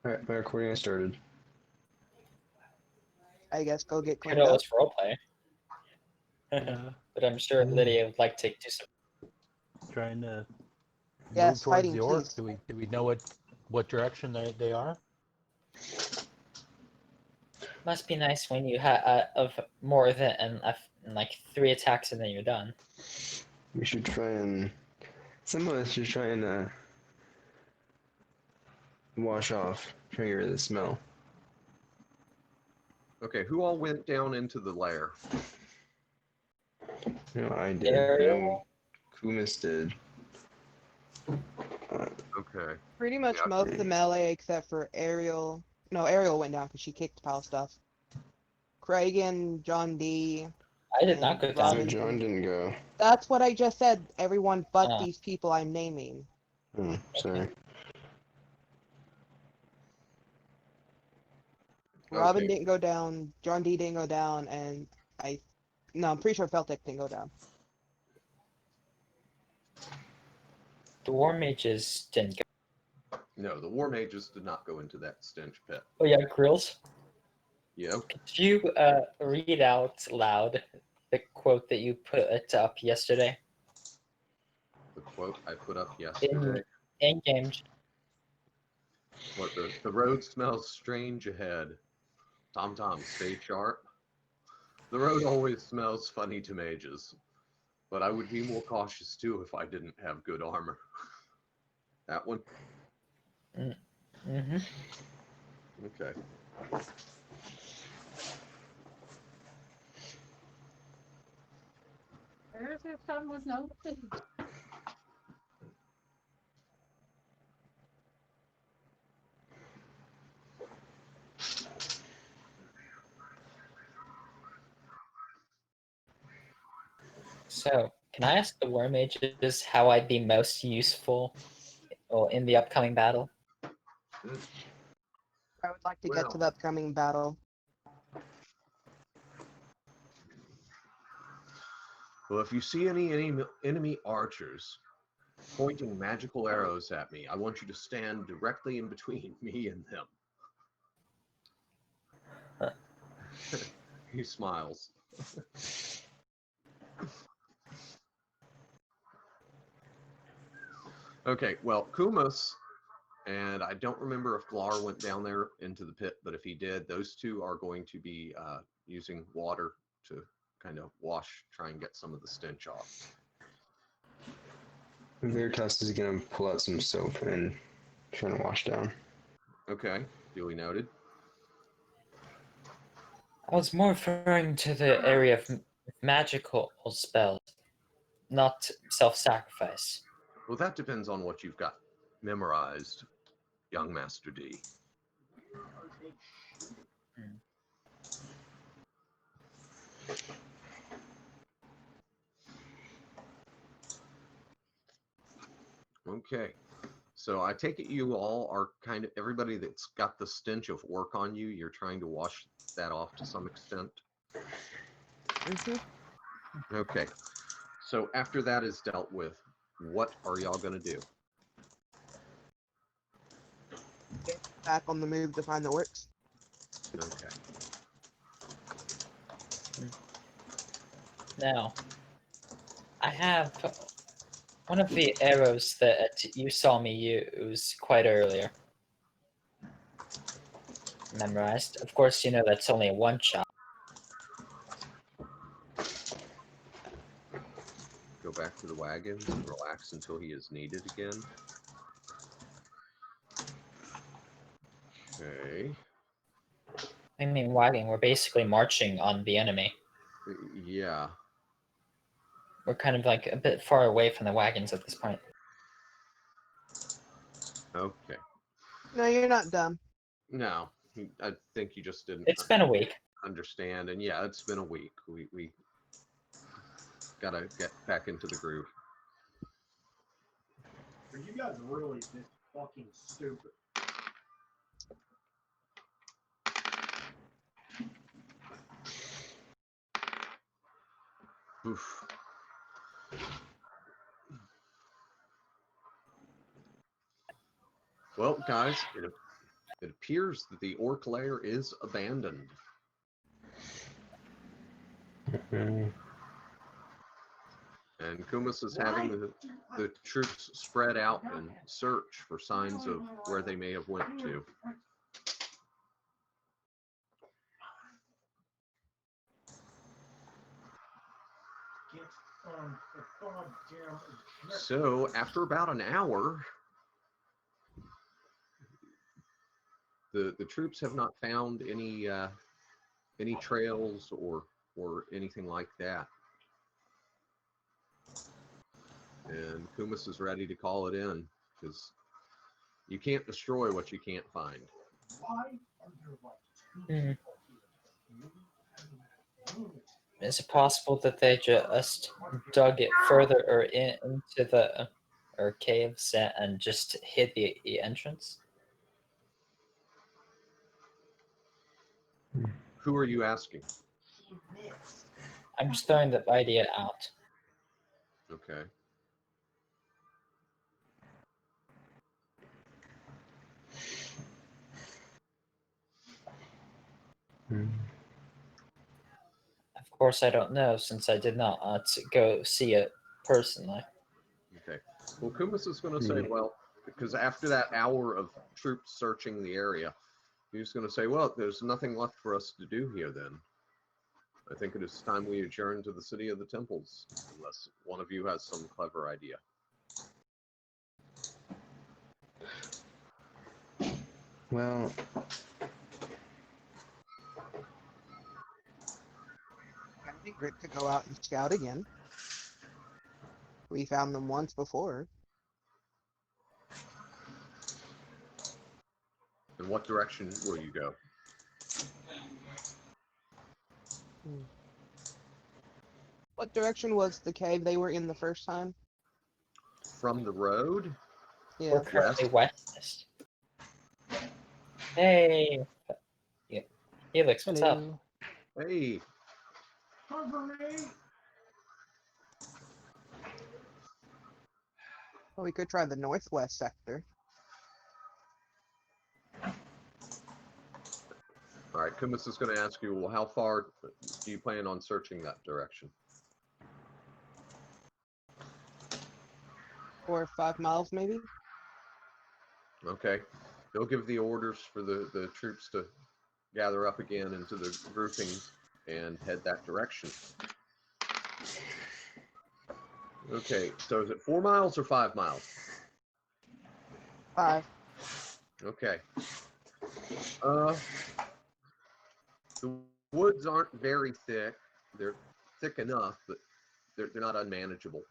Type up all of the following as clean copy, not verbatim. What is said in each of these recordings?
Alright, my recording has started. I guess go get Could cleaned up. always roleplay. Yeah, But I'm sure Lydia would like to do some. trying to Yes, move towards fighting the orc. peace. Do we know what direction they are? Must be nice when you have of more than like 3 attacks and then you're done. We should try and... Some of us should try and wash off, try and get rid of the smell. Okay, who all went down into the lair? No, I did. Ariel? Kumis did. Okay. Pretty much Yeah, most of the melee except for Ariel. No, Ariel went down because she kicked pile stuff. Kragan, John D. I did not go and down. No, Robin. John didn't go. That's what I just said. Everyone but Oh. these people I'm naming. Oh, sorry. Robin Okay. didn't go down. John D didn't go down, and I'm pretty sure Feltic didn't go down. The war mages didn't go. No, the war mages did not go into that stench pit. Oh yeah, Grills. Yep. Could you read out loud the quote that you put up yesterday The quote I put up yesterday. in game? What the road smells strange ahead. Tom, stay sharp. The road always smells funny to mages, but I would be more cautious too if I didn't have good armor. That one? Mm-hmm. Okay. There's if someone knows. So, can I ask the war mages how I'd be most useful in the upcoming battle? I would like to get to Well. the upcoming battle. Well, if you see any enemy archers pointing magical arrows at me, I want you to stand directly in between me and them. He smiles. Okay, well, Kumus, and I don't remember if Glar went down there into the pit, but if he did, those two are going to be using water to kind of try and get some of the stench off. Veritas is gonna pull out some soap and try to wash down. Okay, duly noted. I was more referring to the area of magical spells, not self-sacrifice. Well, that depends on what you've got memorized, young Master D. Okay, so I take it you all are kind of, everybody that's got the stench of work on you, you're trying to wash that off to some extent. Okay, so after that is dealt with, what are y'all gonna do? Get back on the move to find the orcs. Okay. Now, I have one of the arrows that you saw me use quite earlier. Memorized. Of course, you know that's only a one shot. Go back to the wagons and relax until he is needed again. Okay. I mean, wagging. We're basically marching on the enemy. Yeah. We're kind of like a bit far away from the wagons at this point. Okay. No, you're not dumb. No, I think you just didn't It's been a week. understand, and yeah, it's been a week. We gotta get back into the groove. Are you guys really this fucking stupid? Oof. Well, guys, It appears that the orc lair is abandoned. Mhm. And Kumas is having the troops spread out and search for signs of where they may have went to. So after about an hour, the troops have not found any trails or anything like that. And Kumas is ready to call it in because you can't destroy what you can't find. Hmm. Is it possible that they just dug it further or into the caves and just hid the entrance? Who are you asking? I'm just throwing the idea out. Okay. Mhm. Of course, I don't know since I did not go see it personally. Okay. Well, Kumas is going to say, well, because after that hour of troops searching the area, he's going to say, well, there's nothing left for us to do here then. I think it is time we adjourn to the City of the Temples, unless one of you has some clever idea. Well, It'd be great to go out and scout again. We found them once before. In what direction will you go? What direction was the cave they were in the first time? From the road? Yeah. We're currently west. Hey, yeah. Helix, what's up? Hello. Hey, Cover me! Well, we could try the northwest sector. all right, Kumas is going to ask you, well, how far do you plan on searching that direction? 4 or 5 miles, maybe? Okay. He'll give the orders for the troops to gather up again into the groupings and head that direction. Okay, so is it 4 miles or 5 miles? 5. Okay. The woods aren't very thick. They're thick enough, but they're not unmanageable.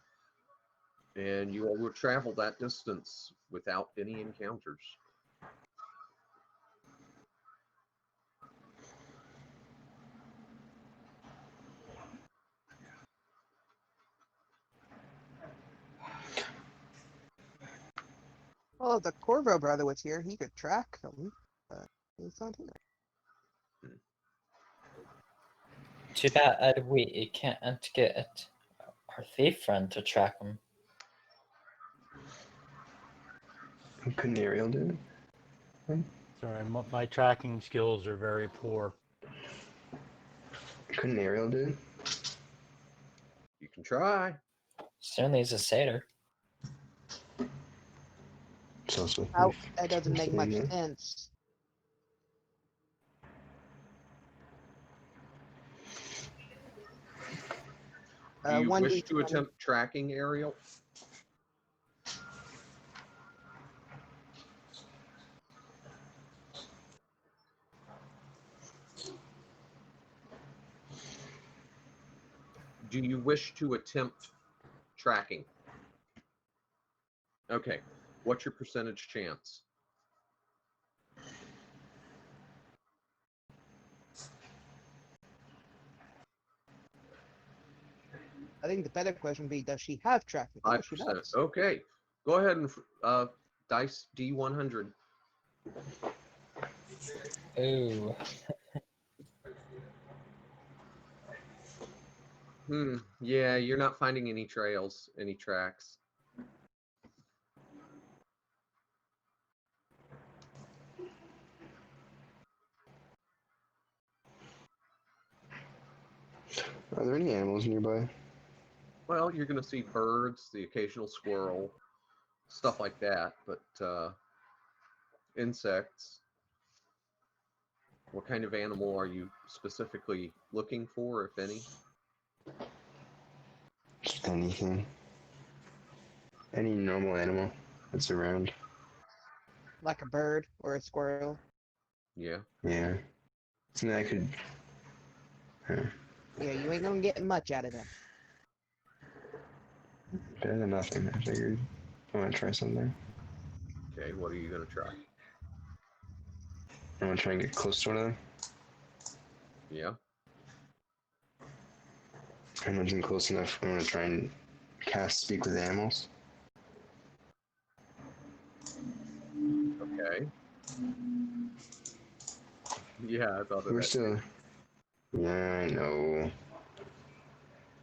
And you will travel that distance without any encounters. Well, if the Corvo brother was here, he could track them, but he's not here. Too bad we can't get our thief friend to track him. couldn't Ariel do it? Sorry, my tracking skills are very poor. Couldn't Ariel do it? You can try. Certainly is a satyr. It's also That doesn't make much sense. Do you One wish to D20. attempt tracking, Ariel? Do you wish to attempt tracking? Okay. What's your percentage chance? I think the better question would be, does she have tracking? Oh, she 5%. does. Okay. Go ahead and dice D100. Ooh. Yeah, you're not finding any trails, any tracks. Are there any animals nearby? Well, you're going to see birds, the occasional squirrel, stuff like that, but insects. What kind of animal are you specifically looking for, if any? Just anything. Any normal animal that's around. Like a bird or a squirrel. Yeah. Yeah. Something I could. Yeah, you ain't gonna get much out of them. Better than nothing, I figured. I want to try something. Okay, what are you going to try? I want to try and get close to one of them. Yeah. I'm not getting close enough. I want to try and cast Speak with Animals. Okay. Yeah, I thought of We're that. still. Yeah, I know.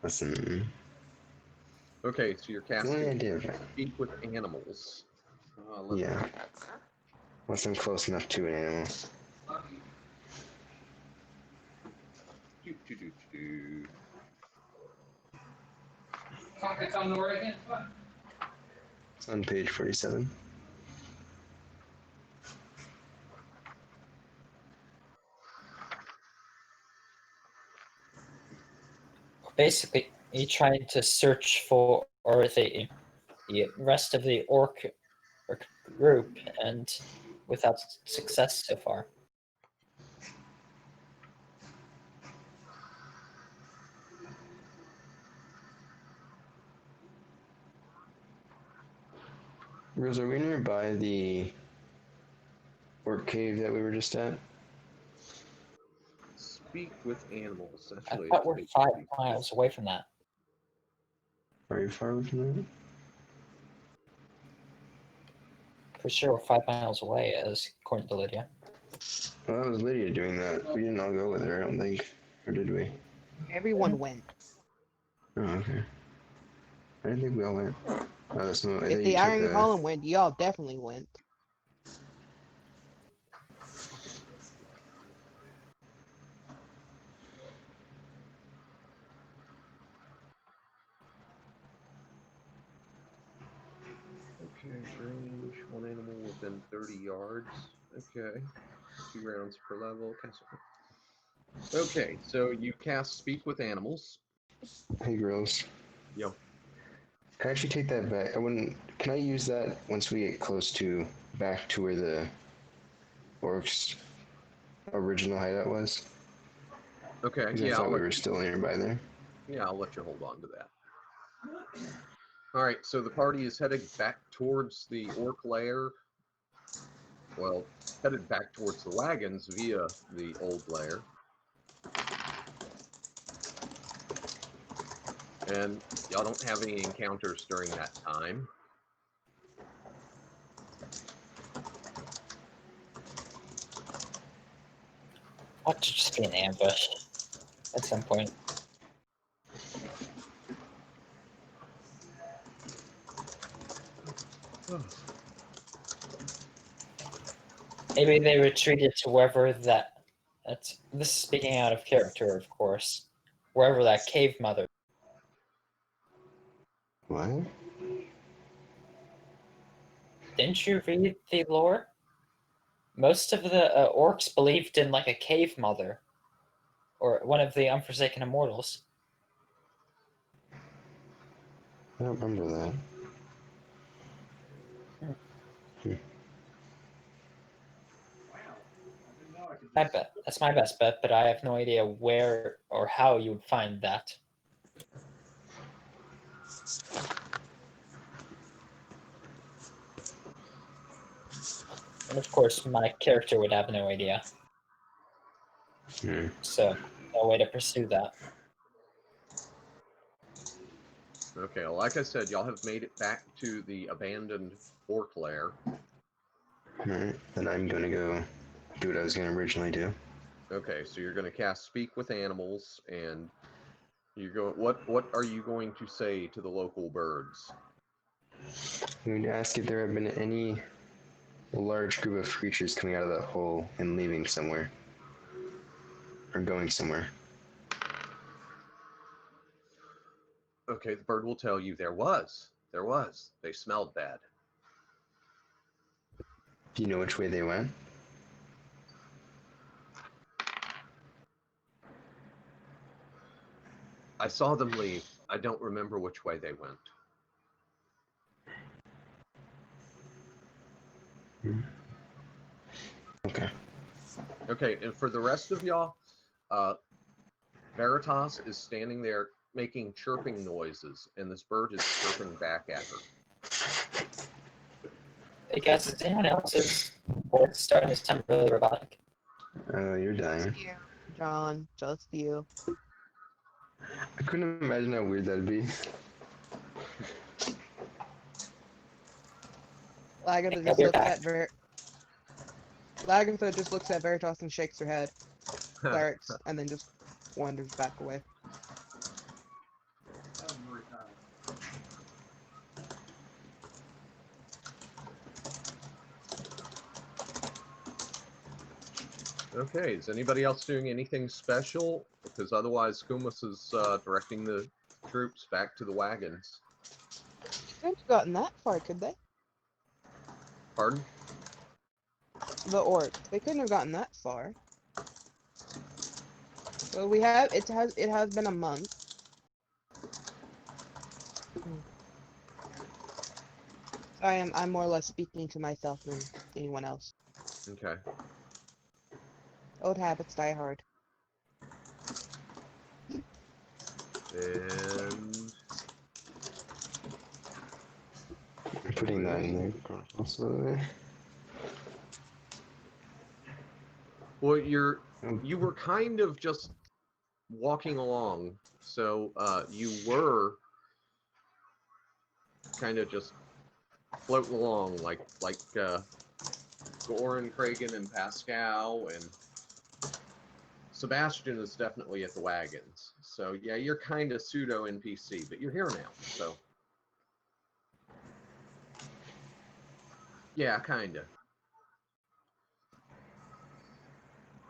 Listen. Okay, so you're The only casting idea. Speak with Animals. Yeah. Once I'm close enough to an animal. Do. Pockets on the right hand. It's on page 47. Basically, you trying to search for or the rest of the orc group, and without success so far. Rose, are we nearby the orc cave that we were just at? Speak with Animals. I Actually, thought we're it's 5 page miles away from that. Are you far away from that? For sure, we're 5 miles away, as according to Lydia. Well, that was Lydia doing that. We didn't all go with her, I don't think. Or did we? Everyone went. Oh, okay. I didn't think we all went. Oh, that's no. I If think the you took Iron Column went, y'all definitely went. Okay, range, one animal within 30 yards. Okay, 2 rounds per level. Okay, so you cast Speak with Animals. Hey, girls. Yo. Can I actually take that back? I wouldn't. Can I use that once we get close to back to where the orcs' original hideout was? Okay, Because yeah, I thought we were still nearby there. I'll let you hold on to that. All right, so the party is headed back towards the orc lair. Well, headed back towards the wagons via the old lair. And y'all don't have any encounters during that time. Ought to just be an ambush at some point. Maybe they retreated to wherever that's this is speaking out of character, of course. Wherever that cave mother. What? Didn't you read the lore? Most of the orcs believed in like a cave mother, or one of the unforsaken immortals. I don't remember that. I bet that's my best bet, but I have no idea where or how you would find that. And of course, my character would have no idea. So, no way to pursue that. Okay, well, like I said, y'all have made it back to the abandoned orc lair. Alright, then I'm gonna go do what I was gonna originally do. Okay, so you're going to cast Speak with Animals, and you go. What are you going to say to the local birds? I'm going to ask if there have been any large group of creatures coming out of that hole and leaving somewhere. Or going somewhere. Okay, the bird will tell you there was. There was. They smelled bad. Do you know which way they went? I saw them leave. I don't remember which way they went. Okay. Okay, and for the rest of y'all, Veritas is standing there making chirping noises, and this bird is chirping back at her. Hey guys, is anyone else's board starting to sound really robotic? You're dying. Just you, John. Just you. I couldn't imagine how weird that'd be. Lagatha Yeah, just we're looks back. at Lagatha just looks at Veritas and shakes her head. Clerics, and then just wanders back away. Okay, is anybody else doing anything special? Because otherwise, Kumas is directing the troops back to the wagons. They couldn't have gotten that far, could they? Pardon? The orcs. They couldn't have gotten that far. So we have it has been a month. I'm more or less speaking to myself than anyone else. Okay. Old habits die hard. And I'm putting that in there. Also, well, you were kind of just walking along, so you were kind of just floating along like Goran, Kragan, and Pascal, and Sebastian is definitely at the wagons. So yeah, you're kind of pseudo NPC, but you're here now. So yeah, kind of.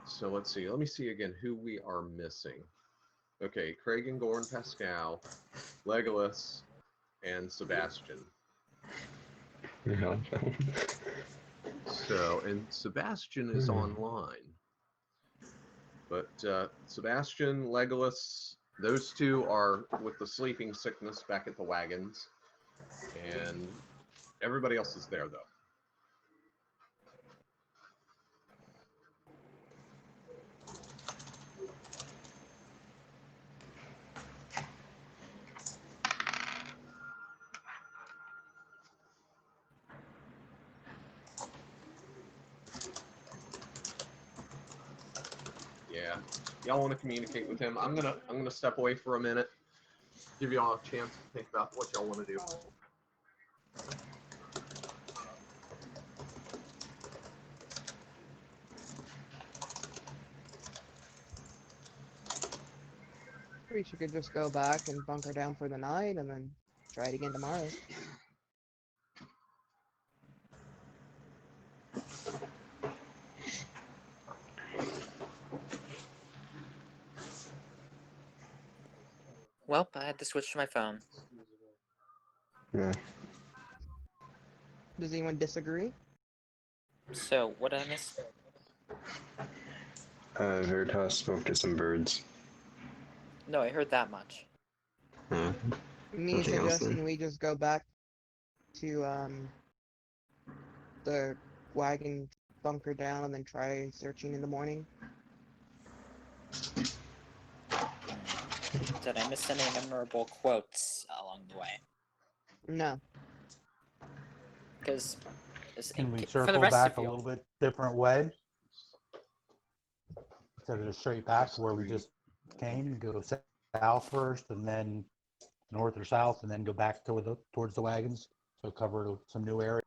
So let's see. Let me see again who we are missing. Okay, Kragan, Goran, Pascal, Legolas, and Sebastian. yeah. So, and Sebastian is online. But Sebastian, Legolas, those two are with the sleeping sickness back at the wagons. And everybody else is there, though. Yeah, y'all want to communicate with him? I'm gonna step away for a minute, give y'all a chance to think about what y'all want to do. We should just go back and bunker down for the night and then try it again tomorrow. Well, I had to switch to my phone. Yeah. Does anyone disagree? So, what did I miss? Veritas spoke to some birds. No, I heard that much. Me Nothing else suggesting then? we just go back to the wagon, bunker down, and then try searching in the morning. Did I miss any memorable quotes along the way? No. Because Can we for the circle rest back of a you, little bit different way? Instead of just straight back where we just came, go south first and then north or south and then go back towards the wagons. So cover some new area.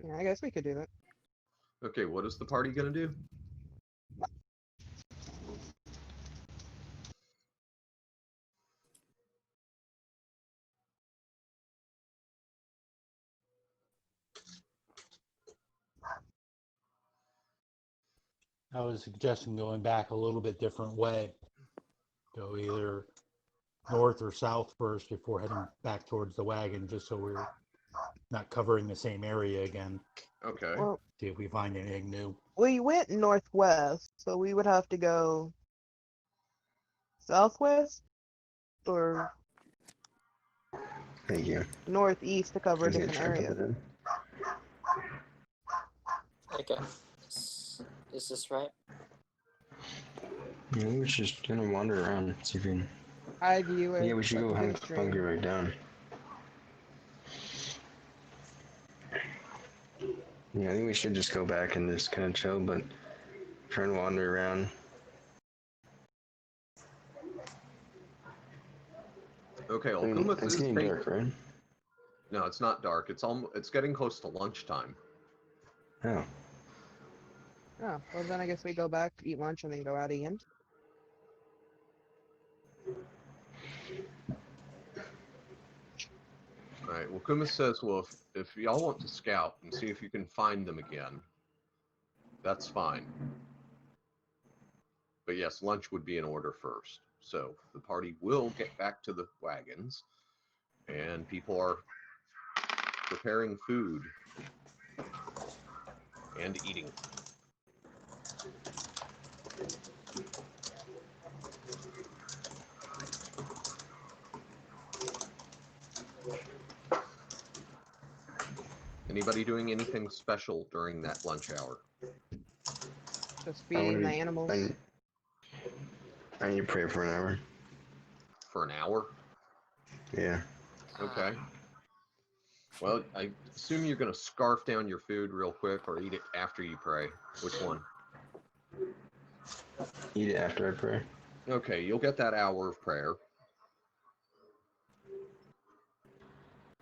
Yeah, I guess we could do that. Okay, what is the party gonna do? I was suggesting going back a little bit different way. Go either north or south first before heading back towards the wagon, just so we're not covering the same area again. Okay. Well, See if we find anything new. we went northwest, so we would have to go southwest or Thank you. northeast to cover a He's gonna different try to put area. that in. Okay. Is this right? Yeah, we should just gonna wander around, see if we can. High view it. Yeah, we should go hunker right down. Yeah, I think we should just go back and just kind of chill, but try and wander around. Okay, I mean, Okumus it's is getting dark, right? No, it's not dark. It's getting close to lunchtime. Oh. Oh, well then I guess we go back, eat lunch, and then go out again. All right. Well, Kumis says, well, if y'all want to scout and see if you can find them again, that's fine. But yes, lunch would be in order first. So the party will get back to the wagons, and people are preparing food and eating. Anybody doing anything special during that lunch hour? Just I wanna feeding the be- animals. I need to pray for an hour. For an hour? Yeah. Okay. Well, I assume you're going to scarf down your food real quick or eat it after you pray. Which one? Eat it after I pray. Okay, you'll get that hour of prayer.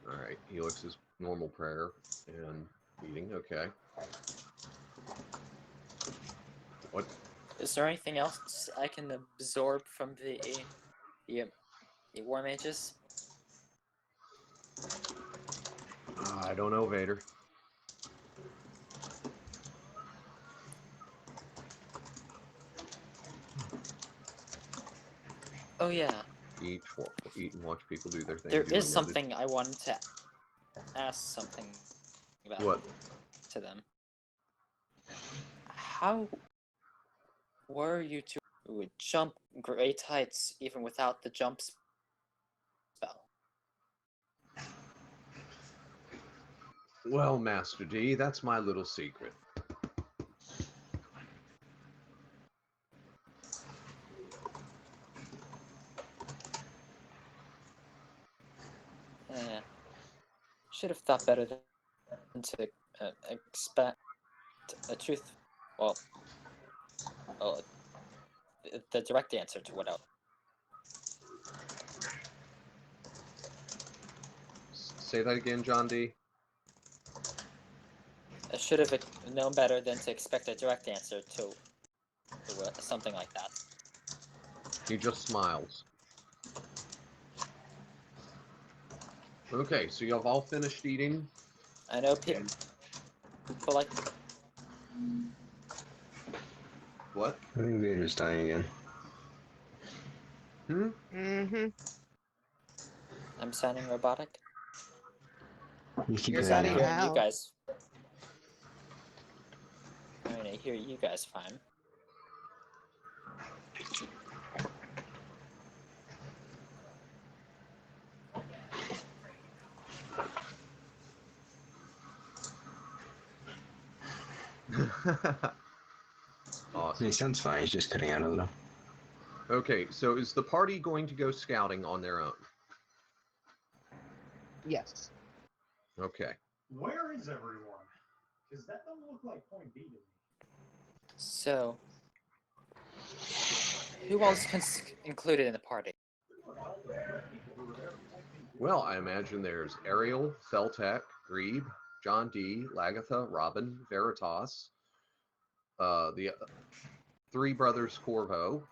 All right, Helix's normal prayer and eating. Okay. What? Is there anything else I can absorb from the war mages? I don't know, Vader. Oh yeah, Eat and watch people do their thing. there do is unnoticed. something I wanted to ask something about What? to them. How were you to jump great heights even without the jump spell? Well, Master D, that's my little secret. Should have thought better than to expect a truth. Well, the direct answer to what else. Say that again, John D. I should have known better than to expect a direct answer to something like that. He just smiles. Okay, so you have all finished eating. I know people like. What? I think Vader's dying again. Mm-hmm. I'm sounding robotic. You keep You're your I'm hand sounding out. hearing you out. guys. I mean, I hear you guys fine. Awesome. He sounds fine. He's just cutting out a little. Okay, so is the party going to go scouting on their own? Yes. Okay. Where is everyone? Because that don't look like Point B to me. So, who else included in the party? Well, I imagine there's Ariel, Feltek, Grebe, John D, Lagatha, Robin, Veritas, the three brothers Corvo,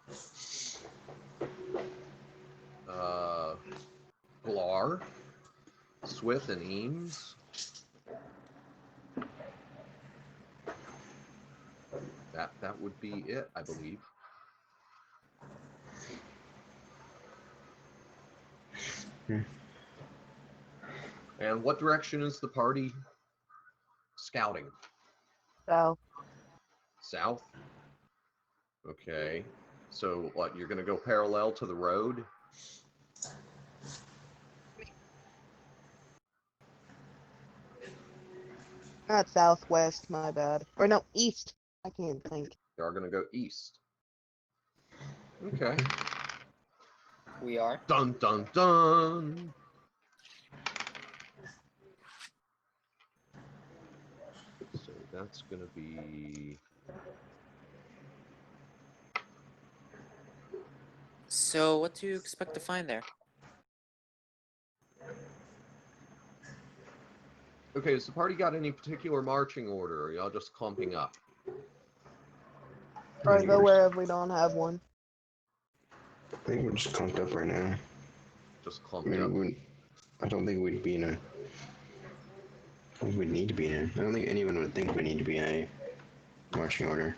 Glar, Swith, and Eames. That would be it, I believe. Hmm. And what direction is the party scouting? So, South? Okay. So what, you're gonna go parallel to the road? not southwest, my bad. Or no, east. I can't think. You are gonna go east. Okay. We are. Dun dun dun. So that's gonna be So, what do you expect to find there? okay. Has the party got any particular marching order? Or are y'all just clumping up? Or think go we're- wherever we don't have one. I think we're just clumped up right now. Just I clumped mean, up. I don't think we'd be in a. I think we'd need to be in a. I don't think anyone would think we need to be in a marching order.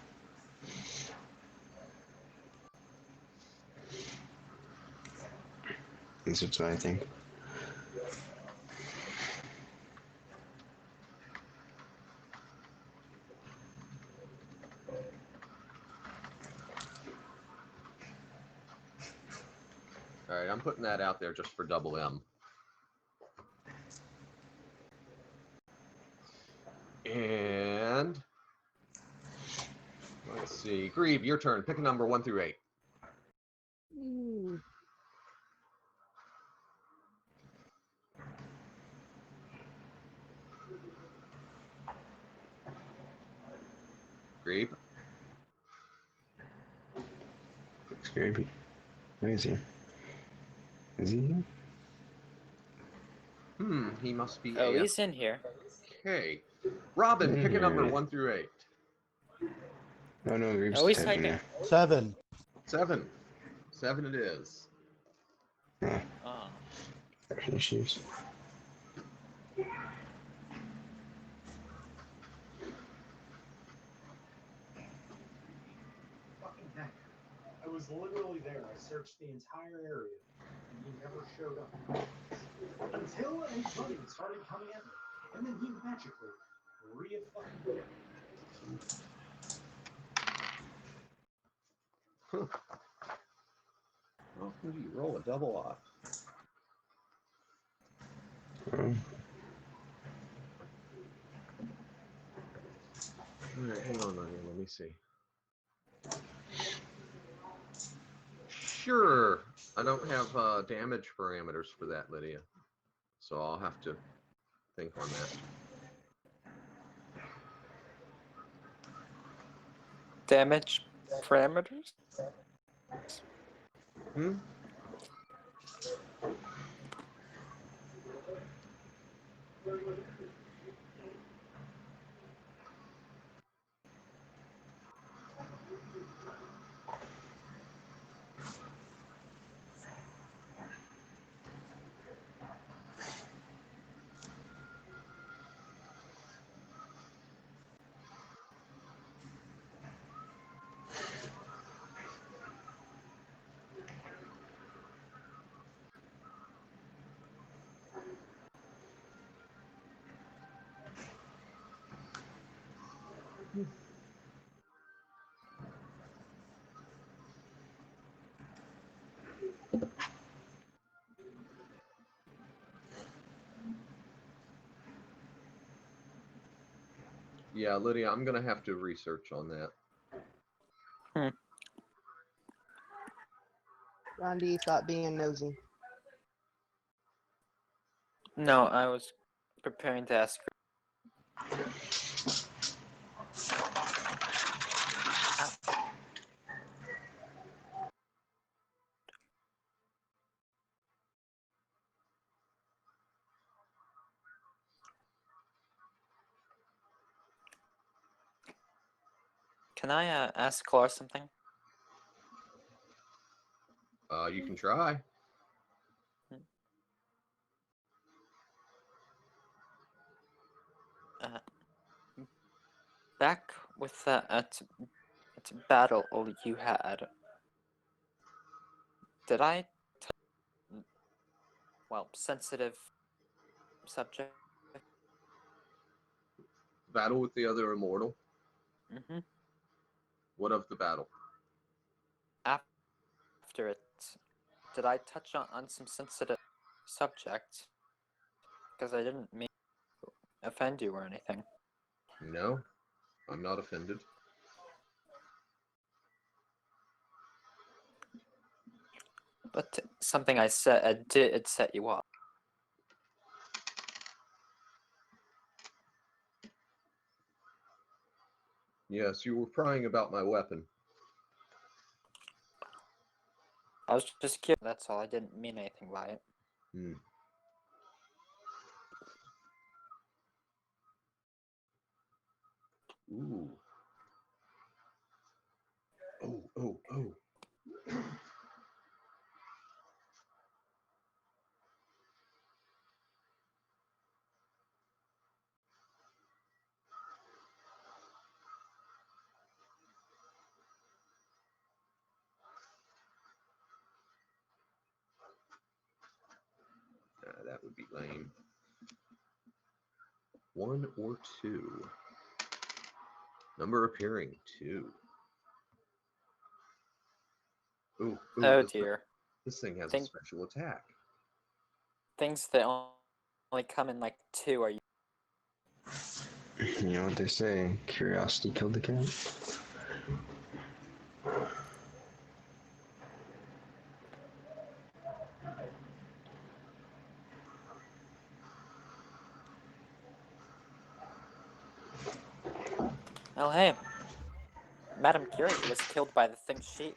That's what I think. All right, I'm putting that out there just for double M. And let's see, Grieve, your turn. Pick a number 1 through 8. Hmm. Grieve. Scary. Where is he? Is he here? He must be Oh, AF. he's in here. Okay. Robin, pick a number Yeah. 1 through 8. Oh no, Reeves Oh, he's typing typing. now. 7. 7. 7 it is. Yeah, Oh. issues. Fucking heck. I was literally there. I searched the entire area, and he never showed up. Until a bunny started coming at me, and then he magically re-fucking. Huh. How often do you roll a double off? Alright, hang on, Lydia, let me see. Sure. I don't have damage parameters for that, Lydia. So I'll have to think on that. Damage parameters? Hmm? Yeah, Lydia, I'm gonna have to research on that. Randy, stop being nosy. No, I was preparing to ask. Can I ask Clara something? You can try. Back with at battle you had, did I sensitive subject? Battle with the other immortal? Mm-hmm. What of the battle? After it, did I touch on some sensitive subject? Because I didn't mean to offend you or anything. No, I'm not offended. But something I said did set you off. Yes, you were prying about my weapon. I was just curious. That's all. I didn't mean anything by it. Hmm. Ooh. Oh. That would be lame. 1 or 2. Number appearing 2. Ooh, Oh dear. This thing has a Think- special attack. Things that only come in like 2 are. You know what they say, curiosity killed the cat. Oh hey, Madame Curie was killed by the thing she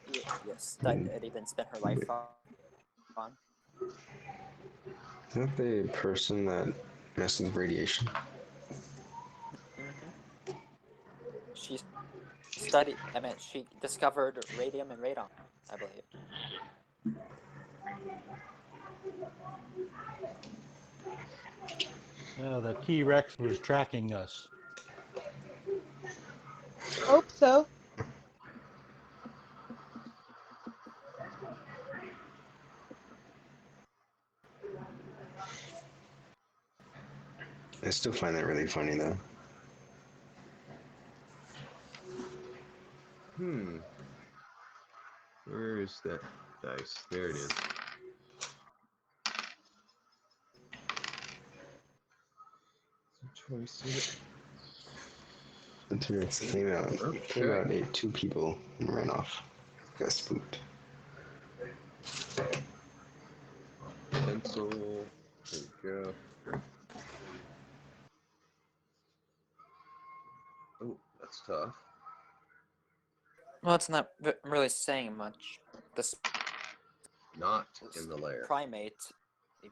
studied and spent her life on. Isn't that the person that messes with radiation? Mm-hmm. She studied. I mean, she discovered radium and radon, I believe. The T-Rex was tracking us. Hope so. I still find that really funny though. Where is that dice? There it is. The T-Rex came out, ate 2 people, and ran off. Got spooked. Pencil. There we go. Oh, that's tough. Well, it's not really saying much. This Not in the lair. primate it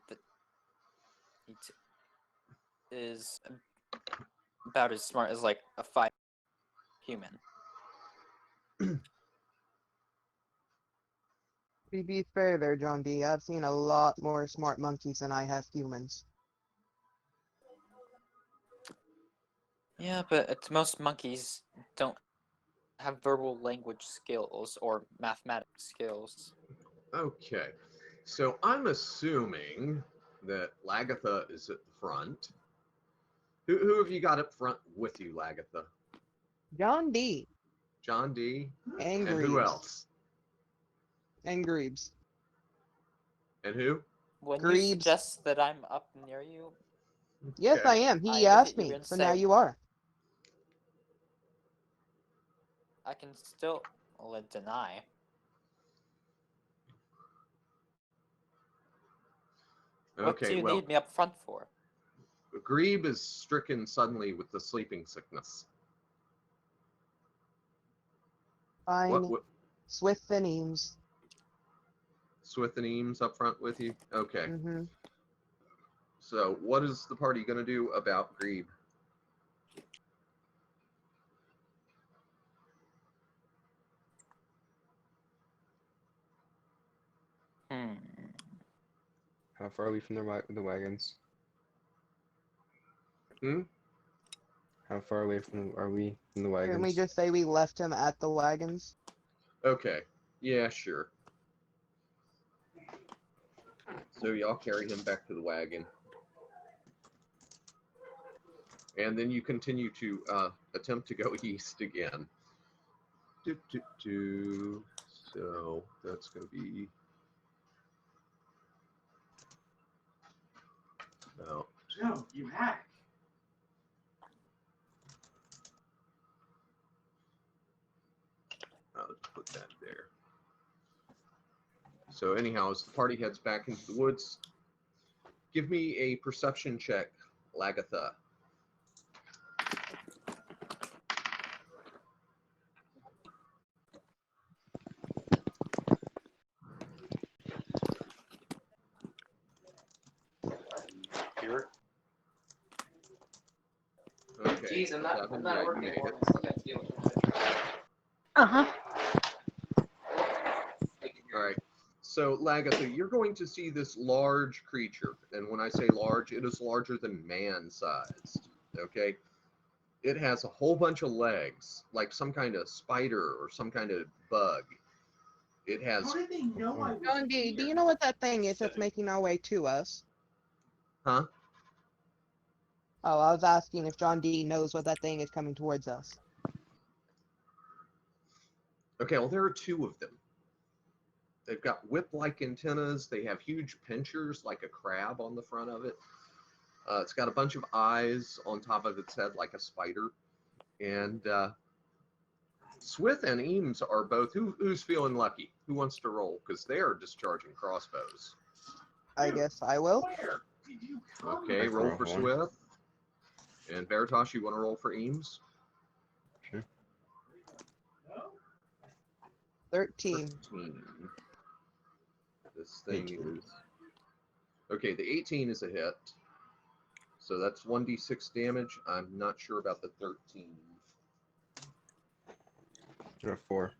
is about as smart as like a 5 human. To be fair there, John D, I've seen a lot more smart monkeys than I have humans. Yeah, but most monkeys don't have verbal language skills or mathematics skills. Okay. So I'm assuming that Lagatha is at the front. Who have you got up front with you, Lagatha? John D. John D. And And who Greaves. else? And Greaves. And who? When you Greaves. suggest that I'm up near you, Yes, Okay. I am. He I look asked at you me, and so say- now you are. I can still deny. What do Okay, you well, need me up front for? Grebe is stricken suddenly with the sleeping sickness. Fine. What Swift and Eames. Swith and Eames up front with you? Okay. Mm-hmm. So what is the party going to do about Grebe? How far are we from the wagons? Hmm? How far away from are we from the Can we wagons? just say we left him at the wagons? Okay. Yeah, sure. So y'all carry him back to the wagon. And then you continue to attempt to go east again. So that's going to be about Joe, you hack. let's put that there. So anyhow, as the party heads back into the woods, give me a perception check, Lagatha. Hear it? Okay. Jeez, I'm not Seven, at yeah, work you made anymore. it. I still got to deal with it. Uh-huh. All right. So, Lagatha, you're going to see this large creature. And when I say large, it is larger than man-sized. Okay? It has a whole bunch of legs, like some kind of spider or some kind of bug. It has... How did they know I was John D, do here? you know what that thing is that's making our way to us? Huh? Oh, I was asking if John D knows what that thing is coming towards us. Okay, well, there are two of them. They've got whip-like antennas. They have huge pinchers like a crab on the front of it. It's got a bunch of eyes on top of its head like a spider. And Swith and Eames are both... Who's feeling lucky? Who wants to roll? Because they are discharging crossbows. I guess I will. Where did you come? Okay, I can roll roll for for one. Swith. And Veritas, you want to roll for Eames? Sure. No? 13. 13. This thing 18. is... Okay, the 18 is a hit. So that's 1d6 damage. I'm not sure about the 13. Or 4.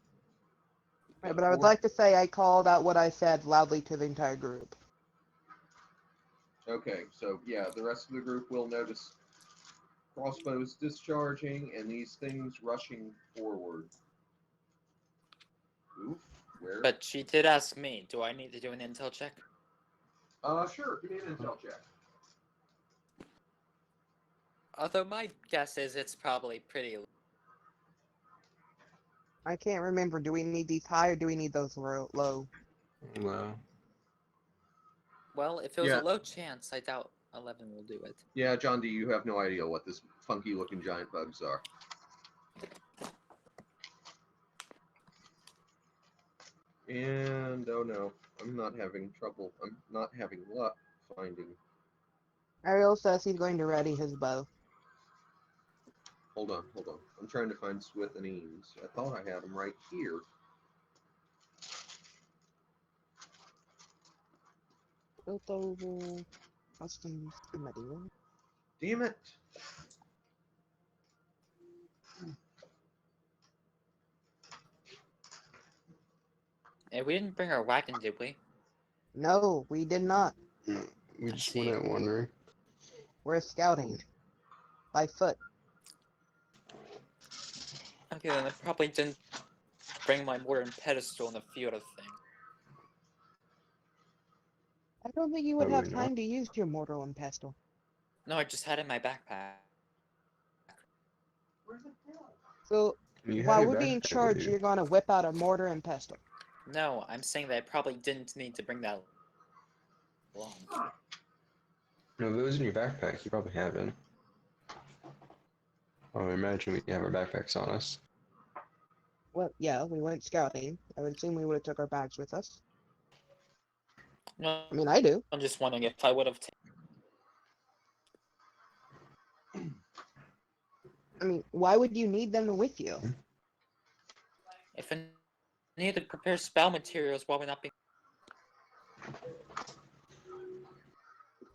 Right, but I would Four? like to say I called out what I said loudly to the entire group. Okay, so yeah, the rest of the group will notice crossbows discharging and these things rushing forward. Oof, where? But she did ask me, do I need to do an intel check? Sure, give me an intel check. Although my guess is it's probably pretty I can't remember. Do we need these high or do we need those low? Wow. well. If it was Yeah. a low chance, I doubt 11 will do it. Yeah, John D, you have no idea what this funky looking giant bugs are. And oh no, I'm not having luck finding. Ariel says he's going to ready his bow. Hold on. I'm trying to find Swith and Eames. I thought I had them right here. Built over custom material. Damn it! And we didn't bring our wagon, did we? No, we did not. We I just see. went out wandering. We're scouting. By foot. Okay, then I probably didn't bring my mortar and pedestal in the field of thing. I don't think you would Probably have not. time to use your mortar and pestle. No, I just had it in my backpack. Where's it go? So, You have while your we're being backpack with charged, you. you're gonna whip out a mortar and pestle. No, I'm saying that I probably didn't need to bring that along. No, if it was in your backpack, you probably have it. Oh, I imagine we have our backpacks on us. Well, yeah, we went scouting. I would assume we would have took our bags with us. No, I mean, I do. I'm just wondering if I would have I mean, why would you need them with you? if I needed to prepare spell materials while we're not being.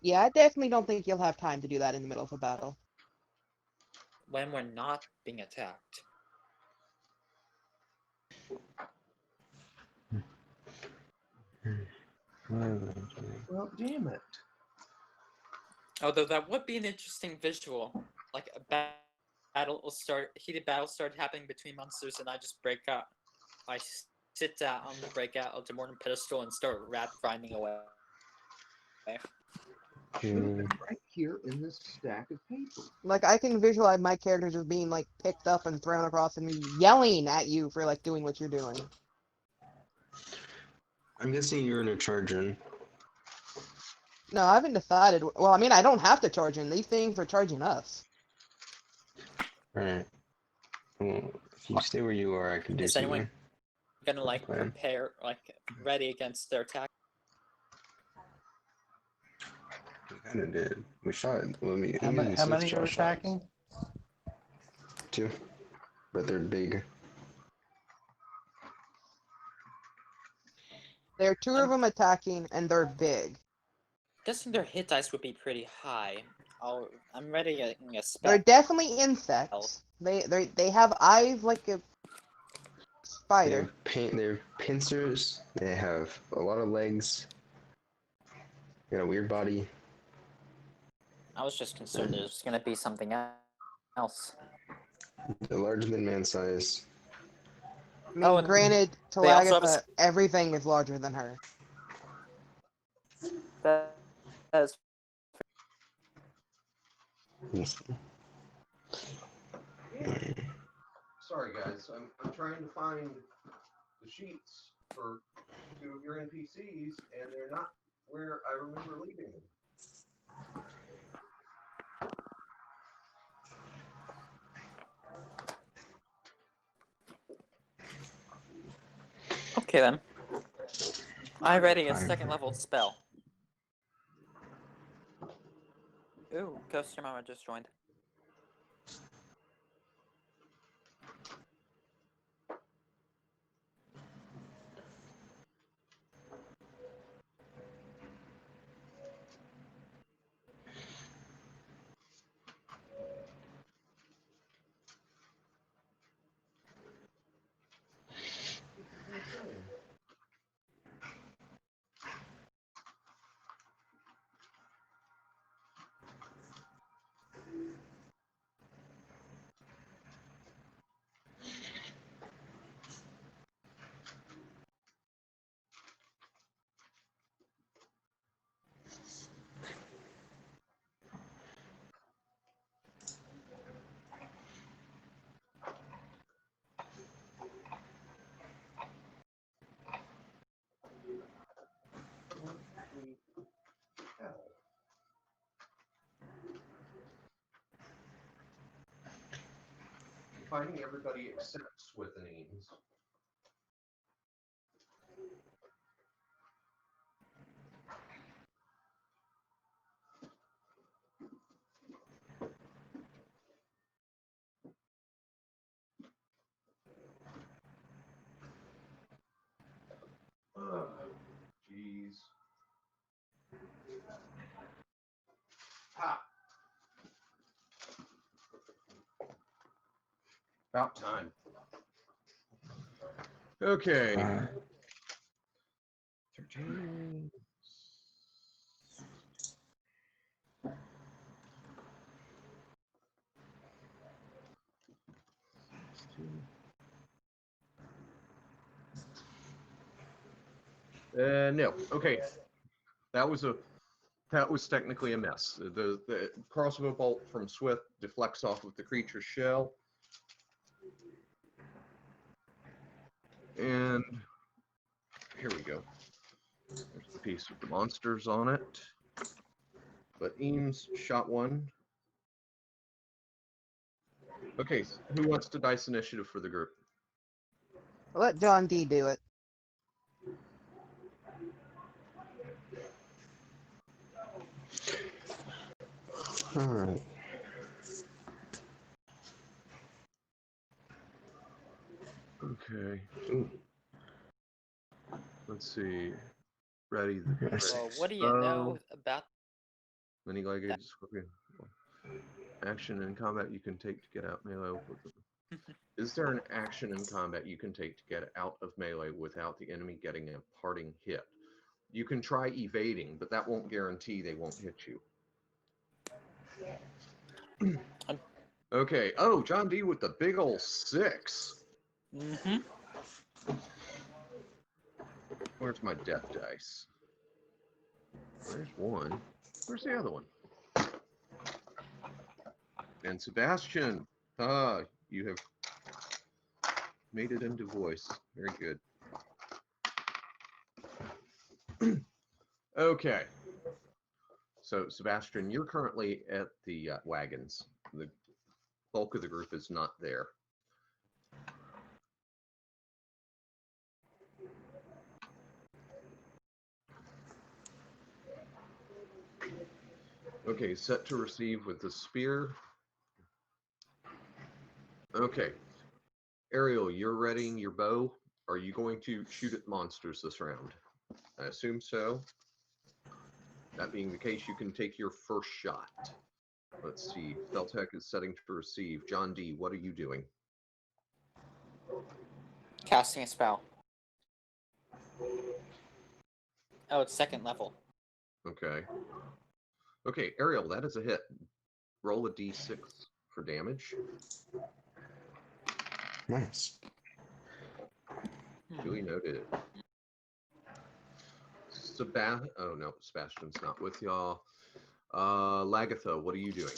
Yeah, I definitely don't think you'll have time to do that in the middle of a battle. When we're not being attacked. Well, damn it. Although that would be an interesting visual, like a heated battles start happening between monsters, and I just break out. I sit down on the breakout of the morning pedestal and start rap grinding away. Should have been right here in this stack of paper. Like, I can visualize my character just being, like, picked up and thrown across and me yelling at you for, like, doing what you're doing. I'm guessing you're in a charge in. No, I haven't decided. Well, I mean, I don't have to charge in. These things are charging us. Alright. Well, if you stay where you are, I can do Is something. anyone gonna, like, Plan. prepare, like, ready against their attack? We kind of did. We shot. Let me. How let me many switch are our shots. attacking? 2, but they're big. There are 2 of them attacking, and they're big. Guessing their hit dice would be pretty high. I'm ready a spell. They're definitely insects. They have eyes like a spider. They're pincers. They have a lot of legs. They got a weird body. I was just concerned there's gonna be something else. They're larger than man size. I mean, Oh, and granted, to they also have Lagatha, everything is larger than her. That is Yes. Sorry, guys. I'm trying to find the sheets for 2 of your NPCs, and they're not where I remember leaving them. okay then. I'm ready a Fine. second level spell. Ooh, Ghost Your Mama just joined. Finding everybody except Swithinines. Jeez. Ha! About time. Okay. 13. No. Okay. That was technically a mess. The crossbow bolt from Swift deflects off of the creature's shell. And here we go. There's the piece with the monsters on it. But Eames shot one. Okay, who wants to dice initiative for the group? Let John D do it. Alright. Okay. Ooh. Let's see. Ready. Yes. Well, what do you know about? Many-legged scorpion. Action in combat you can take to get out melee. Is there an action in combat you can take to get out of melee without the enemy getting a parting hit? You can try evading, but that won't guarantee they won't hit you. Okay. Oh, John D with the big ol' 6. Mm-hmm. Where's my death dice? There's one. Where's the other one? And Sebastian, you have made it into voice. Very good. Okay. So, Sebastian, you're currently at the wagons. The bulk of the group is not there. Okay, set to receive with the spear. Okay. Ariel, you're readying your bow. Are you going to shoot at monsters this round? I assume so. That being the case, you can take your first shot. Let's see. Feltec is setting to receive. John D, what are you doing? Casting a spell. Oh, it's 2nd level. Okay. Okay, Ariel, that is a hit. Roll a d6 for damage. Nice. Duly noted. Oh no, Sebastian's not with y'all. Lagatha, what are you doing?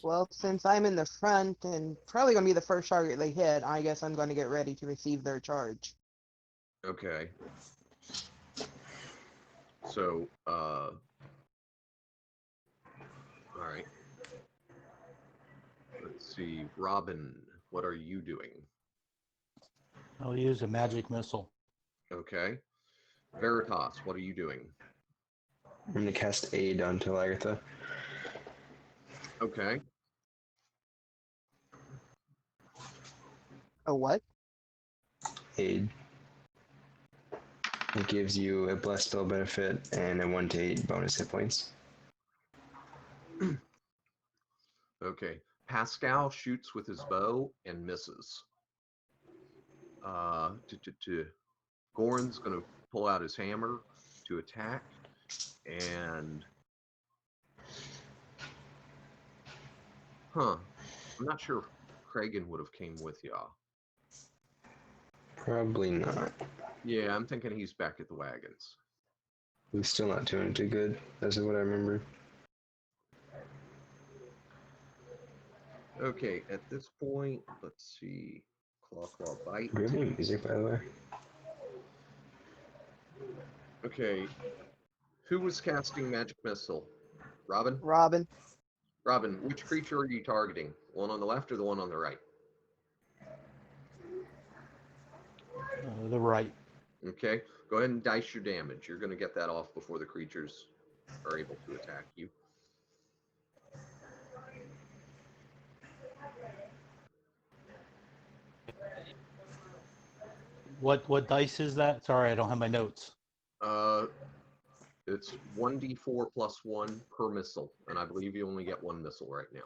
Well, since I'm in the front and probably going to be the first target they hit, I guess I'm going to get ready to receive their charge. Okay. So, all right. Let's see. Robin, what are you doing? I'll use a magic missile. Okay. Veritas, what are you doing? I'm going to cast Aid onto Lagartha. Okay. A what? Aid. It gives you a blessed spell benefit and a 1 to 8 bonus hit points. Okay. Pascal shoots with his bow and misses. Goran's going to pull out his hammer to attack. And... I'm not sure if Kragan would have came with y'all. Probably not. Yeah, I'm thinking he's back at the wagons. He's still not doing too good. That's what I remember. Okay, at this point, let's see. Claw bite. Do we have any music, by the way? Okay. Who was casting magic missile? Robin? Robin. Robin, which creature are you targeting? One on the left or the one on the right? The right. Okay. Go ahead and dice your damage. You're going to get that off before the creatures are able to attack you. What dice is that? Sorry, I don't have my notes. It's 1d4 plus 1 per missile, and I believe you only get 1 missile right now.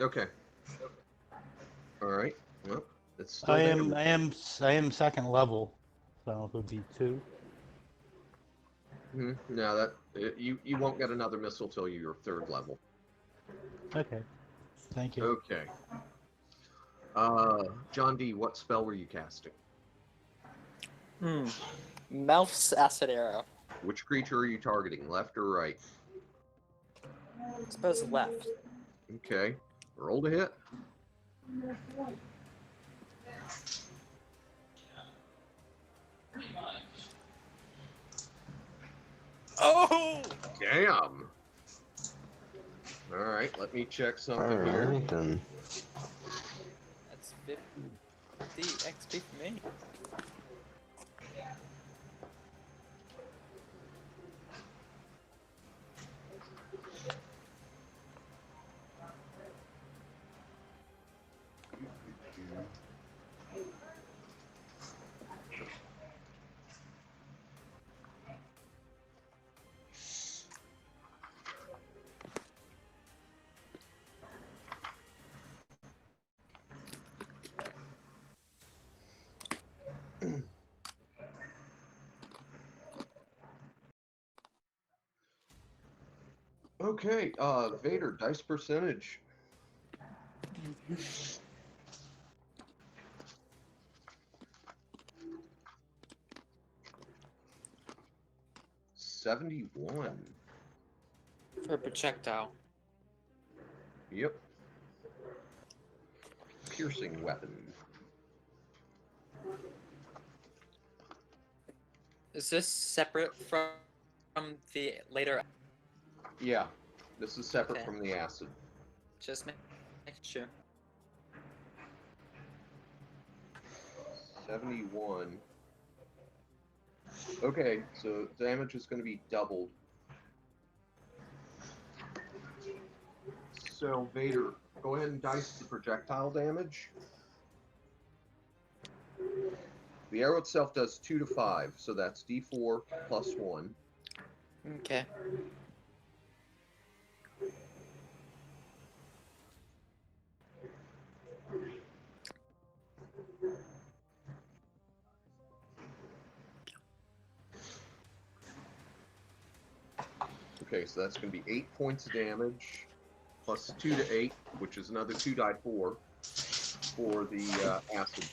Okay. All right. Well, it's still I there. am 2nd level, so it would be 2. No, you won't get another missile till you're 3rd level. Okay. Thank you. Okay. John D, what spell were you casting? Melf's acid arrow. Which creature are you targeting, left or right? I suppose left. Okay. Roll to hit. Oh! Damn. All right, let me check something here. Alright then. That's 50 XP for me. Okay, Vader, dice percentage. $71. For a projectile. Yep. Piercing weapon. Is this separate from the later? Yeah, this is separate Okay. from the acid. Just making sure. 71. Okay, so damage is going to be doubled. So, Vader, go ahead and dice the projectile damage. The arrow itself does 2 to 5, so that's d4 plus 1. Okay. Okay, so that's going to be 8 points of damage, plus 2 to 8, which is another 2 die 4 for the acid.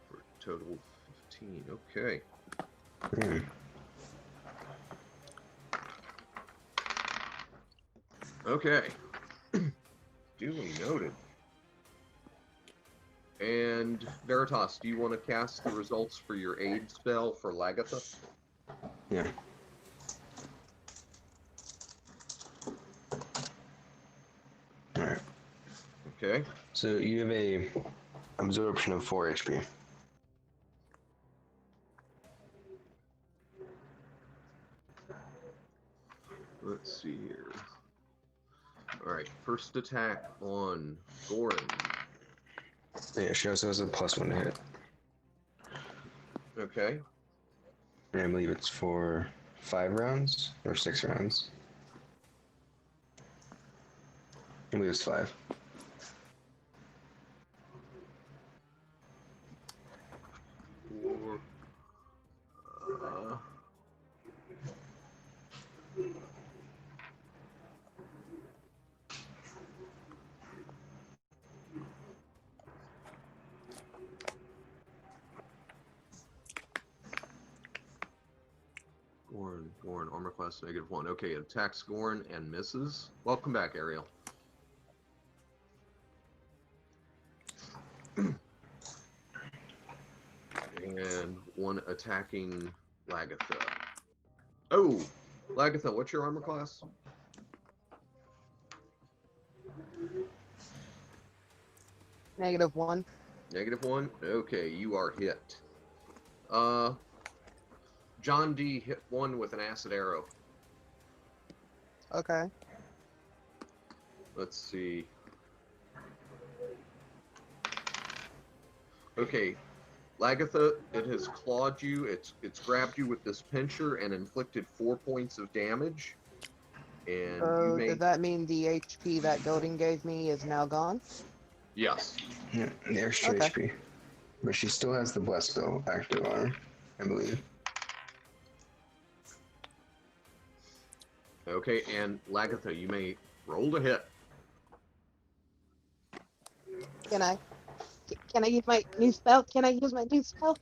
For a total of 15. Okay. Okay. Duly noted. And Veritas, do you want to cast the results for your aid spell for Lagatha? Yeah. Alright. Okay. So you have a absorption of 4 HP. Let's see here. Alright, first attack on Goran. Yeah, she also has a +1 to hit. Okay. And I believe it's for 5 rounds or 6 rounds. I believe it's 5. For, uh, Goran, armor class -1. Okay, it attacks Goran and misses. Welcome back, Ariel. And one attacking Lagatha. Oh! Lagatha, what's your armor class? -1. -1? Okay, you are hit. John D hit one with an acid arrow. Okay. Let's see. Okay, Lagatha, it has clawed you. It's grabbed you with this pincher and inflicted 4 points of damage. And you may Does that mean the HP that building gave me is now gone? yes. Yeah, the extra Okay. HP. But she still has the blessed spell active on her, I believe. Okay, and Lagatha, you may roll to hit. Can I use my new spell? Can I use my new spell?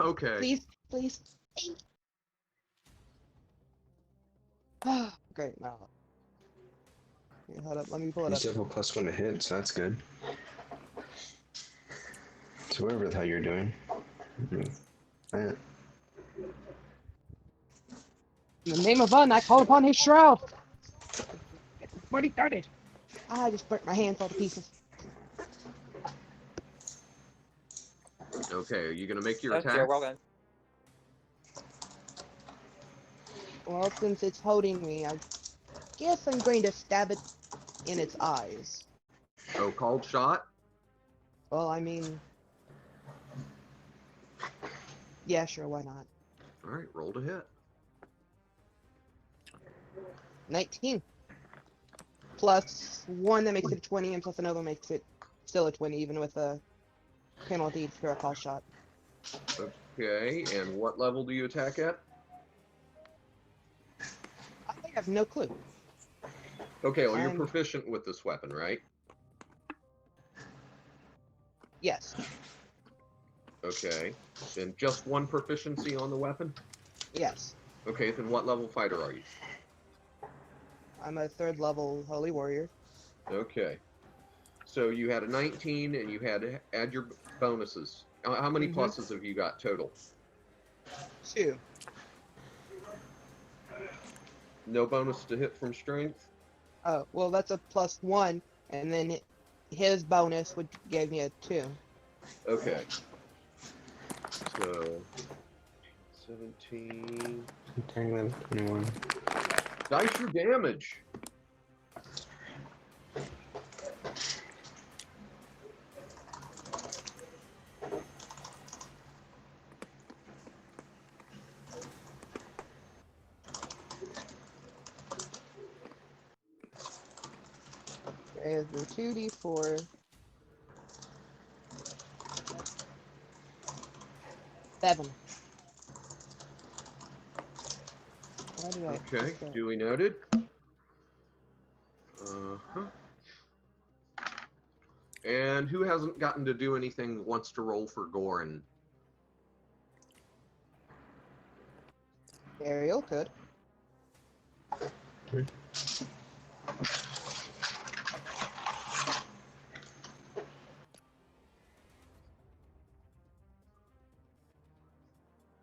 Okay. Please, please. Great, now. Okay, hold up, let me pull it You up. still have a +1 to hit, so that's good. So whatever the hell you're doing. Alright. In the name of Un, I call upon his shroud! What he started! I just burnt my hands all to pieces. Okay, are you gonna make your Okay, attack? well then. Well, since it's holding me, I guess I'm going to stab it in its eyes. Oh, called shot? Well, I mean... Yeah, sure, why not? Alright, roll to hit. 19. Plus 1 that makes it a 20, and plus another makes it still a 20, even with a penalty for a call shot. Okay, and what level do you attack at? I have no clue. Okay, well, you're I'm- proficient with this weapon, right? Yes. Okay, then just one proficiency on the weapon? Yes. Okay, then what level fighter are you? I'm a 3rd level Holy Warrior. Okay. So you had a 19 and you had to add your bonuses. How many pluses have you got total? 2. No bonus to hit from strength? Oh, well, that's a plus 1, and then his bonus would give me a 2. Okay. So 17. 10, 11, 21. Dice your damage. There's the 2d4. 7. Why did I? Okay, duly noted. Uh-huh. And who hasn't gotten to do anything wants to roll for Gorin? Ariel could.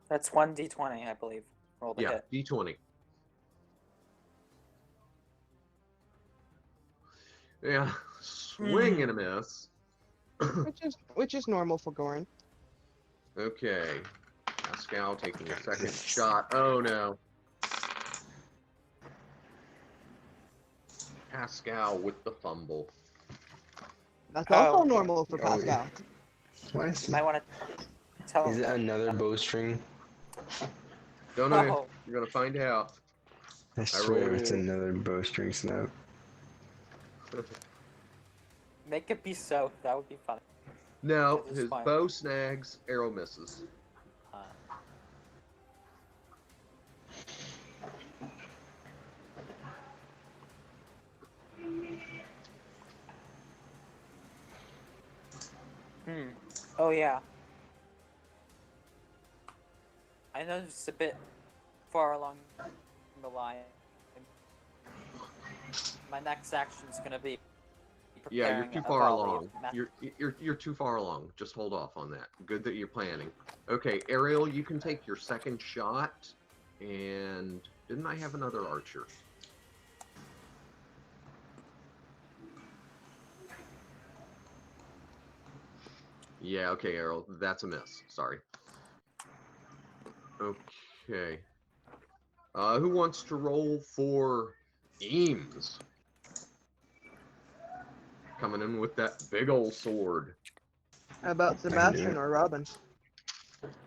That's 1d20, I believe. Roll the Yeah, hit. D20. Yeah, swing and a miss. which is normal for Gorin. Okay, Pascal taking a second shot. Oh no. Pascal with the fumble. That's also okay. normal for Oh, Pascal. Why is, You might want to tell is him it that. another bowstring? Don't know. Oh. You're gonna find out. I I swear it's roll. another bowstring snap. Make it be so. That would be funny. No, That is his fine. bow snags, arrow misses. Uh, Oh, yeah. I know it's a bit far along the line. My next action is going to be Yeah, you're preparing too a far volley of along. You're too far along. Just hold off on that. Good that you're planning. Okay, Ariel, you can take your second shot. And didn't I have another archer? Yeah, okay, Ariel, that's a miss. Sorry. Okay. Who wants to roll for Eames? Coming in with that big old sword. How about Sebastian or Robin?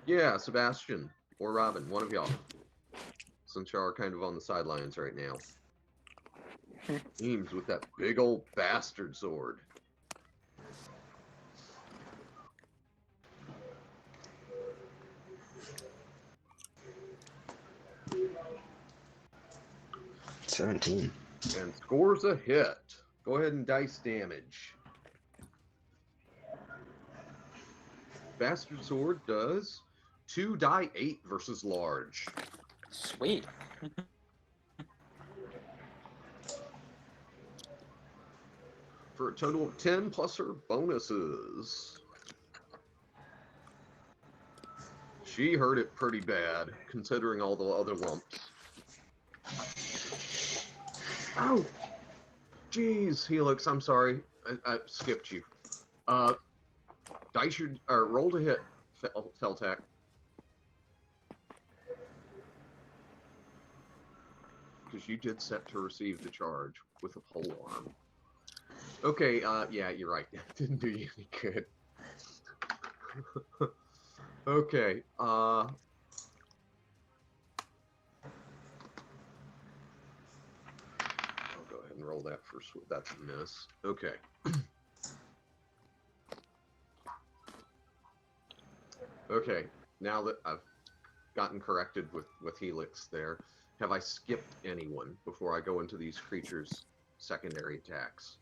Yeah, Sebastian or Robin, one of y'all. Since y'all are kind of on the sidelines right now. Eames with that big old bastard sword. $17. And scores a hit. Go ahead and dice damage. Bastard sword does 2 die 8 versus large. Sweet. For a total of 10 plus her bonuses. She hurt it pretty bad, considering all the other lumps. Oh! Jeez, Helix, I'm sorry. I skipped you. Dice your, or roll to hit, Feltec. Because you did set to receive the charge with a pole arm. Okay, yeah, you're right. Didn't do you any good. Okay, roll that first. That's a miss. Okay. Okay. Now that I've gotten corrected with Helix there, have I skipped anyone before I go into these creatures' secondary attacks?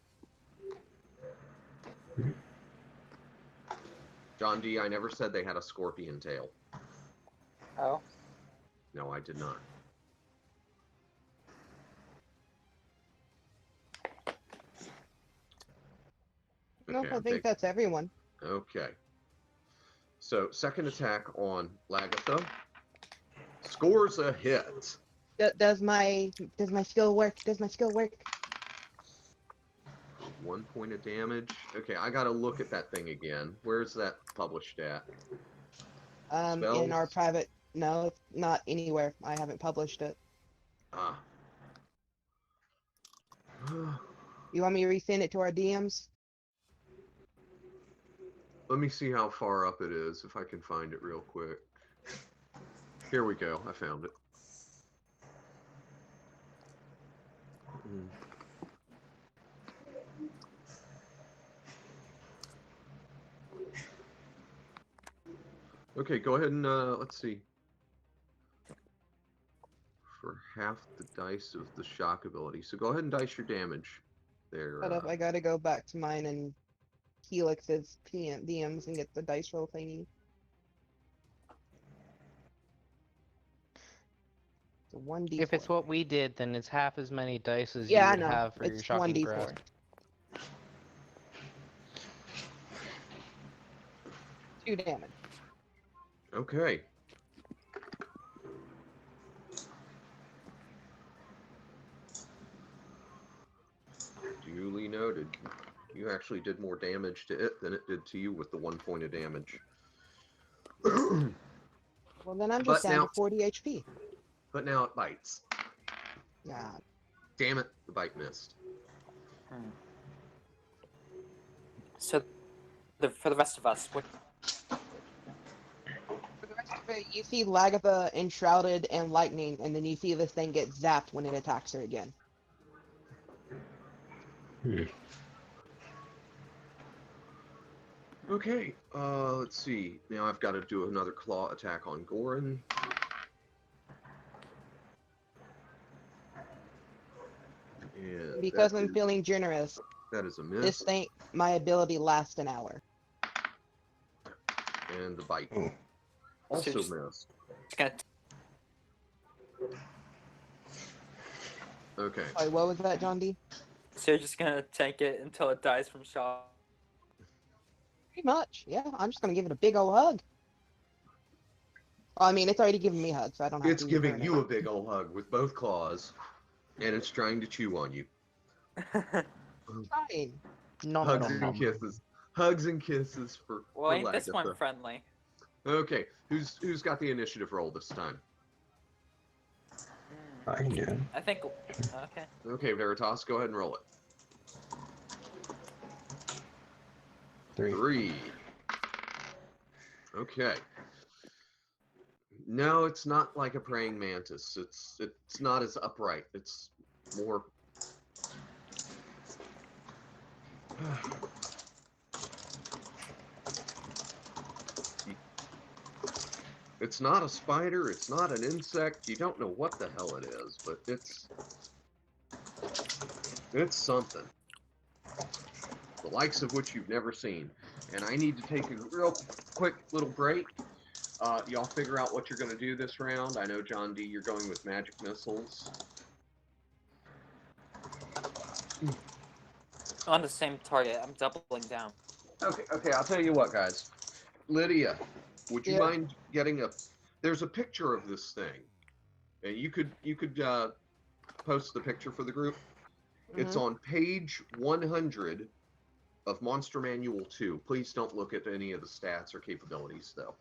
John D, I never said they had a scorpion tail. Oh. No, I did not. No, Okay, I think that's everyone. Okay. So, second attack on Lagatha. Scores a hit. Does my skill work? Does my skill work? 1 point of damage. Okay, I gotta look at that thing again. Where's that published at? In our Spells? private. No, it's not anywhere. I haven't published it. Ah. You want me to resend it to our DMs? Let me see how far up it is, if I can find it real quick. Here we go. I found it. Okay, go ahead and let's see. For half the dice of the shock ability. So go ahead and dice your damage there. Hold up, I gotta go back to mine and Helix's DMs and get the dice roll thingy. So 1d4. If it's what we did, then it's half as many dice as Yeah, you I would know. have for your It's shocking 1d4. grasp. 2 damage. Okay. Duly noted. You actually did more damage to it than it did to you with the 1 point of damage. Well, then I'm just down to 40 HP. But now it bites. Yeah. Damn it, the bite missed. So, for the rest of us, what? For the rest of it, you see Lagatha enshrouded and lightning, and then you see this thing get zapped when it attacks her again. Okay, let's see. Now I've got to do another claw attack on Goran. And Because I'm feeling generous, that is a this miss. thing, my ability lasts an hour. And the bite. Oh. Also just- missed. It's gonna Okay. Sorry, what was that, John D? So you're just gonna tank it until it dies from shock. Pretty much, yeah. I'm just gonna give it a big ol' hug. Well, I mean, it's already giving me hugs, so I don't have It's to giving return you it. a big old hug with both claws, and it's trying to chew on you. Fine. No, no, Hugs no, and no. kisses. Hugs and kisses for Well, ain't this Lagatha. one friendly? Okay, who's got the initiative roll this time? I can do it. I think. Okay. Okay, Veritas, go ahead and roll it. 3. 3. Okay. No, it's not like a praying mantis. It's not as upright. It's more. It's not a spider. It's not an insect. You don't know what the hell it is, but it's something. The likes of which you've never seen. And I need to take a real quick little break. Y'all figure out what you're going to do this round. I know, John D, you're going with magic missiles. On the same target, I'm doubling down. Okay, I'll tell you what, guys. Lydia, would you Yeah. mind getting there's a picture of this thing. And you could post the picture for the group. It's on page 100 of Monster Manual 2. Please don't look at any of the stats or capabilities, though.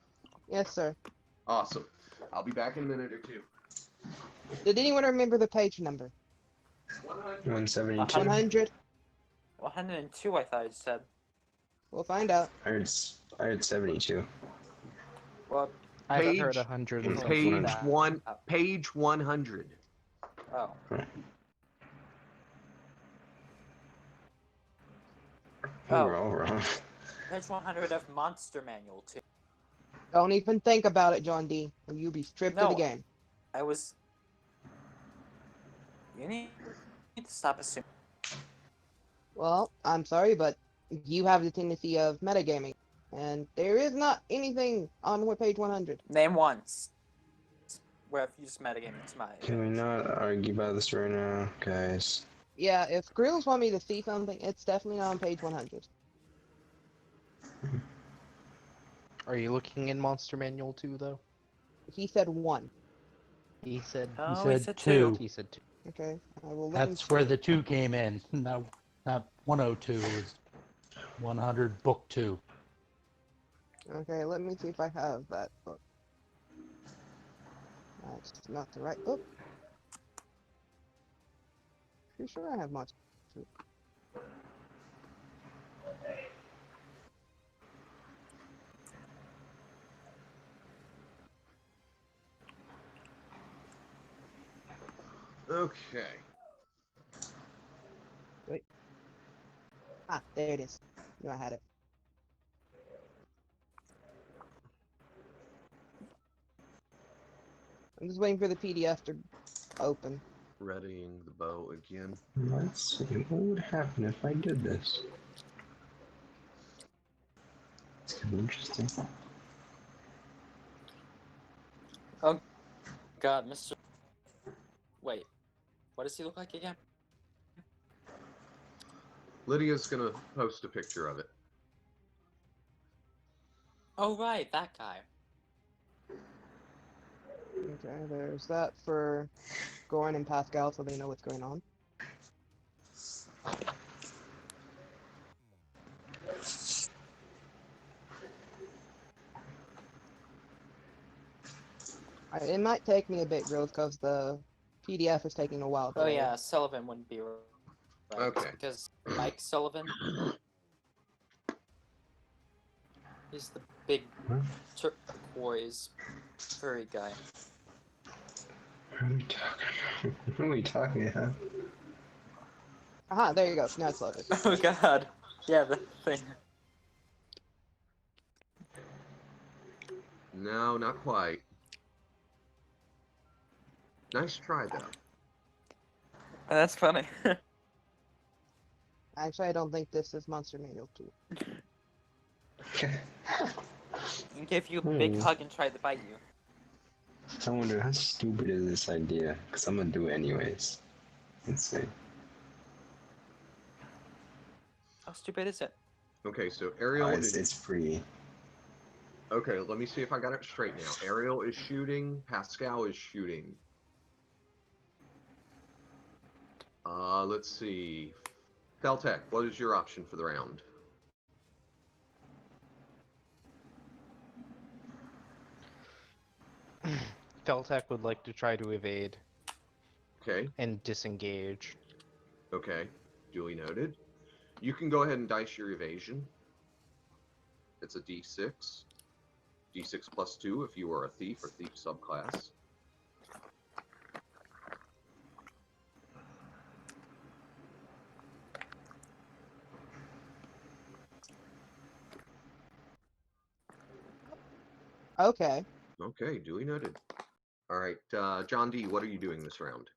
Yes, sir. Awesome. I'll be back in a minute or two. Did anyone remember the page number? 172. 100? 102, I thought it said. We'll find out. I heard 72. Well, I Page- heard 100 and Page something like that. 1. Page 100. oh. We Oh. were all wrong. Page 100 of Monster Manual too. Don't even think about it, John D. Or you'll be stripped of the No. game. I was. You need to stop assuming. Well, I'm sorry, but you have the tendency of metagaming. And there is not anything on page 100. Name once where I've used metagaming to my Can we advantage. not argue about this right now, guys? Yeah, if Grills want me to see something, it's definitely not on page 100. Are you looking in Monster Manual 2, though? He said 1. He said. Oh, he said 2. He said 2. Okay, I will look That's where the 2 came in. Not 102. It was 100 book 2. Okay, let me see if I have that book. That's not the right book. Pretty sure I have much. Okay. Ah, there it is. Knew I had it. I'm just waiting for the PDF to open. Readying the bow again. Let's see, what would happen if I did this? It's kind of interesting. Oh, God, Mr. Wait, what does he look like again? Lydia's gonna post a picture of it. Oh, right, that guy. Okay, there's that for Goran and Pascal so they know what's going on. It might take me a bit, Grills, because the PDF is taking a while to Oh, load. yeah, Sullivan wouldn't be right. Okay. Because Mike Sullivan, he's the big turquoise furry guy. What are we talking about? What are we talking about? Aha, there you go. Now it's loaded. Oh, God. Yeah, the thing. No, not quite. Nice try, though. That's funny. Actually, I don't think this is Monster Manual 2. He gave you a big hug and tried to bite you. I wonder how stupid is this idea? Because I'm gonna do it anyways. Let's see. How stupid is it? Okay, so Ariel is... It's free. Okay, let me see if I got it straight now. Ariel is shooting. Pascal is shooting. Let's see. Feltec, what is your option for the round? Feltec would like to try to evade Okay, and disengage. okay. Duly noted. You can go ahead and dice your evasion. It's a d6. D6 plus 2 if you are a thief or thief subclass. Okay. Okay, duly noted. All right, John D, what are you doing this round?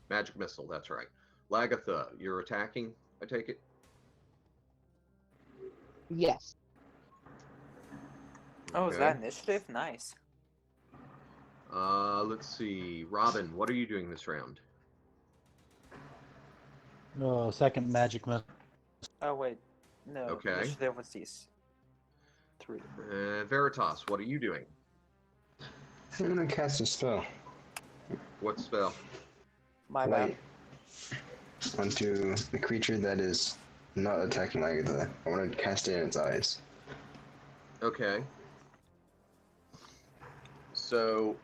Magic missile, that's right. Lagatha, you're attacking, I take it? Yes. Oh, is Okay. that initiative? Nice. Let's see. Robin, what are you doing this round? Second magic missile. Oh, wait. No, Okay. initiative was these. 3. Veritas, what are you doing? I'm gonna cast a spell. What spell? My Light. bad. Onto the creature that is not attacking Lagatha. I want to cast it in its eyes. Okay. So,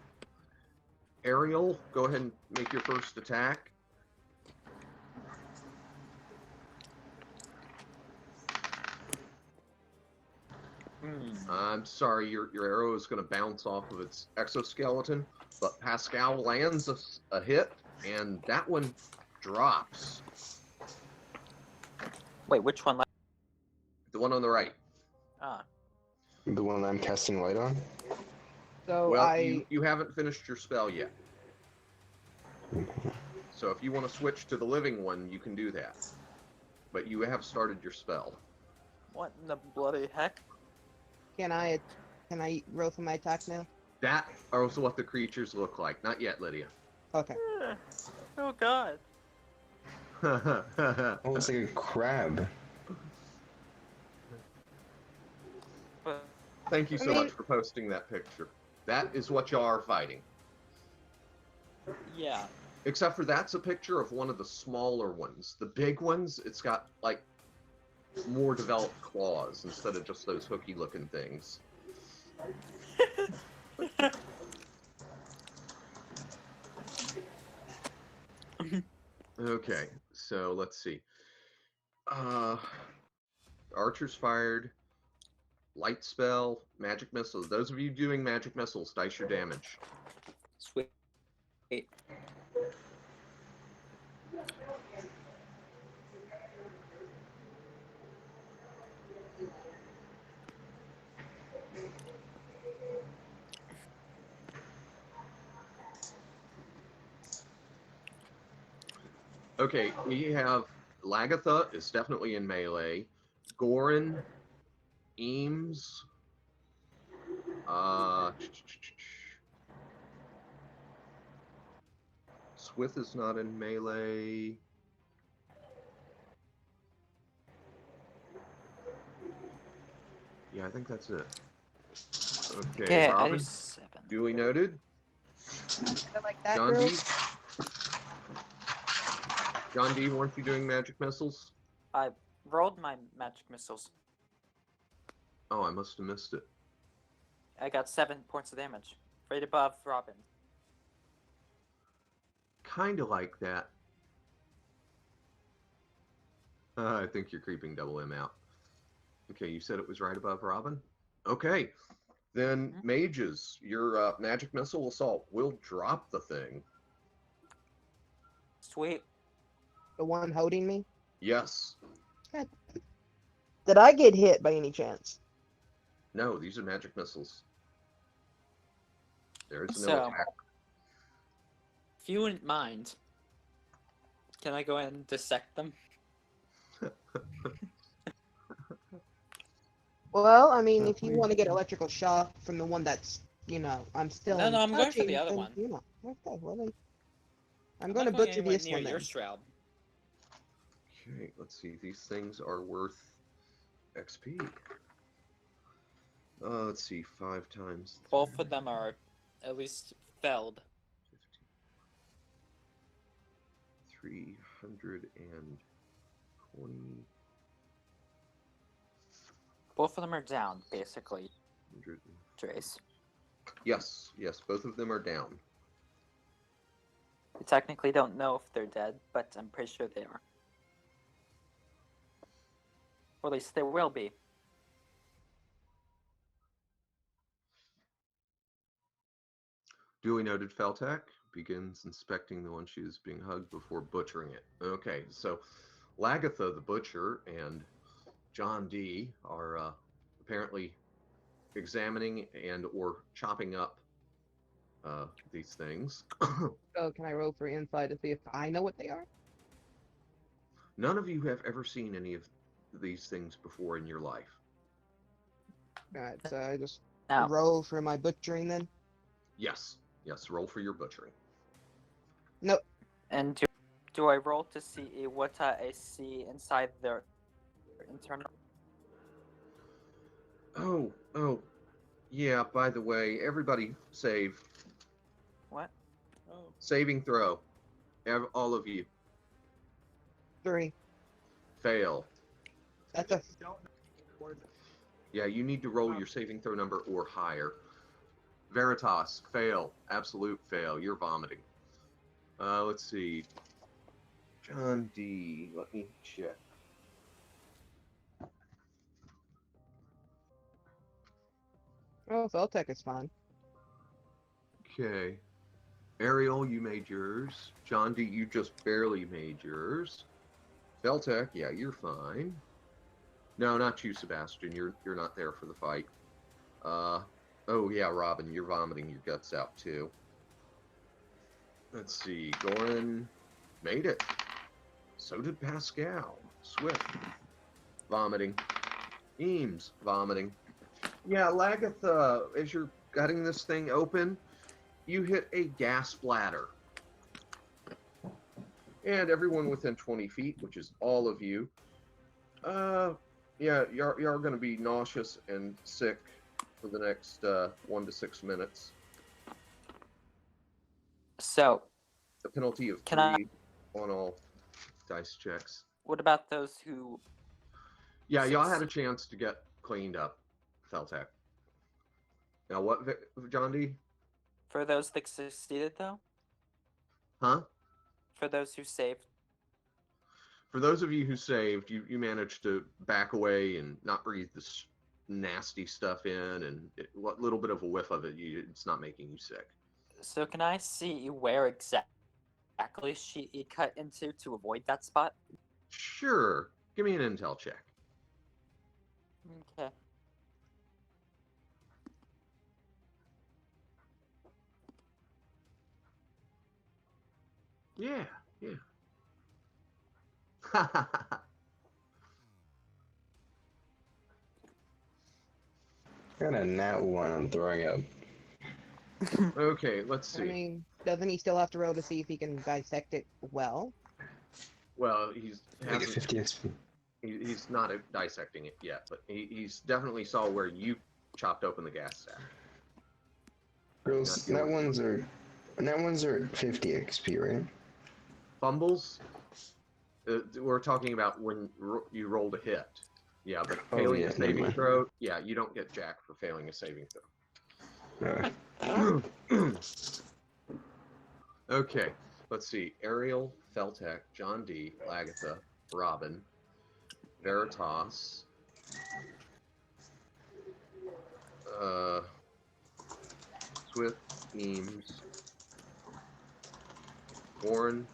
Ariel, go ahead and make your first attack. I'm sorry, your arrow is going to bounce off of its exoskeleton, but Pascal lands a hit, and that one drops. Wait, which one? The one on the right. Ah, The one I'm casting light on? So Well, you haven't finished your spell yet. So if you want to switch to the living one, you can do that. But you have started your spell. what in the bloody heck? can I roll for my attack now? That are also what the creatures look like. Not yet, Lydia. Okay. Oh god. Oh, it's like a crab. But Thank you I so mean- much for posting that picture. That is what you are fighting. yeah. Except for that's a picture of one of the smaller ones. The big ones, it's got like more developed claws instead of just those hooky looking things. Okay, so let's see. Archers fired, light spell, magic missiles. Those of you doing magic missiles, dice your damage. Sweet. Okay, we have Lagatha is definitely in melee. Gorin, Eames, Swith is not in melee. Yeah, I think that's it. Okay, Yeah, I do Robin, 7. duly noted. I like that, John girl. D. John D, weren't you doing magic missiles? I rolled my magic missiles. Oh, I must have missed it. I got 7 points of damage. Right above Robin. Kind of like that. I think you're creeping double M out. Okay, you said it was right above Robin? Okay, then mages, your magic missile assault will drop the thing. Sweet. The one holding me. Yes. Did I get hit by any chance? No, these are magic missiles. There is no So- attack. If you wouldn't mind, can I go ahead and dissect them? Well, I mean, if you want to get electrical shock from the one that's, I'm still No, in no, I'm going for touching, the other then, one. Okay, well then. I'm I'm going to not going butcher anywhere this near one your then. shroud. Okay, let's see. These things are worth XP. Let's see. 5 times. Both of them are at least felled. 320. Both of them are down, basically, 100. Trace. Yes, yes, both of them are down. We technically don't know if they're dead, but I'm pretty sure they are. Or at least they will be. Duly noted. Feltec begins inspecting the one she is being hugged before butchering it. Okay, so Lagatha the butcher and John D are apparently examining and or chopping up these things. So can I roll for insight to see if I know what they are? None of you have ever seen any of these things before in your life. Alright, so I just Now, roll for my butchering then? Yes, yes, roll for your butchering. Nope. and do I roll to see what I see inside their internal? Oh, yeah, by the way, everybody save. What? Oh. Saving throw. All of you. 3. Fail. That's a Yeah, you need to roll your saving throw number or higher. Veritas, fail. Absolute fail. You're vomiting. Let's see. John D. Let me check. Oh, Feltec is fine. Okay. Ariel, you made yours. John D, you just barely made yours. Feltec, yeah, you're fine. No, not you, Sebastian. You're not there for the fight. Oh yeah, Robin, you're vomiting your guts out too. Let's see. Goran made it. So did Pascal. Swift vomiting. Eames vomiting. Yeah, Lagatha, as you're cutting this thing open, you hit a gas bladder. And everyone within 20 feet, which is all of you, yeah, you're going to be nauseous and sick for the next 1 to 6 minutes. So, A penalty of Can I- 3 on all dice checks. what about those who? Yeah, y'all had a chance to get cleaned up, Feltec. Now what, John D? For those that succeeded, though? Huh? For those who saved? For those of you who saved, you managed to back away and not breathe this nasty stuff in, and what little bit of a whiff of it, it's not making you sick. So can I see where exactly she cut into to avoid that spot? Sure. Give me an intel check. Okay. Yeah, yeah. Got a nat 1 on throwing up. Okay, let's see. I mean, doesn't he still have to roll to see if he can dissect it well? Well, he's I get hasn't, 50 XP. he's not dissecting it yet, but he's definitely saw where you chopped open the gas sack. Girls, Not nat ones are 50 XP, right? Fumbles. We're talking about when you rolled a hit. Yeah, but Oh, failing yeah, a never saving mind. throw. Yeah, you don't get jack for failing a saving throw. Okay, let's see. Ariel, Feltec, John D, Lagatha, Robin, Veritas, Swift, Eames, Warren,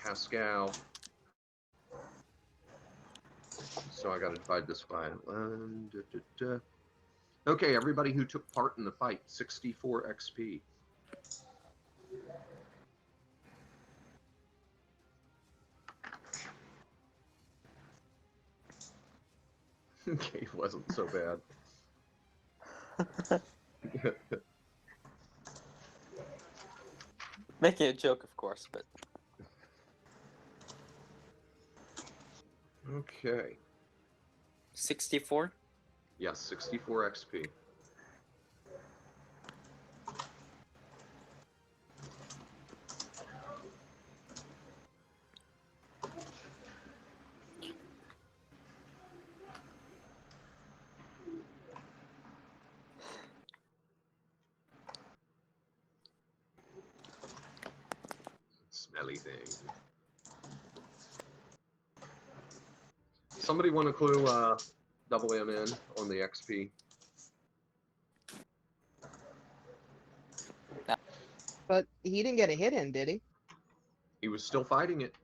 Pascal. So I got to divide this by 11. Okay, everybody who took part in the fight, 64 XP. Okay, it wasn't so bad. Making a joke, of course, but Okay. 64? Yes, 64 XP. Smelly thing. Somebody want to clue double M in on the XP? But he didn't get a hit in, did he? He was still fighting it.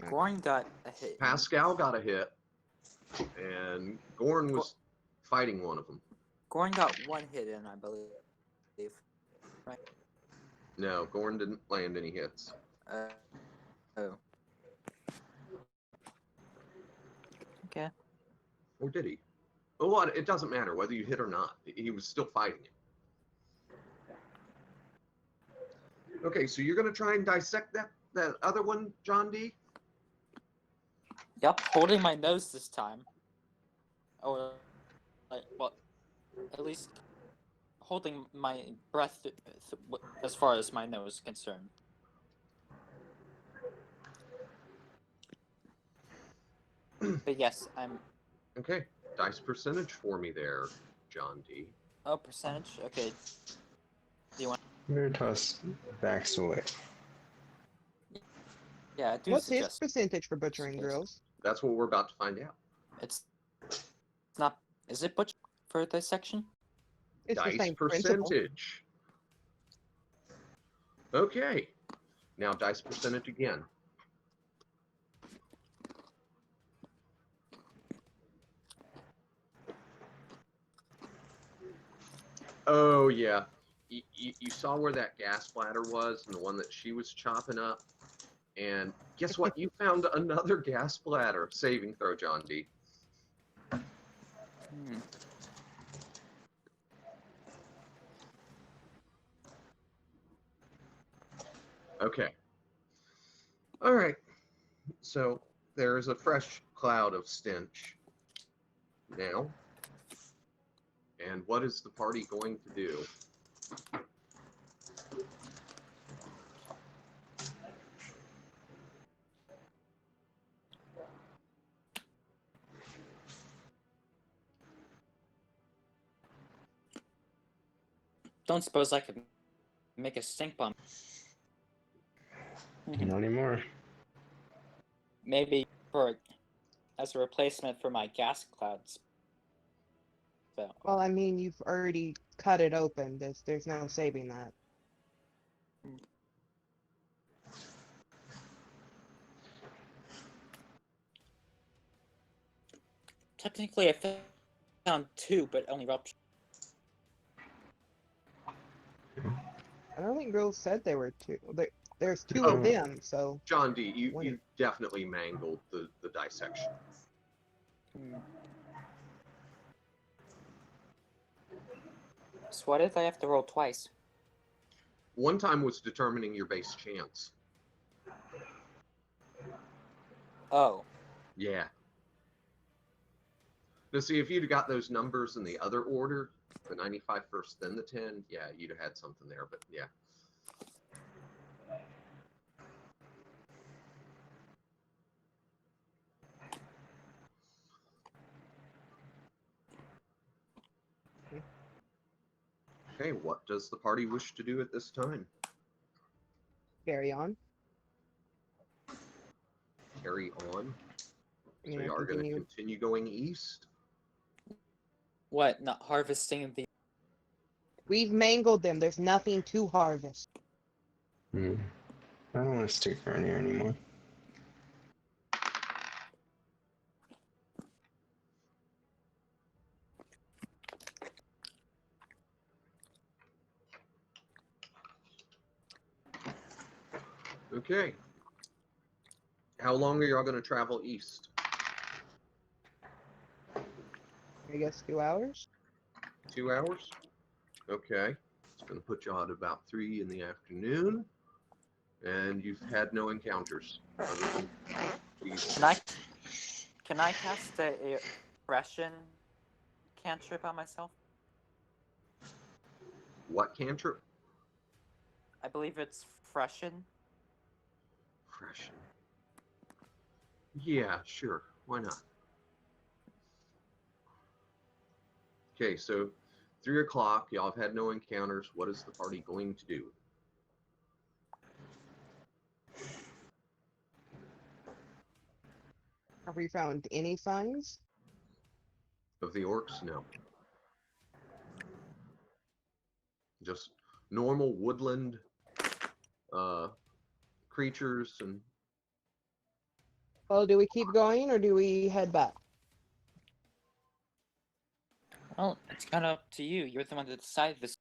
Goring got a hit. Pascal got a hit, and Gorn was fighting one of them. Goring got one hit in, I believe. Right? No, Gorn didn't land any hits. Oh. Okay. Or did he? Well, it doesn't matter whether you hit or not. He was still fighting it. Okay, so you're going to try and dissect that other one, John D? Yep, holding my nose this time. Or, like, well, at least holding my breath as far as my nose is concerned. But yes, I'm... Okay, dice percentage for me there, John D. Oh, percentage? Okay. Do you want... Veritas backs away. Yeah, I do What's his suggest... percentage for butchering Suggest. drills? That's what we're about to find out. It's not... Is it butch for this section? It's the Dice same principle. percentage. Okay. Now dice percentage again. Oh yeah, you saw where that gas bladder was, and the one that she was chopping up. And guess what? You found another gas bladder. Saving throw, John D. Hmm. Okay. All right. So there is a fresh cloud of stench now. And what is the party going to do? Don't suppose I could make a stink bomb. Not anymore. Maybe for as a replacement for my gas clouds. So Well, I mean, you've already cut it open. There's no saving that. technically, I found two, but only ruptured. I don't think girls said there were two. There's two Oh. of them, so John D, What you definitely mangled the dissection. So what if I have to roll twice? One time was determining your base chance. Oh, Yeah. Now, see, if you'd have got those numbers in the other order, the 95 first, then the 10, yeah, you'd have had something there, but yeah. Okay, what does the party wish to do at this time? carry on. Carry on? So Yeah, you are going to continue. continue going east? what? Not harvesting the. We've mangled them. There's nothing to harvest. I don't want to stick around here anymore. Okay. How long are y'all going to travel east? I guess 2 hours. 2 hours? Okay. It's going to put y'all at about 3 in the afternoon. And you've had no encounters other than these. Can I cast a freshen cantrip on myself? What cantrip? I believe it's freshen. Freshen. Yeah, sure. Why not? Okay, so 3 o'clock. Y'all have had no encounters. What is the party going to do? Have we found any signs? Of the orcs? No. Just normal woodland creatures and Well, do we keep going or do we head back? Well, it's kind of up to you. You're the one that decided this.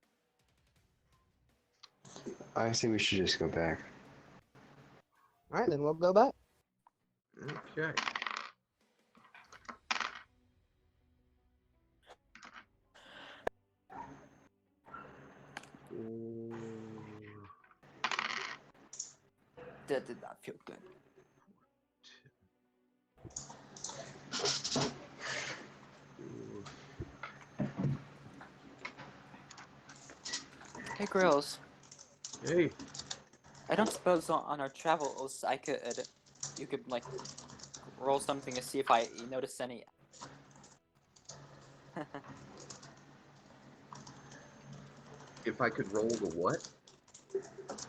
I say we should just go back. All right, then we'll go back. okay. That did not feel good. Hey, girls. Hey, I don't suppose on our travels you could like roll something to see if I notice any. if I could roll the what?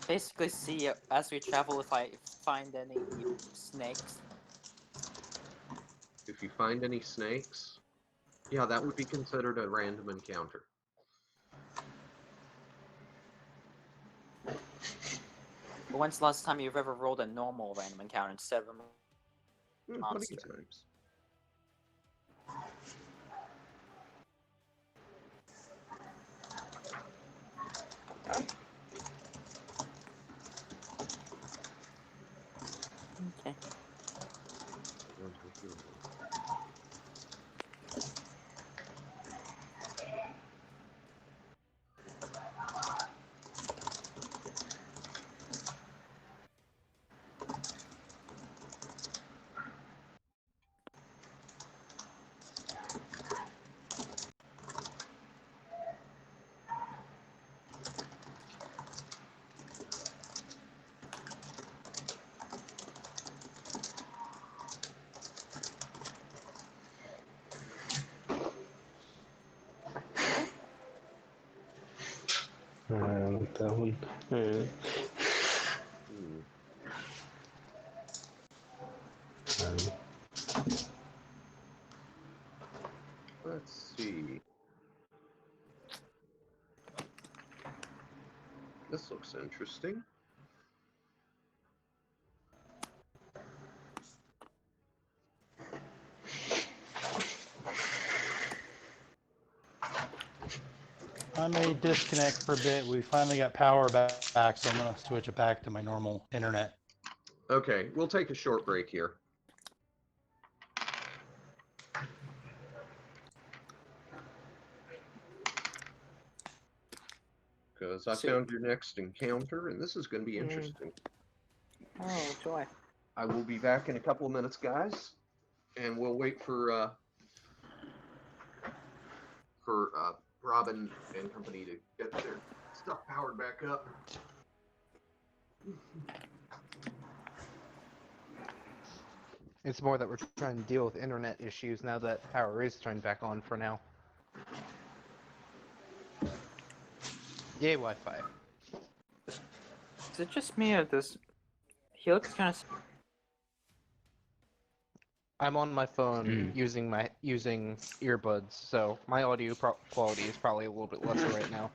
Basically, see as we travel if I find any snakes. If you find any snakes, yeah, that would be considered a random encounter. But when's the last time you've ever rolled a normal random encounter instead of a Plenty monster? of times. I like that one. Alright. Hmm. Let's see. This looks interesting. I may disconnect for a bit. We finally got power back, so I'm gonna switch it back to my normal internet. Okay, we'll take a short break here. Because I So- found your next encounter, and this is going to be interesting. Oh, joy. I will be back in a couple of minutes, guys, and we'll wait for Robin and company to get their stuff powered back up. It's more that we're trying to deal with internet issues now that power is turned back on for now. Yay, Wi-Fi. Is it just me or does he looks kind of? I'm on my phone using earbuds, so my audio quality is probably a little bit lesser right now.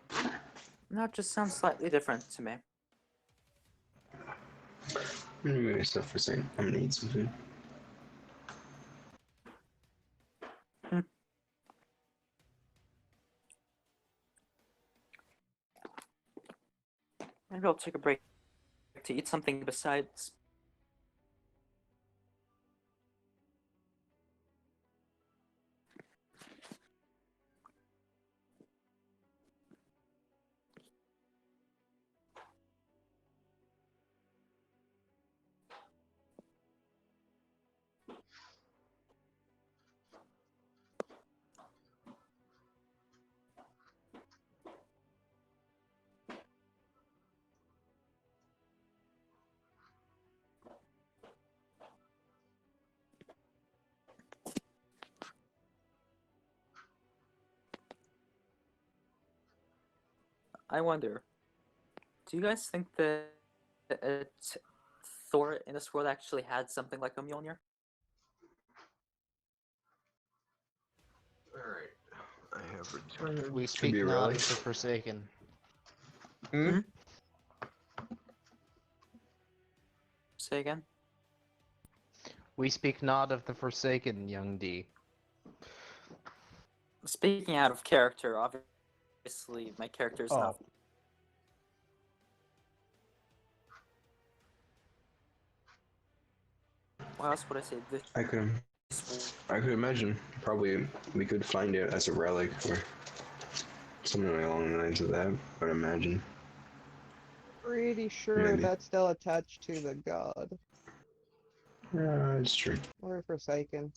No, it just sounds slightly different to me. I'm gonna move stuff for a second. I'm gonna eat some food. Maybe I'll take a break to eat something besides. I wonder, do you guys think that Thor in this world actually had something like a Mjolnir? All right, I have returned. We be speak a not relic. of the Forsaken. Say again? We speak not of the Forsaken, young D. Speaking out of character, obviously my character is not. What else would I say? I could imagine. Probably we could find it as a relic or something along the lines of that. I'd imagine. Pretty sure Maybe. that's still attached to the god. It's true. Or Forsaken.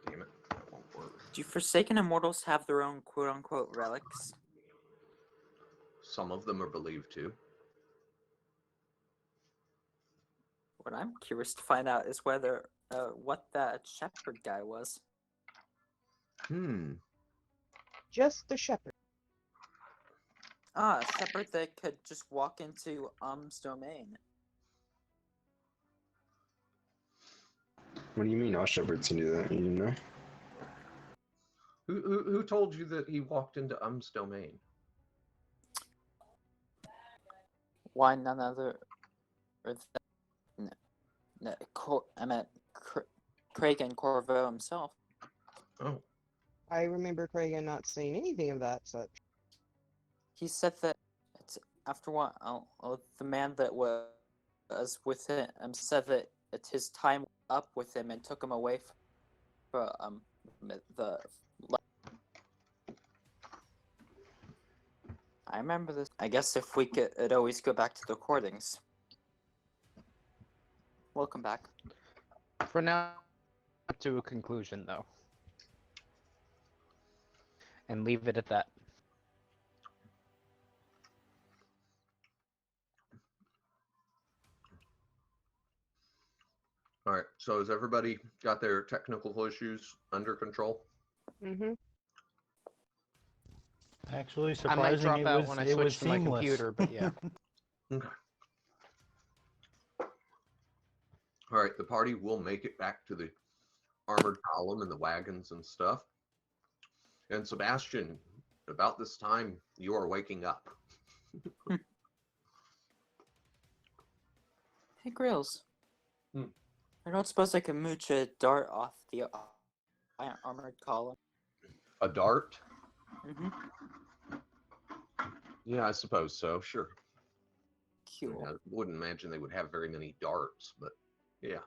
Damn it, that won't work. Do Forsaken Immortals have their own quote-unquote relics? Some of them are believed to. What I'm curious to find out is whether what that shepherd guy was. Just the shepherd. Ah, a shepherd that could just walk into domain. What do you mean all shepherds can do that? You didn't know? Who told you that he walked into domain? Why none other? Or I meant Craig and Corvo himself. Oh. I remember Craig not saying anything of that such. He said that it's after what the man that was with him said that it's his time up with him and took him away from the. I remember this. I guess if we could, it'd always go back to the recordings. Welcome back. For now, to a conclusion, though. And leave it at that. All right, so has everybody got their technical issues under control? Mm-hmm. Actually, I might surprising, drop out when I it was switch to my seamless. computer, but yeah. Okay. All right, the party will make it back to the armored column and the wagons and stuff. And Sebastian, about this time, you are waking up. Hey, Grills. Hmm. I don't suppose I can mooch a dart off the armored column. A dart? Mm-hmm. Yeah, I suppose so. Sure. Cool. I wouldn't imagine they would have very many darts, but yeah.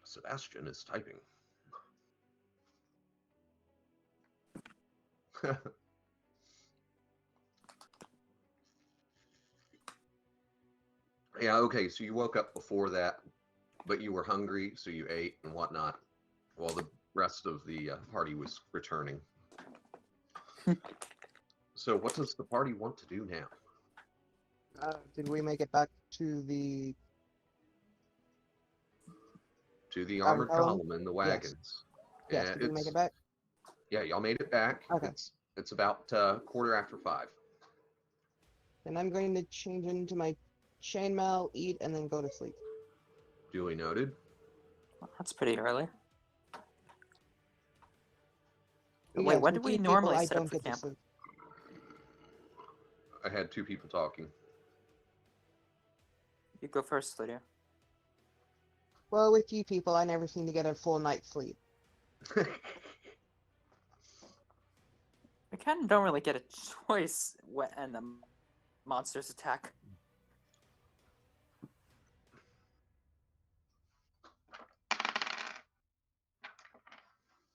Sebastian is typing. Yeah, okay, so you woke up before that, but you were hungry, so you ate and whatnot, while the rest of the party was returning. So what does the party want to do now? Did we make it back to the To the Armored armored column? column and the Yes. wagons. Yes, Yeah, did we make it's- it back? Yeah, y'all made it back. Okay. It's about 5:15. Then I'm going to change into my chainmail, eat, and then go to sleep. Duly noted. Well, that's pretty early. Yes, Wait, when with do we two people, normally I set up don't for get to camp? sleep. I had two people talking. You go first, Lydia. Well, with you people, I never seem to get a full night's sleep. We kind of don't really get a choice when the monsters attack.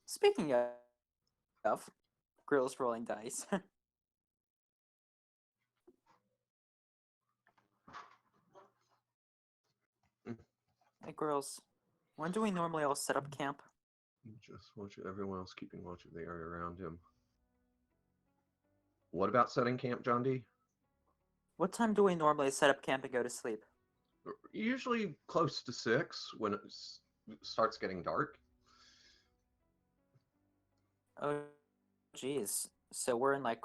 Speaking of, Grill's rolling dice. Hey, Grills, when do we normally all set up camp? Just watch everyone else keeping watch of the area around him. What about setting camp, John D? What time do we normally set up camp and go to sleep? Usually close to 6 when it starts getting dark. Oh, geez. So we're in like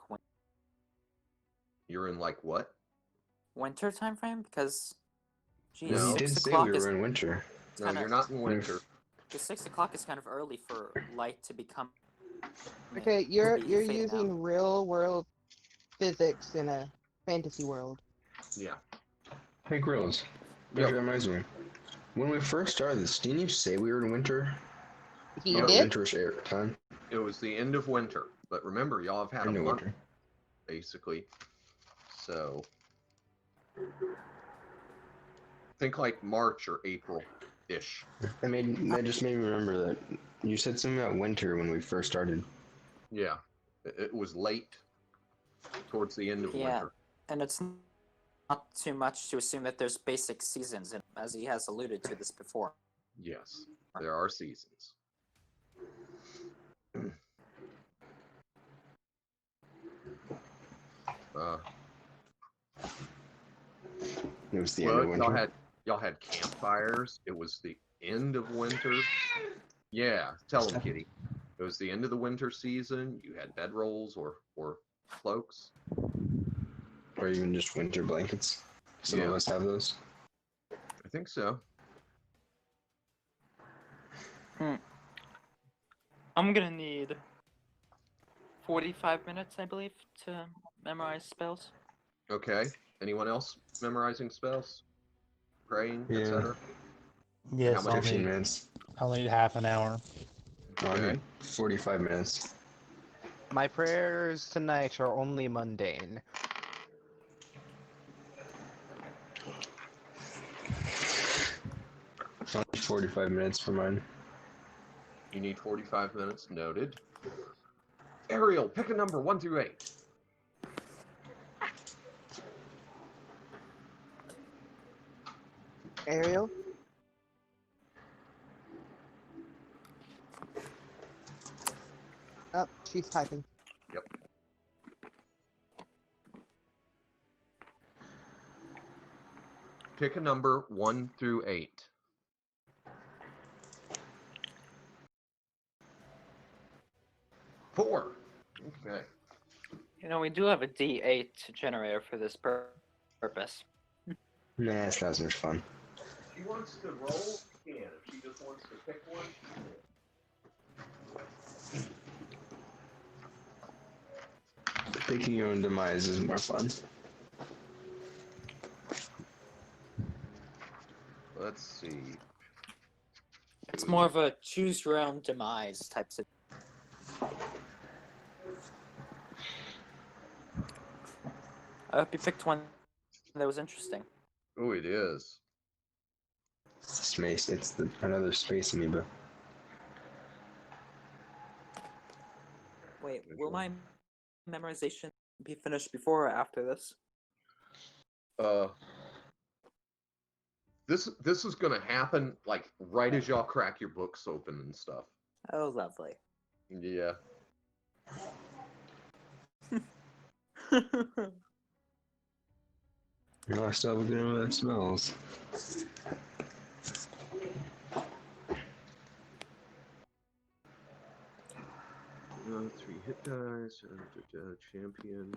You're in like what? winter time frame? Because, geez, No. Well, he 6 did say o'clock we is were in winter. No, kinda, you're not in winter. because 6 o'clock is kind of early for light to become. Okay, to you're be fading using out. real world physics in a fantasy world. Yeah. Hey, Grills. Yep. That reminds me. When we first started this, didn't you say we were in winter? He Or did? winterish time? It was the end of winter. But remember, y'all have had a End of month, winter. basically. So think like March or April-ish. That just made me remember that you said something about winter when we first started. Yeah. It was late towards the end of Yeah, winter. and it's not too much to assume that there's basic seasons, as he has alluded to this before. Yes, there are seasons. It was the end of winter. Y'all had campfires. It was the end of winter. Yeah, tell them, Kitty. It was the end of the winter season. You had bedrolls or cloaks. Or even just winter blankets. Some of Yeah. us have those. I think so. I'm gonna need 45 minutes, I believe, to memorize spells. Okay. Anyone else memorizing spells? Praying, Yeah. etc.? Yes, How much- 15 minutes. I'll need half an hour. Oh, I Okay. need 45 minutes. My prayers tonight are only mundane. I need 45 minutes for mine. You need 45 minutes. Noted. Ariel, pick a number 1 through 8. Ariel? Oh, she's typing. Yep. Pick a number 1 through 8. Okay. You know, we do have a D8 generator for this purpose. Nah, it's not as much fun. If she wants to roll, she can. If she just wants to pick one, she can. Picking your own demise is more fun. Let's see. It's more of a choose your own demise type of. I hope you picked one that was interesting. Oh, it is. It's space. It's another space amoeba. Wait, will my memorization be finished before or after this? This is gonna happen like right as y'all crack your books open and stuff. Oh, lovely. Yeah. No, I still have a good amount of smells. 3 hit dice, champion.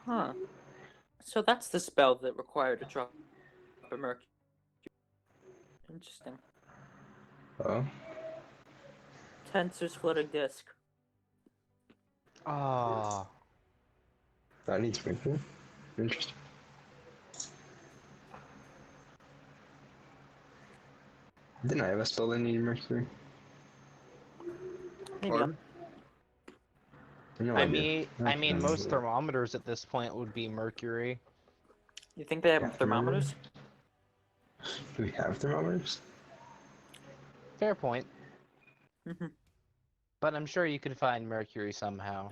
Huh. So that's the spell that required a drop of mercury. Interesting. Oh? Tensor's floating disk. Ah, That needs mercury. Interesting. Didn't I have a spell that needed mercury? Maybe Pardon? No, I did. mean, I I mean, can't most remember. thermometers at this point would be mercury. You think they have Yeah, thermometers? Do we have thermometers? Fair point, Mhm. but I'm sure you could find mercury somehow.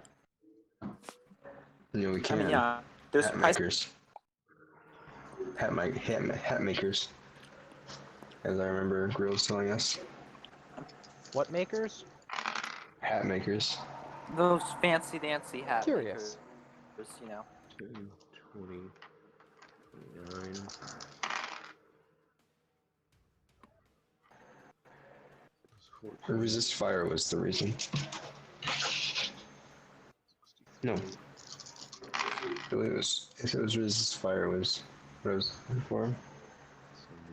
No, we I can. mean, yeah. There's Hat price. makers. Hat makers. As I remember Grill's telling us. What makers? Hat makers. Those fancy dancy hat Curious. makers, you know. 10, 20, 29. The resist fire was the reason. No. If it was resist fire was what I was looking for.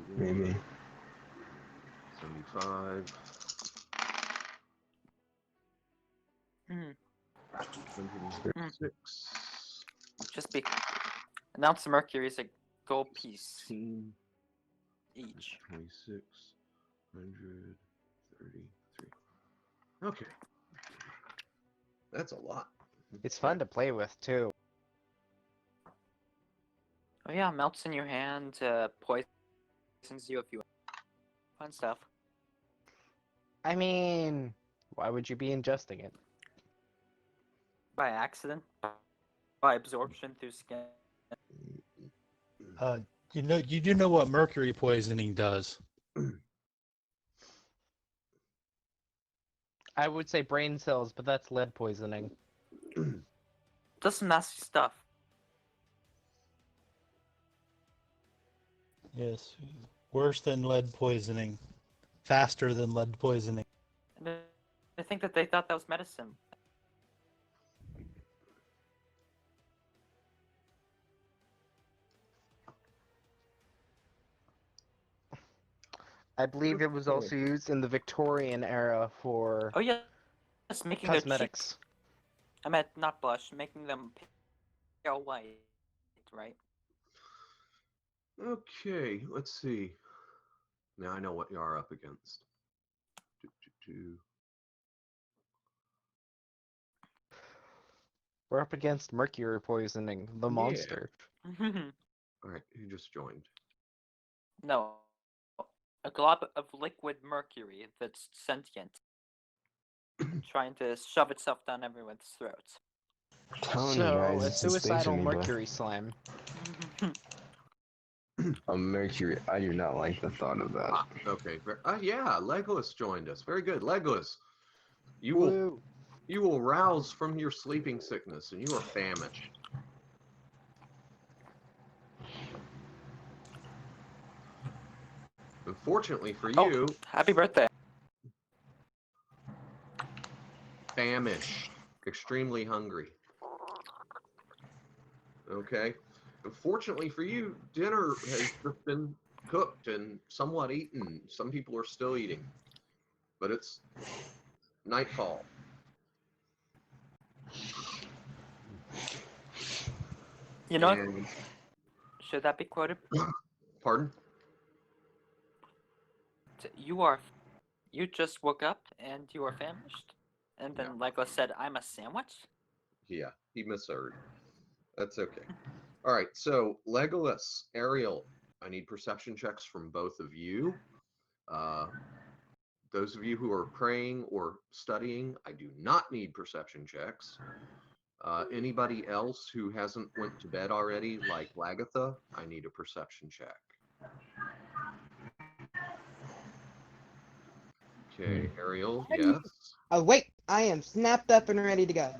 71, Maybe. 75. Mm. 136. Just be. Announce the mercury is a gold piece 16. each. 26. 133. Okay. That's a lot. It's fun to play with too. Oh yeah, melts in your hand, poisons you if you. Fun stuff. I mean, why would you be ingesting it? By accident. By absorption through skin. You do know what mercury poisoning does. I would say brain cells, but that's lead poisoning. Does some nasty stuff. Yes, worse than lead poisoning, faster than lead poisoning. And I think that they thought that was medicine. I believe it was also used in the Victorian era for Oh yeah, just making their cheeks. cosmetics. I meant not blush, making them pale white, right? Okay, let's see. Now I know what you are up against. We're up against mercury poisoning, the Yeah. monster. All right, who just joined? No, a glob of liquid mercury that's sentient, trying to shove itself down everyone's throats. Telling you So, guys, a it's a space suicidal amoeba. mercury slime. A mercury. I do not like the thought of that. Okay. Yeah, Legolas joined us. Very good, Legolas. You Woo. will rouse from your sleeping sickness, and you are famished. Unfortunately for Oh, you, happy birthday. famished, extremely hungry. Okay. Unfortunately for you, dinner has just been cooked and somewhat eaten. Some people are still eating, but it's nightfall. You know what? And Should that be quoted? pardon? You just woke up and you are famished? And then Legolas said, I'm a sandwich? Yeah, he misheard. That's okay. All right, so Legolas, Ariel, I need perception checks from both of you. Those of you who are praying or studying, I do not need perception checks. Anybody else who hasn't went to bed already, like Lagatha, I need a perception check. Okay, Ariel, yes. Awake! I am snapped up and ready to go.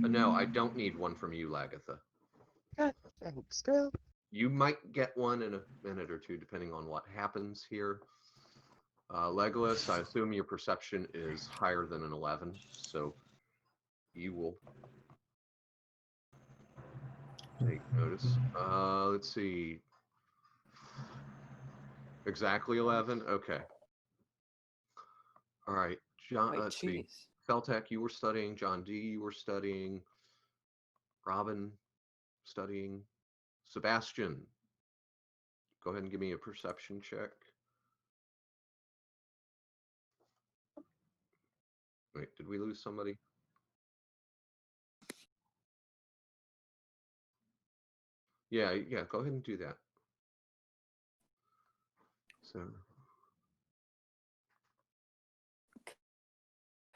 No, I don't need one from you, Lagatha. Thanks, girl. You might get one in a minute or two, depending on what happens here. Legolas, I assume your perception is higher than an 11, so you will take notice. Let's see. Exactly 11? Okay. All right. John, Wait, let's see. jeez. Feltek, you were studying. John D, you were studying. Robin, studying. Sebastian, go ahead and give me a perception check. Wait, did we lose somebody? Yeah, go ahead and do that. So,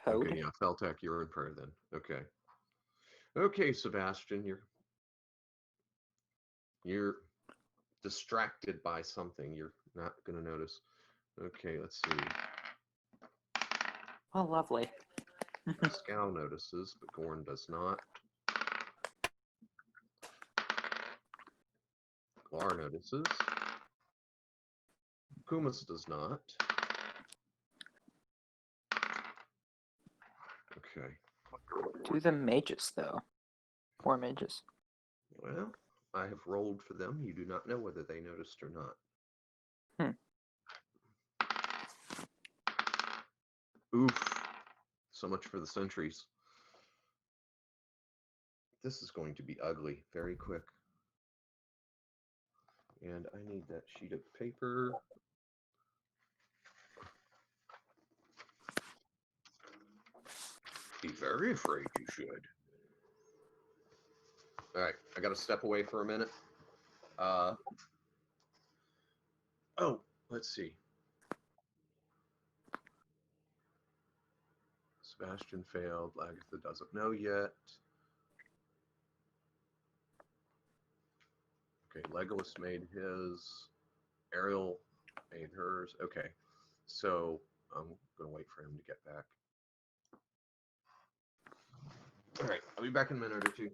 Code? okay, yeah, Feltek, you're in prayer then. Okay. Okay, Sebastian, you're distracted by something. You're not going to notice. Okay, let's see. Oh, lovely. Scow notices, but Gorn does not. Glar notices. Kumas does not. Okay. Do the mages, though. 4 mages. Well, I have rolled for them. You do not know whether they noticed or not. Oof. So much for the sentries. This is going to be ugly very quick. And I need that sheet of paper. Be very afraid you should. All right, I got to step away for a minute. Oh, let's see. Sebastian failed. Lagatha doesn't know yet. Okay, Legolas made his. Ariel made hers. Okay, so I'm going to wait for him to get back. All right, I'll be back in a minute or two.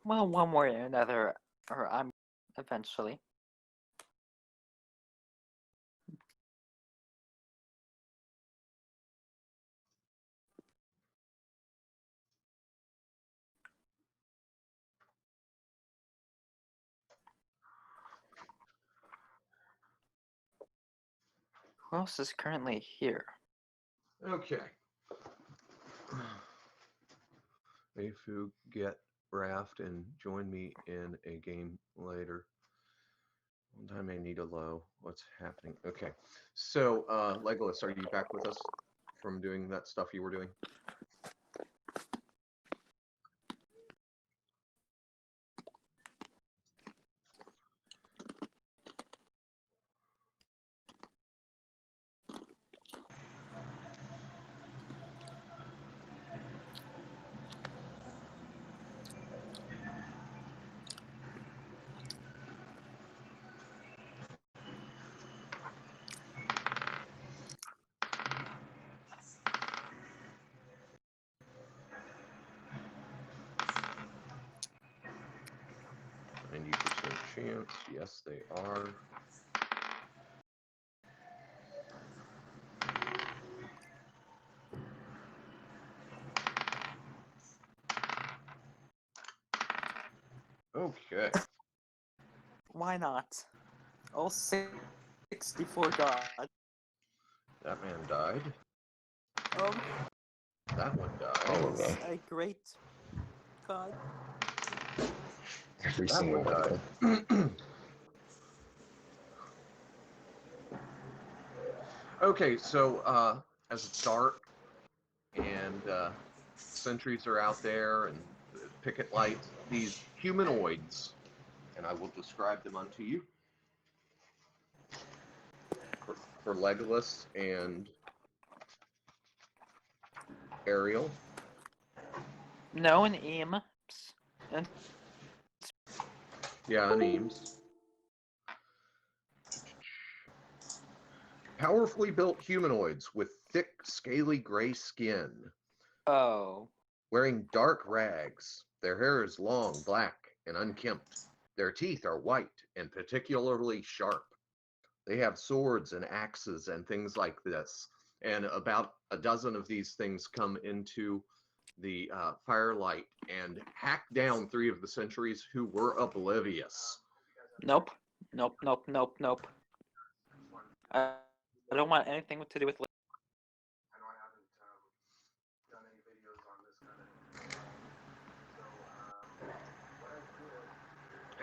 Well, one way or another, or I'm eventually. Who else is currently here? Okay. If you get Raft and join me in a game later. One time I need a low. What's happening? Okay. So, Legolas, are you back with us from doing that stuff you were doing? Chance. Yes, they are. Okay. Why not? All 64 God. That man died. Um, That one died. All of them. a great God. Every That single one one of died. them. Okay, so as it's dark and sentries are out there and picket lights, these humanoids, and I will describe them unto you for Legolas and Ariel. No, an Eames. And Yeah, and Eames. Powerfully built humanoids with thick, scaly gray skin, oh, wearing dark rags. Their hair is long, black, and unkempt. Their teeth are white and particularly sharp. They have swords and axes and things like this. And about a dozen of these things come into the firelight and hack down 3 of the sentries who were oblivious. nope, nope, nope, nope, nope. I don't want anything to do with.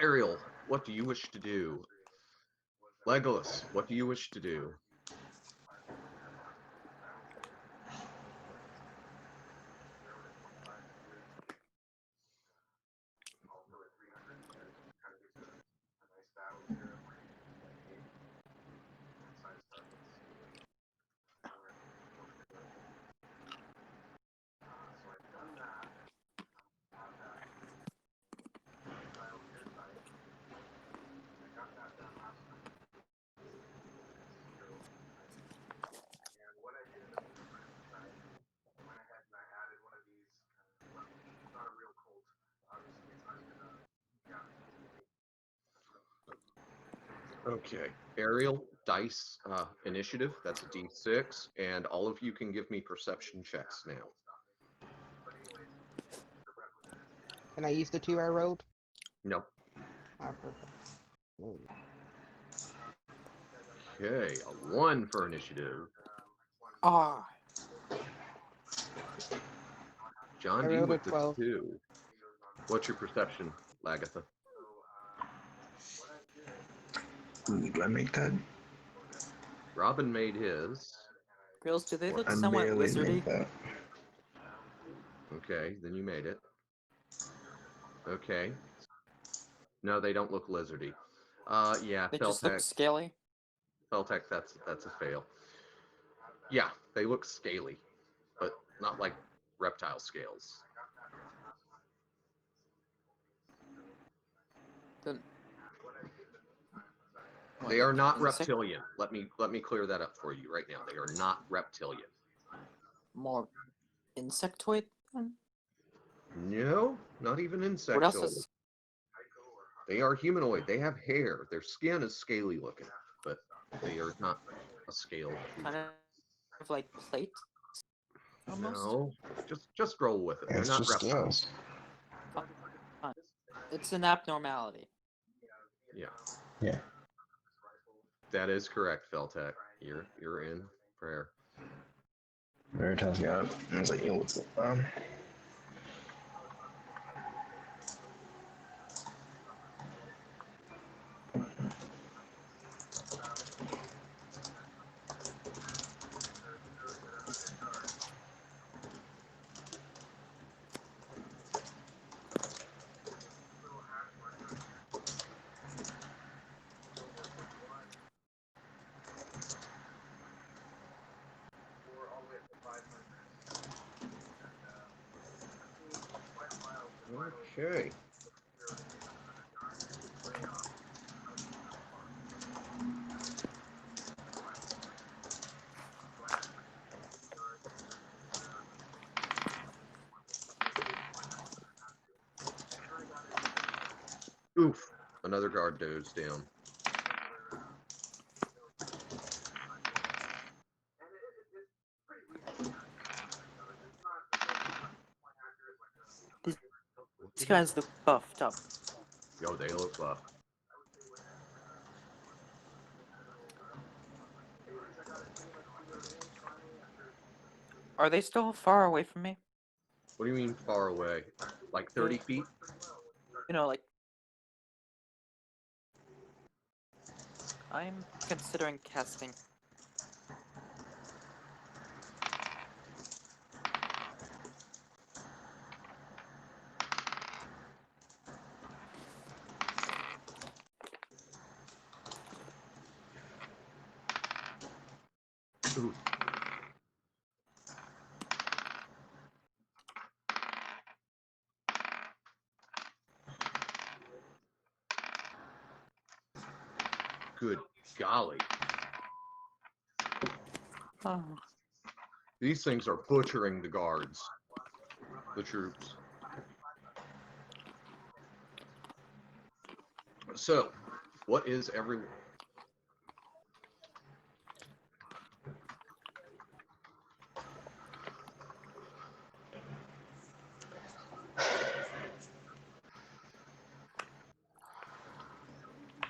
Ariel, what do you wish to do? Legolas, what do you wish to do? Okay, Ariel, dice initiative, that's a d6, and all of you can give me perception checks now. Can I use the 2 I rolled? No. Ah, perfect. Mm. Okay, a 1 for initiative. Ah, John I D rolled a with the 12. 2. What's your perception, Lagatha? Ooh, do I make that? Robin made his. girls, do they look I somewhat barely lizardy? make that. Okay, then you made it. Okay. No, they don't look lizardy. Yeah, They just look Feltec. scaly. Feltec, that's a fail. Yeah, they look scaly, but not like reptile scales. Then They are not insect, reptilian. Let me clear that up for you right now. They are not reptilian. more insectoid. Then? No, not even What else insectoid. is They are humanoid. They have hair. Their skin is scaly looking, but they are not a scaled kind creature. of like plate? Almost. No, just roll with it. They're It's not just reptiles. Fine. It's an abnormality. Yeah, Yeah. that is correct, Feltec. You're in prayer. Veritas got it. I was like, yo, what's up? Okay. Oof. Another guard dozed down. These guys look buffed up. Yo, they look buff. Are they still far away from me? What do you mean far away? Like 30 feet? You know, like I'm considering casting. Ooh. Good golly. Oh. These things are butchering the guards. The troops. So, what is everyone?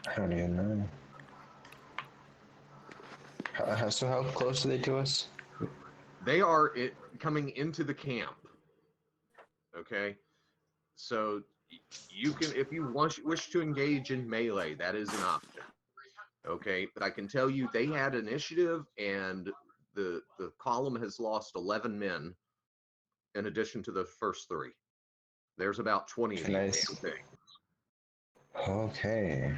I don't even know. So how close are they to us? They are coming into the camp. Okay, so you can, if you wish to engage in melee, that is an option. Okay, but I can tell you they had initiative, and the column has lost 11 men in addition to the first 3. There's about 20 of Can these. Okay.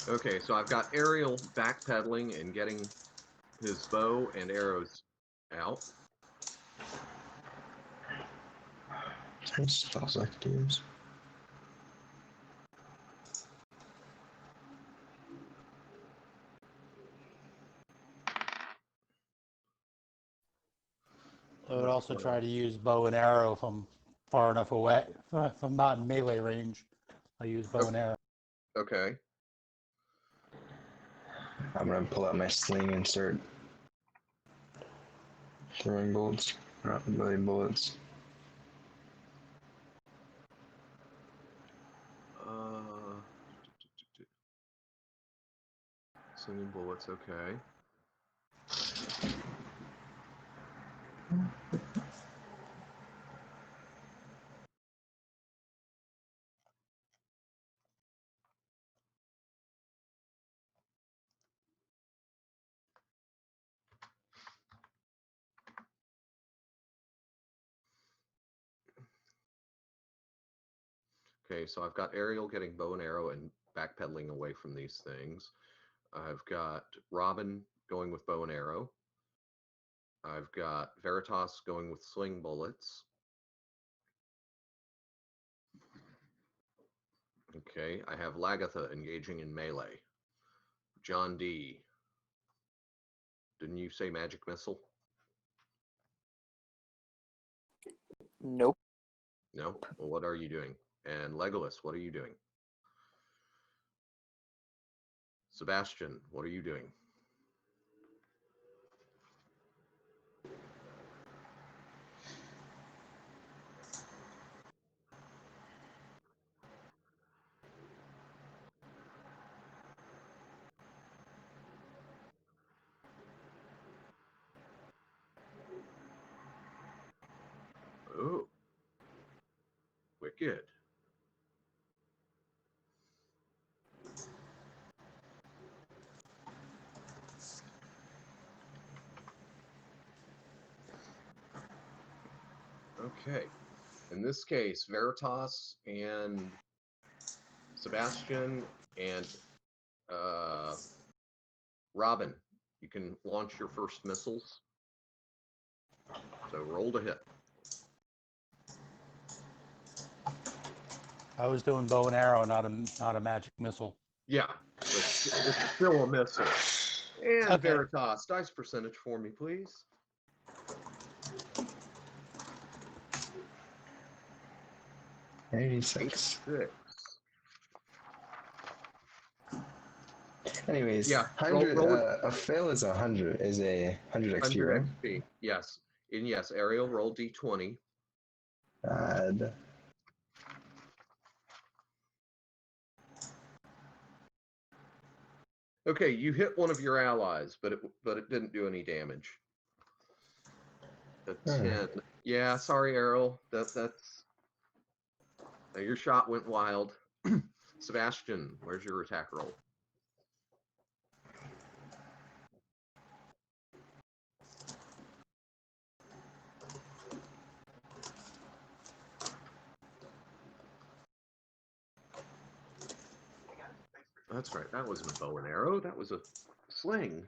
Okay, so I've got Ariel backpedaling and getting his bow and arrows out. What spells I could use? I would also try to use bow and arrow from far enough away, if I'm not in melee range. I use bow and arrow. Okay. I'm gonna pull out my sling and start throwing bullets, not really bullets. Slinging bullets, okay. Okay, so I've got Ariel getting bow and arrow and backpedaling away from these things. I've got Robin going with bow and arrow. I've got Veritas going with sling bullets. Okay, I have Lagatha engaging in melee. John D. Didn't you say magic missile? Nope. No? Well, what are you doing? And Legolas, what are you doing? Sebastian, what are you doing? Oh, wicked. Okay. In this case, Veritas and Sebastian and Robin, you can launch your first missiles. So roll to hit. I was doing bow and arrow, not a magic missile. Yeah, but it's still a missile. And Okay. Veritas, dice percentage for me, please. 86. 6. Anyways, Yeah, 100. roll A fail is 100. Is a 100 XP, 100 right? XP. Yes. And yes, Ariel, roll D20. Add. Okay, you hit one of your allies, but it didn't do any damage. A 10. Yeah, sorry, Ariel. That's your shot went wild. Sebastian, where's your attack roll? That's right. That wasn't a bow and arrow. That was a sling.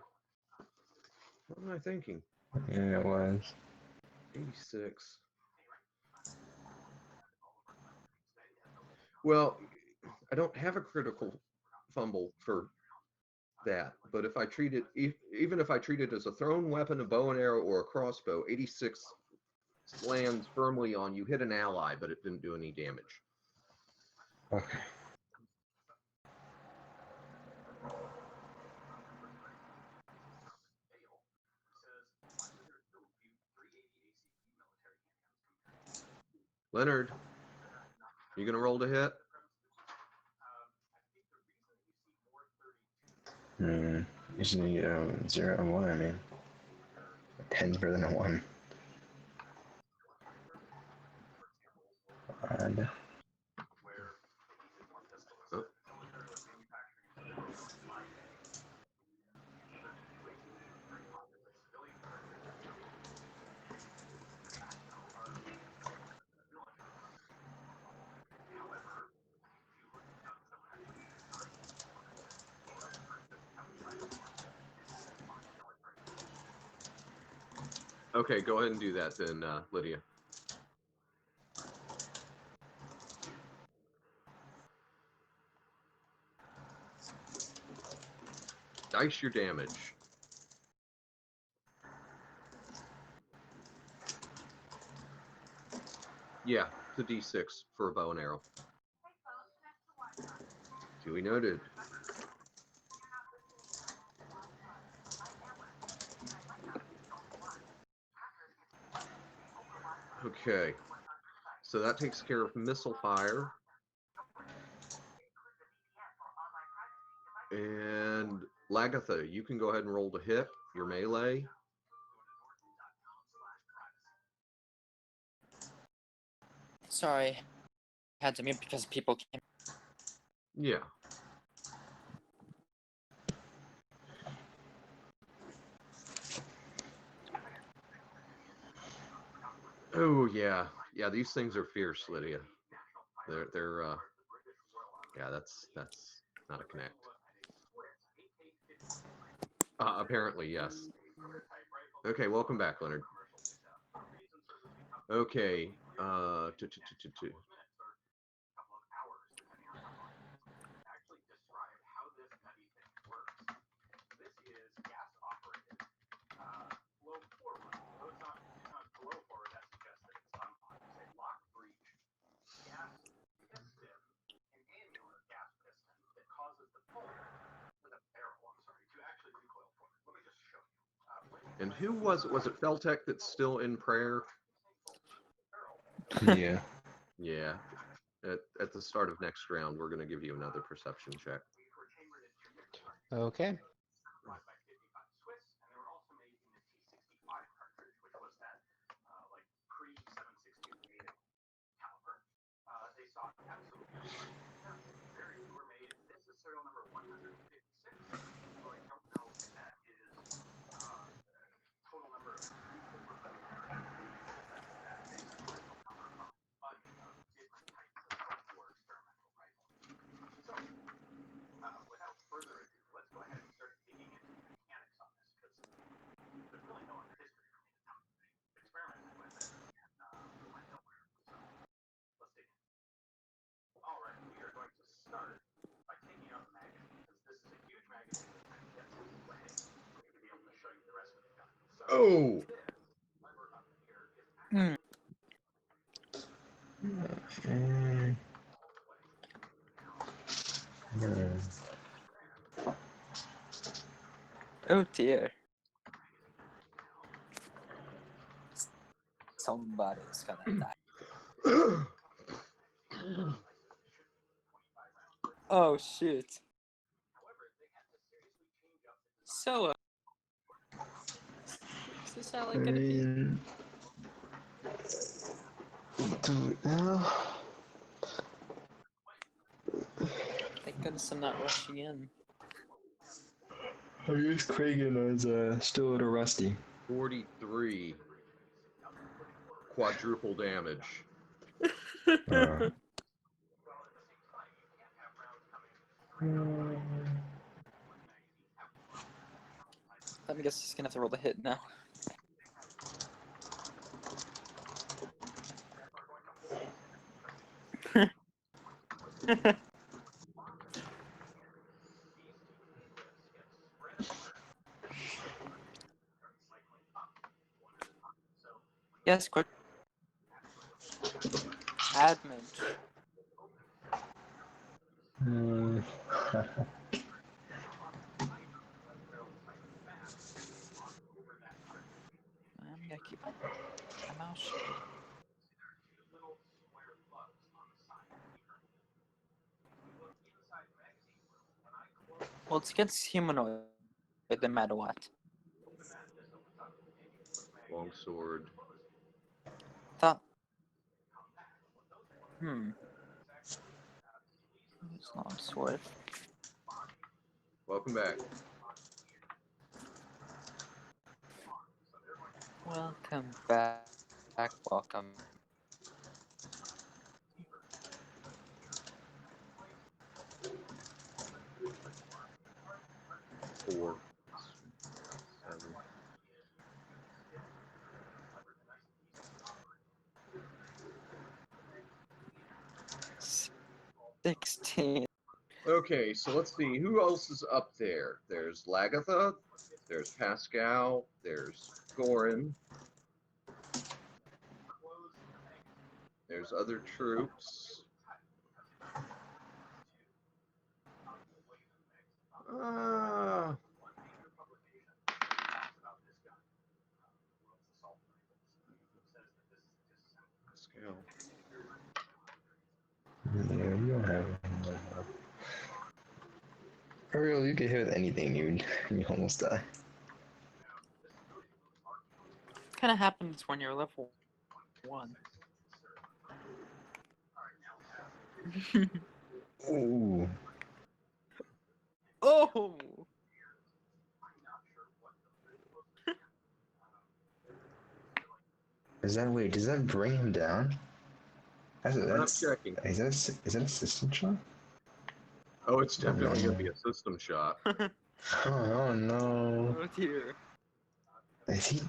What am I thinking? Yeah, it was. 86. Well, I don't have a critical fumble for that, but if I treat it, even if I treat it as a thrown weapon, a bow and arrow, or a crossbow, 86 lands firmly on you, hit an ally, but it didn't do any damage. Okay. Leonard, you gonna roll to hit? Usually 0 and 1, I mean. 10's better than a 1. Add. Oh. Okay, go ahead and do that then, Lydia. Dice your damage. Yeah, it's a D6 for a bow and arrow. Duly noted. Okay, so that takes care of missile fire. And Lagatha, you can go ahead and roll to hit your melee. Sorry, had to mute because people came. Yeah. Oh yeah, yeah. These things are fierce, Lydia. They're yeah. That's not a connect. Apparently, yes. Okay, welcome back, Leonard. Okay. And who was it? Was it Feltec that's still in prayer? Yeah. Yeah. At the start of next round, we're going to give you another perception check. Okay. Oh! Hmm. Mm. Hmm. Oh dear. Somebody's gonna die. Oh shoot. So, is this how I like gonna be? mean, Thank goodness I'm not rushing in. I guess Kragan is still a little rusty. 43 quadruple damage. Uh, I guess he's gonna have to roll the hit now. Yes, quick. Admage. hmm. I'm gonna keep my mouth shut. Well, it's against humanoid, no matter what. Longsword. Thought. Hmm. It's long sword. Welcome back. Welcome back. Welcome. 4, 7. 16. Okay, so let's see. Who else is up there? There's Lagatha, there's Pascal, there's Gorin, there's other troops. Uh, Pascal. Yeah, you don't have anything. Ariel, you get hit with anything, you almost die. Kind of happens when you're level 1. Ooh. Oh! Wait, does that bring him down? I'm not checking. Is that a system shot? Oh, it's Oh, definitely no. going to be a system shot. Oh no. Oh dear. Is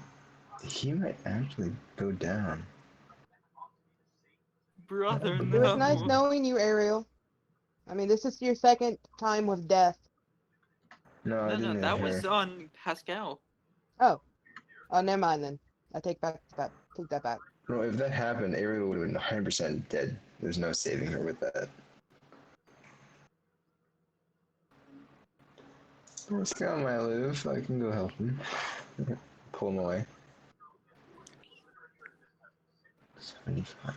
he might actually go down. Brother, It was nice no. knowing you, Ariel. I mean, this is your second time with death. No, I No, didn't that was hear. on Pascal. Oh, never mind then. I take that back. No, if that happened, Ariel would have been 100% dead. There's no saving her with that. This guy might live. I can go help him. Pull him away. 75.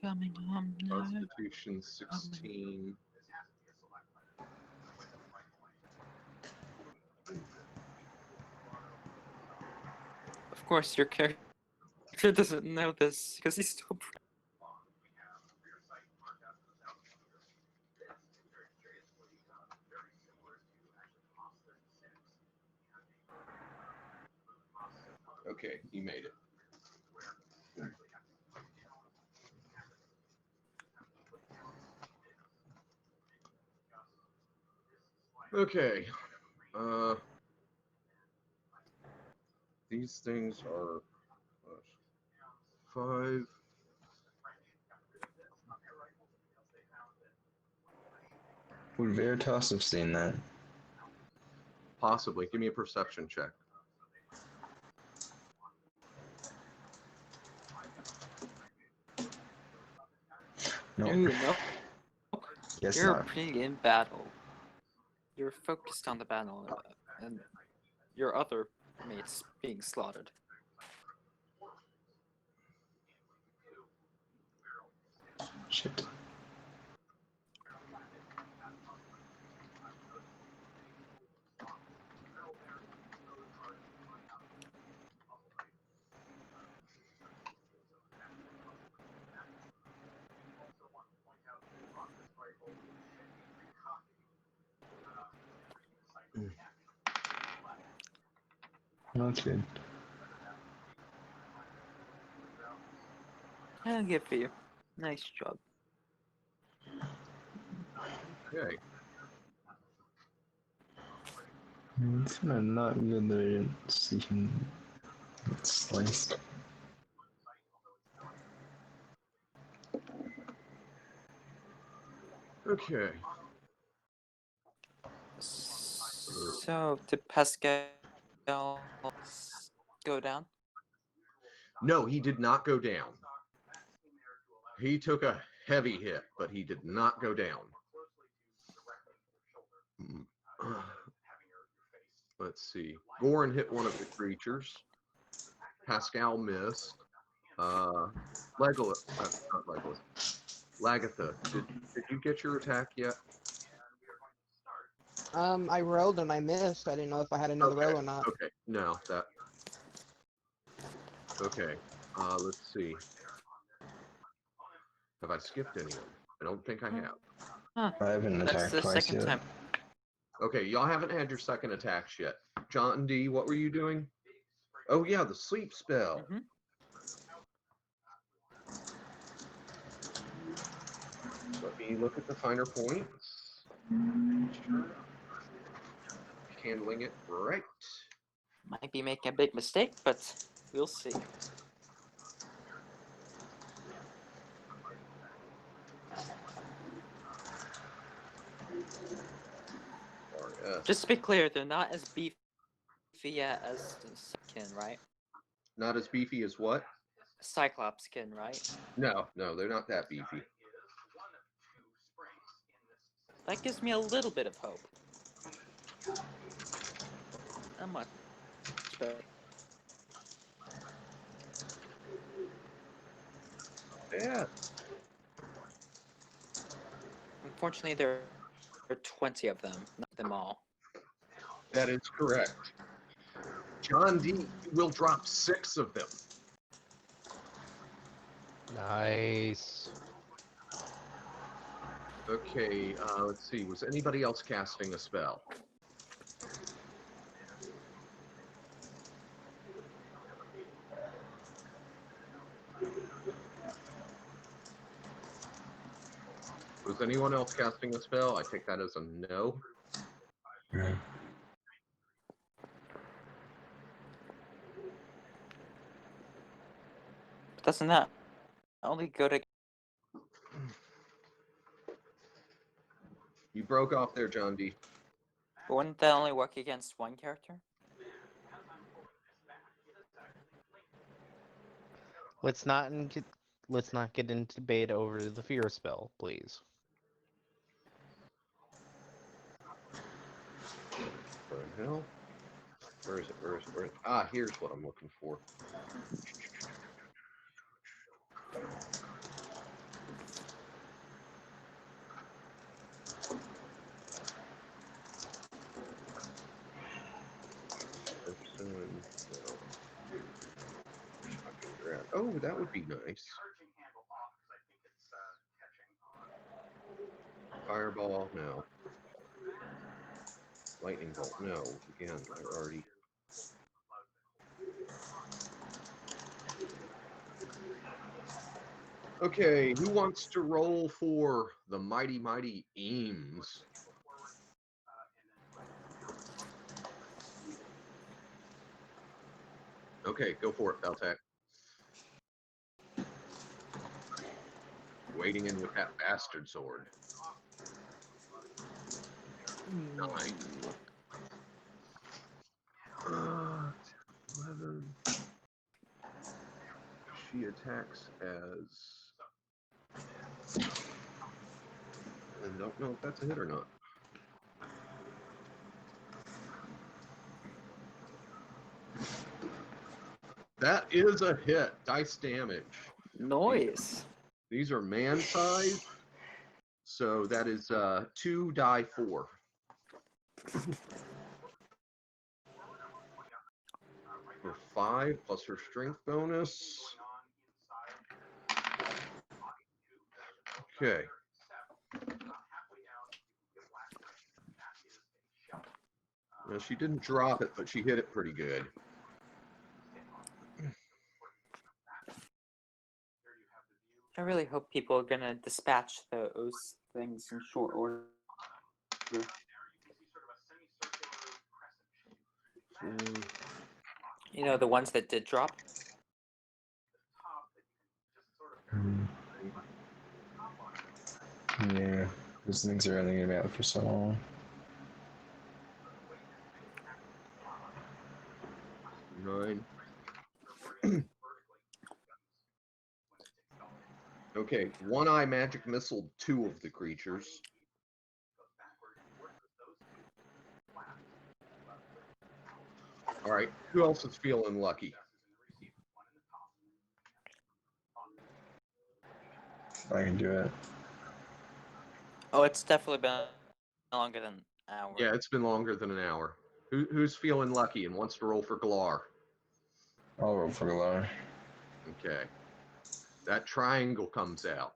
Coming home now. Constitution 16. Of course, your character doesn't know this because he's still. Okay, you made it. Okay. These things are 5, Would Veritas have seen that? Possibly. Give me a perception check. No. Ooh, no. Guess You're not. pretty in battle. You're focused on the battle, and your other mates being slaughtered. Shit. That's good. I'll give you. Nice job. Okay. It's kind of not good that I didn't see him get sliced. Okay. So, did Pascal go down? No, he did not go down. He took a heavy hit, but he did not go down. Let's see. Goran hit one of the creatures. Pascal missed. Legolas, not Legolas. Lagatha, did you get your attack yet? I rolled and I missed. I didn't know if I had another roll or not. Okay, no, that. Okay, let's see. Have I skipped anyone? I don't think I have. Huh. I haven't That's attacked the twice second yet. time. Okay, y'all haven't had your second attacks yet. John D, what were you doing? Oh yeah, the sleep spell. Mhm. Let me look at the finer points. Sure. Handling it right. Might be making a big mistake, but we'll see. RS. Just to be clear, they're not as beefy as the skin, right? Not as beefy as what? Cyclops skin, right? No, they're not that beefy. That gives me a little bit of hope. Not much, but Yeah. unfortunately, there are 20 of them, not them all. That is correct. John D will drop 6 of them. Nice. Okay, let's see. Was anybody else casting a spell? Was anyone else casting a spell? I take that as a no. Yeah. Doesn't that only go to... You broke off there, John D. Wouldn't that only work against one character? Let's not get into debate over the fear spell, please. Where the hell? Where is it? Where is it? Where is it? Ah, here's what I'm looking for. Person, no. Shocking grab. Oh, that would be nice. Fireball, no. Lightning bolt, no. Again, I already. Okay, who wants to roll for the mighty Eames? Okay, go for it, Beltec. Wading in with that bastard sword. 9. 11. She attacks as. I don't know if that's a hit or not. That is a hit. Dice damage. Noise. These are man size. So that is 2 die 4. For 5 plus her strength bonus. Okay. Now she didn't drop it, but she hit it pretty good. I really hope people are gonna dispatch those things in short order. You know, the ones that did drop. Yeah, those things are only gonna be out for so long. Nine. Okay, one eye magic missile 2 of the creatures. All right, who else is feeling lucky? I can do it. Oh, it's definitely been longer than an hour. Yeah, it's been longer than an hour. Who's feeling lucky and wants to roll for Galar? I'll roll for Galar. Okay. That triangle comes out,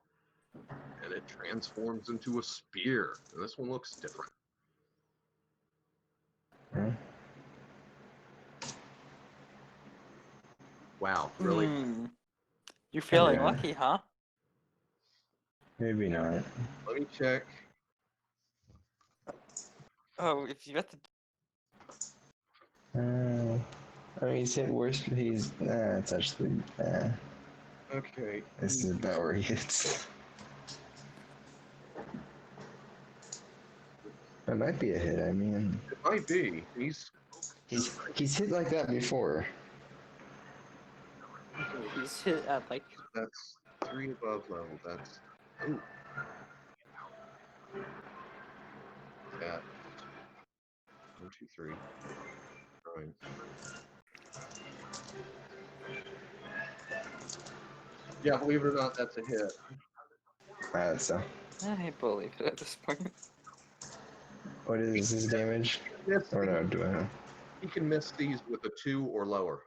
and it transforms into a spear. And this one looks different. Hmm? Wow, really? You're feeling Yeah. lucky, huh? Maybe not. Let me check. Oh, if you got the I mean, he's hit worse, but he's. It's actually. Okay. This is about where he hits. That might be a hit. I mean, It might be. he's hit like that before. he's hit at like That's 3 above level. That's. Ooh. That. 1, 2, 3. 9. Yeah, believe it or not, that's a hit. So. I believe it at this point. What is his damage? Or no, do I know? He can miss these with a 2 or lower.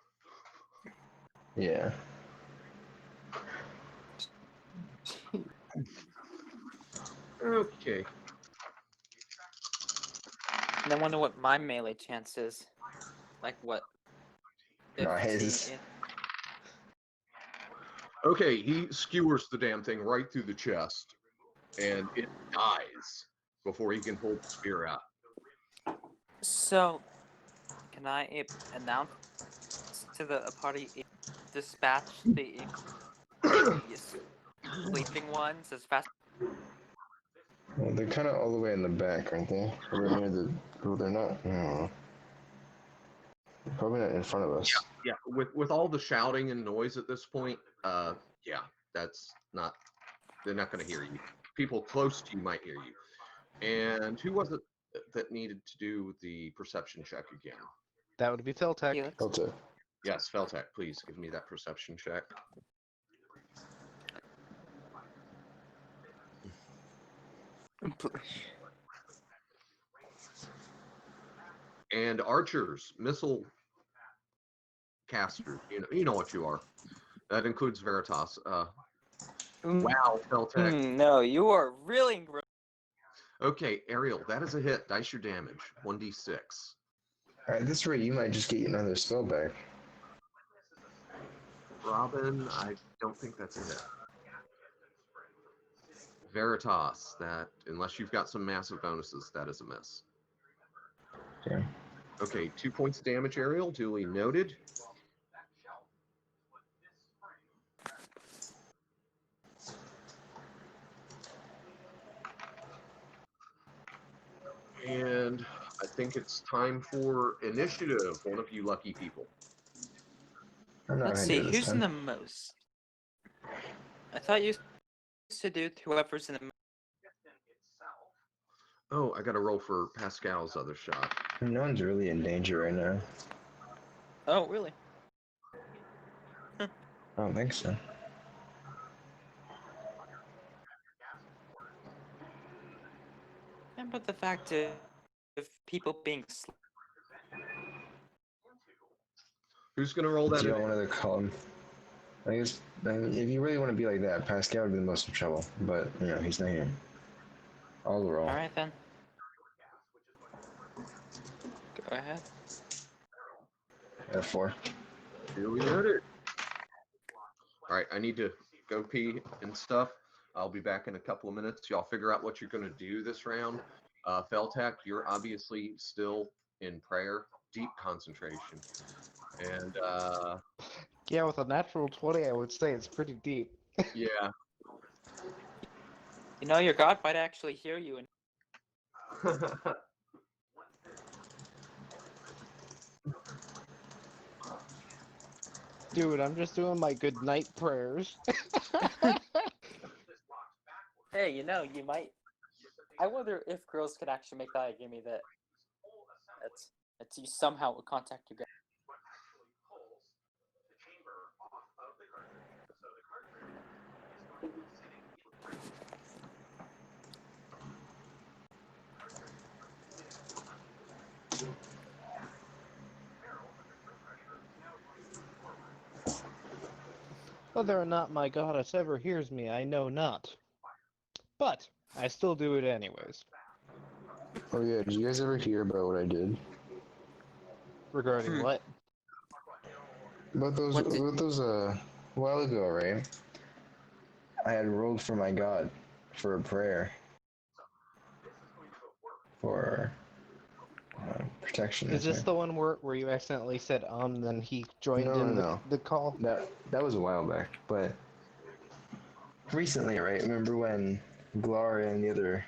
Yeah. Okay. And I wonder what my melee chance is. Like what? Not 15 his. Okay, he skewers the damn thing right through the chest, and it dies before he can pull the spear out. So, can I announce to the party dispatch the sleeping ones as fast? Well, they're kind of all the way in the back, aren't they? Or near the. Oh, they're not. No. They're probably not in front of us. Yeah. With all the shouting and noise at this point, yeah, that's not. They're not going to hear you. People close to you might hear you. And who was it that needed to do the perception check again? That would be Philtech. Felix? Delta. Yes, Feltec, please give me that perception check. And archers, missile casters, you know what you are. That includes Veritas. Wow, Feltec. No, you are really. Okay, Ariel, that is a hit. Dice your damage. 1d6. At this rate, you might just get another spell back. Robin, I don't think that's a hit. Veritas, that, unless you've got some massive bonuses, that is a miss. Okay. Okay, 2 points of damage, Ariel, duly noted. And I think it's time for initiative. One of you lucky people. I'm not Let's gonna do see, it this who's in time. the most? I thought you used to do whoever's in the. Oh, I got to roll for Pascal's other shot. No one's really in danger right now. Oh, really? I don't think so. And but the fact of people being Who's gonna roll Do that? you want another column? I guess if you really want to be like that, Pascal would be the most in trouble. But you know he's not here. I'll roll. all right then. Go ahead. F4. Here we go. All right, I need to go pee and stuff. I'll be back in a couple of minutes. Y'all figure out what you're going to do this round. Feltak, you're obviously still in prayer, deep concentration. And Yeah, with a natural 20, I would say it's pretty deep. yeah. You know, your God might actually hear you. And Dude, I'm just doing my good night prayers. hey, you know, you might. I wonder if girls could actually make that give me that. That's you somehow would contact your God. Whether or not my goddess ever hears me, I know not. But I still do it anyways. Oh yeah, did you guys ever hear about what I did? Regarding what? About those a while ago, right? I had rolled for my god for a prayer for protection. Is this the one where you accidentally said then he joined No, in no. the call? That was a while back, but recently, right? Remember when Gloria and the other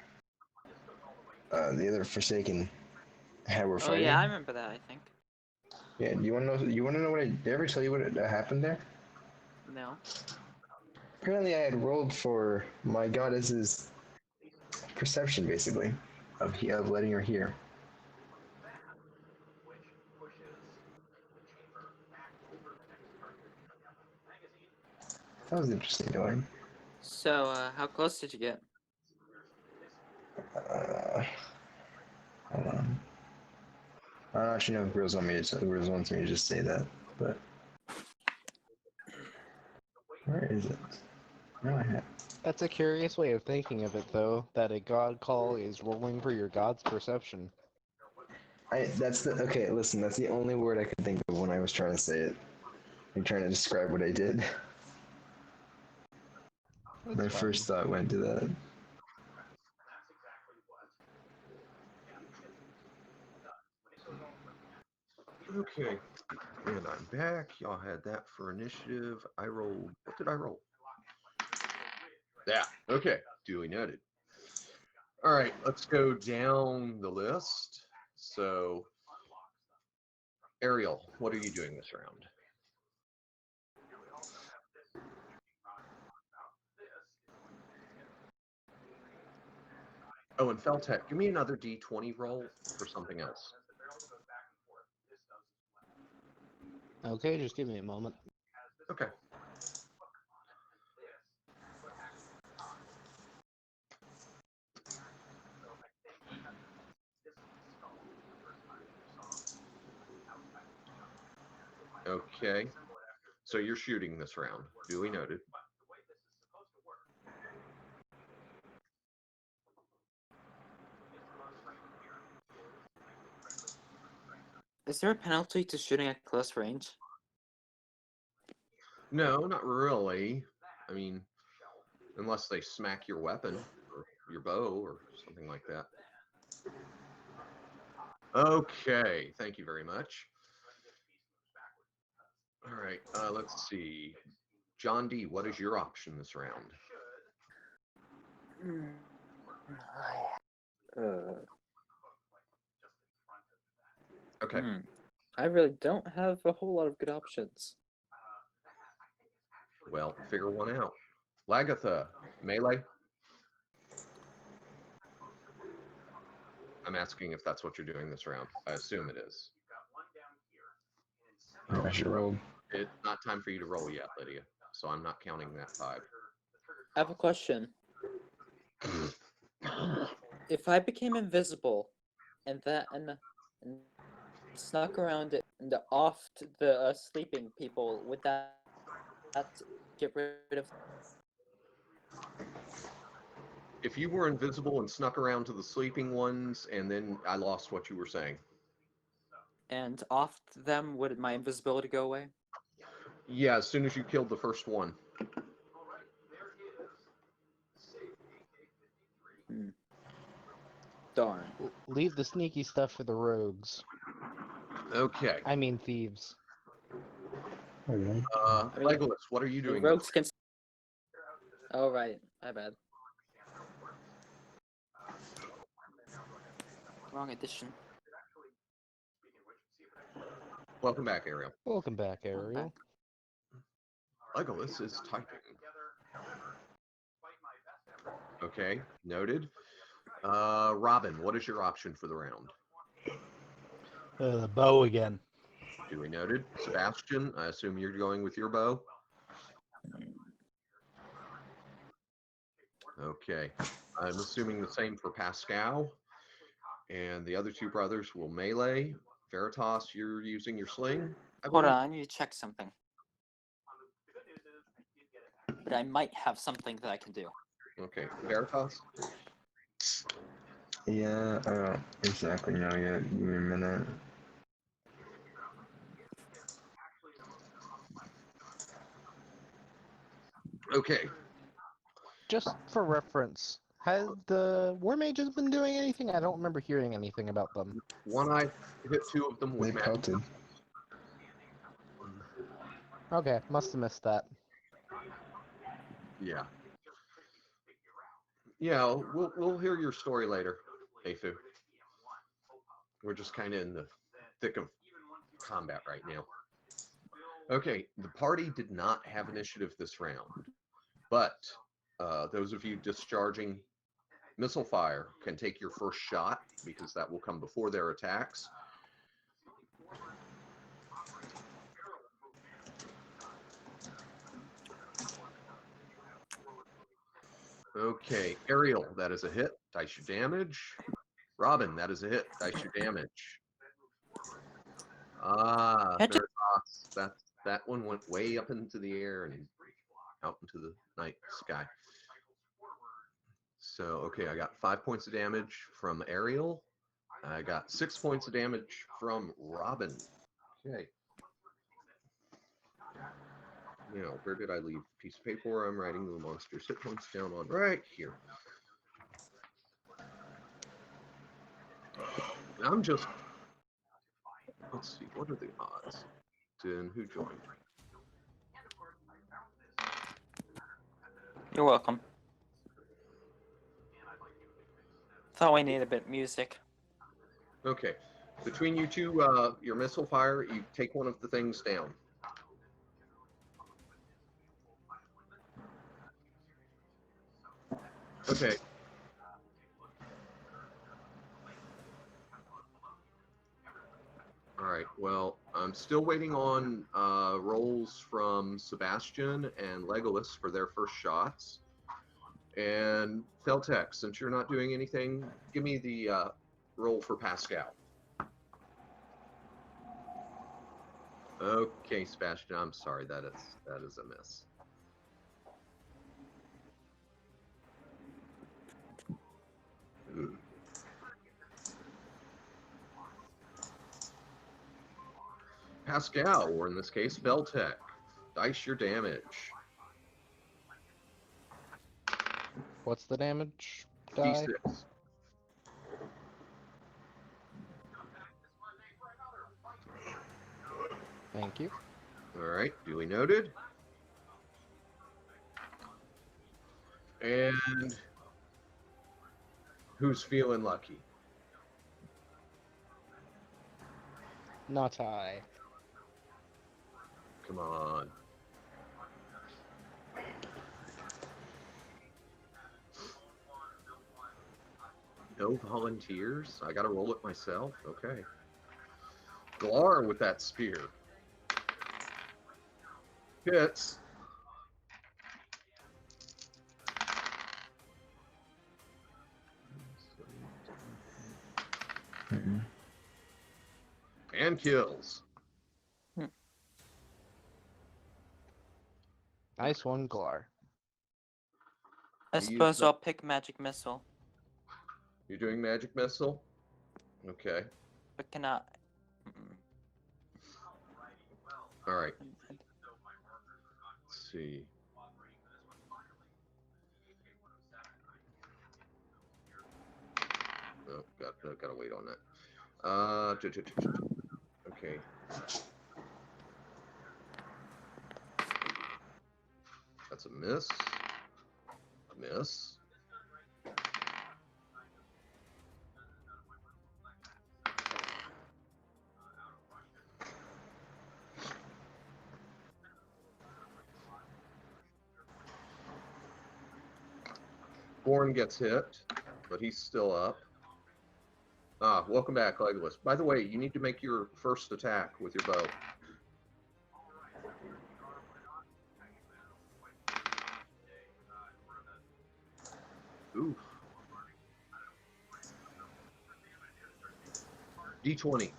Forsaken were Oh fighting? yeah, I remember that. I think. Yeah. Do you want to know? You want to know what did I ever tell you what happened there? No. Apparently, I had rolled for my goddess's perception, basically, of letting her hear. That was interesting, doing. So, how close did you get? Hold on. I don't actually know if Grills wants me to just say that, but where is it? No, I have. That's a curious way of thinking of it, though, that a god call is rolling for your god's perception. Okay, listen, that's the only word I could think of when I was trying to say it. I'm trying to describe what I did. That's My fine. first thought went to that. Okay, and I'm back. Y'all had that for initiative. I rolled. What did I roll? Yeah. Okay. Duly noted. All right, let's go down the list. So, Ariel, what are you doing this round? Oh, and Feltec, give me another D20 roll for something else. Okay, just give me a moment. Okay. Okay. So you're shooting this round. Duly noted. Is there a penalty to shooting at close range? No, not really. I mean, unless they smack your weapon or your bow or something like that. Okay, thank you very much. All right, let's see. John D, what is your option this round? Okay. I really don't have a whole lot of good options. Well, figure one out. Lagatha, melee. I'm asking if that's what you're doing this round. I assume it is. I should roll. It's not time for you to roll yet, Lydia. So I'm not counting that 5. I have a question. If I became invisible and snuck around it and off the sleeping people, would that get rid of? If you were invisible and snuck around to the sleeping ones, and then I lost what you were saying. And off them, would my invisibility go away? Yeah, as soon as you killed the first one. Darn. Leave the sneaky stuff for the rogues. Okay. I mean thieves. Okay. Legolas, what are you The doing? rogues can. Oh right, my bad. Wrong edition. Welcome back, Ariel. Welcome back, Ariel. Legolas is typing. Okay, noted. Robin, what is your option for the round? The bow again. Duly noted. Sebastian, I assume you're going with your bow. Okay. I'm assuming the same for Pascal. And the other two brothers will melee. Veritas, you're using your sling. Hold on, I need to check something. But I might have something that I can do. Okay, Veritas. Yeah, I don't exactly know yet. Give me a minute. Okay. Just for reference, have the War Mages been doing anything? I don't remember hearing anything about them. One eye hit 2 of them with They pelted. Okay, must have missed that. Yeah. Yeah, we'll hear your story later, Afu. We're just kind of in the thick of combat right now. Okay, the party did not have initiative this round, but those of you discharging missile fire can take your first shot because that will come before their attacks. Okay, Ariel, that is a hit. Dice your damage. Robin, that is a hit. Dice your damage. That one went way up into the air and out into the night sky. So, okay, I got 5 points of damage from Ariel. I got 6 points of damage from Robin. Okay. Now, where did I leave the piece of paper? I'm writing the monster's hit points down on right here. I'm just, let's see, what are the odds? And who joined? You're welcome. Thought we need a bit of music. Okay. Between you two, your missile fire, you take one of the things down. Okay. All right. Well, I'm still waiting on rolls from Sebastian and Legolas for their first shots. And Feltex, since you're not doing anything, give me the roll for Pascal. Okay, Sebastian, I'm sorry, that is a miss. Ooh. Pascal, or in this case, Feltec, dice your damage. What's the damage die? D6. Thank you. All right, duly noted. And who's feeling lucky? Not I. Come on. No volunteers? I gotta roll it myself? Okay. Glar with that spear. Hits. And kills. Nice one, Glar. I You use suppose the- I'll pick magic missile, You're doing magic missile? Okay. but cannot. Alright. Let's see. Oh, gotta wait on that. Okay. That's a miss. A miss. Born gets hit, but he's still up. Ah, welcome back, Legolas. By the way, you need to make your first attack with your bow. Oof. D20.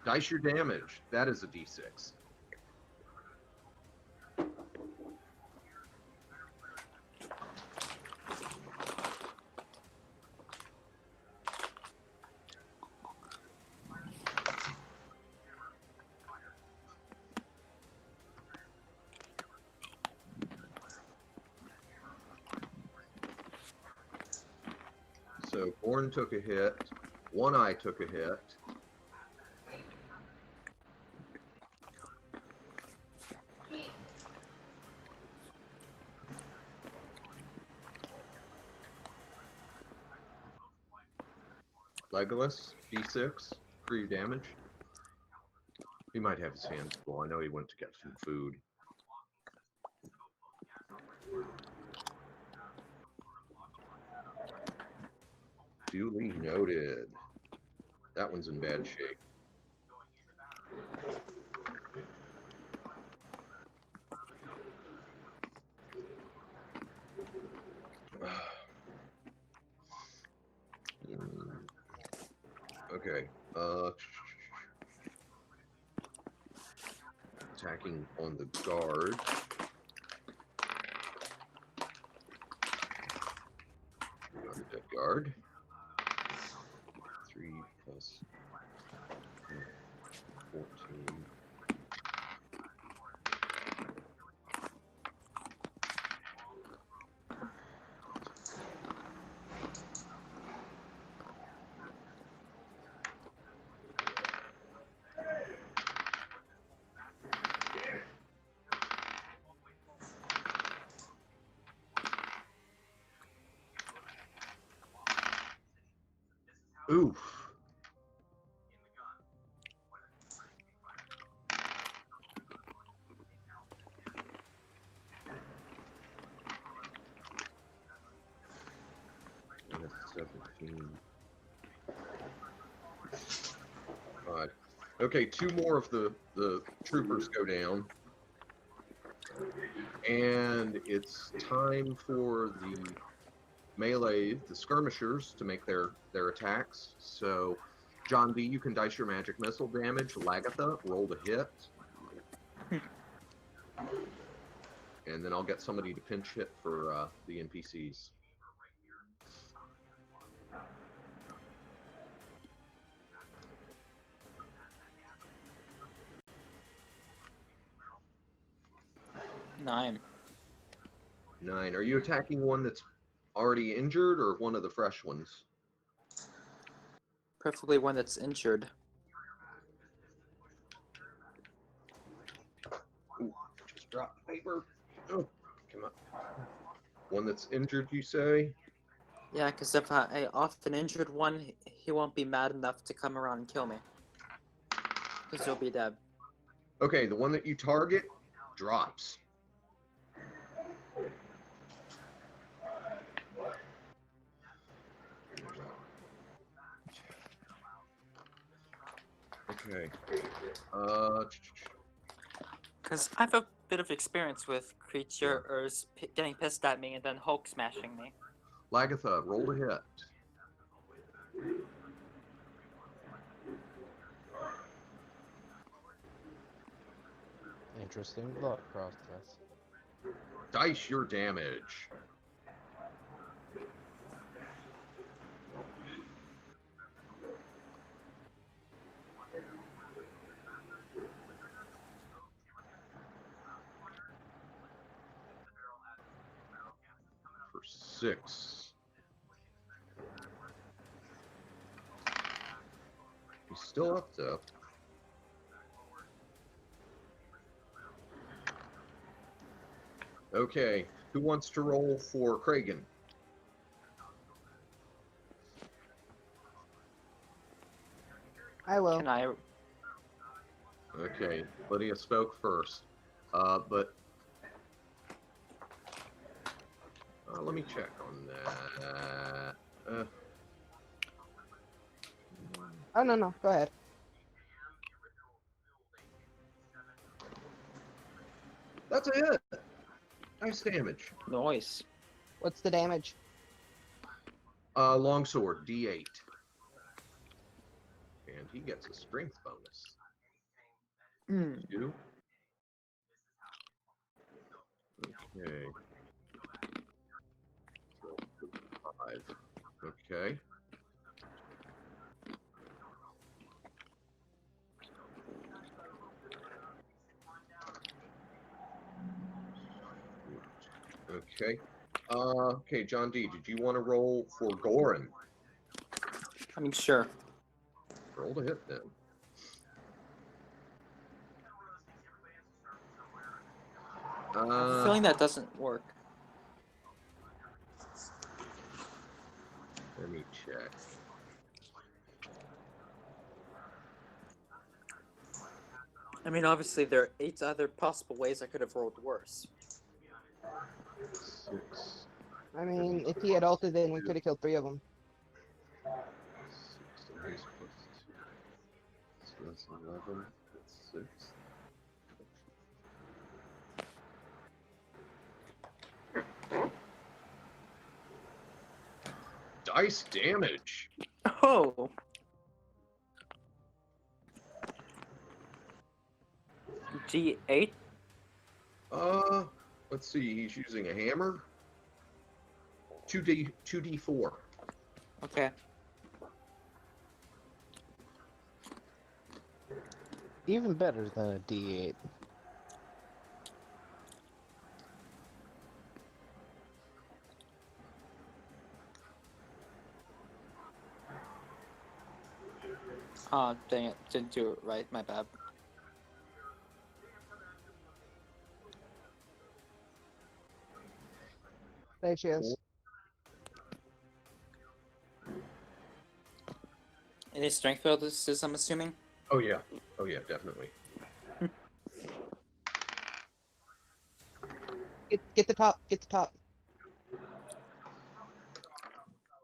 Dice your damage. That is a D6. So Born took a hit. One Eye took a hit. Legolas, D6 for your damage. He might have his hands full. I know he went to get some food. Duly noted. That one's in bad shape. Okay. Attacking on the guard. Not a dead guard. 3 plus 14. Oof. And it's 17. God. Okay, 2 more of the troopers go down. And it's time for the melee, the skirmishers, to make their attacks. So, John B, you can dice your magic missile damage. Lagatha, roll to hit. And then I'll get somebody to pinch hit for the NPCs. Nine. 9. Are you attacking one that's already injured or one of the fresh ones? Preferably one that's injured. Ooh, just Drop the paper. Oh, come on. One that's injured, you say? Yeah, because if I off an injured one, he won't be mad enough to come around and kill me. Because he'll be dead. Okay, the one that you target drops. Okay. Because I have a bit of experience with Yeah. creatures getting pissed at me and then Hulk smashing me. Lagatha, roll to hit. Interesting thought process. Dice your damage. For 6. He's still up though. Okay, who wants to roll for Kragan? I will. Can I? Okay, Lydia spoke first. But let me check on that. Oh, no. Go ahead. That's a hit. Nice damage. Noise. What's the damage? Longsword, D8. And he gets a strength bonus. 2. Okay. 5. Okay. Okay. Okay, John D, did you want to roll for Goran? I mean, sure. Roll to hit then. I have a feeling that doesn't work. Let me check. I mean, obviously, there are 8 other possible ways I could have rolled worse. 6. I mean, if he had ulted, then we could have killed 3 of them. 6 and his plus 2. So that's 11. That's 6. Dice damage. Oh! D8? Let's see. He's using a hammer. 2d4. Okay. Even better than a D8. Dang it. Didn't do it right. My bad. There she is. Any strength bonuses, I'm assuming? Oh yeah. Oh yeah, definitely. Get the top. Get the top.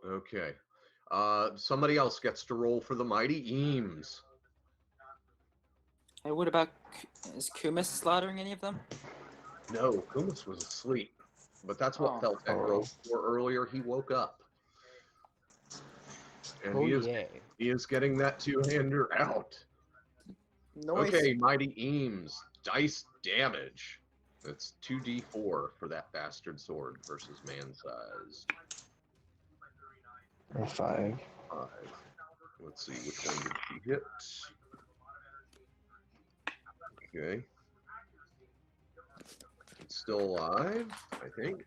Okay. Somebody else gets to roll for the mighty Eames. Hey, what about... Is Kumis slaughtering any of them? No, Kumis was asleep. But that's what Oh. Feltek rolled for earlier. He woke up. And Oh, he yeah. is getting that two-hander out. Noise. Okay, mighty Eames. Dice damage. That's 2d4 for that bastard sword versus man-sized. 5. 5. Let's see, which one did she hit? Okay. It's still alive, I think.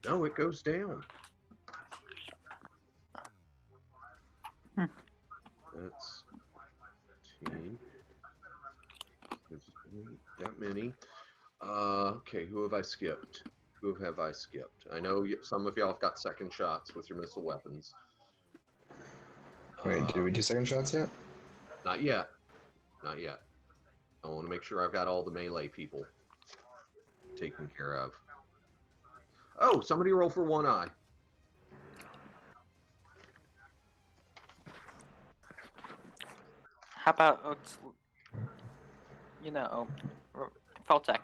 No, it goes down. That's 15. That many. Okay, who have I skipped? Who have I skipped? I know some of y'all have got second shots with your missile weapons. Wait, did we do second shots yet? Not yet. Not yet. I want to make sure I've got all the melee people taken care of. Oh, somebody roll for one eye. How about Feltec?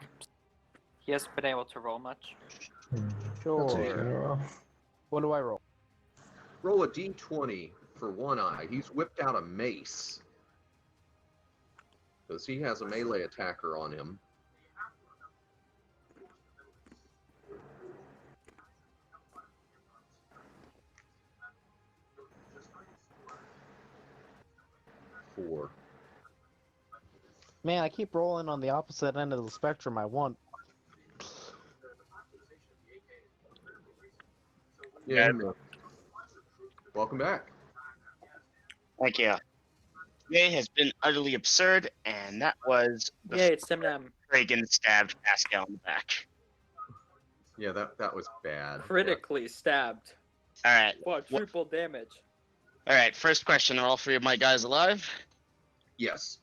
He hasn't been able to roll much. Sure. What do I roll? Roll a d20 for one eye. He's whipped out a mace. Because he has a melee attacker on him. Four. Man, I keep rolling on the opposite end of the spectrum I want. Yeah. Welcome back. Thank you. Today has been utterly absurd, and that was Yeah, it's them. Reagan stabbed Pascal in the back. Yeah, that was bad. Critically stabbed. All right. Quadruple damage. All right. First question: are all three of my guys alive? Yes.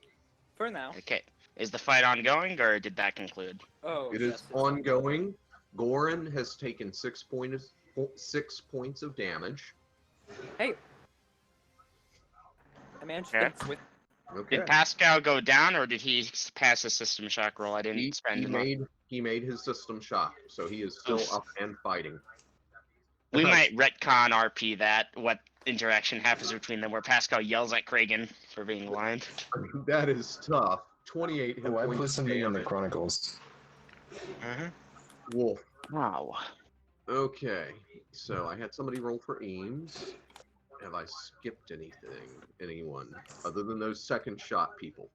For now. Okay. Is the fight ongoing, or did that conclude? Oh, It yes, is it's ongoing. Goran has taken 6 points of damage. Hey. I managed to Okay. get with. Okay. Did Pascal go down, or did he pass a system shock roll? I didn't spend He enough. made his system shock, so he is still up and fighting. We might retcon RP that. What interaction happens between them, where Pascal yells at Kragan for being blind? That is tough. 28 hit Oh, I points put of something in the damage. Chronicles. Wolf. Wow. Okay, so I had somebody roll for Eames. Have I skipped anything? Anyone? Other than those second shot people.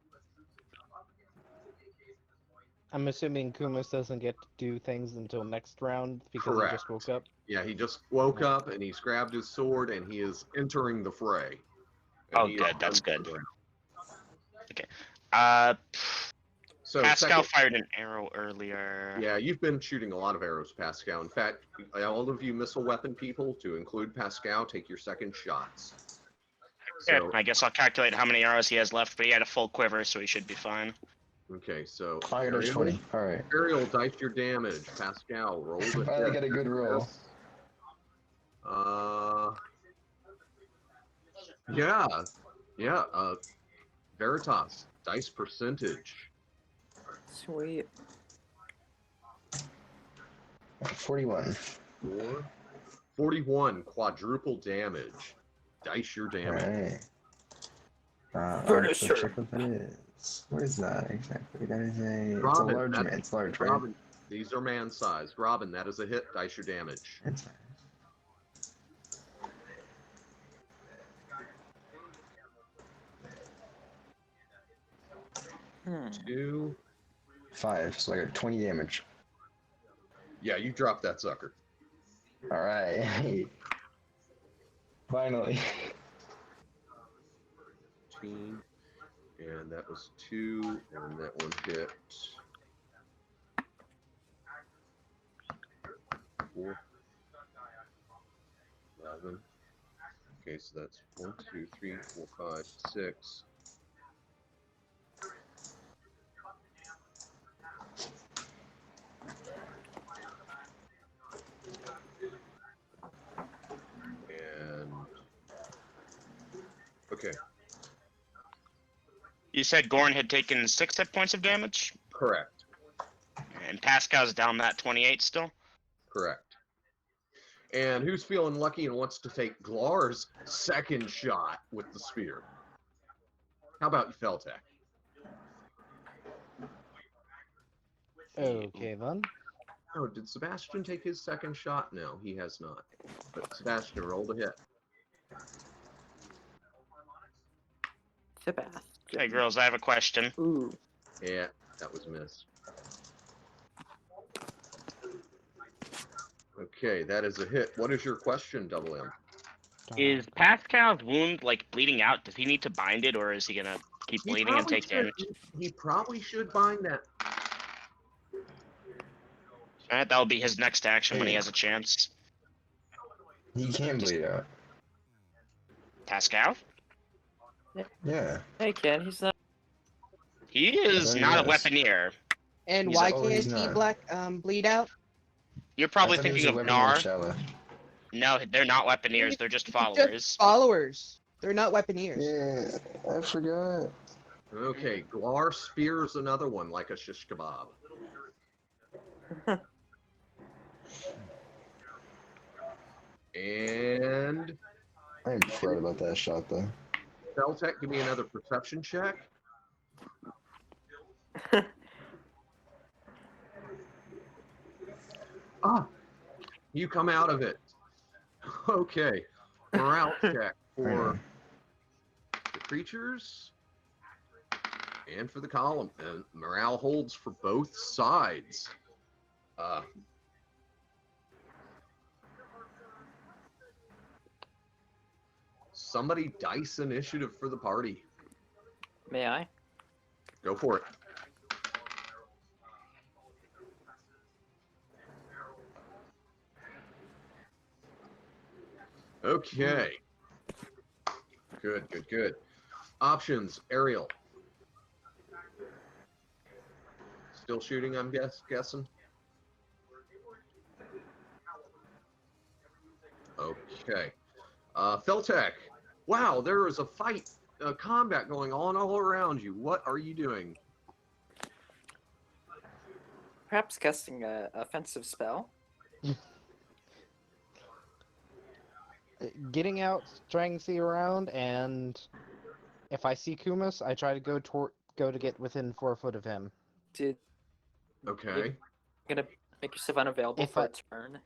I'm assuming Kumas doesn't get to do things until next round because Correct. he just woke up. Yeah, he just woke up and he's grabbed his sword and he is entering the fray. And Oh, he good. is That's good. unarmed. Okay. So Pascal second, fired an arrow earlier. yeah, you've been shooting a lot of arrows, Pascal. In fact, all of you missile weapon people, to include Pascal, take your second shots. Okay, So, I guess I'll calculate how many arrows he has left, but he had a full quiver, so he should be fine. okay, so I got a 20. All right. Ariel, dice your damage. Pascal, roll the Finally hit. got a good roll. Yeah. Veritas, dice percentage. Sweet. 41. 41, quadruple damage. Dice your damage. Alright. Furniture. Let's check what that is. What is that exactly? That is a. It's a Robin, large that's- man. It's large, right? Robin, these are man-sized. Robin, that is a hit. Dice your damage. It's, 2. 5, so I got 20 damage. Yeah, you dropped that sucker. Alright. Finally. 15, and that was 2, and that one hit. 4, 11. Okay, so that's 1, 2, 3, 4, 5, 6. And okay, You said Gorn had taken 6 hit points of damage, correct. and Pascal's down that 28 still. Correct. And who's feeling lucky and wants to take Glar's second shot with the spear? How about you, Feltec? Okay, then. Oh, did Sebastian take his second shot? No, he has not. But Sebastian rolled a hit. Sebastian. Hey, girls, I have a question. Ooh. Yeah, that was a miss. Okay, that is a hit. What is your question, Double M? Is Pascal's wound, like, bleeding out? Does he need to bind it, or is he gonna keep He bleeding and probably take should- damage. He probably should bind that. Alright, that'll be his next action when he Hey. has a chance. He can bleed out. Pascal? Yeah. Hey, kid, he's not. He is thought he not a was. weaponeer. And He's why a- Oh, can't he's he not. bleed out? You're I probably thought he was thinking a of weapon Nar. Shala. No, they're not weaponeers. They're just followers. Just followers. They're not weaponeers. Yeah, I forgot. Okay, Glar spears another one like a shish kebab. And I forgot about that shot though. Beltec, give me another perception check. Ah, you come out of it. Okay, morale check for the creatures and for the column. And morale holds for both sides. Somebody dice initiative for the party. May I? Go for it. Okay. Good, good, good. Options, Ariel. Still shooting, I'm guessing? Okay. Feltec. Wow, there is a fight, combat going on all around you. What are you doing? Perhaps casting a offensive spell. Getting out, trying to see around, and if I see Kumas, I try to go to get within 4 foot of him. Did Okay. you're gonna make yourself unavailable If for I- a turn?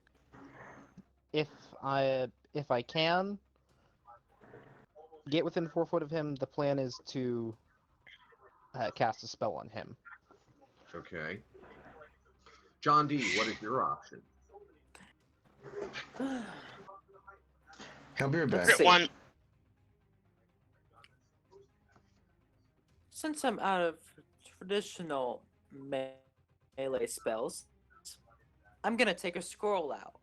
If I can get within 4 foot of him, the plan is to cast a spell on him. Okay. John D, what is your option? I'll be right back. Let's see. One. Since I'm out of traditional melee spells, I'm gonna take a scroll out.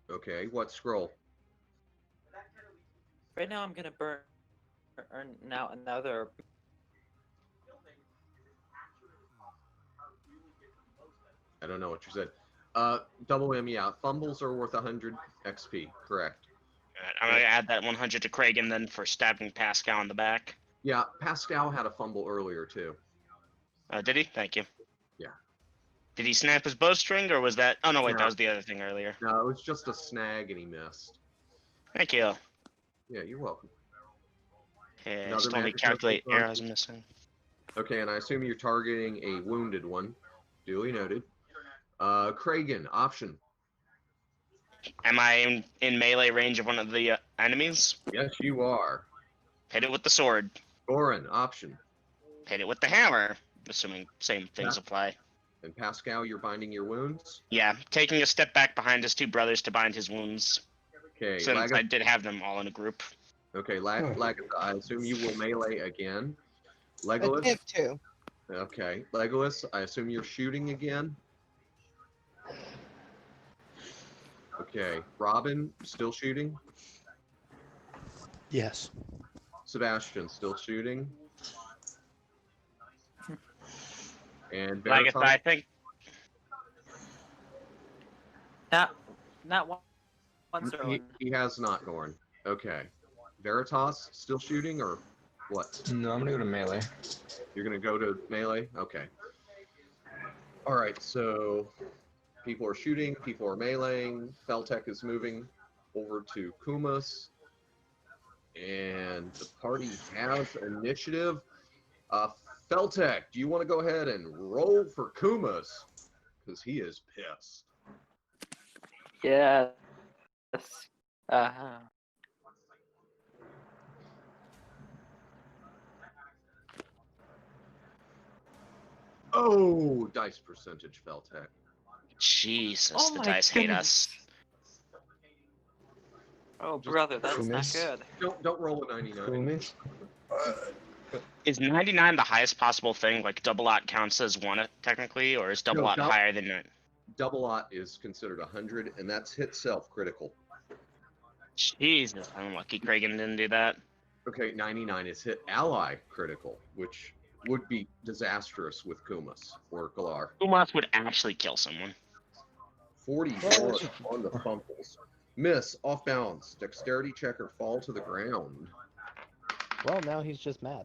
Okay, what scroll? Right now, I'm gonna burn out another. I don't know what you said. Double M, yeah. Fumbles are worth 100 XP, correct. I'm gonna add that 100 to Kragan then for stabbing Pascal in the back. Yeah, Pascal had a fumble earlier, too. Did he? Thank you. Yeah. Did he snap his bowstring, or was that? Oh no, wait, No. that was the other thing earlier. No, it was just a snag and he missed. Thank you. Yeah, you're welcome. Okay, Another still need magic to calculate missile arrows missing. Okay, and I assume you're targeting a wounded one. Duly noted. Kragan, option. Am I in melee range of one of the enemies? Yes, you are. Hit it with the sword. Goran, option. Hit it with the hammer. Assuming same things Yeah. apply. And Pascal, you're binding your wounds. Yeah, taking a step back behind his two brothers to bind his wounds. Okay, Since I did have them all in a group. Okay, Lagatha, I assume you will melee again. Legolas. Attempt to. Okay, Legolas, I assume you're shooting again. Okay, Robin, still shooting. Yes. Sebastian, still shooting. And Like I Veritas, think Not once or he has not gone. Okay, Veritas, still shooting or what? No, I'm gonna go to melee. You're gonna go to melee? Okay. All right, so people are shooting, people are meleeing. Feltec is moving over to Kumas, and the party has initiative. Feltec, do you want to go ahead and roll for Kumas? Because he is pissed. yes. Oh, dice percentage, Feltec. Jesus, Oh the my dice hate us. Oh brother, that's not Kumis. good. Don't roll a 99. Kumis. Is 99 the highest possible thing? Like double ot counts as one technically, or is double No, ot higher than that? Double ot is considered 100, and that's hit self critical. Jesus, I'm lucky Kragan didn't do that. Okay, 99 is hit ally critical, which would be disastrous with Kumas or Galar. Umas would actually kill someone. 41 on the fumbles. Miss, off balance, dexterity check or fall to the ground. Well, now he's just mad.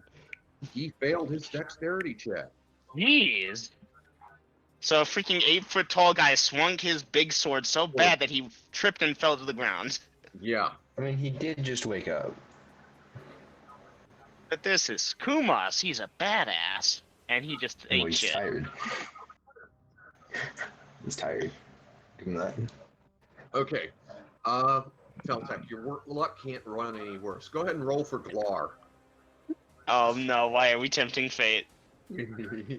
He failed his dexterity check. Jeez. So a freaking 8-foot tall guy swung his big sword so bad that he tripped and fell to the ground. Yeah. I mean, he did just wake up. But this is Kumas. He's a badass. And he just Well, ate he's shit. tired. He's tired. Give him that. Okay. Feltek, your luck can't run any worse. Go ahead and roll for Glar. Oh no, why are we tempting fate? Evil DM.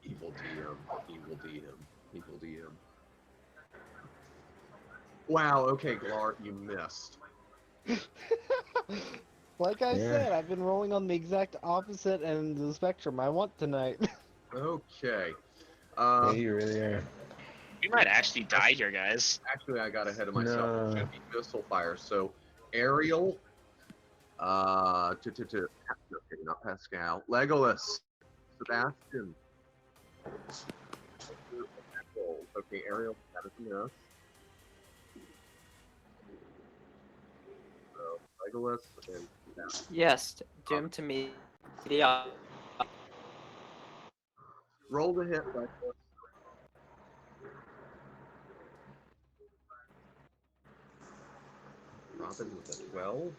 Evil DM. Evil DM. Wow, okay, Glar, you missed. Like I said, I've been rolling on the exact opposite end of the spectrum I want tonight. Okay. Yeah, you really are. We might actually die here, guys. Actually, I got ahead of myself. No. It should be missile fire. So, Ariel, okay, not Pascal. Legolas, Sebastian. Okay, Ariel, that is a miss. So, Legolas and Sebastian. Yes, doomed to me. Yeah. Roll the hit, Legolas. Robin with a 12.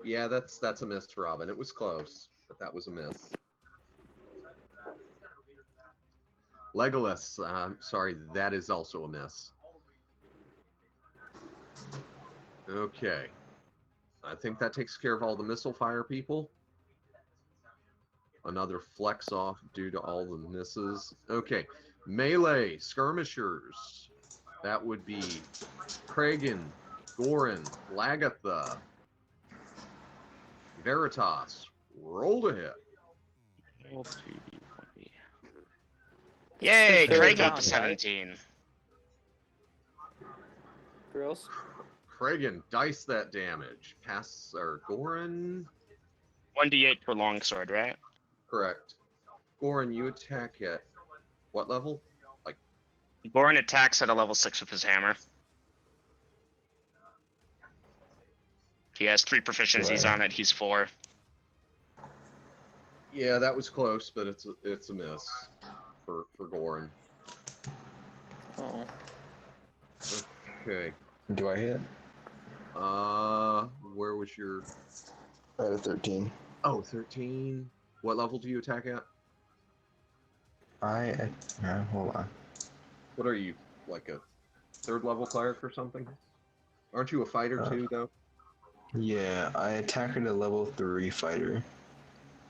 Yeah, that's a miss for Robin. It was close, but that was a miss. Legolas, sorry, that is also a miss. Okay. I think that takes care of all the missile fire people. Another flex off due to all the misses. Okay. Melee skirmishers. That would be Kragan, Goran, Lagatha, Veritas. Roll to hit. Yay, Fair Kragan down, with the 17. Girls. Kragan, dice that damage. Pass or Goran. 1d8 for longsword, right? Correct. Goran, you attack at what level? Like Goran attacks at a level 6 with his hammer. He has 3 proficiencies on it. He's 4. yeah, that was close, but it's a miss for Goran. Oh. Okay. Do I hit? Where was your? I had a 13. Oh, 13. What level do you attack at? Hold on. What are you, like a 3rd level cleric or something? Aren't you a fighter too, though? Yeah, I attack at a level 3 fighter.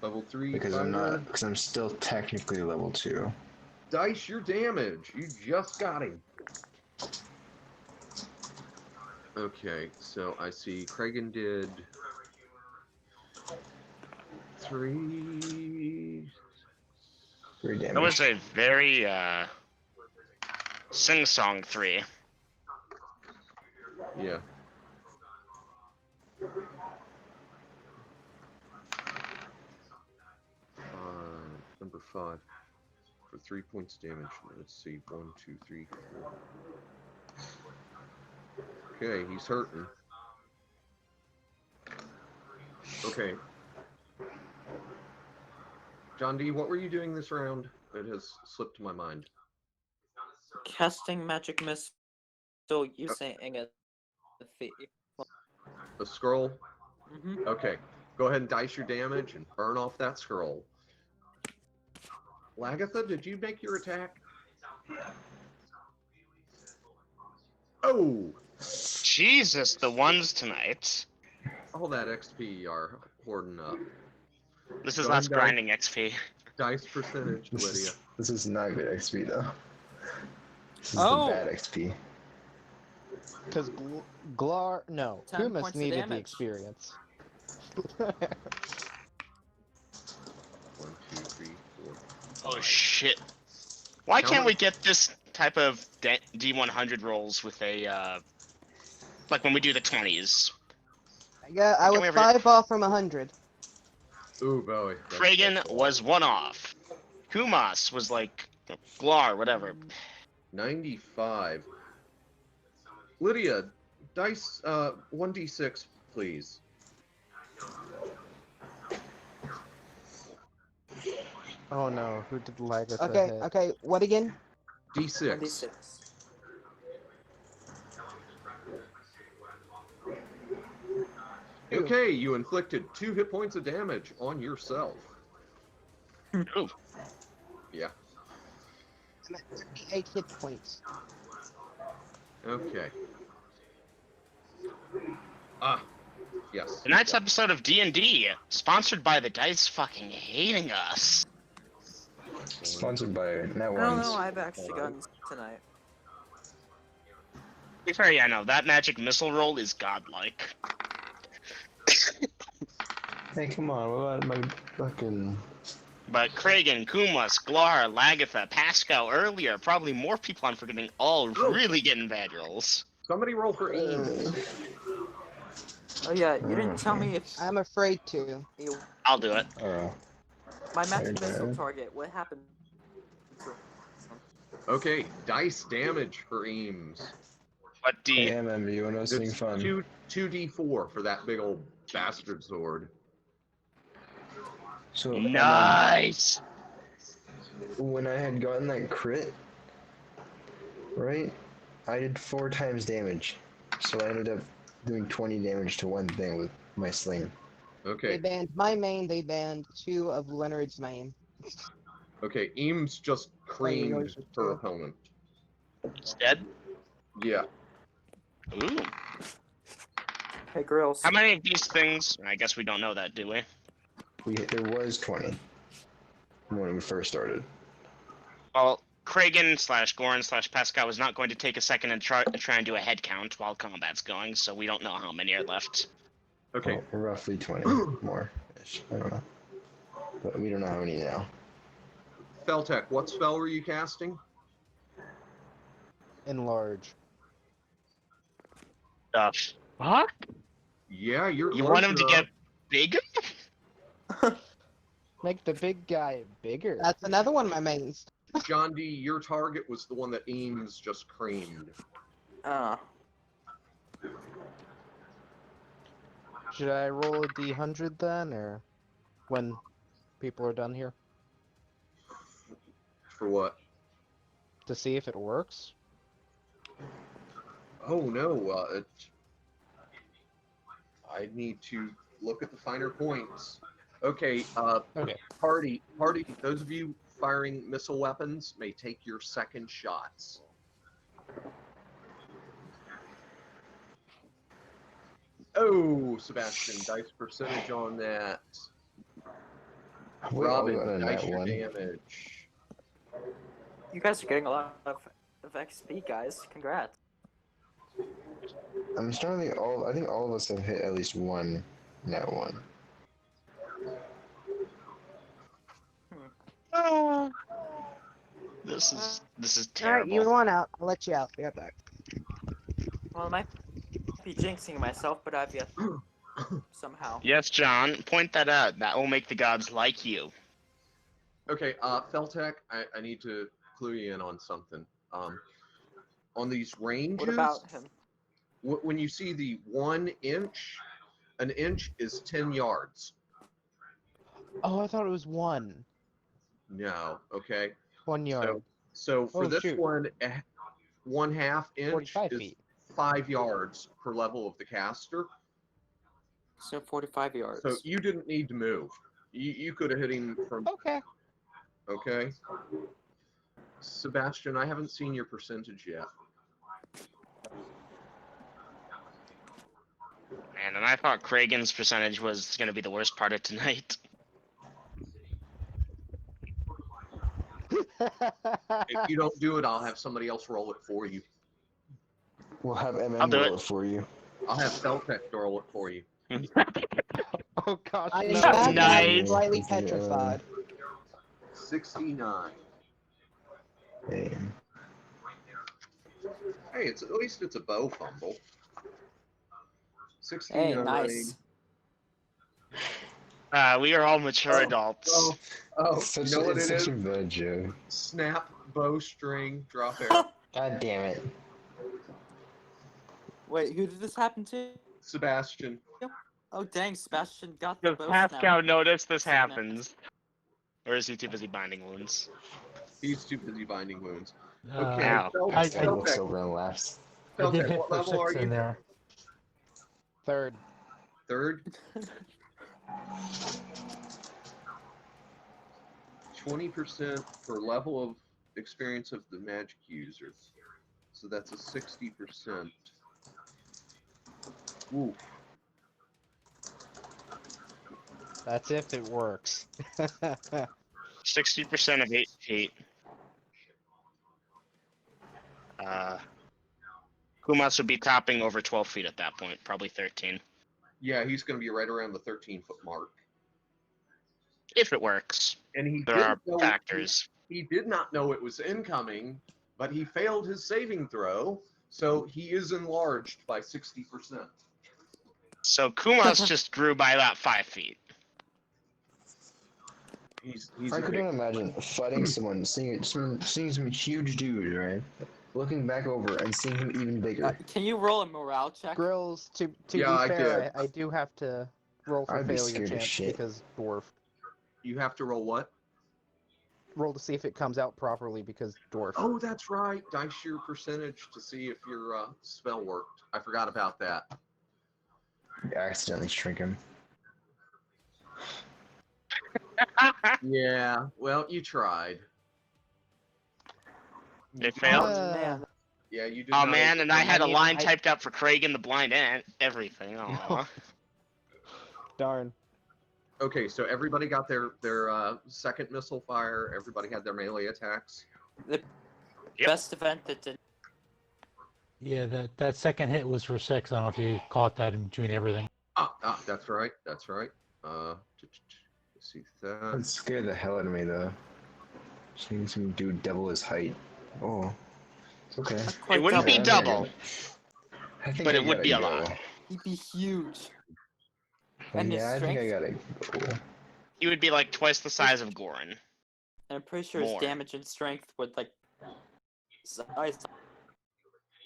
Level 3 Because fighter? because I'm still technically level 2. Dice your damage. You just got him. Okay, so I see Kragan did 3 damage. That was a very, sing-song 3. Yeah. Number 5 for 3 points damage. Let's see, 1, 2, 3, 4. Okay, he's hurting. Okay. John D, what were you doing this round? It has slipped my mind. Casting magic missile using A scroll? Mm-hmm. Okay. Go ahead and dice your damage and burn off that scroll. Lagatha, did you make your attack? Oh! Jesus, the ones tonight. All that XP you are hoarding up. This is Go us ahead and grinding XP. dice percentage, Lydia. This is not good XP though. This is Oh! the bad Because Glar, no, 10 Kumas points of needed the damage. experience. 1, 2, 3, 4. Oh shit! Why How can't we much- get this type of D100 rolls with a like when we do the 20s? I Can was we ever- 5 off from 100. Ooh, boy. Kragan was 1 off. Kumas was like Glar, whatever. 95. Lydia, dice 1d6, please. Oh no, who did Lagatha Okay, hit? okay, what again? D6. 1d6. Okay, you inflicted 2 hit points of damage on yourself. Ooh. Yeah. I'm at 38 hit points. Okay. Ah. Yes. Tonight's yeah. episode of D&D, sponsored by the dice fucking hating us. Sponsored by Net I don't Ones. know. I've actually gotten tonight. To be fair, yeah, no, that magic missile roll is godlike. Hey, come on, what about my fucking... But Kragan, Kumas, Glar, Lagatha, Pascal earlier, probably more people I'm forgetting, all really getting bad rolls. Somebody roll for Eames. Oh yeah, you didn't tell me if I'm afraid to. you, I'll do it. my magic Okay. missile target. What happened? Okay, dice damage for Eames. What D? Hey, MM, you want to know something It's fun? 2d4 for that big old bastard sword. So, Nice! when I had gotten that crit, right, I did 4 times damage. So I ended up doing 20 damage to one thing with my sling. They Okay, banned my main, they banned 2 of Leonard's main. okay, Eames just creamed yours is her too. opponent. It's dead? Yeah. Ooh. Hey, Grills. How many of these things? I guess we don't know that, do we? There was 20 when we first started. Well, Kragan / Goran / Pascal was not going to take a second and try and do a head count while combat's going, so we don't know how many are left. Okay. Well, roughly 20 more. I don't know. But we don't know how many now. Feltec, what spell were you casting? Enlarge. Fuck? Yeah, you're You close want him to enough. get bigger? Make the big guy bigger. That's another one of my mains. John D, your target was the one that Eames just creamed. Should I roll a D100 then, or when people are done here? For what? To see if it works? Oh no, I need to look at the finer points. Okay, Okay. party, those of you firing missile weapons may take your second shots. Oh, Sebastian, dice percentage on that. We all got a Robin, dice net your one. damage. You guys are getting a lot of XP, guys. Congrats. I'm starting to think I think all of us have hit at least one net one. This is Alright, terrible. you want out. I'll let you out. Be right back. Well, I might be jinxing myself, but I've yet somehow. Yes, John, point that out. That will make the gods like you. Okay, Feltec, I need to clue you in on something. On these ranges, What about him? when you see the 1 inch, an inch is 10 yards. Oh, I thought it was 1. No, okay. 1 yard. So for Oh, this shoot. one, 1/2 inch 45 is feet. 5 yards per level of the caster. So 45 yards. So you didn't need to move. You could have hit him from. Okay. Okay. Sebastian, I haven't seen your percentage yet. Man, and I thought Kragan's percentage was going to be the worst part of tonight. If you don't do it, I'll have somebody else roll it for you. We'll have I'll MM do roll it. it for you. I'll have Feltec roll it for you. Oh gosh, I am no. back and I'm Nice. slightly petrified. 69. Damn. Hey, at least it's a bow fumble. 69. Hey, nice. We are all mature adults. Oh, Such you know what it's it such is? a bad joke. Snap, bowstring, drop arrow. God damn it. Wait, who did this happen to? Sebastian. Oh dang, Sebastian got the Does bow snap. Pascal notice this Signal. happens? Or is he too busy binding wounds? He's too busy binding wounds. Uh, Okay, Ow. I looks Feltec, over and laughs. I did Feltec, hit what for level are 6 in you? there. Third. Third? 20% for level of experience of the magic user. So that's a 60%. Oof. That's if it works. 60% of 8 feet. Kumas would be topping over 12 feet at that point, probably 13. Yeah, he's going to be right around the 13-foot mark. If it works. And he There didn't are know, factors. he did not know it was incoming, but he failed his saving throw, so he is enlarged by 60%. So Kumas just grew by about 5 feet. He's I a could big, not imagine fighting someone, seeing some huge dude, right? Looking back over and seeing him even bigger. Can you roll a morale check? Grills, to Yeah, I be fair, did. I do have to roll for I'd be failure scared as chance shit. because dwarf. you have to roll what? Roll to see if it comes out properly because dwarf. Oh, that's right. Dice your percentage to see if your spell worked. I forgot about that. You accidentally shrink him. Yeah, well, you tried. It failed. Man. Yeah, you did Oh not. man, and I had a mean, line I- typed up for Craig and the blind ant. Everything. Aw. Darn. Okay, so everybody got their second missile fire. Everybody had their melee attacks. The Yep. best event that did. Yeah, that second hit was for 6. I don't know if you caught that in between everything. That's right. That's right. Let's see That that. scared the hell out of me though. Seeing some dude double his height. Oh. It's okay. Not It quite wouldn't be I think I double, got it. I think but I it would gotta be a go. lot. He'd be huge. Well, And his yeah, I think I strength? gotta go. He would be like twice the size of Goran. And I'm pretty sure his More. damage and strength would like. Size.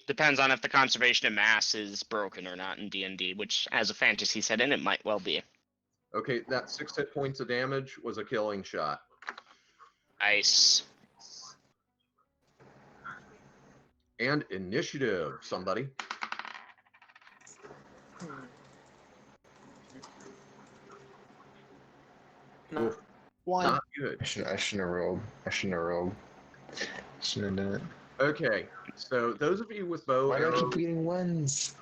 Depends on if the conservation of mass is broken or not in D&D, which as a fantasy setting it might well be. Okay, that 6 hit points of damage was a killing shot. Nice. And initiative, somebody. No. Oof, One. not good. I shouldn't have rolled. Shouldn't have done it. Okay, so those of you with bow Why do I arrows, keep getting ones?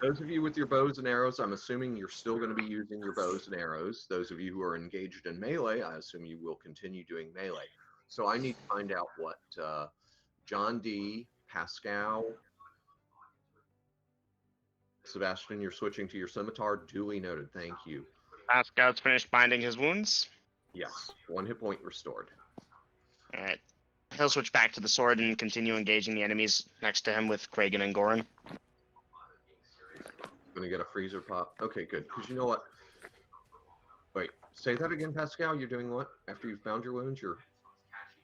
those of you with your bows and arrows, I'm assuming you're still going to be using your bows and arrows. Those of you who are engaged in melee, I assume you will continue doing melee. So I need to find out what John D, Pascal, Sebastian, you're switching to your scimitar. Duly noted. Thank you. Pascal's finished binding his wounds. Yes, 1 hit point restored. Alright. He'll switch back to the sword and continue engaging the enemies next to him with Kragan and Goran. Gonna get a freezer pop. Okay, good. Because you know what? Wait, say that again, Pascal. You're doing what? After you've found your wounds, you're...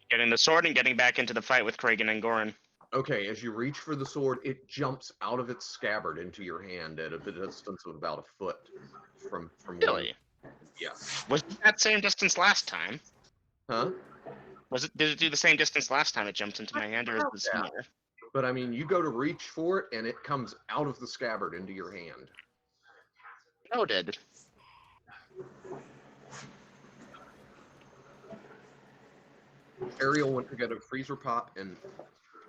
Getting the sword and getting back into the fight with Kragan and Goran. Okay, as you reach for the sword, it jumps out of its scabbard into your hand at a distance of about a foot from Really? Yeah. Was it that same distance last time? Huh? Did it do the same distance last time it jumped into my hand, or is this Yeah. more? But I mean, you go to reach for it, and it comes out of the scabbard into your hand. Noted. Ariel went to get a freezer pop, and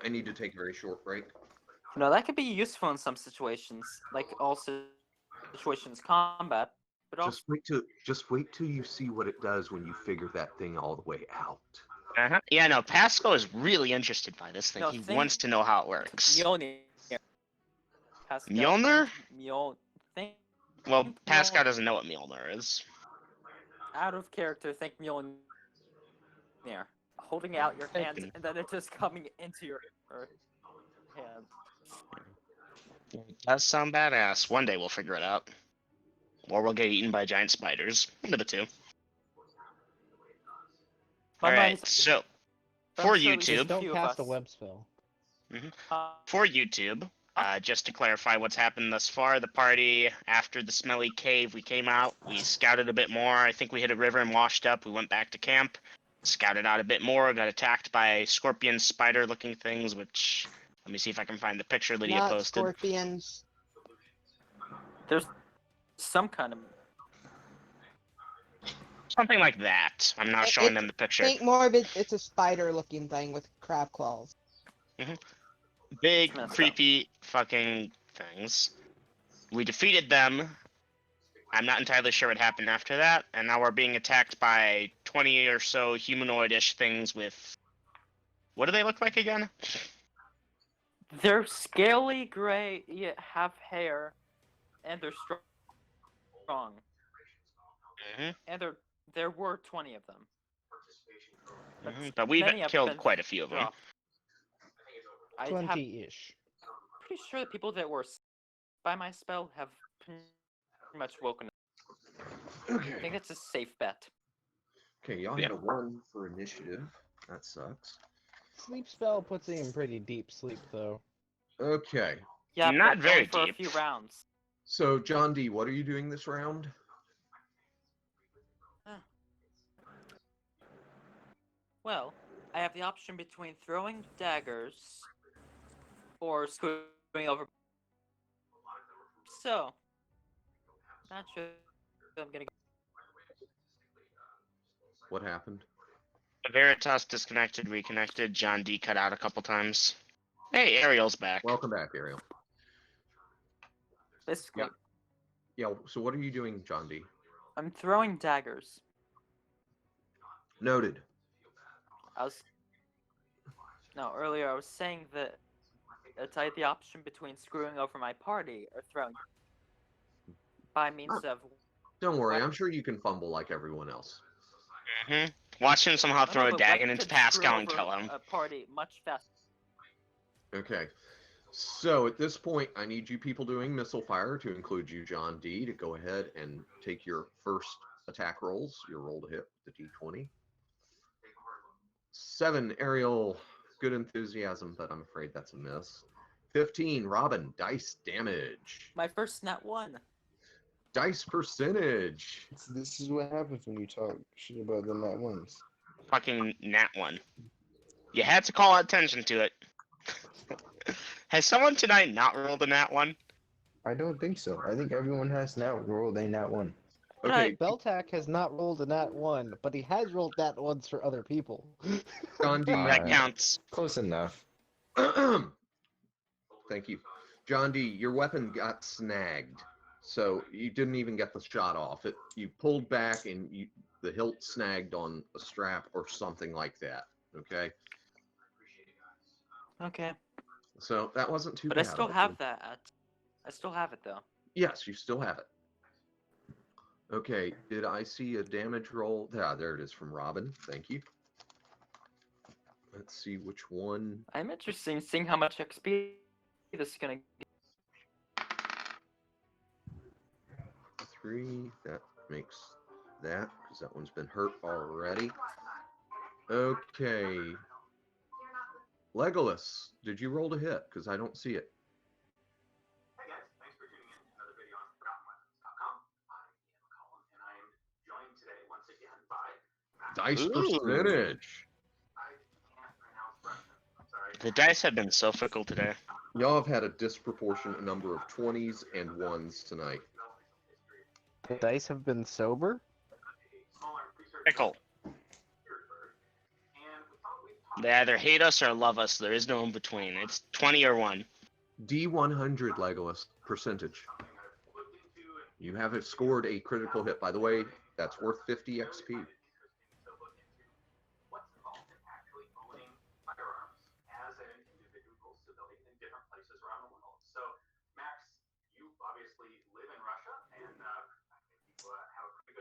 I need to take a very short break. No, that could be useful in some situations, like all situations combat. But also, Just wait till you see what it does when you figure that thing all the way out. Uh-huh. Yeah, no, Pascal is really interested by this thing. No, He think- wants to know how it works. Mjolnir. Pascal, Mjolnir? Think Well, Pascal doesn't know what Mjolnir is. Out of character, think Mjolnir. Holding out your hand, and then it just coming into your hand. That sound badass. One day we'll figure it out. Or we'll get eaten by giant spiders. One of the two. Alright, so for YouTube, Don't cast a web spell. for YouTube, just to clarify what's happened thus far, the party, after the smelly cave, we came out, we scouted a bit more. I think we hit a river and washed up. We went back to camp, scouted out a bit more, got attacked by scorpion spider looking things, which, let me see if I can find the picture Lydia Not posted. scorpions. There's some kind of... Something like that. I'm not showing them the picture. Think more of it. It's a spider-looking thing with crab claws. Big, creepy fucking things. We defeated them. I'm not entirely sure what happened after that, and now we're being attacked by 20 or so humanoid-ish things with... What do they look like again? They're scaly gray, have hair, and they're strong. And there were 20 of them. But we've killed quite a few of them. 20-ish. Pretty sure the people that were by my spell have pretty much woken up. Okay. I think it's a safe bet. Okay, y'all had a 1 for initiative. That sucks. Sleep spell puts you in pretty deep sleep, though. Okay. Yeah, not but very only for deep. a few rounds. So, John D., what are you doing this round? Well, I have the option between throwing daggers or screwing over. So, not sure I'm gonna go. What happened? Veritas disconnected, reconnected. John D cut out a couple times. Hey, Ariel's back. Welcome back, Ariel. Basically, Yeah, so what are you doing, John D? I'm throwing daggers. Noted. Earlier I was saying that I had the option between screwing over my party or throwing by means of... Don't worry, I'm sure you can fumble like everyone else. Watch him somehow throw a dagger into could Pascal screw and over kill him. A party much faster. Okay. So at this point, I need you people doing missile fire, to include you, John D, to go ahead and take your first attack rolls. Your roll to hit the D20. 7, Ariel, good enthusiasm, but I'm afraid that's a miss. 15, Robin, dice damage. My first nat 1. Dice percentage. This is what happens when you talk shit about the nat ones. Fucking nat 1. You had to call attention to it. Has someone tonight not rolled a nat 1? I don't think so. I think everyone has now rolled a nat 1. Okay, Beltac has not rolled a nat 1, but he has rolled nat 1s for other people. John D. That counts. Close enough. Thank you. John D., your weapon got snagged, so you didn't even get the shot off. You pulled back and the hilt snagged on a strap or something like that, okay? Okay. So that wasn't too But bad. I still have that. I still have it, though. Yes, you still have it. Okay, did I see a damage roll? Yeah, there it is from Robin. Thank you. Let's see which one. I'm interested in seeing how much XP this is gonna get. 3, that makes that, because that one's been hurt already. Okay. Legolas, did you roll to hit? Because I don't see it. Hey guys, thanks for tuning in to another video on ForgottenWeapons.com. I am Colin, and I am joined today once again by Dice percentage. I can't pronounce Russian. I'm sorry. The dice have been so fickle today. Y'all have had a disproportionate number of 20s and 1s tonight. The dice have been sober? Fickle. They either hate us or love us. There is no in between. It's 20 or 1. D100, Legolas, percentage. You have scored a critical hit. By the way, that's worth 50 XP.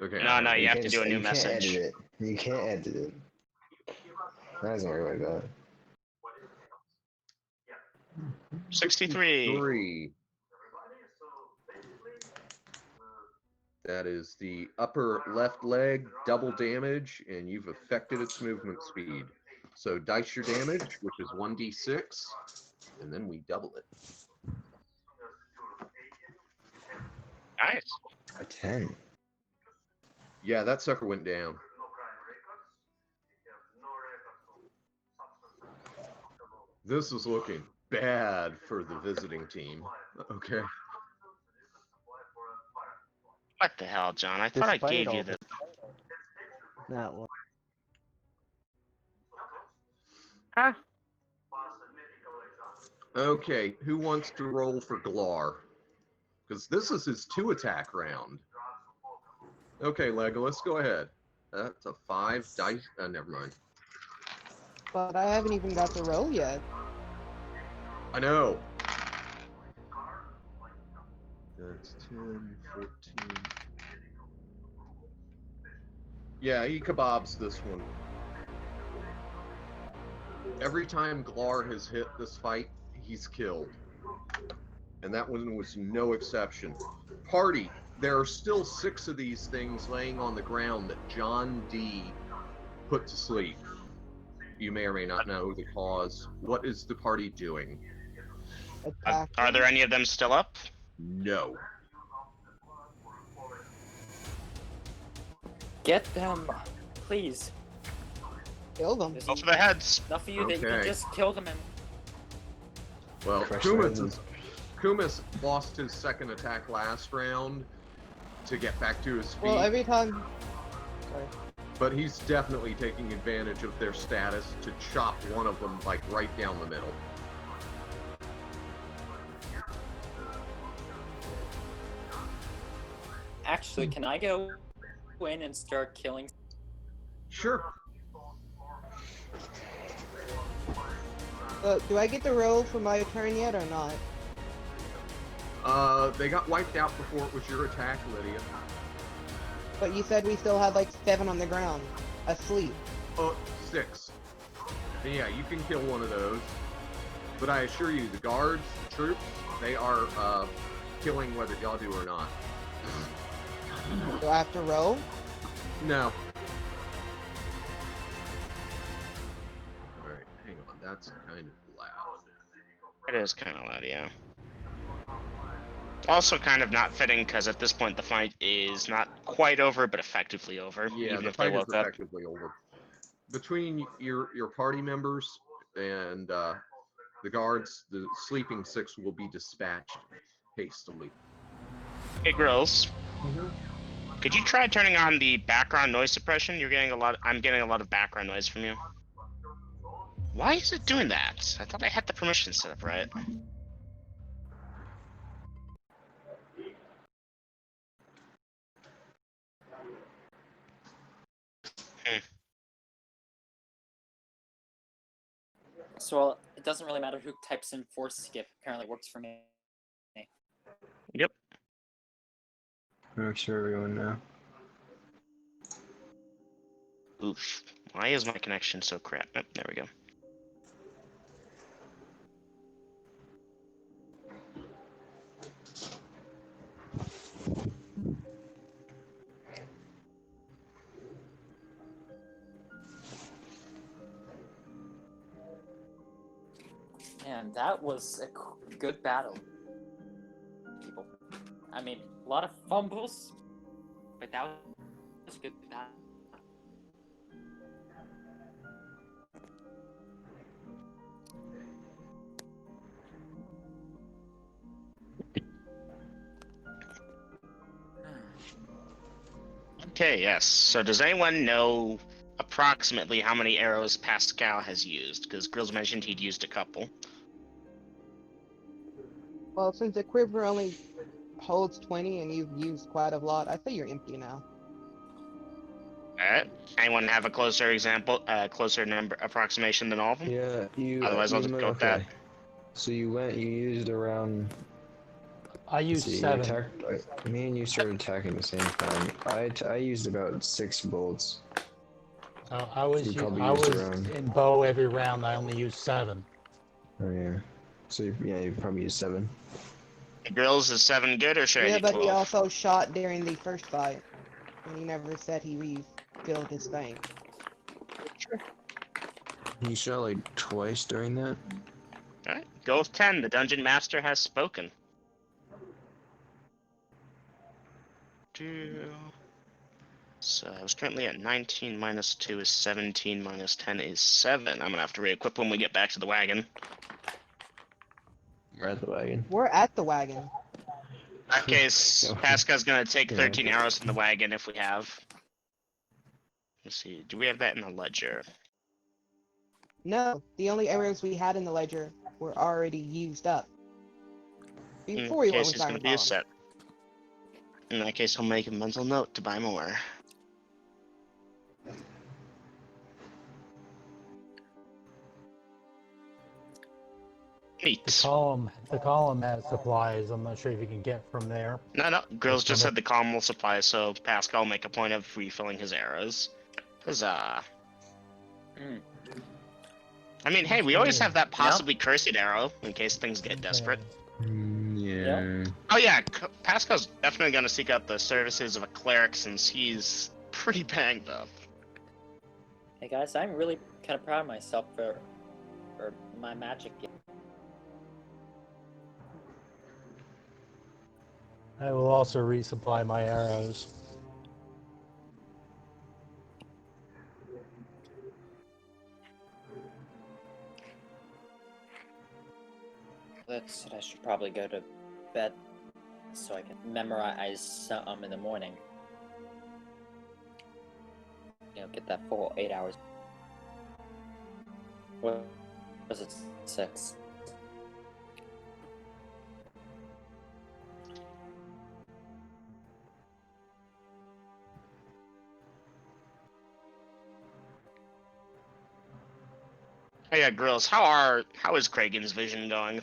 Okay. No, you have to can't do a new you can't edit message. it. You can't edit it. That doesn't work like that. 63. 3. That is the upper left leg, double damage, and you've affected its movement speed. So dice your damage, which is 1d6, and then we double it. Nice. A 10. Yeah, that sucker went down. This is looking bad for the visiting team. Okay. What the hell, John? I thought I Despite gave all you the. that one. Huh? Okay, who wants to roll for Glar? Because this is his 2-attack round. Okay, Legolas, go ahead. That's a 5 dice. Never mind. But I haven't even got the roll yet. I know. That's 10, 14. Yeah, he kebabs this one. Every time Glar has hit this fight, he's killed. And that one was no exception. Party, there are still 6 of these things laying on the ground that John D. put to sleep. You may or may not know the cause. What is the party doing? Are there any of them still up? No. Get them, please. Kill them. There's Go for the heads. enough of you that you can Okay. just kill them and Well, Crush Kumis lost his second attack last round to get back to his feet. Well, every time. Sorry. But he's definitely taking advantage of their status to chop one of them, like, right down the middle. actually, can I go in and start killing? Sure. Do I get the roll for my turn yet or not? They got wiped out before it was your attack, Lydia. But you said we still had like 7 on the ground, asleep. 6. And yeah, you can kill one of those. But I assure you, the guards, the troops, they are killing whether y'all do or not. Do I have to roll? No. Alright, hang on. That's kind of loud. It is kind of loud, yeah. Also kind of not fitting because at this point the fight is not quite over, but effectively over. Yeah, even the if they fight is woke up. effectively over. Between your party members and the guards, the sleeping 6 will be dispatched hastily. Hey, Grills. Could you try turning on the background noise suppression? You're getting a lot. I'm getting a lot of background noise from you. Why is it doing that? I thought I had the permission set up right. So it doesn't really matter who types in force skip. Apparently, works for me. Yep. Works for everyone now. Oof. Why is my connection so crap? Oh, there we go. Man, that was a good battle, people. I mean, a lot of fumbles, but that was a good battle. Okay, yes. So does anyone know approximately how many arrows Pascal has used? Because Grills mentioned he'd used a couple. Well, since the quiver only holds 20 and you've used quite a lot, I say you're empty now. Alright. Anyone have a closer example, closer number approximation than all of them? Yeah, you. Otherwise, I'll just go with that. So you used around I used See, 7. me and you started attacking at the same time. I used about 6 bullets. I was You probably I used was around. in bow every round. I only used 7. Oh yeah. So you probably used 7. Grills, is 7 good or should I Yeah, do but he 12? also shot during the first fight. And he never said he refilled his tank. He shot like twice during that. Alright, go with 10. The Dungeon Master has spoken. So I was currently at 19 minus 2 is 17 minus 10 is 7. I'm gonna have to re-equip when we get back to the wagon. We're at the wagon. We're at the wagon. In that case, No. Pasca's gonna take Yeah. 13 arrows from the wagon if we have. Let's see, do we have that in the ledger? No, the only arrows we had in the ledger were already used up. In Before that we went case, with he's gonna Iron be a Column. set. In that case, I'll make a mental note to buy more. Neat. The column has supplies. I'm not sure if you can get from there. No, Grills just From said the column will supply, so Pascal will make a point of refilling his arrows. Huzzah. I mean, hey, we always have that possibly cursed arrow in case things get desperate. Yeah. Oh yeah, Pascal's definitely gonna seek out the services of a cleric since he's pretty banged up. Hey guys, I'm really kind of proud of myself for my magic game. I will also resupply my arrows. I should probably go to bed so I can memorize some in the morning. You know, get that full 8 hours. What was it? 6. Oh yeah, Grills, how is Kragan's vision going?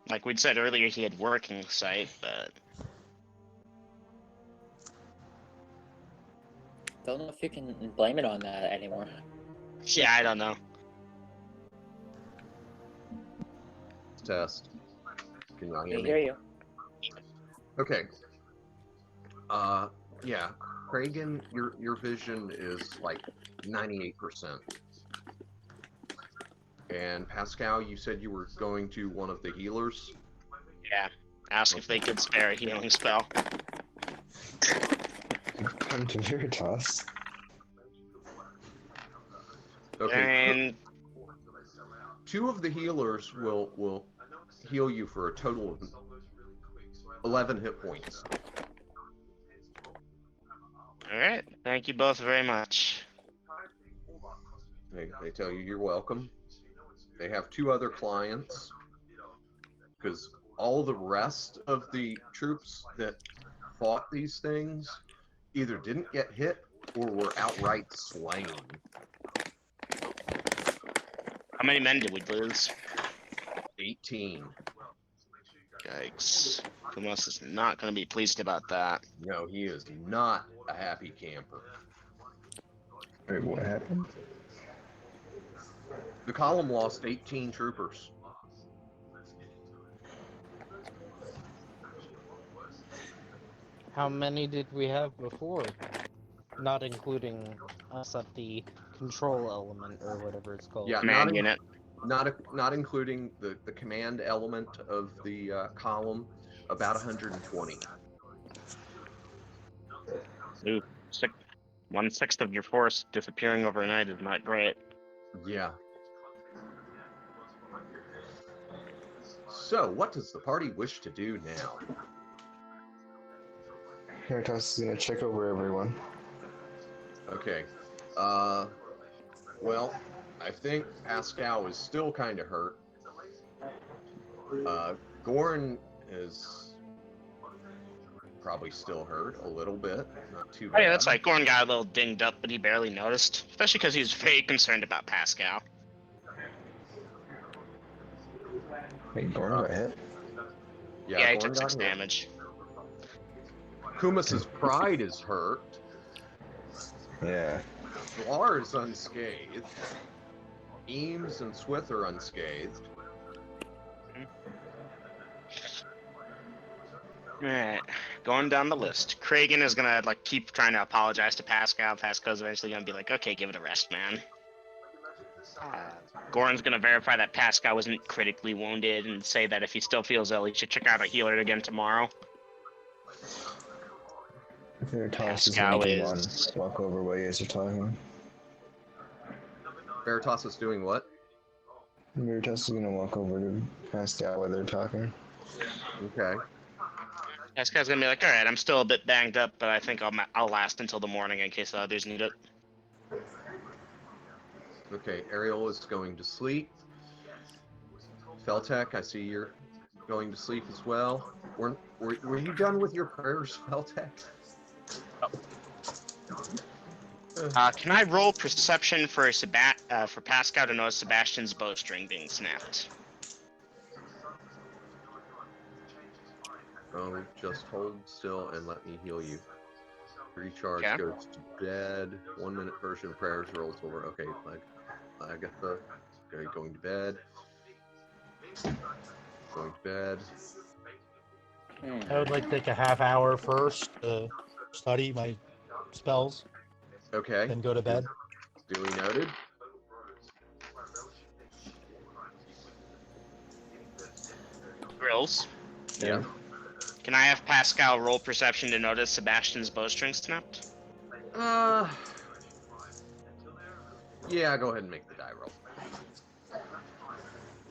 Like we'd said earlier, he had working sight, but Don't know if you can blame it on that anymore. yeah, I don't know. Test. Can y'all hear I me? hear you. Okay. Yeah, Kragan, your vision is like 98%. And Pascal, you said you were going to one of the healers? Yeah, ask if they could spare a healing spell. Come to Veritas. Okay. And 2 of the healers will heal you for a total of 11 hit points. alright, thank you both very much. They tell you you're welcome. They have 2 other clients because all the rest of the troops that fought these things either didn't get hit or were outright slain. How many men did we lose? 18. Yikes. Kumos is not going to be pleased about that. No, he is not a happy camper. Wait, what happened? The column lost 18 troopers. How many did we have before? Not including us at the control element or whatever it's called. Yeah, Command unit. not including the command element of the column, about 120. Ooh, 1/6 of your force disappearing overnight is not great. Yeah. So, what does the party wish to do now? Veritas is gonna check over everyone. Okay. Well, I think Pascal is still kind of hurt. Goran is probably still hurt a little bit, not too Oh bad. yeah, that's right. Gorn got a little dinged up, but he barely noticed. Especially because he was very concerned about Pascal. Wait, Gorn got hit? Yeah, he Gorn took 6 got hit. damage. Kumas's pride is hurt. Yeah. Blar is unscathed. Eames and Swith are unscathed. Alright, going down the list. Kragan is gonna like keep trying to apologize to Pascal. Pascal's eventually gonna be like, okay, give it a rest, man. Goran's gonna verify that Pascal wasn't critically wounded and say that if he still feels ill, he should check out a healer again tomorrow. Veritas is Pascal gonna is- walk over while you guys are talking. Veritas is doing what? Veritas is gonna walk over to Pascal while they're talking. Okay. Pascal's gonna be like, alright, I'm still a bit banged up, but I think I'll last until the morning in case the others need it. Okay, Ariel is going to sleep. Feltek, I see you're going to sleep as well. Were you done with your prayers, Feltek? Can I roll perception for Pascal to notice Sebastian's bowstring being snapped? Oh, just hold still and let me heal you. Recharge Okay. goes to bed. 1 minute version of prayers rolls over. Okay, Agatha. Okay, going to bed. Going to bed. I would like to take a half hour first to study my spells, Okay. then go to bed. Duly noted. Grills. Yeah. Can I have Pascal roll perception to notice Sebastian's bowstring snapped? Yeah, go ahead and make the die roll.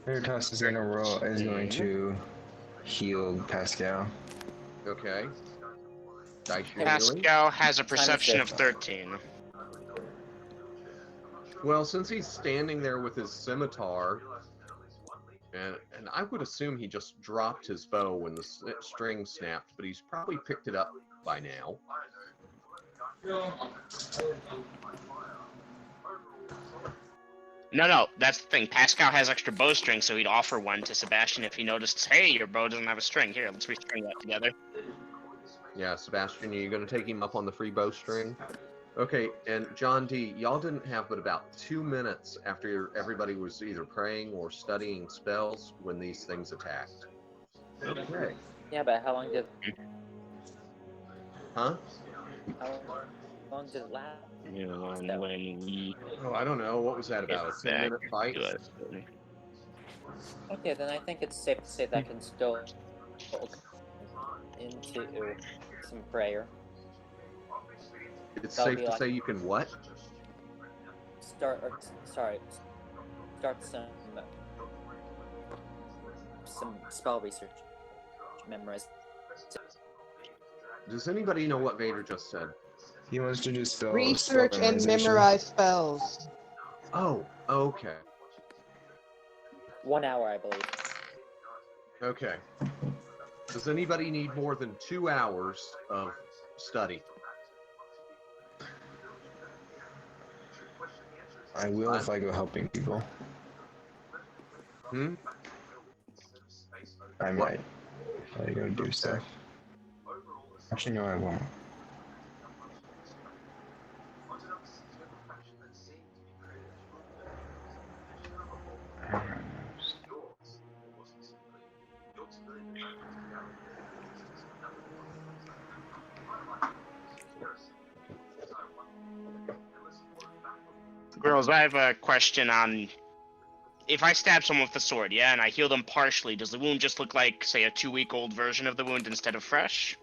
Veritas is going to heal Pascal. Okay. Dice your healing. Pascal has a perception of 13. Well, since he's standing there with his scimitar, and I would assume he just dropped his bow when the string snapped, but he's probably picked it up by now. No, that's the thing. Pascal has extra bowstring, so he'd offer one to Sebastian if he noticed, hey, your bow doesn't have a string. Here, let's restring that together. Yeah, Sebastian, are you going to take him up on the free bowstring? Okay, and John D., y'all didn't have but about 2 minutes after everybody was either praying or studying spells when these things attacked. Okay. Yeah, but how long did Huh? it last? When we Oh, I don't know. What was that about? A 10-minute fight? Okay, then I think it's safe to say that can still into some prayer. It's That'll safe be to like- say you can what? Start some spell research. Memorize. Does anybody know what Vader just said? He wants to do spell Research and memorization. memorize spells. Oh, okay. 1 hour, I believe. Okay. Does anybody need more than 2 hours of study? I will if I go helping people. I might. If I go do stuff. Actually, no, I won't. Girls, I have a question on if I stab someone with a sword, yeah, and I heal them partially, does the wound just look like, say, a 2-week-old version of the wound instead of fresh?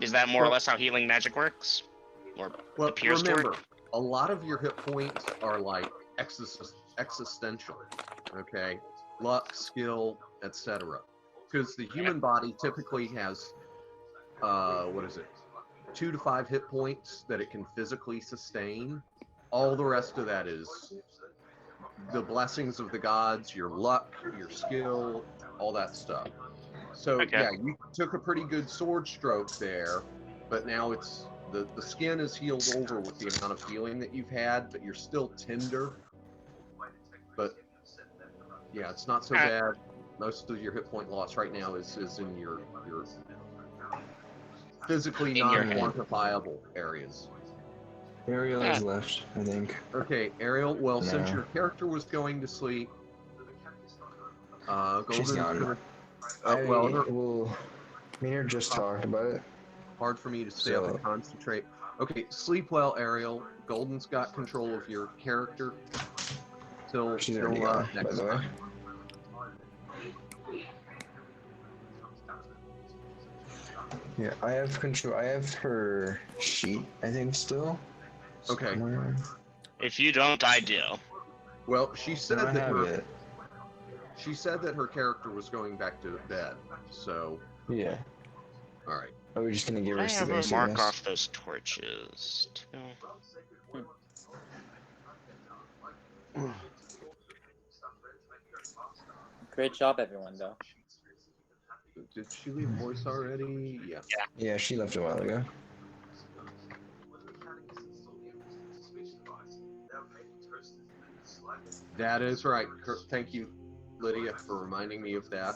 Is that more or less how healing magic works? Or appears to remember, work? a lot of your hit points are like existential, okay? Luck, skill, etc. Because the human body typically has, 2 to 5 hit points that it can physically sustain. All the rest of that is the blessings of the gods, your luck, your skill, all that stuff. So yeah, you took a pretty good sword stroke there, but now it's the skin is healed over with the amount of healing that you've had, but you're still tender. But yeah, it's not so bad. most of your hit point loss right now is in your physically In your head. non-quantifiable areas. Ariel Yeah. is left, I think. Okay, Ariel. Well, since No. your character was going to sleep, She's Golden's gone. gonna. I Well, me and her just talked about it. hard for me to stay up and So- concentrate. Okay, sleep well, Ariel. Golden's got control of your character till She's already gone, by next the way. time. Yeah, I have control. I have her sheet, I think, still. Okay. Somewhere. If you don't, I do. Well, she said No, I that have her it. she said that her character was going back to bed. So, Yeah. all right. Are we just gonna give I her have the her basic mark list? off those torches too. Great job, everyone, though. Did she leave voice already? Yeah. Yeah, she left a while ago. That is right. Thank you, Lydia, for reminding me of that.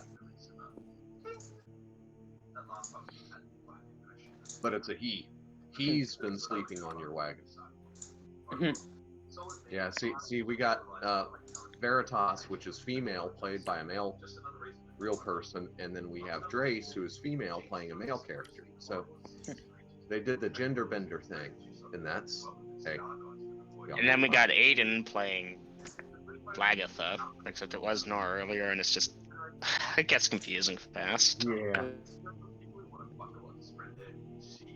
But it's a he. He's been sleeping on your wagon. Yeah, see, we got Veritas, which is female, played by a male real person, and then we have Drace, who is female, playing a male character. So they did the gender bender thing, and that's hey. And then we got Aiden playing Lagatha, except it was Nora earlier, and it's just it gets confusing fast. Yeah.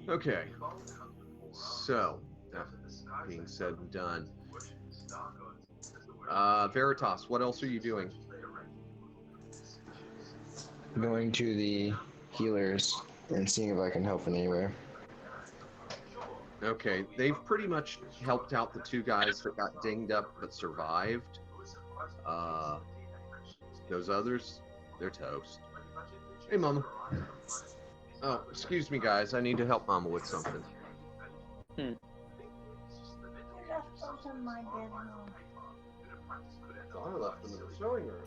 Okay. So that being said and done, Veritas, what else are you doing? Going to the healers and seeing if I can help in any way. Okay, they've pretty much helped out the two guys that got dinged up but survived. Those others, they're toast. Hey, Mama. Oh, excuse me, guys. I need to help Mama with something. I left them in the sewing room.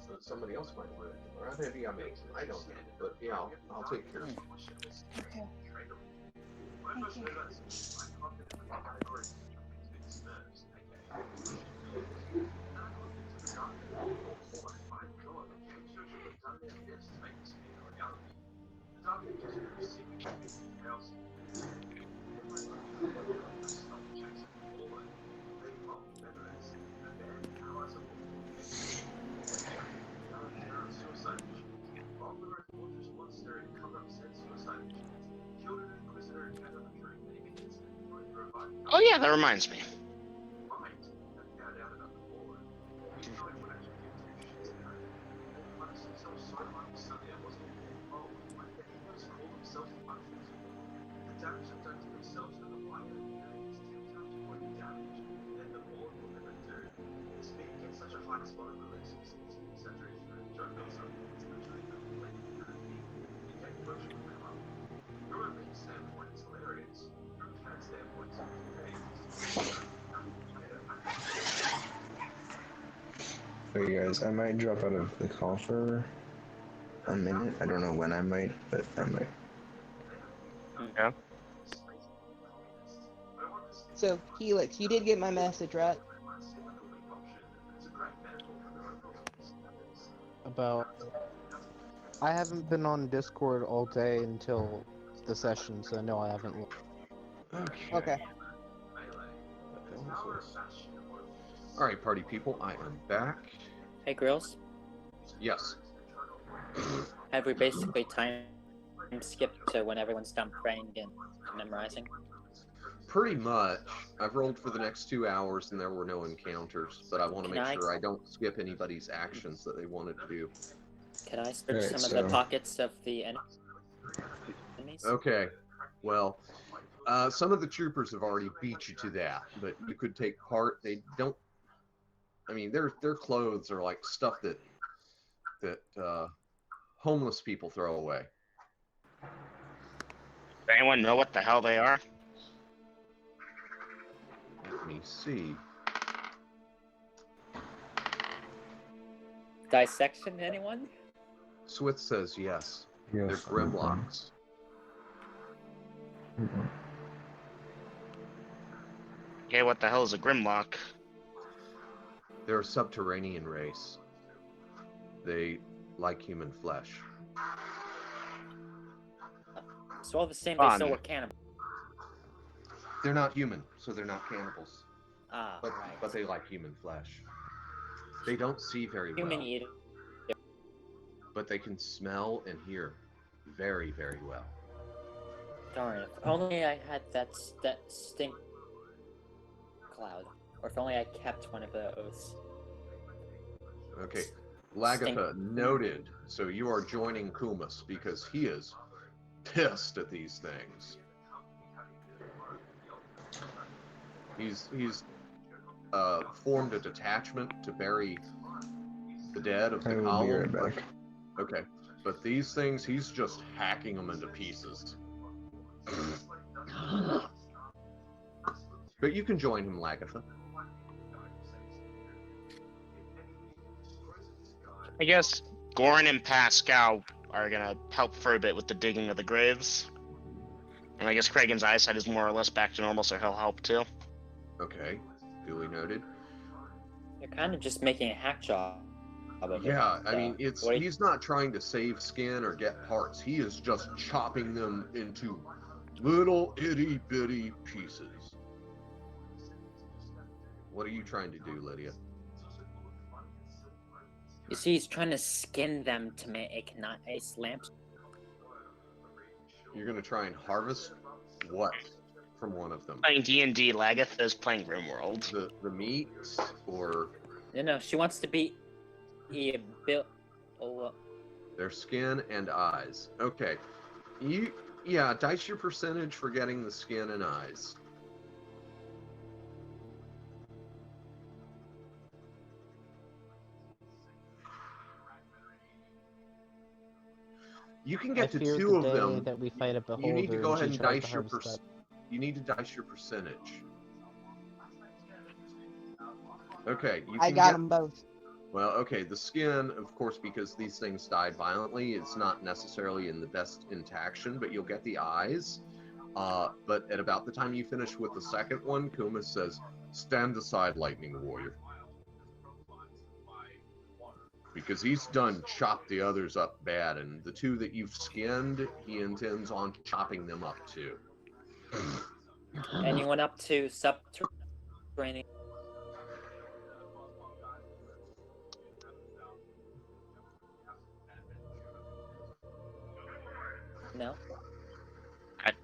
So somebody else might want it. Or maybe I make them. I don't know. But yeah, I'll take care of it. Okay. Thank you. Oh yeah, that reminds me. Okay, guys, I might drop out of the call for a minute. I don't know when I might, but I might. Yeah. So, Helix, you did get my message, right? About I haven't been on Discord all day until the session, so no, I haven't looked. Okay. All right, party people, I am back. Hey, girls. Yes. Have we basically time skipped to when everyone's done praying and memorizing? Pretty much. I've rolled for the next 2 hours and there were no encounters, but I want to Can make I- sure I don't skip anybody's actions that they wanted to do. Could I search Alright, some of the so- pockets of the enemies? Okay. Well, some of the troopers have already beat you to that, but you could take part. They don't. I mean, their clothes are like stuff that homeless people throw away. Does anyone know what the hell they are? Let me see. dissection, anyone? Swith says yes. Yes, They're grimlocks. Okay, what the hell is a Grimlock? They're a subterranean race. They like human flesh. So all the same, Fun. they still were cannibals. They're not human, so they're not cannibals. Ah, But right. but they like human flesh. They don't see very Human well, eater. but they can smell and hear very, very well. Darn, if only I had that stink cloud. Or if only I kept one of those. Okay, Lagatha noted. So you are joining Kumas because he is pissed at these things. He's formed a detachment to bury the dead of the I will be column. right back. Okay, but these things, he's just hacking them into pieces. But you can join him, Lagatha. I guess Goran and Pascal are gonna help for a bit with the digging of the graves. And I guess Kragen's eyesight is more or less back to normal, so he'll help too. Okay, duly noted. They're kind of just making a hack job of it. Yeah, I mean, What do you- he's not trying to save skin or get parts. He is just chopping them into little itty bitty pieces. What are you trying to do, Lydia? You see, he's trying to skin them to make nice lamps. You're gonna try and harvest what from one of them? Playing D&D, Lagatha is playing RimWorld. The meat or No, she wants to be a bit. their skin and eyes. Okay, dice your percentage for getting the skin and eyes. You can get to fear two the of day them. that we fight a beholder. You need to go ahead and tries to dice your harvest that. You need to dice your percentage. Okay, you I can got get- them both. Well, okay, the skin, of course, because these things died violently, it's not necessarily in the best intaction, but you'll get the eyes. But at about the time you finish with the second one, Kumas says, "Stand aside, Lightning Warrior." Because he's done chopped the others up bad, and the two that you've skinned, he intends on chopping them up too. Anyone up to subterranean? No.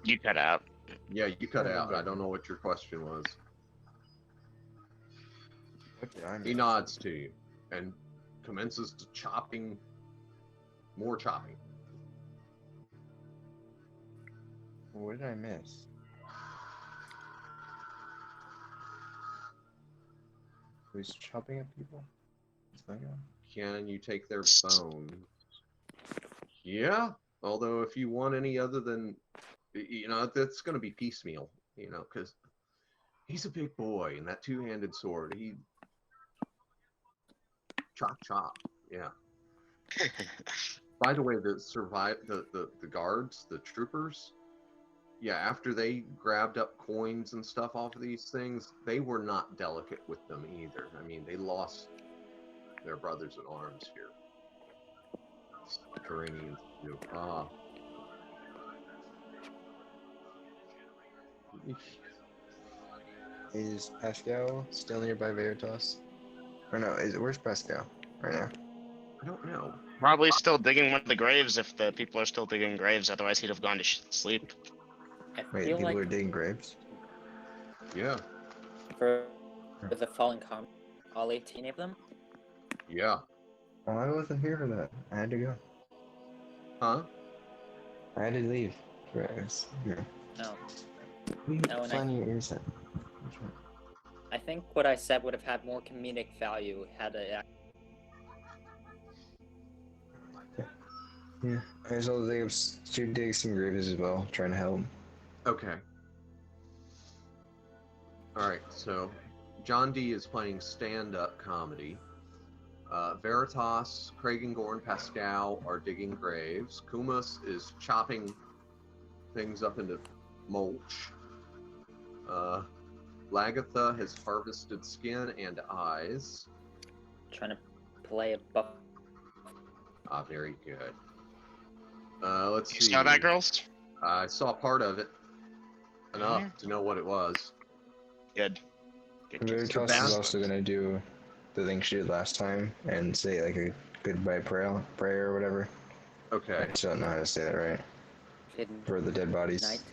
You cut out. Yeah, you cut out. I don't know what your question was. He nods to you and commences to chopping. More chopping. What did I miss? Who's chopping up people? What's going on? Can you take their bones? Yeah. Although if you want any other than, that's going to be piecemeal, because he's a big boy and that two-handed sword, he chop. Yeah. By the way, the guards, the troopers, yeah, after they grabbed up coins and stuff off of these things, they were not delicate with them either. I mean, they lost their brothers in arms here. Iranians do. Is Pascal still nearby Veritas? Or no, where's Pascal right now? I don't know. Probably still digging one of the graves if the people are still digging graves, otherwise he'd have gone to sleep. I Wait, feel people like are digging graves? Yeah. for the fallen com, all 18 of them. Yeah. Oh, I wasn't here for that. I had to go. Huh? I had to leave. Right. Here. No. Which No, and one is it? Which one? I think what I said would have had more comedic value had it. Yeah. There's all the two digging some graves as well, trying to help. Okay. All right. So, John D is playing stand-up comedy. Veritas, Kragengorn, Pascal are digging graves. Kumas is chopping things up into mulch. Lagatha has harvested skin and eyes. Trying to play a buff. Ah, very good. Let's You see. saw that, girls? I saw part of it. Enough to know what it was. Good. Good. Veritas is Sebast- also gonna do the thing she did last time and say like a goodbye prayer or whatever. Okay. I still don't know how to say that right. Hidden For the dead bodies. night.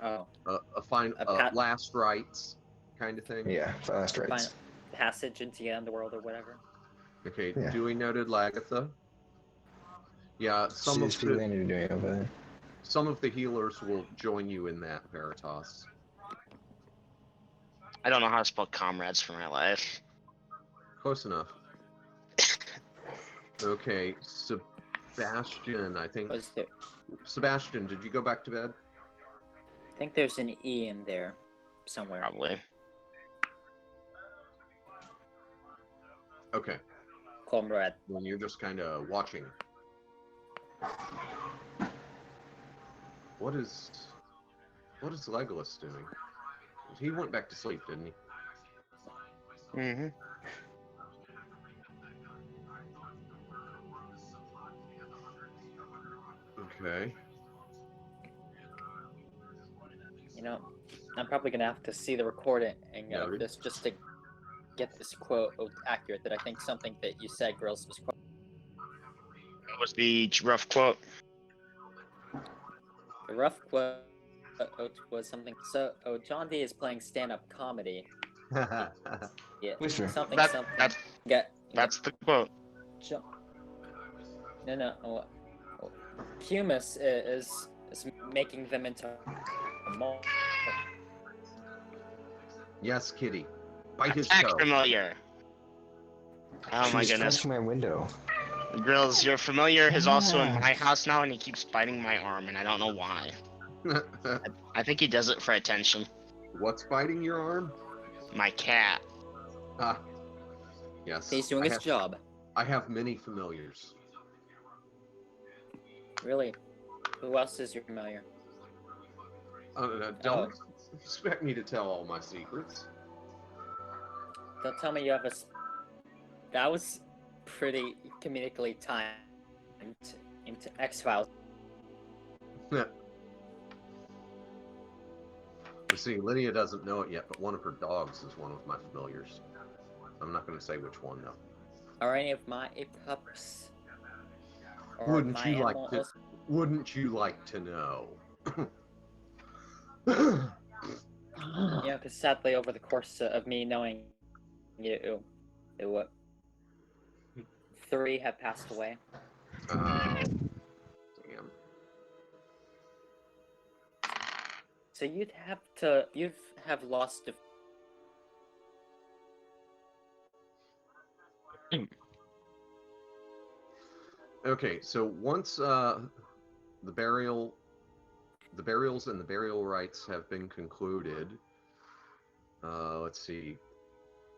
Oh, A last rites kind of thing. Yeah, last final rites. passage into the underworld or whatever. Okay. Yeah. Duly noted, Lagatha. Yeah, some She's of planning to do it, but some of the healers will join you in that, Veritas. I don't know how to spell comrades for my life. Close enough. Okay, Sebastian, I think. Was there? Sebastian, did you go back to bed? I think there's an E in there somewhere. Probably. Okay. Comrade. When you're just kind of watching. What is Legolas doing? He went back to sleep, didn't he? Mm-hmm. Okay. You know, I'm probably gonna have to see the recording Yeah, of this just to get this quote accurate. That I think something that you said, girls, was quite. What was the rough quote? The rough quote was something. So, John D is playing stand-up comedy. Yeah, Whisper. something. That's the quote. No. Humus is making them into a mole. Yes, Kitty. Bite his Attack toe. familiar. Oh my She's goodness. touched my window. Girls, your familiar is also in my house now, and he keeps biting my arm, and I don't know why. I think he does it for attention. What's biting your arm? My cat. Ah. Yes. He's doing his job. I have many familiars. Really? Who else is your familiar? Don't expect me to tell all my secrets. Don't tell me you have a. That was pretty comedically timed into X-Files. You see, Lydia doesn't know it yet, but one of her dogs is one of my familiars. I'm not going to say which one, though. Are any of my pups? Or Wouldn't my you like animal to? also- Wouldn't you like to know? Yeah, because sadly, over the course of me knowing you, 3 have passed away. Damn. So you'd have lost. Okay, so once the burials and the burial rites have been concluded, let's see,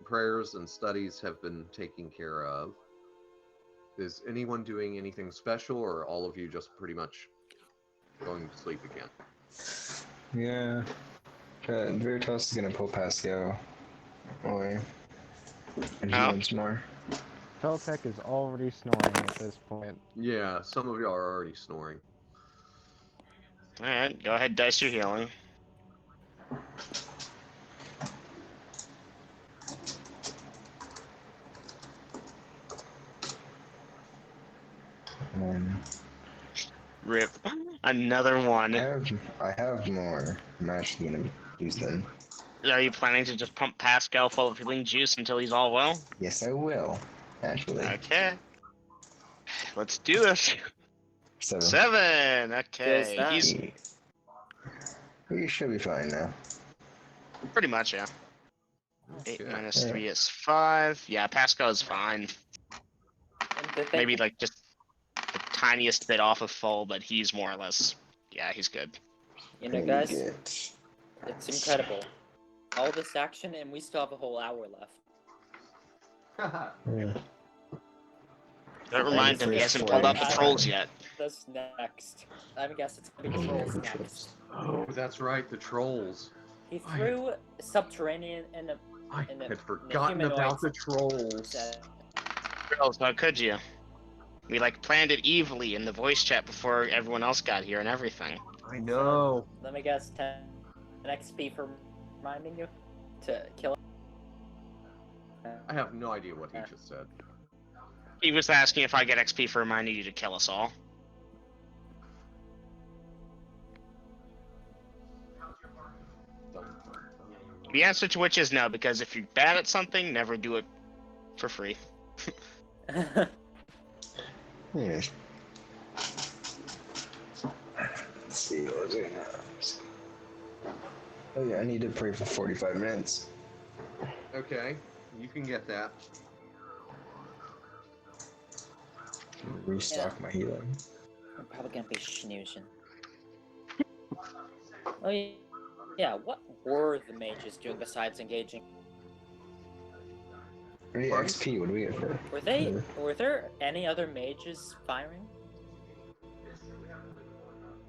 prayers and studies have been taken care of. Is anyone doing anything special, or all of you just pretty much going to sleep again? Yeah. Veritas is gonna pull Pascal away. And he Oh. wants more. Feltec is already snoring at this point. Yeah, some of you are already snoring. Alright, go ahead, dice your healing. Rip. Another one. I have more. I'm actually gonna use them. Are you planning to just pump Pascal full of healing juice until he's all well? Yes, I will. Actually. Okay. Let's do this. 7. 7. Okay. that? He's We should be fine now. pretty much, yeah. 8 Okay. minus 3 is 5. Yeah, Pascal is fine. And the thing, Maybe like just the tiniest bit off of full, but he's more or less. Yeah, he's good. you know, guys, it's incredible. All this action, and we still have a whole hour left. Yeah. Don't I remind did him he for hasn't pulled out the 45. trolls yet. That's next. I guess it's gonna be trolls next. Oh, that's right, the trolls. He threw subterranean in the I in the had forgotten about the trolls. Girls, how could you? We like planned it evilly in the voice chat before everyone else got here and everything. I know. Let me guess, 10 XP for reminding you to kill him. I have no idea what he just said. He was asking if I get XP for reminding you to kill us all. The answer to which is no, because if you're bad at something, never do it for free. Yes. Let's see what was it? Oh yeah, I need to pray for 45 minutes. Okay, you can get that. Restock my healing. I'm probably gonna be snoozing. Oh yeah, what were the mages doing besides engaging? 30 XP, what do we get for it? Were there any other mages firing?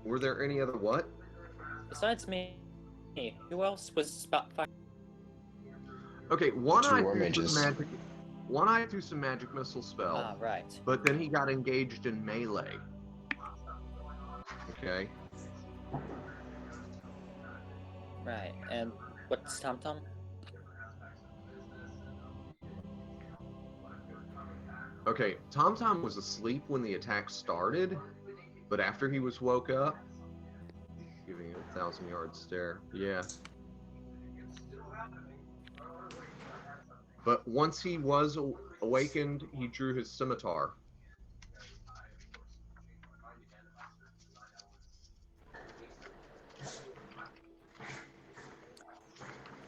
Were there any other what? Besides me, who else was firing? Okay, one Two eye war threw mages. some magic missile spell. Ah, right. But then he got engaged in melee. Okay. Right, and what's Tom Tom? Okay, Tom Tom was asleep when the attack started, but after he was woke up, giving it a 1,000-yard stare. Yeah. But once he was awakened, he drew his scimitar.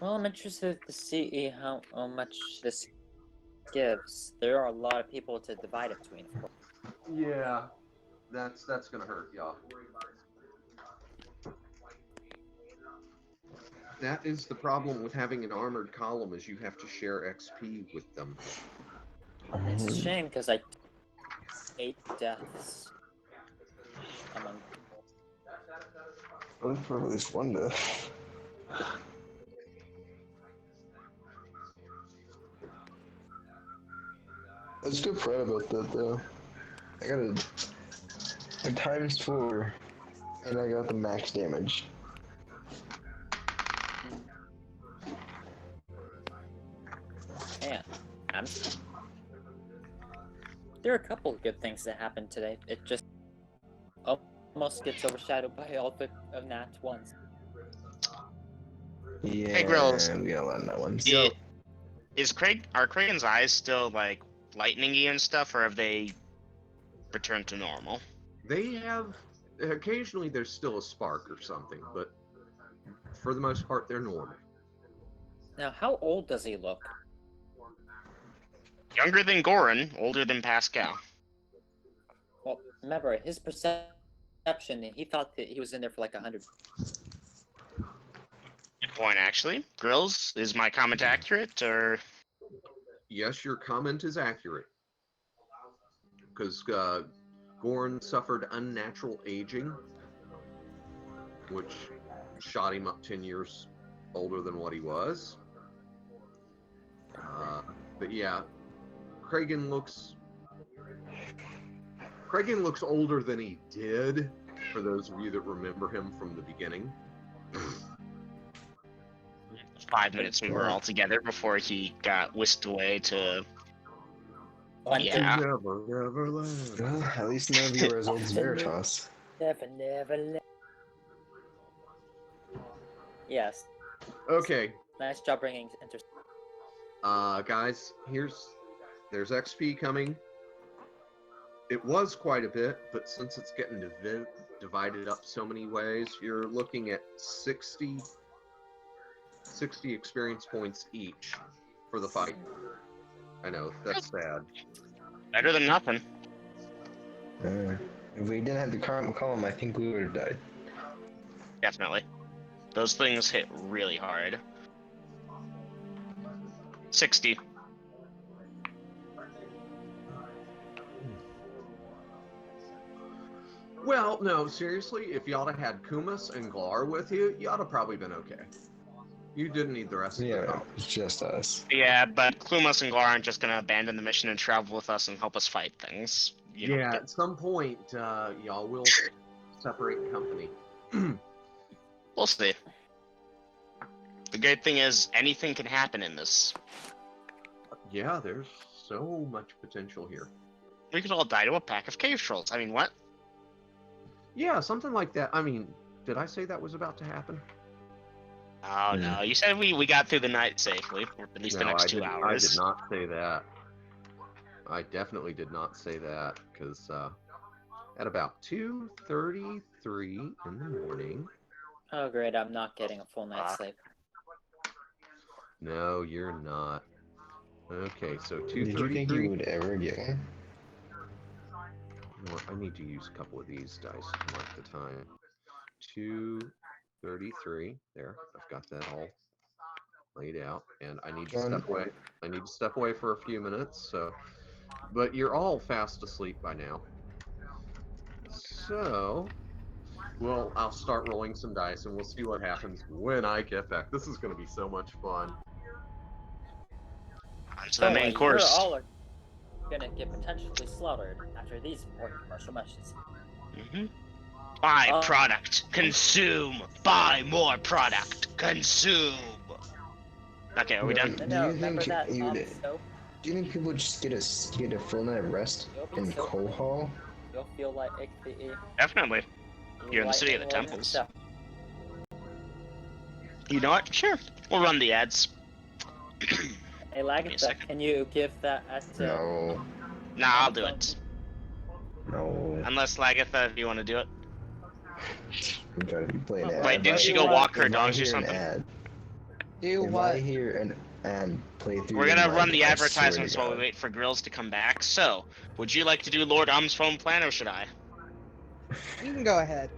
Well, I'm interested to see how much this gives. There are a lot of people to divide it between, of course. Yeah, that's gonna hurt y'all. That is the problem with having an armored column, is you have to share XP with them. It's a shame because I 8 deaths among people. Well, for at least one death. I'm still proud about that though. I got a ×4 and I got the max damage. Man, there are a couple of good things that happened today. It just almost gets overshadowed by all the nat ones. Yeah, Hey, Grills. we got a lot of nat ones. Are Kragen's eyes still like lightningy and stuff, or have they returned to normal? They have, occasionally there's still a spark or something, but for the most part they're normal. Now, how old does he look? Younger than Goran, older than Pascal. Well, remember, his perception, he thought that he was in there for like 100. Good point, actually. Grills, is my comment accurate, or? Yes, your comment is accurate. Because Goran suffered unnatural aging, which shot him up 10 years older than what he was. But yeah, Kragen looks older than he did, for those of you that remember him from the beginning. 5 minutes we were all together before he got whisked away to... Yeah. Never left. Well, at least none of you are as old as Veritas. Never left. Yes. Okay. Nice job bringing inter. Guys, there's XP coming. It was quite a bit, but since it's getting divided up so many ways, you're looking at 60 experience points each for the fight. I know, that's sad. Better than nothing. If we didn't have the column, I think we would have died. Definitely. Those things hit really hard. 60. Well, no, seriously, if y'all had had Kumas and Glar with you, y'all have probably been okay. You didn't need the rest of the Yeah, company. it's just us. Yeah, but Klumas and Glar aren't just gonna abandon the mission and travel with us and help us fight things. You know, Yeah, at some point, y'all will separate company. we'll see. The good thing is, anything can happen in this. Yeah, there's so much potential here. We could all die to a pack of cave trolls. I mean, what? Yeah, something like that. I mean, did I say that was about to happen? Oh no, you said we got through the night safely, or at least the No, next I 2 didn't. hours. I did not say that. I definitely did not say that, because at about 2:33 in the morning. Oh great, I'm not getting a full night's sleep. No, you're not. Okay, so 2:33. Did you think you would ever get one? You know what, I need to use a couple of these dice to mark the time. 2:33. There, I've got that all laid out, and I need to step away. I need to step away for a few minutes. So, but you're all fast asleep by now. So, well, I'll start rolling some dice, and we'll see what happens when I get back. This is going to be so much fun. On to the main You're course. all are gonna get potentially slaughtered after these important commercial messages. Buy product, consume. Buy more product, consume. Okay, are we done? Do No, you remember think that you would? soap? Do you think people would just get a full night of rest in Coal Hall? You'll feel like the Definitely. You're in the city of the temples. You know what? Sure. We'll run the ads. Hey, Lagatha, can you give that at No. Nah, I'll do it. No. Unless Lagatha, if you want to do it. I'm trying to be playing ad. Wait, didn't she go walk her dogs or something? Do if what? I hear an ad play through We're the gonna mic, run the I advertisements swear to while we God. wait for Grills to come back. So, would you like to do Lord Um's phone plan, or should I? You can go ahead.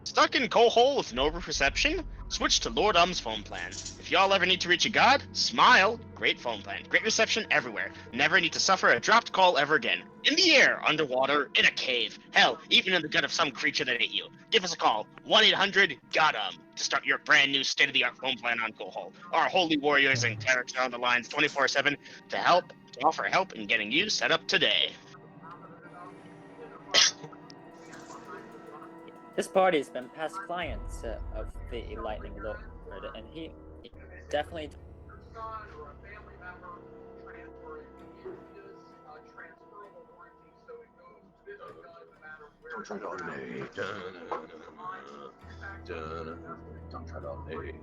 Stuck in coal hole with no reception? Switch to Lord Um's phone plan. If y'all ever need to reach a god, smile. Great phone plan. Great reception everywhere. Never need to suffer a dropped call ever again. In the air, underwater, in a cave. Hell, even in the gut of some creature that ate you. Give us a call. 1-800-GOT-UM to start your brand new state-of-the-art phone plan on coal hole. Our holy warriors and clerics are on the lines 24/7 to offer help in getting you set up today. This party has been past clients of the Lightning Lord, and he definitely. Don't try to automate. Don't try to automate.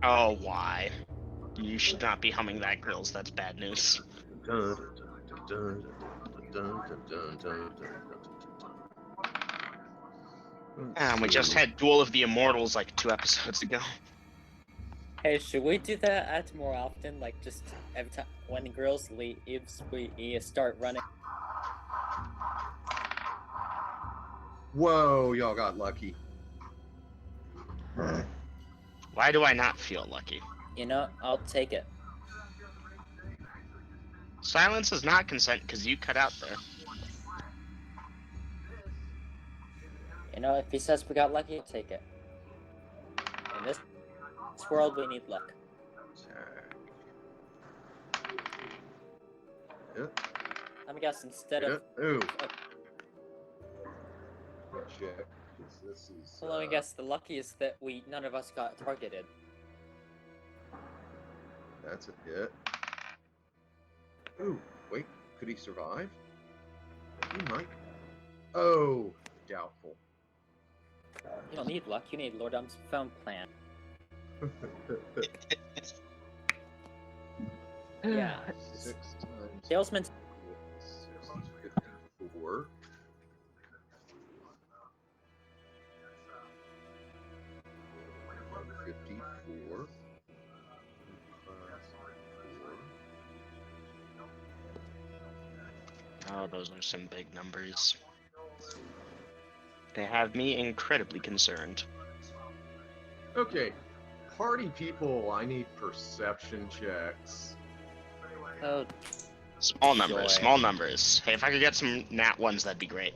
Oh, why? You should not be humming that, Grills. That's bad news. We just had Duel of the Immortals like 2 episodes ago. Hey, should we do that at more often? Like, just every time when girls leaves, we start running. Whoa, y'all got lucky. Why do I not feel lucky? You know, I'll take it. Silence is not consent because you cut out there. You know, if he says we got lucky, I'll take it. In this world, we need luck. Let me guess, instead of... Ooh. Check, because this is... Well, let me guess, the lucky is that none of us got targeted. That's a hit. Ooh, wait, could he survive? He might. Oh, doubtful. You don't need luck, you need Lord Um's phone plan. Yeah. 6 times... Salesman... 54. Oh, those are some big numbers. They have me incredibly concerned. Okay, party people, I need perception checks. Oh, Small numbers, Sure. small numbers. Hey, if I could get some nat ones, that'd be great.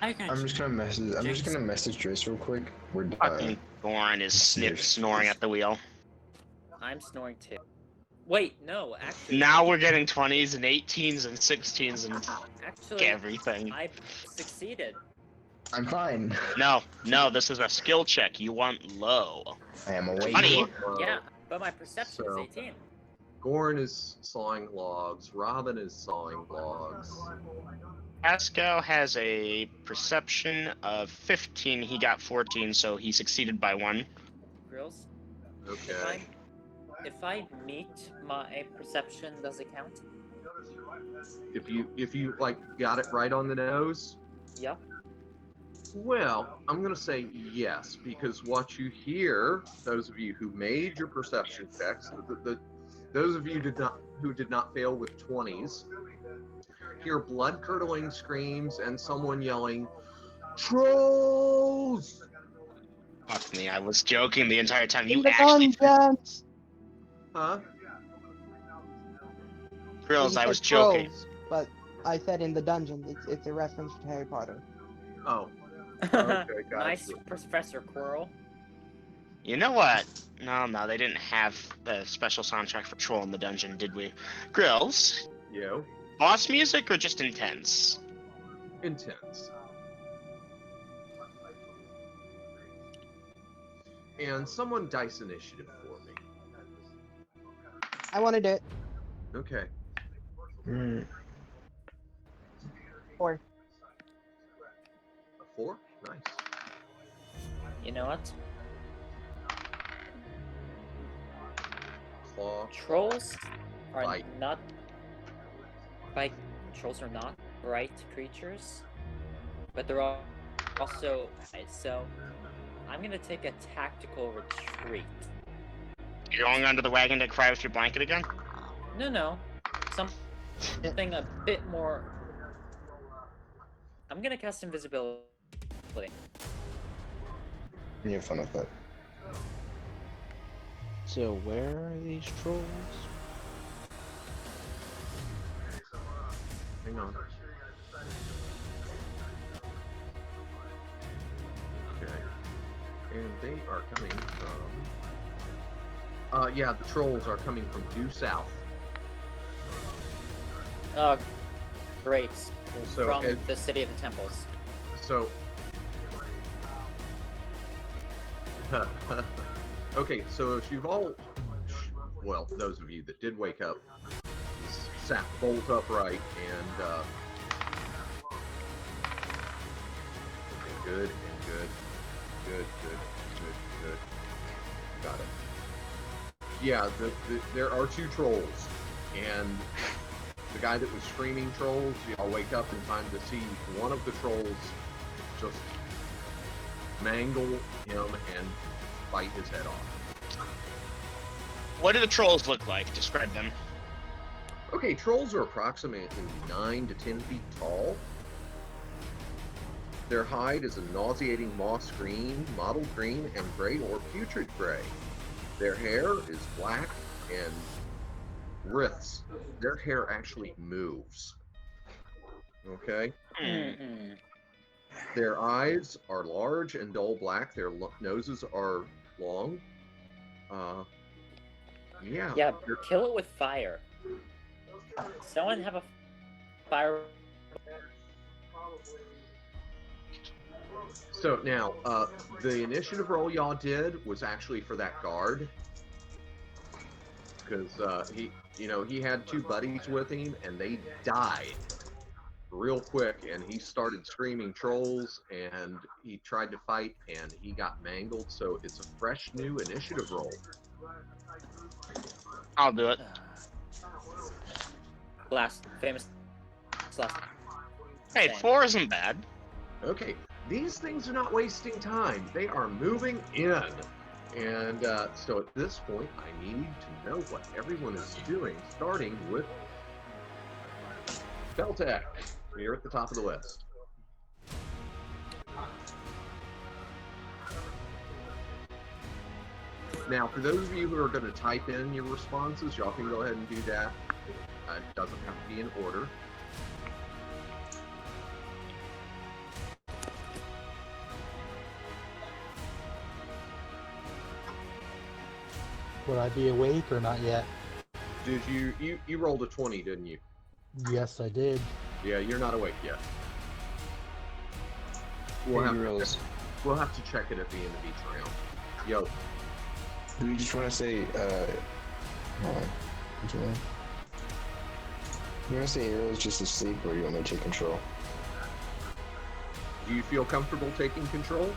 I'm just gonna message Trace real quick. We're Fucking Goran is snoring at the wheel. I'm snoring too. Wait, no, actually. Now we're getting 20s and 18s and 16s and Actually, everything. I succeeded. I'm fine. No, this is a skill check. You want low. I am awake. Funny. Yeah, but my perception is 18. Goran is sawing logs. Robin is sawing logs. Pascal has a perception of 15. He got 14, so he succeeded by 1. Grills, Okay. if I meet my perception, does it count? If you like got it right on the nose, Yeah. well, I'm gonna say yes, because what you hear, those of you who made your perception checks, those of you who did not fail with 20s, hear blood-curdling screams and someone yelling, "Trolls!" Fuck me, I was joking the entire time. In You the actually... dungeons! Huh? Grills, You I said was joking. trolls, but I said in the dungeons. It's a reference to Harry Potter. Oh. Okay, Nice, gotcha. Professor Quirrell. You know what? No, they didn't have a special soundtrack for Troll in the Dungeon, did we? Grills, Yo. boss music or just intense? Intense. And someone dice initiative for me. I want to do it. Okay. Mm, 4. A 4? Nice. You know what? Claw. Trolls are Bite. not trolls are not bright creatures, but they're also so I'm gonna take a tactical retreat. You're going under the wagon to cry with your blanket again? No, something a bit more. I'm gonna cast invisibility. you have fun with that. So where are these trolls? Hang on. Okay. And they are coming from... yeah, the trolls are coming from due south. Oh, great! So, From the city of the temples. So... okay, so if you've all... Well, those of you that did wake up, sat bolt upright and... okay, good. Got it. Yeah, there are 2 trolls, and the guy that was screaming trolls, y'all wake up in time to see one of the trolls just mangle him and bite his head off. What do the trolls look like? Describe them. Okay, trolls are approximately 9 to 10 feet tall. Their hide is a nauseating moss green, mottled green, and gray or putrid gray. Their hair is black and wriths. Their hair actually moves. Okay? Mm-hmm. Their eyes are large and dull black. Their noses are long. Yeah. Yeah, kill it with fire. Someone have a fire. So now, the initiative roll y'all did was actually for that guard, because he had 2 buddies with him, and they died real quick, and he started screaming trolls, and he tried to fight, and he got mangled. So it's a fresh new initiative roll. I'll do it. Famous last. Hey, 4 isn't bad. Okay, these things are not wasting time. They are moving in. And so at this point, I need to know what everyone is doing, starting with Beltec. You're at the top of the list. Now, for those of you who are going to type in your responses, y'all can go ahead and do that. It doesn't have to be in order. Would I be awake or not yet? Did you rolled a 20, didn't you? Yes, I did. Yeah, you're not awake yet. We'll We'll have to check it at the end of each round. Yo, Do you just want to say, hold on. What's your name? You want to say Hero's just asleep, or you want me to take control? do you feel comfortable taking control?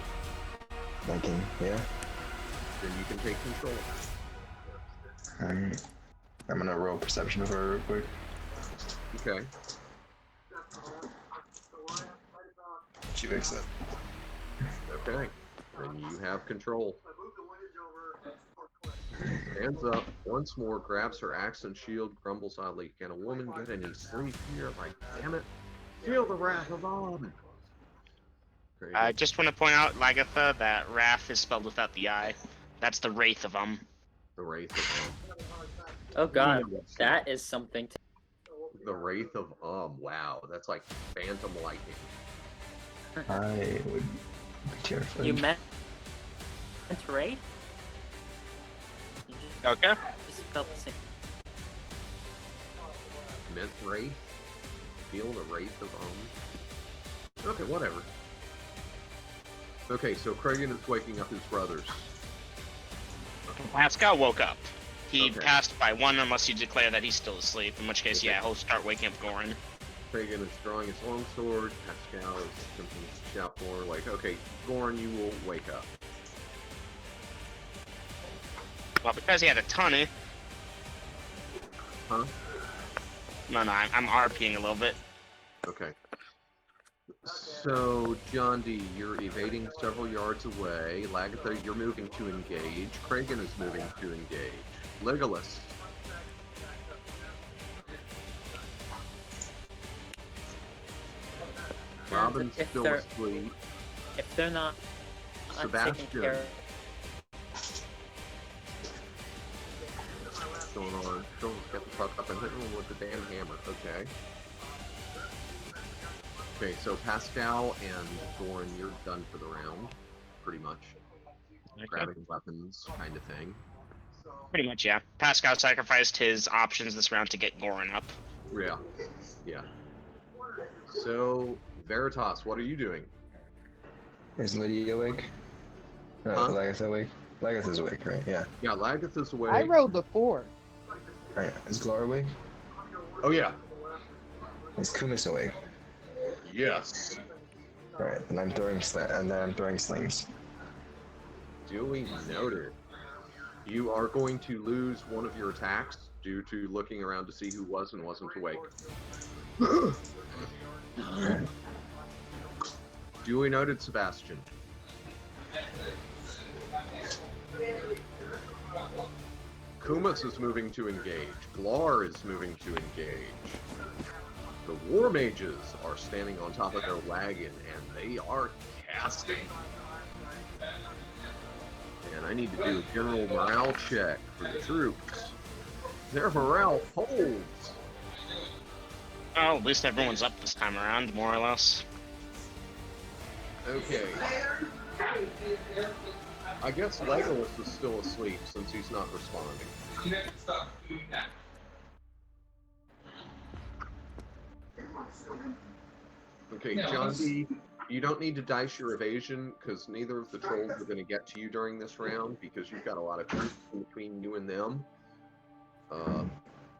I can, yeah. Then you can take control. Alright. I'm gonna roll perception for her real quick. Okay. She wakes up. Okay. Then you have control. Stands up once more, grabs her axe and shield, grumbles oddly. Can a woman get any sleep here? Like, damn it. Feel the wrath of Om. I just want to point out, Lagatha, that Wrath is spelled without the I. That's the Wraith of The Wraith of Oh god, that is something to... The Wraith of Wow, that's like Phantom Lightning. I would be terrified. You meant Wraith? Okay. Just spelled the same. Meant Wraith? Feel the Wraith of Okay, whatever. Okay, so Kragan is waking up his brothers. Pascal woke up. He Okay. passed by one unless you declare that he's still asleep, in which case, Okay. yeah, he'll start waking up Goran. Kragan is drawing his longsword. Pascal is attempting to shout more, like, okay, Goran, you will wake up. Well, because he had a ton of... Huh? No, I'm RPing a little bit. Okay. So, John D., you're evading several yards away. Lagatha, you're moving to engage. Kragan is moving to engage. Legolas. Robin's If still they're- asleep. If they're not taking Sebastian. care of... What's going on? Don't get the fuck up and hit him with the damn hammer. Okay. Okay, so Pascal and Goran, you're done for the round. Pretty much. Okay. Grabbing weapons, kind of thing. Pretty much, yeah. Pascal sacrificed his options this round to get Goran up. Yeah. Yeah. So, Veritas, what are you doing? Is Lydia awake? No, Huh? Lagatha awake? Lagatha's awake, right? Yeah. Yeah, Lagatha's awake. I rolled the 4. Alright, is Glor awake? Oh, yeah. Is Kumis awake? Yes. Alright, and I'm throwing slings. Duly noted. You are going to lose one of your attacks due to looking around to see who was and wasn't awake. Duly noted, Sebastian. Kumas is moving to engage. Glar is moving to engage. The War Mages are standing on top of their wagon, and they are casting. And I need to do a general morale check for the troops. Their morale holds. Oh, at least everyone's up this time around, more or less. Okay. I guess Legolas is still asleep since he's not responding. Okay, John D., you don't need to dice your evasion because neither of the trolls are going to get to you during this round because you've got a lot of troops between you and them.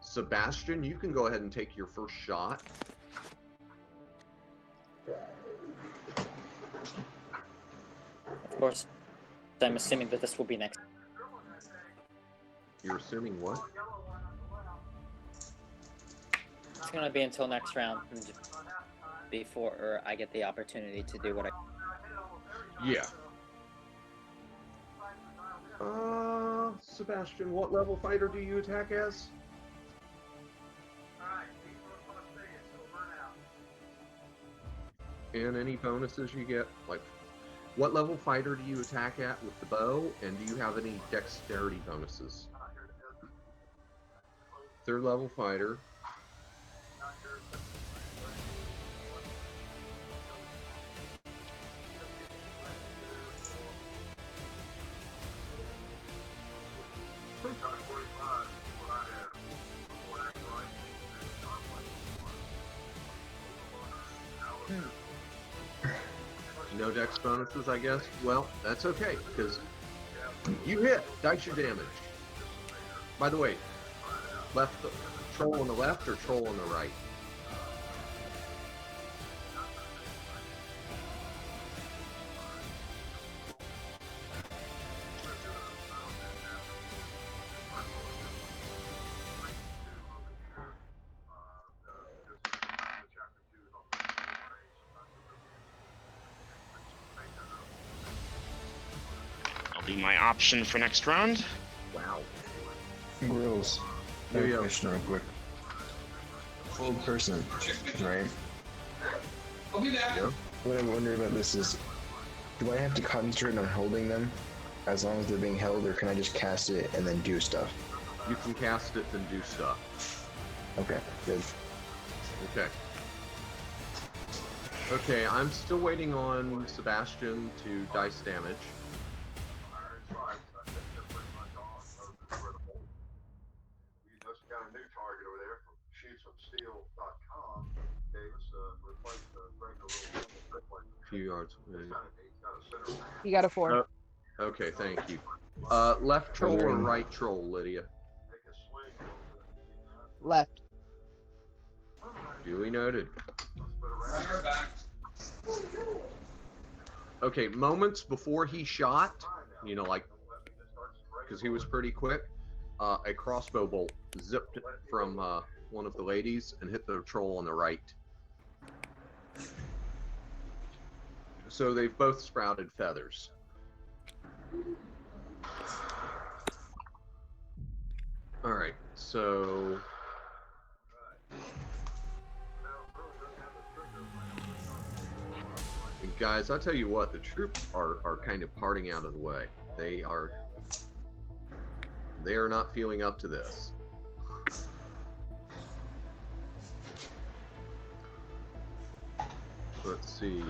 Sebastian, you can go ahead and take your first shot. Of course, I'm assuming that this will be next. You're assuming what? It's gonna be until next round before I get the opportunity to do what I... Yeah. Sebastian, what level fighter do you attack as? And any bonuses you get, like, what level fighter do you attack at with the bow, and do you have any dexterity bonuses? Third level fighter. No dex bonuses, I guess. Well, that's okay, because you hit. Dice your damage. By the way, troll on the left or troll on the right? That'll be my option for next round. Wow. Grills. I have a question real quick. Full person, right? Yeah. What I wonder about this is, do I have to concentrate on holding them as long as they're being held, or can I just cast it and then do stuff? You can cast it and do stuff. Okay, good. Okay. Okay, I'm still waiting on Sebastian to dice damage. Few yards. You got a 4. Okay, thank you. Left troll or right troll, Lydia? Left. Duly noted. Okay, moments before he shot, you know, like, because he was pretty quick, a crossbow bolt zipped from one of the ladies and hit the troll on the right. So they've both sprouted feathers. All right, so guys, I'll tell you what, the troops are kind of parting out of the way. They are not feeling up to this. Let's see.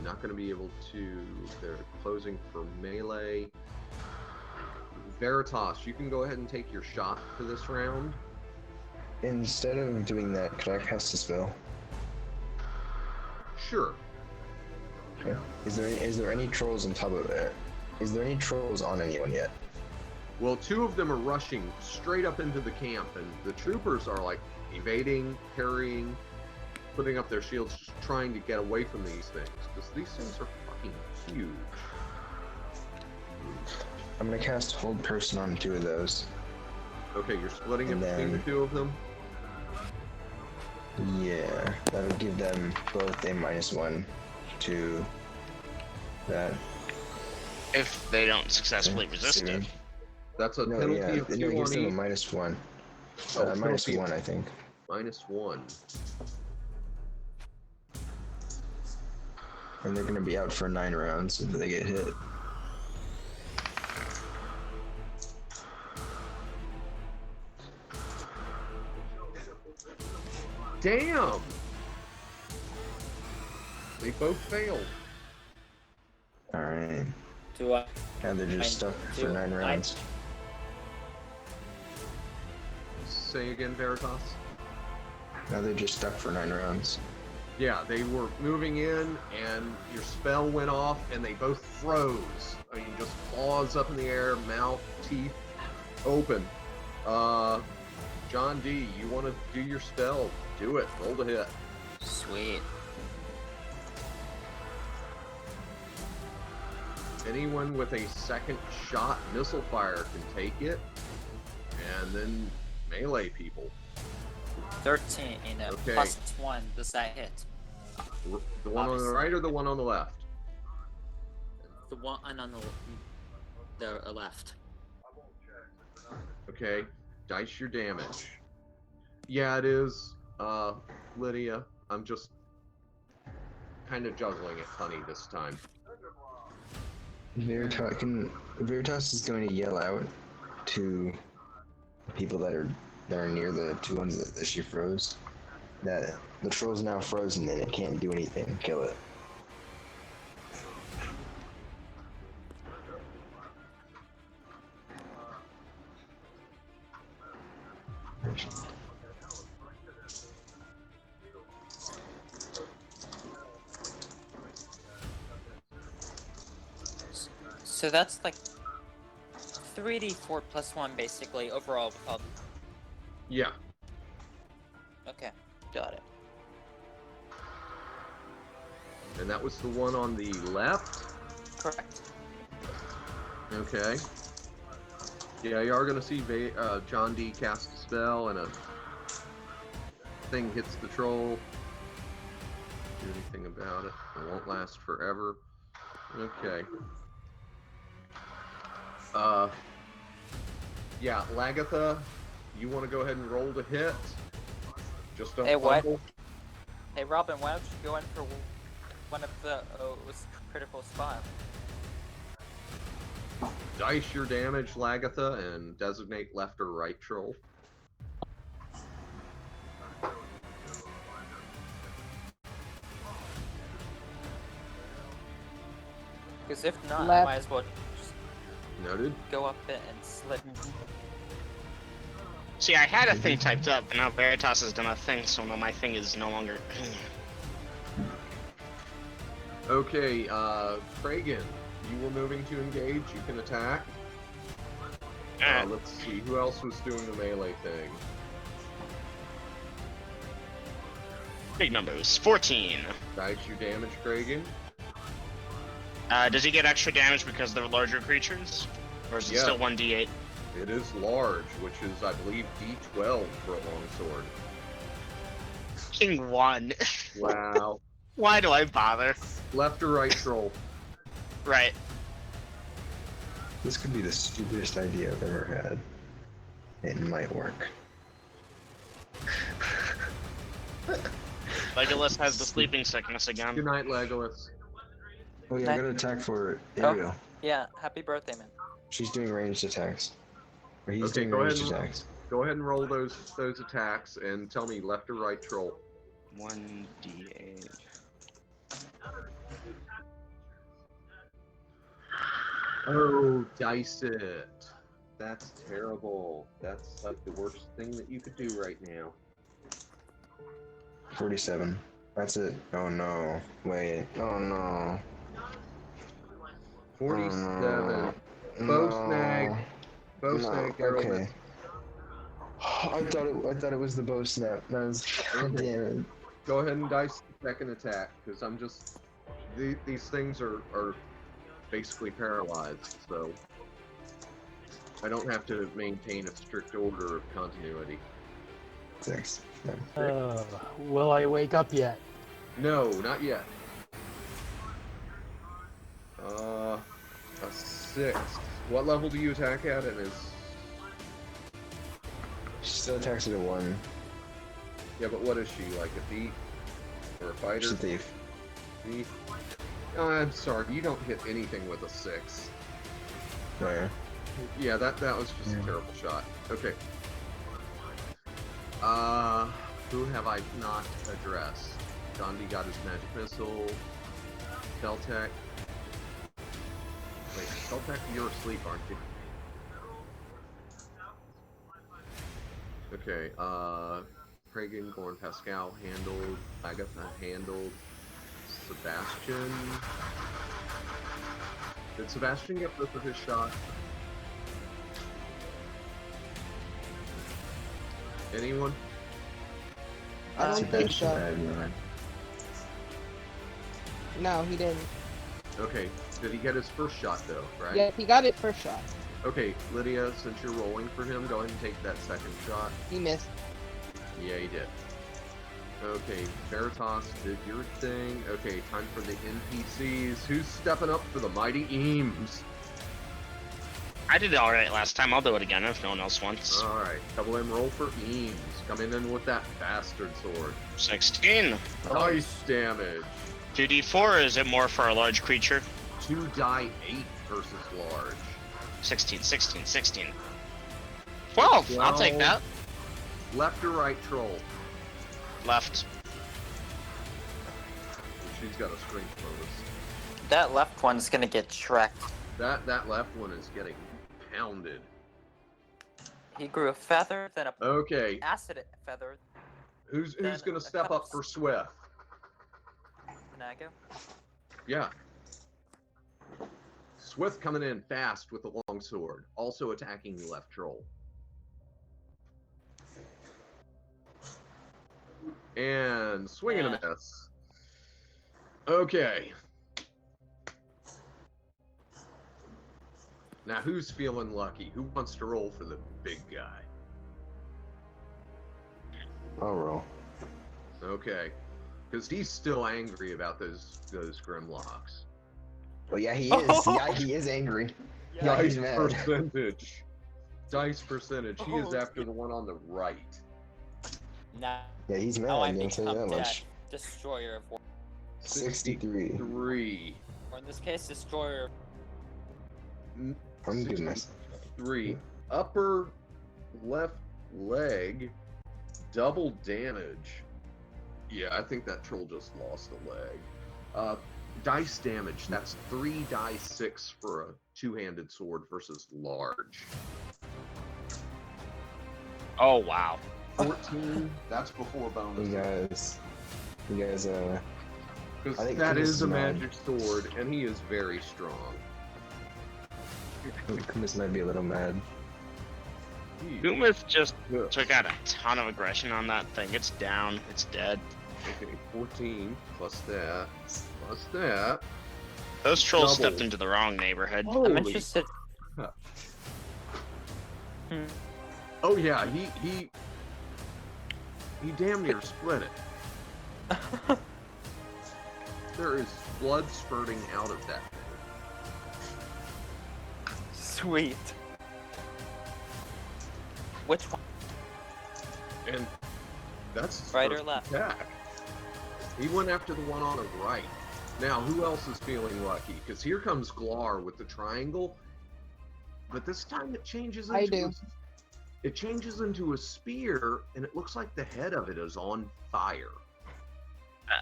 Not going to be able to. They're closing for melee. Veritas, you can go ahead and take your shot for this round. Instead of doing that, could I cast a spell? Sure. Okay. Is there any trolls on top of it? Is there any trolls on anyone yet? Well, 2 of them are rushing straight up into the camp, and the troopers are like evading, parrying, putting up their shields, just trying to get away from these things, because these things are fucking huge. I'm gonna cast Hold Person on 2 of those. Okay, you're splitting it And between the then- 2 of them? Yeah, that'll give them both a -1 to that. If they don't successfully resist it. That's a No, penalty yeah, of no, 2 it gives on them a each. -1. Oh, -1, I think. -1. And they're gonna be out for 9 rounds if they get hit. Damn! They both failed. Alright. Do I? Now they're just stuck for 9 rounds. Say again, Veritas? Now they're just stuck for 9 rounds. Yeah, they were moving in, and your spell went off, and they both froze. I mean, just claws up in the air, mouth, teeth open. John D, you want to do your spell? Do it. Roll the hit. Sweet. Anyone with a second shot missile fire can take it, and then melee people. 13 Okay. +1. Does that hit? The one on the right or the one on the left? The one on the left. Okay, dice your damage. Yeah, it is, Lydia. I'm just kind of juggling it funny this time. Veritas is going to yell out to people that are near the 2 ones that she froze that the troll's now frozen and it can't do anything. Kill it. So that's like 3d4 plus 1 basically overall with all. Yeah. Okay, got it. And that was the one on the left? Correct. Okay. Yeah, you are going to see John D cast a spell, and a thing hits the troll. Do anything about it. It won't last forever. Okay. Yeah, Lagatha, you want to go ahead and roll to hit? Just don't Hey, what? fumble. Hey, Robin, why don't you go in for one of the critical spots? Dice your damage, Lagatha, and designate left or right troll. Because if not, I Left. might as well just Noted. go up it and slip. See, I had a thing typed up, and now Veritas has done a thing, so now my thing is no longer. Okay, Kragan, you were moving to engage. You can attack. Let's see, who else was doing the melee thing? Big numbers. 14. Dice your damage, Kragan. Does he get extra damage because they're larger creatures? Or is it Yeah. still 1d8? It is large, which is, I believe, D12 for a longsword. King 1. Wow. Why do I bother? Left or right troll? Right. This could be the stupidest idea I've ever had. It might work. Legolas has the sleeping sickness Good again. night, Legolas. Oh yeah, I got an attack for Ariel. Yeah, happy birthday, man. She's doing ranged attacks. Or he's Okay, doing go ahead ranged and attacks. go ahead and roll those attacks and tell me left or right troll. 1d8. Oh, dice it. That's terrible. That's like the worst thing that you could do right now. 47. That's it. Oh no. Wait. Oh no. 47. No. Bow snag. Bow No. snag, Daryl. Okay. I thought it was the bow snap. That was Okay. damn it. Go ahead and dice the second attack, because I'm just... These things are basically paralyzed, so... I don't have to maintain a strict order of continuity. 6. Yeah. Will I wake up yet? No, not yet. A 6. What level do you attack at? And is... She still attacks at a 1. Yeah, but what is she, like a thief? Or a fighter? She's a thief. Thief? Oh, I'm sorry, you don't hit anything with a 6. Oh yeah. Yeah, that was just a terrible shot. Okay. Who have I not addressed? Gandhi got his magic missile. Keltec. Wait, Keltec, you're asleep, aren't you? Okay, Kragan, Gorn, Pascal handled. Agatha handled. Sebastian. Did Sebastian get both of his shots? Anyone? I don't think so. Bad, No, he didn't. Okay, did he get his first shot though, right? Yeah, he got it first shot. Okay, Lydia, since you're rolling for him, go ahead and take that second shot. He missed. Yeah, he did. Okay, Veritas did your thing. Okay, time for the NPCs. Who's stepping up for the mighty Eames? I did alright last time. I'll do it again if no one else wants. Alright, double M roll for Eames. Coming in with that bastard sword. 16. Nice damage. 2d4, or is it more for a large creature? 2 die 8 versus large. 16, 16, 16. 12! I'll take that. Left or right troll? Left. She's got a strength bonus. That left one's gonna get shreked. That left one is getting pounded. He grew a feather, then a Okay, acid feather. who's Then gonna a step up cups. for Swift? Can I go? Yeah. Swift coming in fast with the long sword, also attacking the left troll. And swing and a miss. Okay. Now who's feeling lucky? Who wants to roll for the big guy? I'll roll. Okay. Because he's still angry about those Grimlocks. Well, yeah, he is. Yeah, he is angry. Yeah, he's Dice mad. percentage. Dice percentage. He is after the one on the right. Now, Yeah, he's mad. now I I'll tell you become that death, much. destroyer of war. 63. 3. Or in this case, destroyer of I'm goodness. 3. Upper left leg. Double damage. Yeah, I think that troll just lost a leg. Dice damage. That's 3 dice 6 for a two-handed sword versus large. Oh wow. 14. That's before bonus. You guys, I Because think that Kumis is a mad. magic sword, and he is very strong. Kumis might be a little mad. Kumis just took out a ton of aggression on that thing. It's down. It's dead. Okay, 14 plus that. Plus that. Those trolls Double. stepped into the wrong neighborhood. I'm Holy interested. crap. Oh yeah, he damn near split it. There is blood spurting out of that thing. Sweet. Which one? And that's his Right or first left? attack. He went after the one on the right. Now, who else is feeling lucky? Because here comes Glar with the triangle, but this time it changes into I do. It changes into a spear, and it looks like the head of it is on fire. How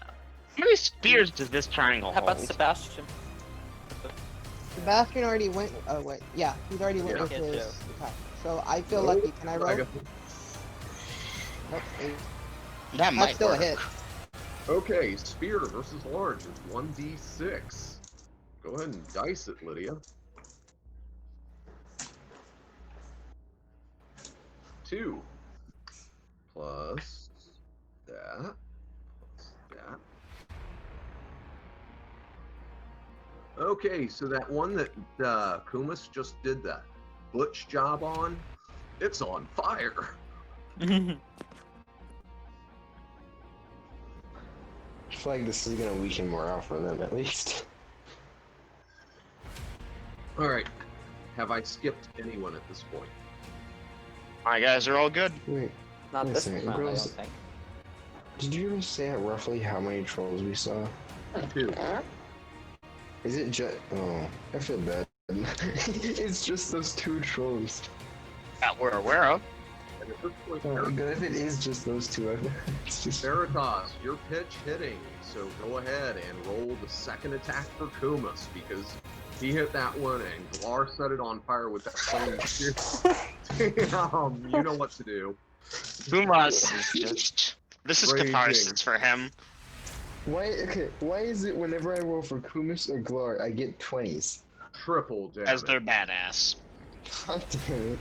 many spears does this triangle How about hold? Sebastian? Sebastian already went. Oh wait, yeah, he's already went Yeah. with Yeah, his too. attack. So I feel Nope. lucky. Can I roll? Nope, 8. That That's might still work. a hit. Okay, spear versus large is 1d6. Go ahead and dice it, Lydia. 2 plus that plus that. Okay, so that one that Kumis just did that butch job on, it's on fire. I feel like this is gonna weaken morale for them at least. All right, have I skipped anyone at this point? My guys are all good. Wait, Not Wait a this second, round, I don't girls. think. did you ever say roughly how many trolls we saw? 2. Is it just? Oh, I feel bad. It's just those 2 trolls. That we're aware of. And at this point, But if it is just those 2, it's just. Veritas, you're pitch hitting, so go ahead and roll the second attack for Kumis because he hit that one and Glar set it on fire with that flame spear. Damn, you know what to do. Pumas is just. This is Raging. catharsis for him. Why is it whenever I roll for Kumis or Glar, I get 20s? Triple damage. As they're badass. God damn it.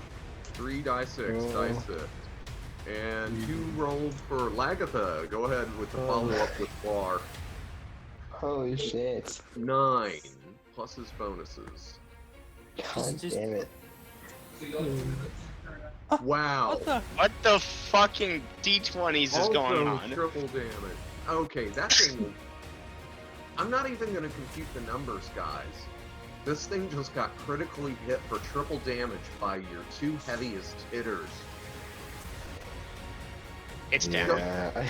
3 dice 6, Oh. dice 6. And you rolled for Lagatha. Go ahead with the follow-up with Glar. Holy shit. 9 plus his bonuses. God damn it. Wow. What the? What the fucking D20s is Also going on? triple damage. Okay, that thing will... I'm not even going to compute the numbers, guys. This thing just got critically hit for triple damage by your 2 heaviest hitters. It's down. Yeah.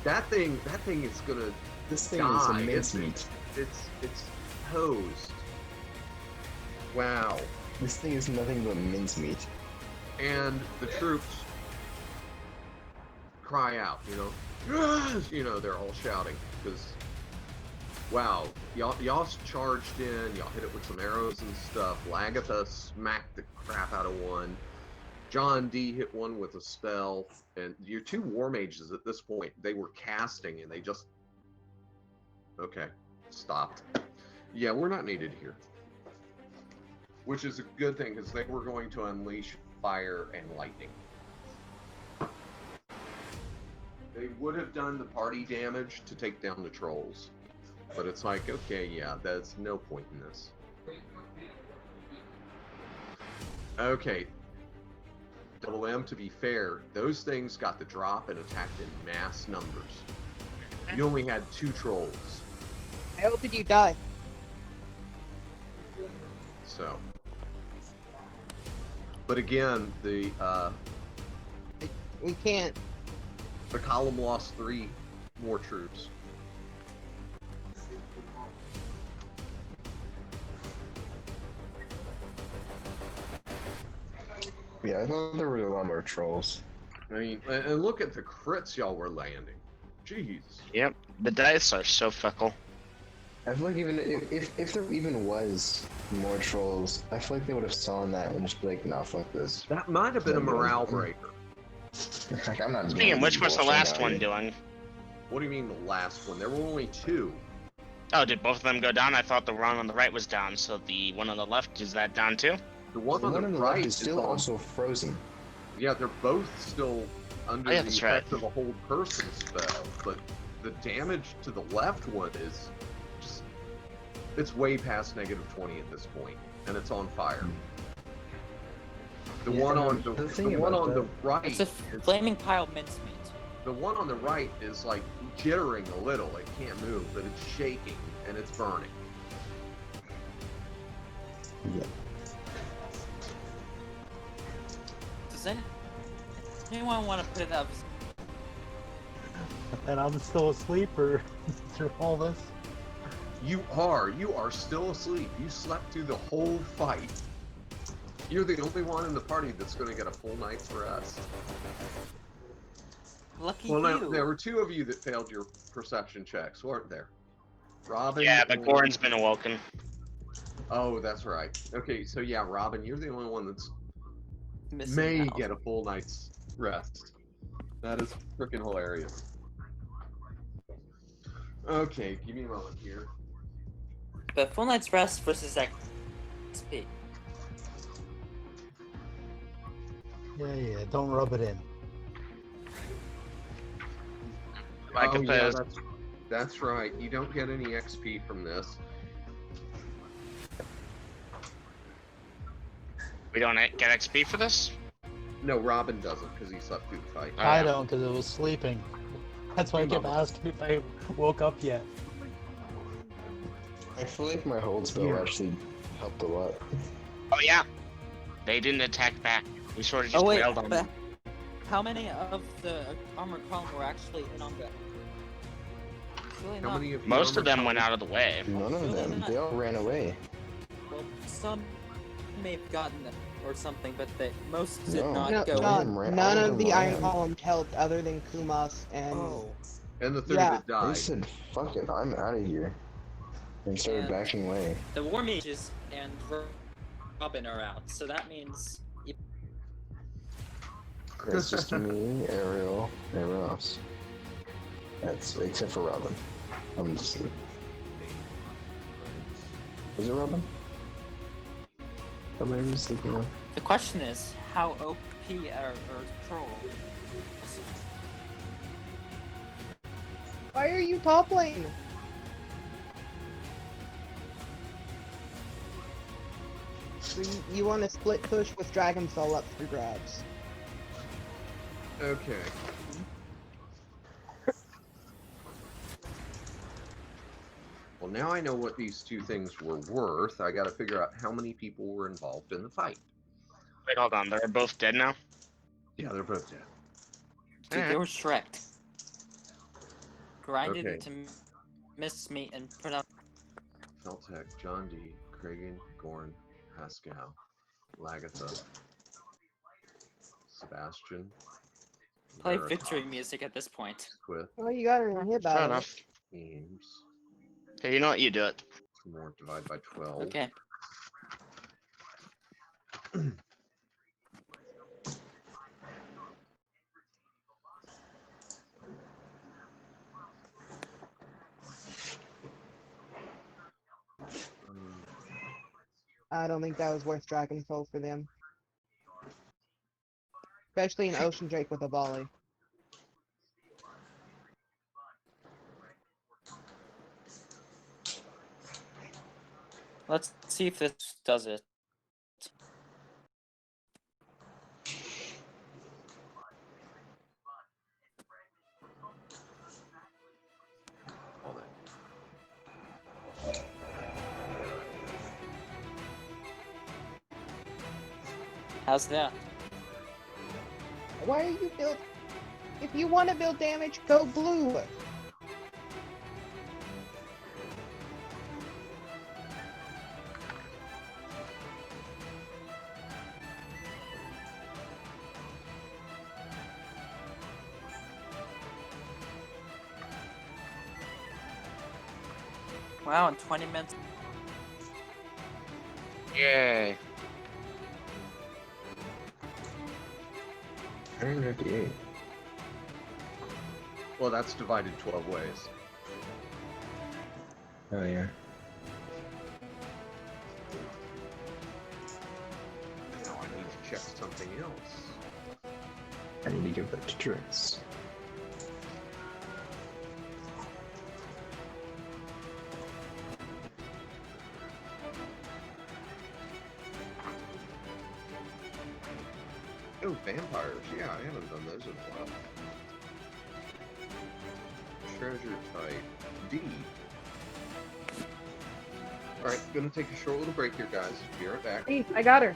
That thing is going to This thing is die. mincemeat. It's hosed. Wow. This thing is nothing but mincemeat. And the troops cry out, "Yes!" They're all shouting because, wow, y'all charged in, y'all hit it with some arrows and stuff. Lagatha smacked the crap out of one. John D hit one with a spell, and your 2 war mages at this point, they were casting and they just, okay, stopped. Yeah, we're not needed here. which is a good thing because they were going to unleash fire and lightning. They would have done the party damage to take down the trolls, but it's like, okay, yeah, there's no point in this. Okay, Double M, to be fair, those things got the drop and attacked in mass numbers. You only had 2 trolls. How did you die? So, but again, the We can't. column lost 3 more troops. Yeah, I thought there were a lot more trolls. I mean, and look at the crits y'all were landing. Jeez. Yep, the dice are so fickle. I feel like even if there even was more trolls, I feel like they would have saw that and just be like, nah, fuck this. That might have been a Maybe morale I'm- breaker. Like, I'm not Speaking of doing which, this what's the bullshit last out one here. doing? What do you mean the last one? There were only 2. Oh, did both of them go down? I thought the one on the right was down, so the one on the left, is that down too? The one The on one the on the right left is still on- also frozen. Yeah, they're both still under Oh, yeah, the that's effect right. of a whole person spell, but the damage to the left one is just, it's way past -20 at this point, and it's on fire. The Yeah, one on the the thing one about on the that- right It's a is, flaming pile of mincemeat. the one on the right is like jittering a little. It can't move, but it's shaking and it's burning. Yeah. Does anyone want to put it up? And I'm still asleep or through all this. You are still asleep. You slept through the whole fight. You're the only one in the party that's going to get a full night's rest. Lucky Well, now, you. there were 2 of you that failed your perception checks, weren't there? Robin. Yeah, but and- Goran's been awoken. Oh, that's right. Okay, so yeah, Robin, you're the only one that's Missing may out. get a full night's rest. That is freaking hilarious. Okay, give me a moment here. But full night's rest versus XP. Yeah, don't rub it in. I oh, yeah, compose. that's right. You don't get any XP from this. We don't get XP for this? No, Robin doesn't because he slept through the fight. Oh, I yeah. don't because it was sleeping. That's why I kept asking if I woke up yet. I feel like my hold spell actually helped a lot. Oh yeah. They didn't attack back. We sort of just Oh wait, wailed on but them. how many of the armored column were actually in on that? It's really How not. many of you Most of them armored went out of the way. None of them. They all ran away. Well, some may have gotten them or something, but most did No. not No, go. all of in. them ran- none all of of the them Iron ran. Column helped other than Kumas and Oh. and the 30 Yeah. that They died? said, fuck it, I'm out of here. And started And- backing away. The War Mages and Robin are out, so that means It's just me, Ariel, everyone else. That's except for Robin. I'm just asleep. Is it Robin? Robin, I'm just sleeping now. the question is how OP are Troll. why are you toppling? So you want to split push with Dragon Soul up for grabs. Okay. Well, now I know what these 2 things were worth. I got to figure out how many people were involved in the fight. Wait, hold on. They're both dead now? Yeah, they're both dead. Dude, they were Shrek'd. Grinded Okay. into mincemeat and put up. Feltec, John D, Kragan, Gorn, Pascal, Lagatha, Sebastian. Play Veritas, victory music at this point. Swift, Well, you got to hit Fair about it. enough. Eames. Hey, you know what? You do it. More divide by 12. Okay. I don't think that was worth Dragon Soul for them. Especially an Ocean Drake with a volley. Let's see if this does it. How's that? Why are you build? If you want to build damage, go blue. Wow, in 20 minutes. Yay. 158. Well, that's divided 12 ways. Oh yeah. Now I need to check something else. I need to give that to Trix. Oh, vampires. Yeah, I haven't done those in a while. Treasure type D. Alright, gonna take a short little break here, guys. Be right back. Hey, I got her.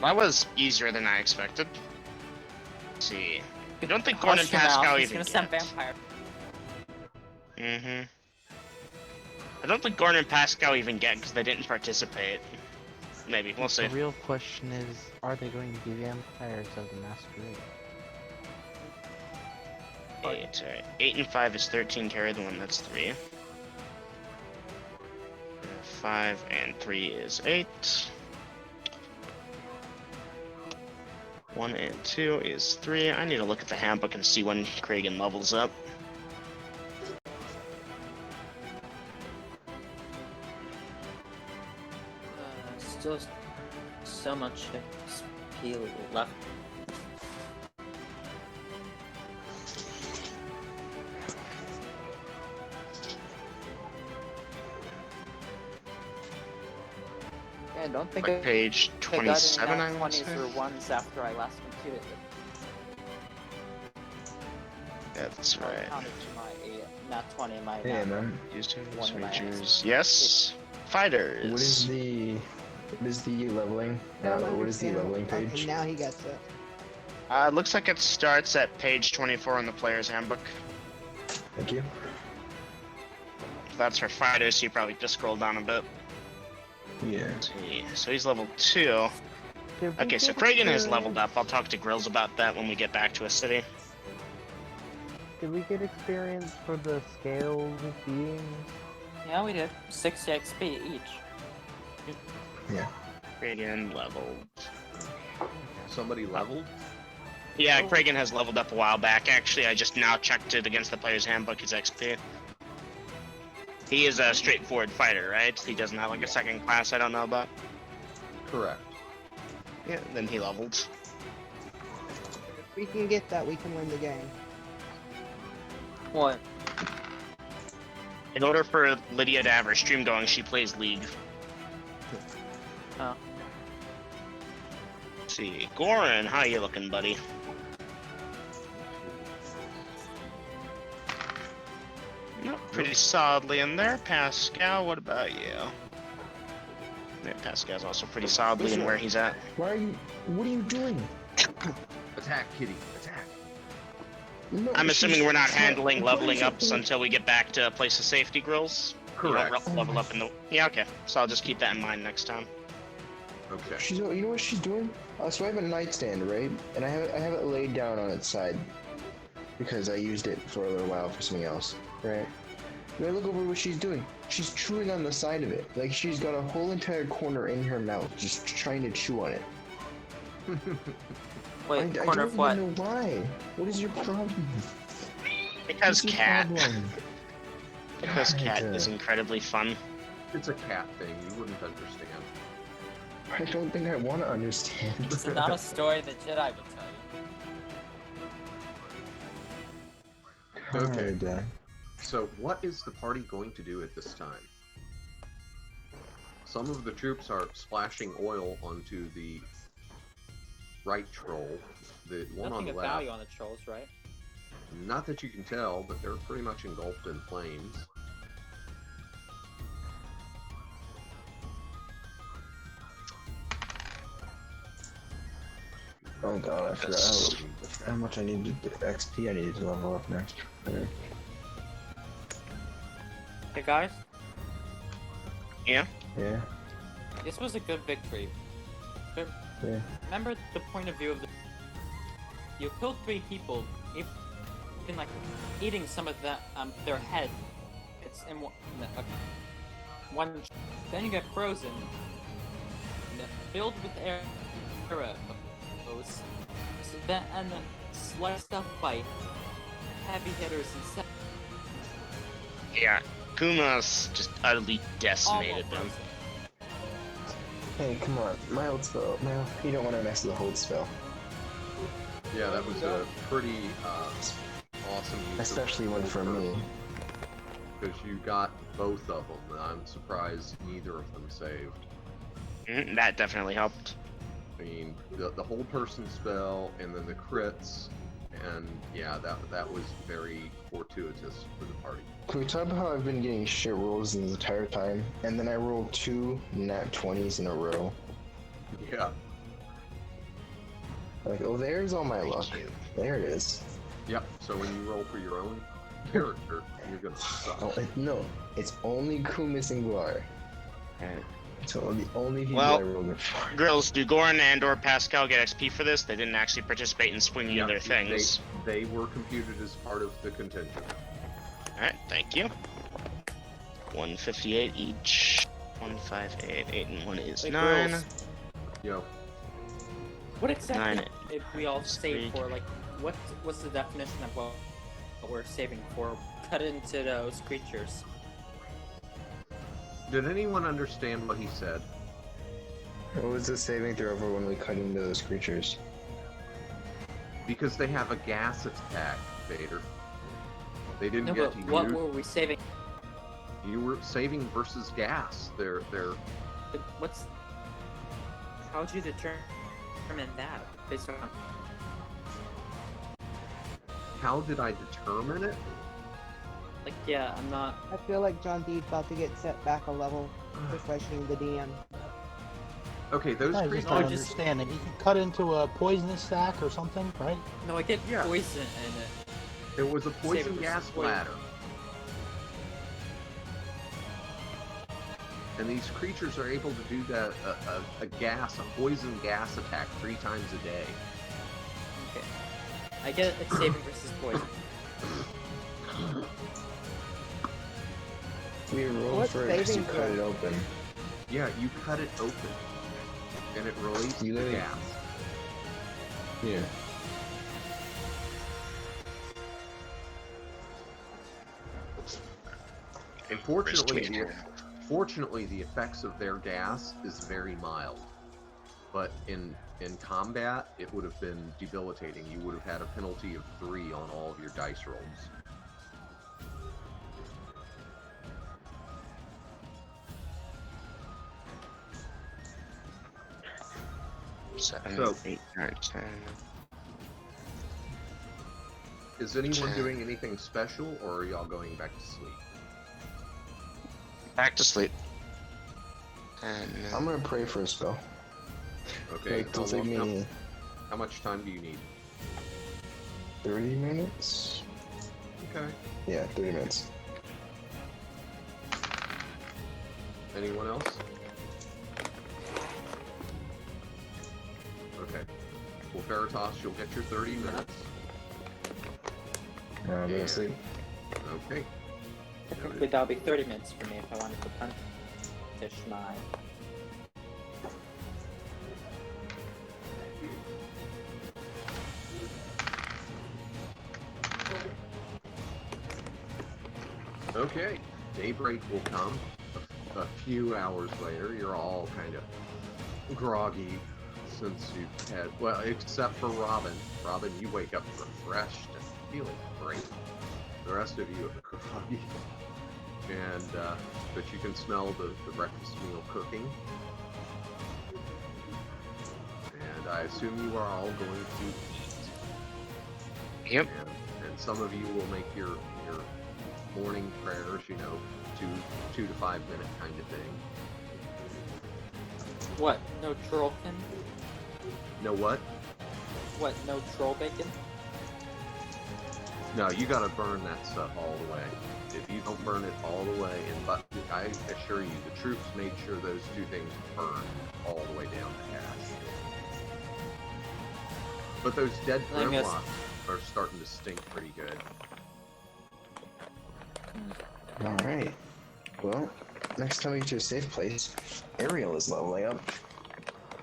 That was easier than I expected. Let's see. I don't think Gordon Hush your mouth, Pascal he's even gonna send get. vampire. Mm-hmm. I don't think Gordon and Pascal even get because they didn't participate. Maybe, we'll see. The real question is, are they going to be vampires of the Masquerade? 8, alright. 8 and 5 is 13, carry the one, that's 3. 5 and 3 is 8. 1 and 2 is 3. I need to look at the handbook and see when Kragan levels up. Still so much XP left. Yeah, I don't think Like page I got any 27, I nat want 20s to or 1s after I last computed it. Yeah, that's I right. counted to my nat 20 and my Hey, nat man. Users, One of my ragers. Yes! Fighters! What is the leveling? What is the leveling Okay, page? now he gets it. It looks like it starts at page 24 in the player's handbook. Thank you. That's for fighters, so you probably just scroll down a bit. Yeah. Let's see. So he's level 2. Did we Okay, so get Kragan has experience- leveled up. I'll talk to Grills about that when we get back to a city. Did we get experience for the scales beings? Yeah, we did. 60 XP each. Yeah. Kragan leveled. Somebody leveled? Yeah, Kragan has leveled up a while back. Actually, I just now checked it against the player's handbook, his XP. He is a straightforward fighter, right? He doesn't have like a second class I don't know about. Correct. Yeah, then he leveled. If we can get that, we can win the game. What? In order for Lydia to have her stream going, she plays League. Oh. Let's see. Goran, how you looking, buddy? Nope, pretty solidly in there. Pascal, what about you? Yeah, Pascal's also pretty solidly in where he's at. Why are you? What are you doing? Attack, kitty. Attack. No, I'm assuming she's- we're not she's handling what leveling is ups it? until we get back to a place of safety, Grills. You don't Correct. level up in the. Yeah, okay. So I'll just keep that in mind next time. Okay. She's. You know what she's doing? So I have a nightstand, right? And I have it laid down on its side because I used it for a little while for something else, right? And I look over what she's doing. She's chewing on the side of it, like she's got a whole entire corner in her mouth, just trying to chew on it. Wait, I corner don't of what? even know why. What is your problem? Because What's your cat. problem? This cat God, is incredibly fun. It's a cat thing. You wouldn't understand. I don't think I want to understand. It's not a story the Jedi would tell you. Okay. God. So, what is the party going to do at this time? Some of the troops are splashing oil onto the right troll, the one on Nothing the of left. value on the trolls, right? Not that you can tell, but they're pretty much engulfed in flames. Oh god, I forgot how much I needed XP I needed to level up next. Hey guys, Yeah? Yeah. this was a good victory. But Yeah. remember the point of view of the... You killed 3 people, even like eating some of their head. It's in one. Then you get frozen, filled with arrows, and then sliced up by heavy hitters instead. Yeah. Kuma's just utterly decimated Almost them. frozen. Hey, come on. My hold spell. You don't want to mess with the hold spell. Yeah, that was a pretty awesome use Especially one for me. because you got both of them, and I'm surprised neither of them saved. That definitely helped. I mean, the whole person spell, and then the crits, and yeah, that was very fortuitous for the party. Can we talk about how I've been getting shit rolls the entire time, and then I rolled 2 nat 20s in a row? Yeah. Like, oh, there's all my luck. you. There it is. Yep. So when you roll for your own character, you're gonna suck. Oh, no, it's only Kumis and Guar. Alright. It's the only people Well, I rolled it for. Grills, do Goran and or Pascal get XP for this? They didn't actually participate in swinging Yeah, their things. They were computed as part of the contingent. Alright, thank you. 158 each. 158, 8 and 1 is Hey, 9. girls. Yo, What exactly 9. did we all save Three. for? Like, what's the definition of what we're saving for? Cut into those creatures. did anyone understand what he said? What was the saving throw for when we cut into those creatures? Because they have a gas attack, Vader. They didn't No, get but to what use. were we saving? You were saving versus gas. They're. What's? How'd you determine that based on? How did I determine it? Like, yeah, I'm not. I feel like John D's about to get set back a level for questioning the DM. Okay, those I just creatures. don't understand it. You can cut into a poisonous sack or something, right? No, I get Yeah. poison in it. It was a poison versus gas poison. bladder. And these creatures are able to do that a poison gas attack 3 times a day. Okay. I get it's saving versus poison. We rolled What's for it because you saving cut throw? it open. Yeah, you cut it open, and it released You the literally- gas. Yeah. And fortunately, the effects of their gas is very mild. But in combat, it would have been debilitating. You would have had a penalty of 3 on all of your dice rolls. Seven, So- 8, 9, 10. Is anyone 10. doing anything special, or are y'all going back to sleep? Back to sleep. And I'm gonna pray for a spell. Okay, Like, it'll take me how much time do you need? 30 minutes? Okay. Yeah, 30 minutes. Anyone else? Okay. Well, Veritas, you'll get your 30 minutes. I'm gonna sleep. Okay. Technically, that'll be 30 minutes for me if I wanted to punish my. Okay. daybreak will come a few hours later. You're all kind of groggy since you've had, well, except for Robin. Robin, you wake up refreshed and feeling great. The rest of you are groggy. And, but you can smell the breakfast meal cooking. And I assume you are all going to eat. Yep. And some of you will make your morning prayers, you know, 2 to 5 minute kind of thing. What? No trollkin? Know what? What? No troll bacon? No, you gotta burn that stuff all the way. If you don't burn it all the way, but I assure you, the troops made sure those two things burned all the way down to ash. But those dead I guess- grimlocks are starting to stink pretty good. Alright. Well, next time we get to a safe place, Ariel is leveling up.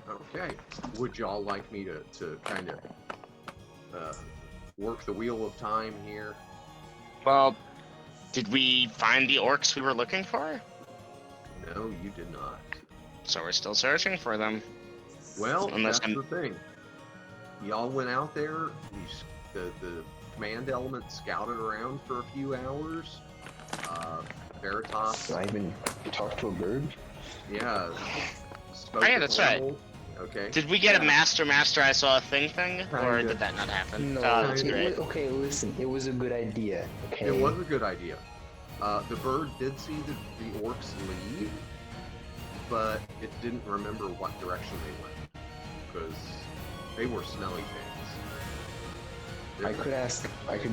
Okay. Would y'all like me to kind of work the wheel of time here? Well, did we find the orcs we were looking for? No, you did not. So we're still searching for them. Well, Unless that's the thing. Y'all went out there, the command element scouted around for a few hours. Veritas, I even talked to a bird. yeah. Spoke Oh yeah, to that's right. animals. Okay. Did we get a Yeah. master I saw a thing, or Kinda. did that not happen? No, Oh, that's kinda. great. okay, listen, it was a good idea. Okay. It was a good idea. The bird did see the orcs leave, but it didn't remember what direction they went because they were smelly things. I could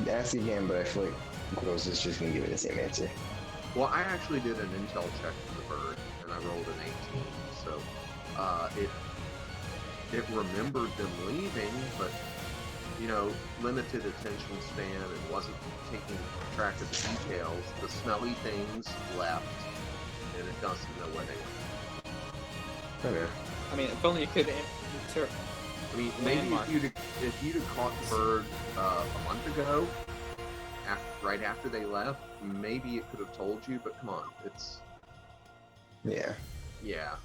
ask again, but I feel like Rose is just gonna give it the same answer. Well, I actually did an intel check for the bird, and I rolled an 18. So it remembered them leaving, but you know, limited attention span and wasn't taking track of the details. The smelly things left, and it doesn't know where they went. Okay. I mean, if only you could insert. I mean, maybe Landmark. if you'd have caught the bird a month ago, right after they left, maybe it could have told you. But come on, it's Yeah. yeah.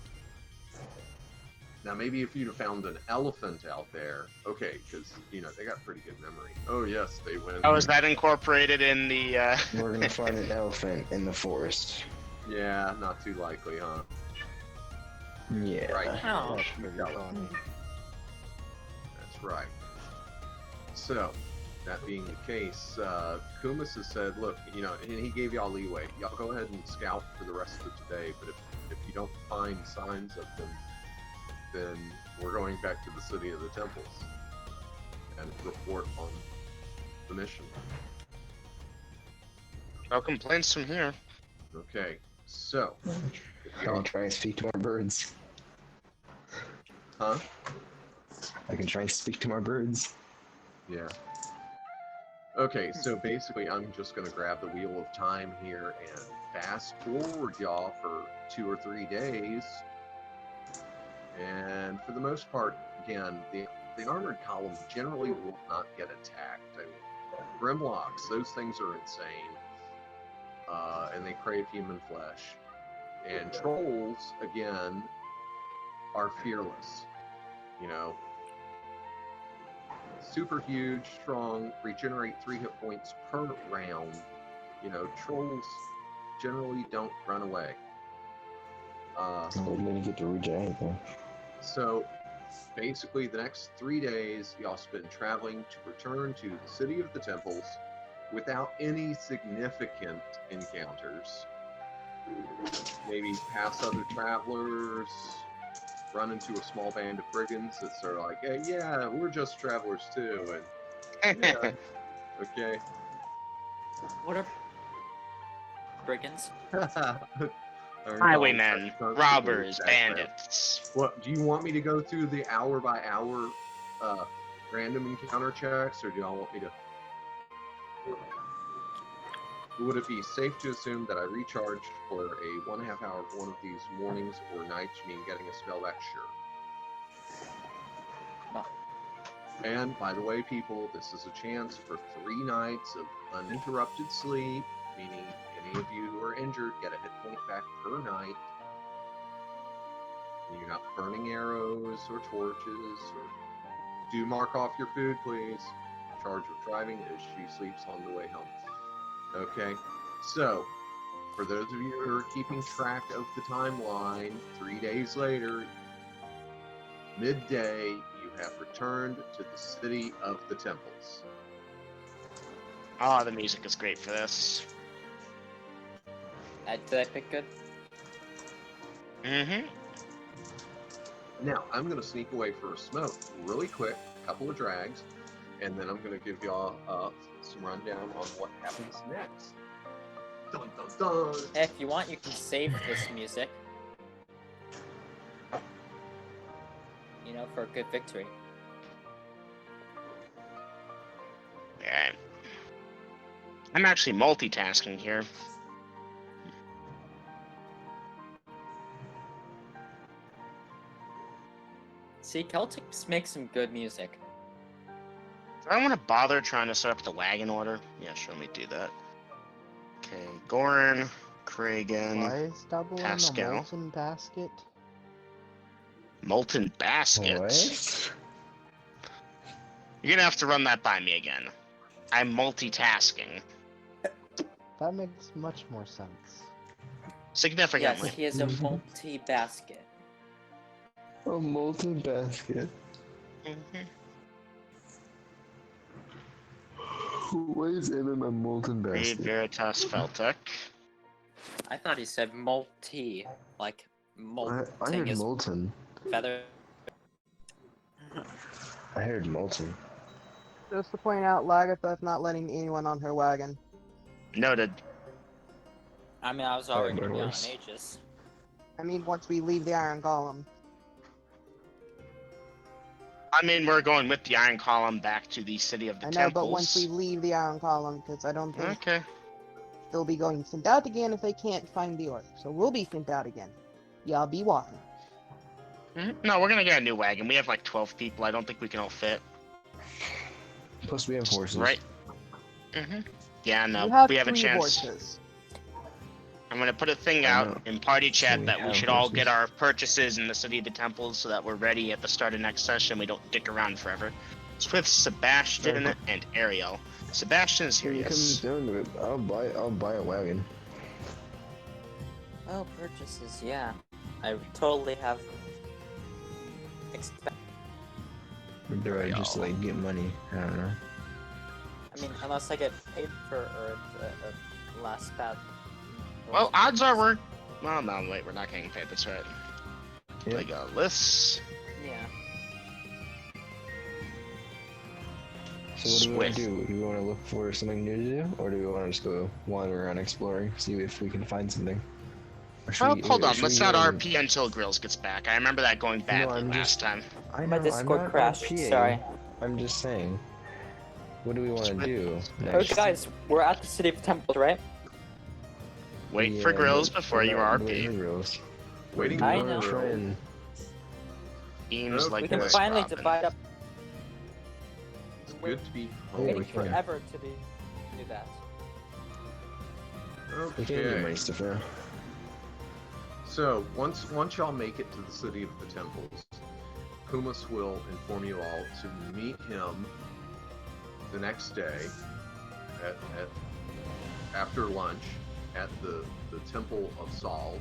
Now maybe if you'd have found an elephant out there, okay, because you know they got pretty good memory. Oh yes, they went. Oh, is that incorporated in the? We're gonna find an elephant in the forest. Yeah, not too likely, huh? Yeah. Right. Oh. That's pretty funny. That's right. So, that being the case, Kumas has said, look, you know, and he gave y'all leeway. Y'all go ahead and scout for the rest of today, but if you don't find signs of them, then we're going back to the city of the temples and report on the mission. No complaints from here. Okay, so, if I y'all, can try and speak to more birds. huh? I can try and speak to more birds. Yeah. Okay, so basically I'm just going to grab the wheel of time here and fast forward y'all for 2 or 3 days. And for the most part, again, the armored column generally will not get attacked. I mean, Grimlocks, those things are insane. And they crave human flesh. And trolls, again, are fearless. You know, super huge, strong, regenerate 3 hit points per round. You know, trolls generally don't run away. We're gonna get to regenerate anything. So basically the next 3 days y'all spend traveling to return to the city of the temples without any significant encounters. Maybe pass other travelers, run into a small band of brigands that sort of like, hey, yeah, we're just travelers too, and yeah, okay. What are brigands? Highwaymen, robbers, bandits. What, do you want me to go through the hour by hour random encounter checks, or do y'all want me to? Would it be safe to assume that I recharge for a 1.5 hour one of these mornings or nights? You mean getting a spell back? Sure. No. And by the way, people, this is a chance for 3 nights of uninterrupted sleep, meaning Any of you who are injured get a hit point back per night. You're not burning arrows or torches. Or do mark off your food, please. In charge of driving as she sleeps on the way home. Okay, so for those of you who are keeping track of the timeline, 3 days later, midday, you have returned to the city of the temples. Oh, the music is great for this. Did I pick good? Mm-hmm. Now, I'm going to sneak away for a smoke really quick, a couple of drags, and then I'm going to give y'all some rundown on what happens next. Dun, dun, dun. Hey, if you want, you can save this music. You know, for a good victory. Yeah. I'm actually multitasking here. See, Celtics make some good music. I don't want to bother trying to set up the wagon order. Yeah, sure, let me do that. Okay, Goran, Kragan, Why is double M a Pascal. molten basket? Molten Basket. What? You're gonna have to run that by me again. I'm multitasking. That makes much more sense. Significantly. Yes, he is a multi-basket. A molten basket. Mhm. What is in a molten Reed basket? Veritas Feltec. I thought he said multi, like I molting heard his molten. feather. I heard molten. Just to point out, Lagatha's not letting anyone on her wagon. Noted. I mean, I was Alright, already going to be on Burgers. an Aegis. I mean, once we leave the Iron Golem. I mean, we're going with the Iron Column back to the City of the I know, Temples. but once we leave the Iron Column, because I don't think Okay. they'll be going sent out again if they can't find the orc. So we'll be sent out again. Y'all be walking. No, we're gonna get a new wagon. We have like 12 people. I don't think we can all fit. Plus we have horses. Right. Yeah, no. You have We have a 3 chance. horses. I'm gonna put a thing I out know. in party chat we that we have should all get horses. our purchases in the City of the Temples so that we're ready at the start of next session. We don't dick around forever. It's with Sebastian Sure. and Ariel. Sebastian is here, When you come yes. down to it, I'll buy a wagon. Oh, purchases, yeah. I totally have expect. Or do I just like get money? I don't know. I mean, unless I get paid for or last path. Well, odds are we're. Well, no, wait, we're not getting paid. That's right. Yeah. I got lists. Yeah. So what do we want Swift. to do? Do we want to look for something new to do, or do we want to just go wander around exploring, see if we can find something? Or should Well, we- hold on. should Let's we not go- RP until Grills gets back. I remember that going badly I'm last just- time. I know, My Discord I'm not crashed, RPing. sorry. I'm just saying. What do we want to do Oh, next? guys, we're at the City of Temples, right? Wait for Yeah, Grills but before we're you not RP. waiting for Grills. Waiting I for know. Try and Seems Okay. like We can this, finally Robin. divide up. It's good to be Yeah, home. Waiting we can. forever to do that. we can do Okay. money stuff now. So once y'all make it to the City of the Temples, Kumas will inform you all to meet him the next day at after lunch at the Temple of Saul.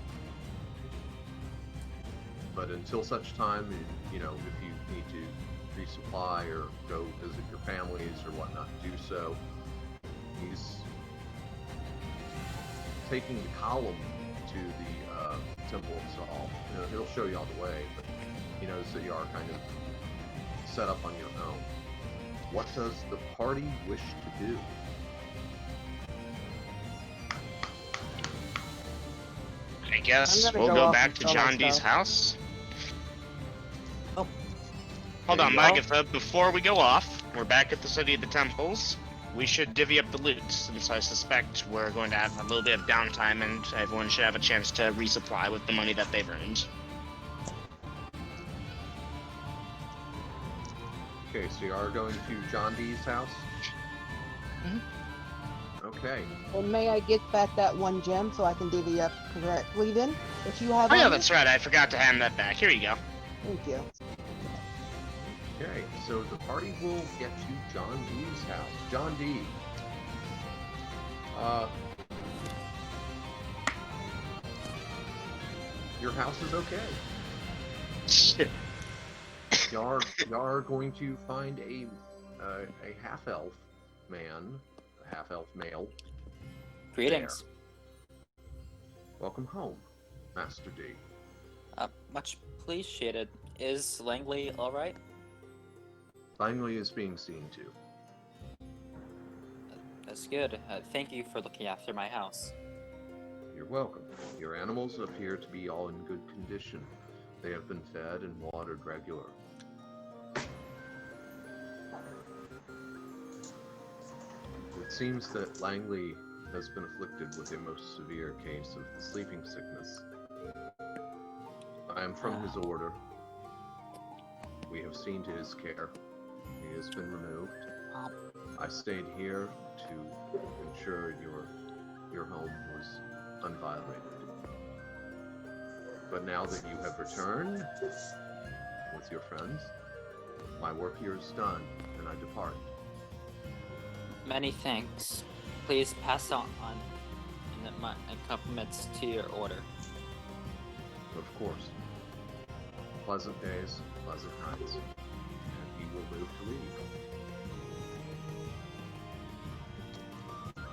But until such time, you know, if you need to resupply or go visit your families or whatnot, do so. He's taking the column to the Temple of Saul. You know, he'll show you all the way, but he knows that you are kind of set up on your own. What does the party wish to do? I guess I'm gonna we'll go go off back and to sell my John D's stuff. house. Oh. Hold There on, you go. Magatha. Before we go off, we're back at the City of the Temples. We should divvy up the loot, since I suspect we're going to have a little bit of downtime and everyone should have a chance to resupply with the money that they've earned. Okay, so you are going to John D's house? Mhm. Okay. And may I get back that one gem so I can divvy up correctly then? If you have Oh yeah, on you? that's right. I forgot to hand that back. Here you go. Thank you. Okay, so the party will get to John D's house. John D. Your house is okay. Y'all are going to find a half-elf man, a half-elf male. Greetings. There. Welcome home, Master D. Much appreciated. Is Langley alright? Langley is being seen to. That's good. Thank you for looking after my house. You're welcome. Your animals appear to be all in good condition. They have been fed and watered regularly. It seems that Langley has been afflicted with a most severe case of sleeping sickness. I am from his order. We have seen to his care. He has been removed. I stayed here to ensure your home was unviolated. But now that you have returned with your friends, my work here is done, and I depart. Many thanks. Please pass on my compliments to your order. Of course. Pleasant days, pleasant nights, and he will move to leave.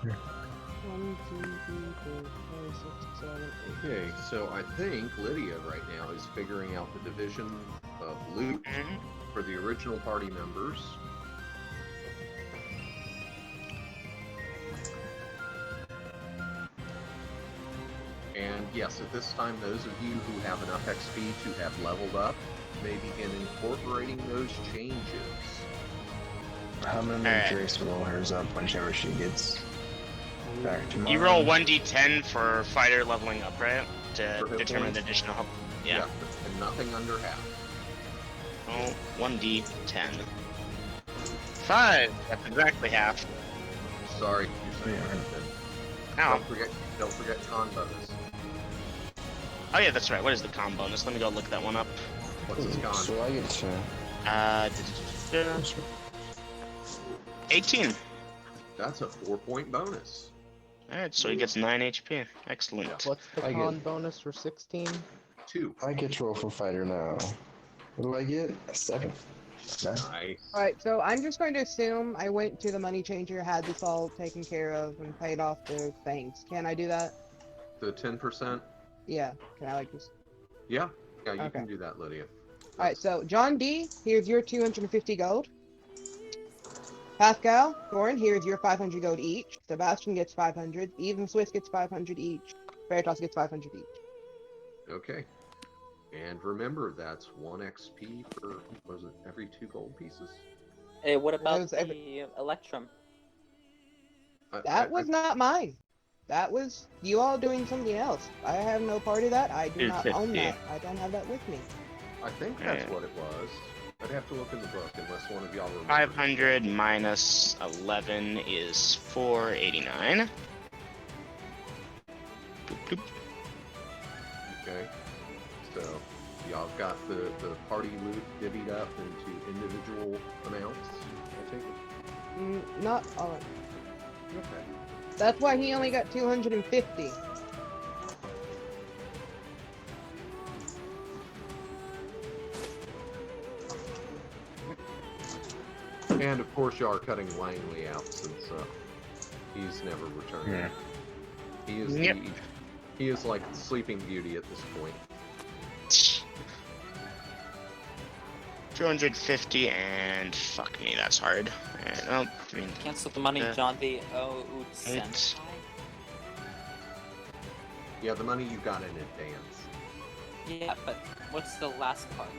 1, 2, 3, 4, 5, 6, 7, 8. Okay, so I think Lydia right now is figuring out the division of loot for the original party members. And yes, at this time, those of you who have enough XP to have leveled up may begin incorporating those changes. I'm gonna make Grace roll hers up whenever she gets back tomorrow. You roll 1d10 for fighter leveling up, right? To For hit determine points? the additional help. Yeah. And nothing under half. Oh, 1d10. 5. That's exactly half. Sorry, you're saying everything. Ow. Don't forget con bonus. Oh yeah, that's right. What is the con bonus? Let me go look that one up. What's his con? So I get to. 18. That's a 4-point bonus. Alright, so he gets 9 HP. Excellent. What's the I con get- bonus for 16? 2. I get to roll for fighter now. What do I get? A 7. Nice. Nice. Alright, so I'm just going to assume I went to the money changer, had this all taken care of, and paid off the things. Can I do that? The 10%? Yeah. Can I like just... Yeah. Yeah, you Okay. can do that, Lydia. Alright, so John D, here's your 250 gold. Pascal, Thorin, here's your 500 gold each. Sebastian gets 500. Even Swiss gets 500 each. Veritas gets 500 each. Okay. And remember, that's 1 XP for, was it every 2 gold pieces? Hey, what about was the every- Electrum? That was not mine. That was you all doing something else. I have no part of that. I do not own 250. that. I don't have that with me. I think that's Yeah. what it was. I'd have to look in the book unless one of y'all remembers. 500 minus 11 is 489. Boop, boop. Okay. So, y'all got the party loot divvied up into individual amounts, I take it? Not all. Okay. That's why he only got 250. And of course, y'all are cutting Langley out since he's never returned. Yeah. He is Yep. he is like the Sleeping Beauty at this point. 250 and fuck me, that's hard. And, oh, I mean, Cancel the money John D. owed Eight. Senpai. Yeah, the money you got in advance. Yeah, but what's the last part?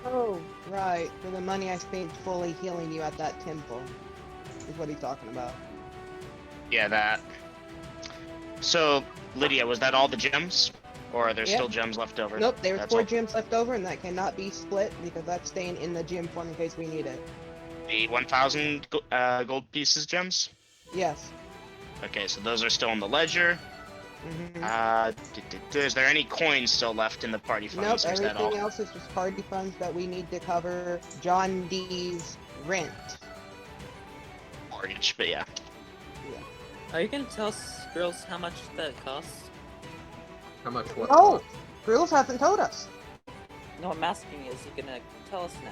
Oh, right. For the money I spent fully healing you at that temple. Is what he's talking about. yeah, that. So, Lydia, was that all the gems? Or are there Yep. still gems left over? Nope, there's That's 4 all? gems left over, and that cannot be split because that's staying in the gem form in case we need it. The 1,000 gold pieces gems? Yes. Okay, so those are still in the ledger. Is there any coins still left in the party funds? Nope, Or is that all? everything else is just party funds that we need to cover John D's rent. Mortgage, but yeah. Are you gonna tell us, girls, how much that costs? How much what? No! Grills hasn't told us. No, I'm asking, is he gonna tell us now?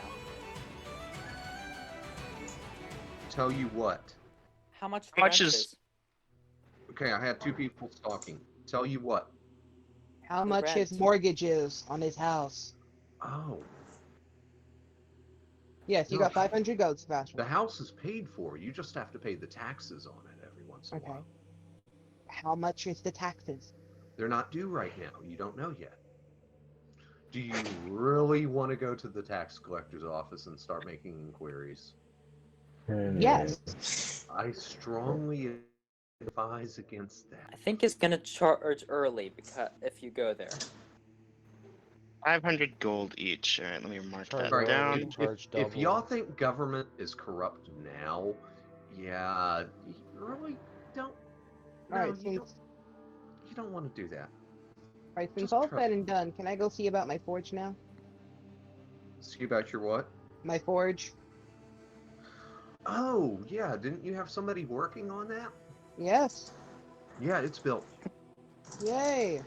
Tell you what. How much How much rent is- Okay, I had two people talking. Tell you what. How The much his rent. mortgage is on his house. Oh, Yes, you No. got 500 gold, Sebastian. the house is paid for. You just have to pay the taxes on it every once in a Okay. while. How much is the taxes? They're not due right now. You don't know yet. Do you really want to go to the tax collector's office and start making inquiries? Yes. I strongly advise against that. I think he's gonna charge early because if you go there. 500 gold each. Alright, let me mark Charge that Right, early, down. charge if double. y'all think government is corrupt now, yeah, you really don't. No, Alright, you since don't want to do that. since just all try- said and done, can I go see about my forge now? See about your what? My forge? Oh, yeah. Didn't you have somebody working on that? Yes. Yeah, it's built. Yay.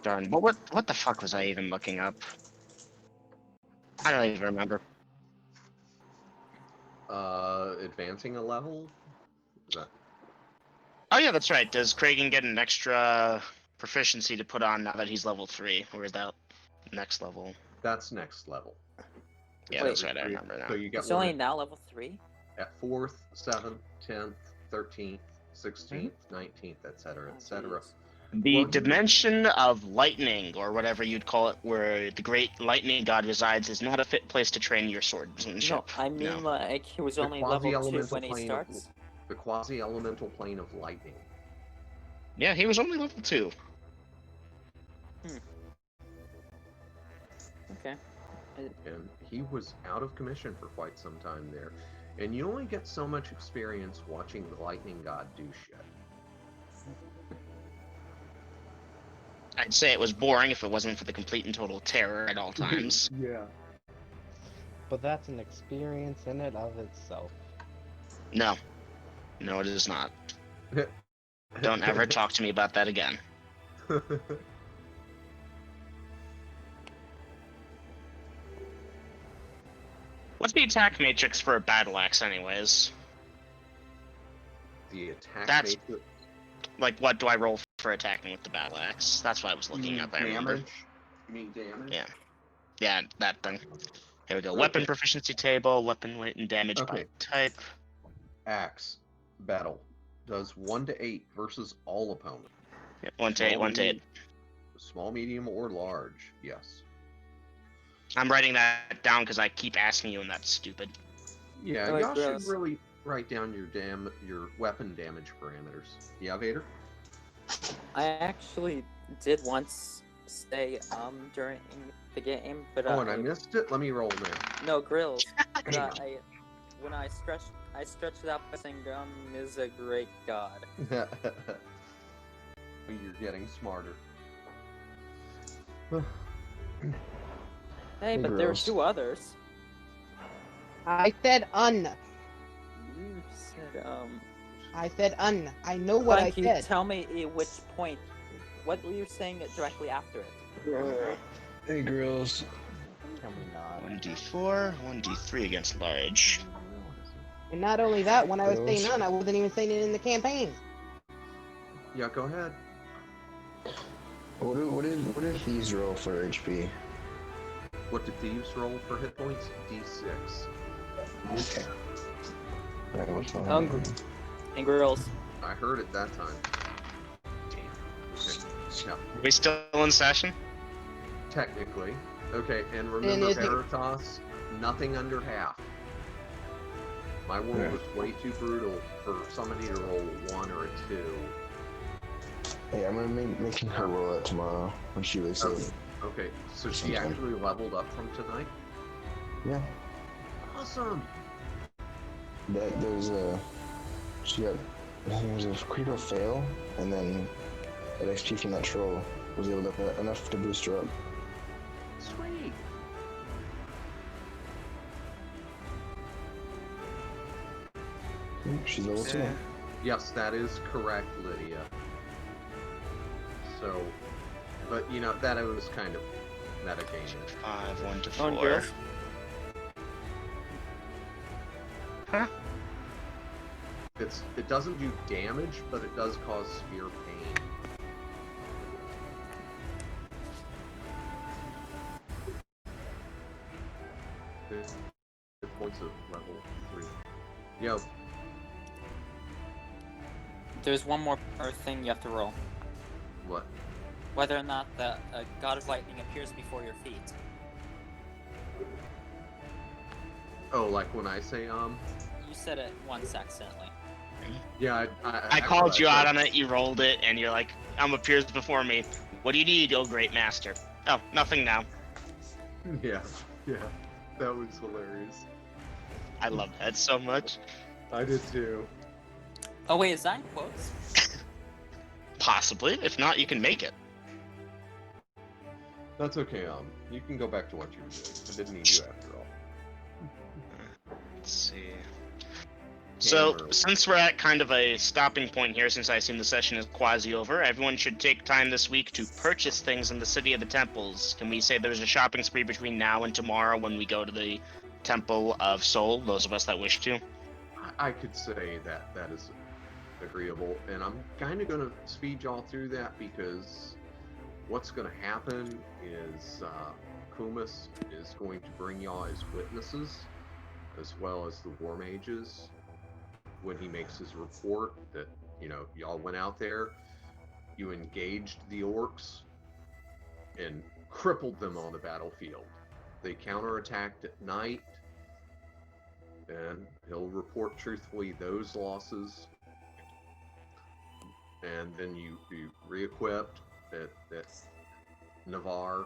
Darn. What the fuck was I even looking up? I don't even remember. Advancing a level? Is that... Oh yeah, that's right. Does Kragan get an extra proficiency to put on now that he's level 3? Or is that next level? That's next level. Yeah, that's right. I remember now. So you get It's only one now level 3? at 4th, 7th, 10th, 13th, 16th, 19th, etc., etc. The Well, dimension of lightning, or whatever you'd call it, where the great lightning god resides, is not a fit place to train your swordsmanship. No, I mean like he was The only level 2 quasi-elemental when he plane starts. The quasi-elemental plane of lightning. Yeah, he was only level 2. Okay. And he was out of commission for quite some time there. And you only get so much experience watching the lightning god do shit. I'd say it was boring if it wasn't for the complete and total terror at all times. Yeah. But that's an experience in and of itself. No. No, it is not. Don't ever talk to me about that again. What's the attack matrix for a battle axe, anyways? The attack That's- matrix. Like, what do I roll for attacking with the battle axe? That's what I was looking up, I remember. Damage? You mean damage? Yeah. Yeah, that thing. Here we go. Okay. Weapon proficiency table, weapon weight and damage by Okay. type. Axe. Battle. Does 1 to 8 versus all opponents. Yeah, 1 to 8, 1 to 8. Small, medium, or large. Yes. I'm writing that down because I keep asking you, and that's stupid. Yeah, Oh, y'all should gross. really write down your weapon damage parameters. Yeah, Vader? I actually did once stay during the game, but Oh, and I missed it? Let me roll now. no grills. But when I stretched it out by saying is a great god. You're getting smarter. Hey, but there were Grills. 2 others. I said un. You said I said un. I know what I Can you said. tell me at which point? What were you saying directly after it? Hey, girls. Can we not? 1d4, 1d3 against large. And not only that, when I was Grills. saying un, I wasn't even saying it in the campaign. Yeah, go ahead. What did these roll for HP? What did thieves roll for hit points? D6. Okay. Alright, what's on? Hungry. And grills. I heard it that time. Okay. Yeah, Are we still in session? technically. Okay, and remember is it- Veritas, nothing under half. My roll Yeah. was way too brutal for somebody to roll a 1 or a 2. Hey, I'm gonna making her roll it tomorrow when she wakes up. Okay, so she Okay. actually leveled up from tonight? Yeah. awesome. That there's a there's a critical fail, and then that XP from that troll was able to enough to boost her up. Sweet. She's level 2. Yes, that is correct, Lydia. So, but you know, that was kind of medication. 5, 1 to On 4. yours? Huh? It doesn't do damage, but it does cause severe pain. The points of level 3. Yo, There's one more thing you have to roll. what? Whether or not the God of Lightning appears before your feet. Oh, like when I say You said it once accidentally. Yeah, I called you out on it, you rolled it, and you're like, appears before me. What do you need, oh great master? Oh, nothing now. Yeah, that was hilarious. I love that so much. I did too. Oh wait, is that in quotes? Possibly. If not, you can make it. That's okay. You can go back to what you were doing. I didn't need you after all. Let's see. So, Hammer. since we're at kind of a stopping point here, since I assume the session is quasi over, everyone should take time this week to purchase things in the City of the Temples. Can we say there's a shopping spree between now and tomorrow when we go to the Temple of Soul, those of us that wish to? I could say that is agreeable, and I'm kind of going to speed y'all through that because what's going to happen is Kumis is going to bring y'all as witnesses, as well as the War Mages, when he makes his report that, you know, y'all went out there, you engaged the orcs, and crippled them on the battlefield. They counterattacked at night, and he'll report truthfully those losses. And then you re-equipped at Navarre,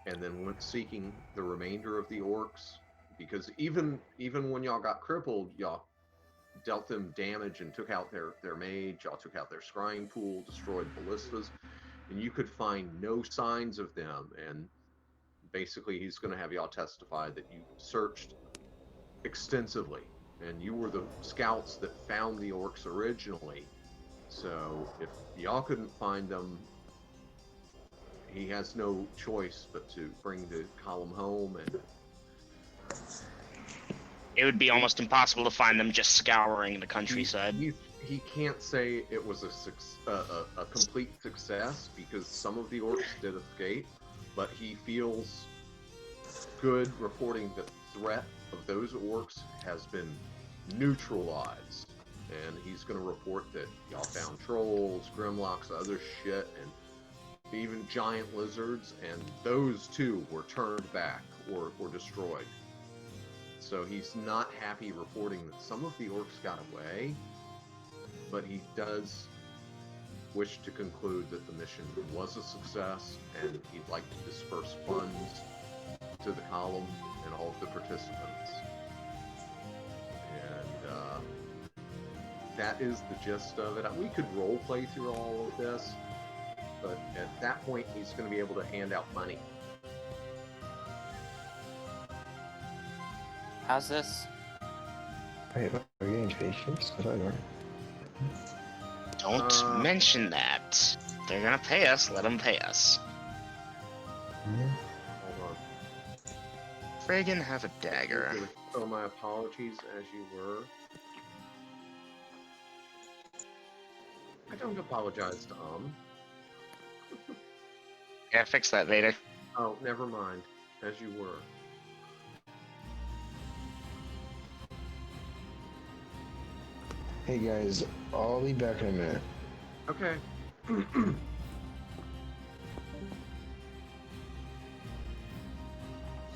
and then went seeking the remainder of the orcs, because even when y'all got crippled, y'all dealt them damage and took out their mage, y'all took out their scrying pool, destroyed ballistas, and you could find no signs of them. And basically he's going to have y'all testify that you searched extensively, and you were the scouts that found the orcs originally. So if y'all couldn't find them, he has no choice but to bring the column home. And It would be almost impossible to find them just scouring the countryside. he can't say it was a complete success, because some of the orcs did escape, but he feels good reporting that the threat of those orcs has been neutralized. And he's going to report that y'all found trolls, grimlocks, other shit, and even giant lizards, and those too were turned back or destroyed. So he's not happy reporting that some of the orcs got away, but he does wish to conclude that the mission was a success, and he'd like to disperse funds to the column and all of the participants. And that is the gist of it. We could role play through all of this, but at that point he's going to be able to hand out money. How's this? Wait, are we getting patience? I don't know. Don't mention that. They're gonna pay us, let them pay us. Hold on. Friggin' have a dagger. So my apologies, as you were. I don't apologize to Yeah, fix that, Vader. Oh, never mind. As you were. Hey guys, I'll be back in a minute. Okay.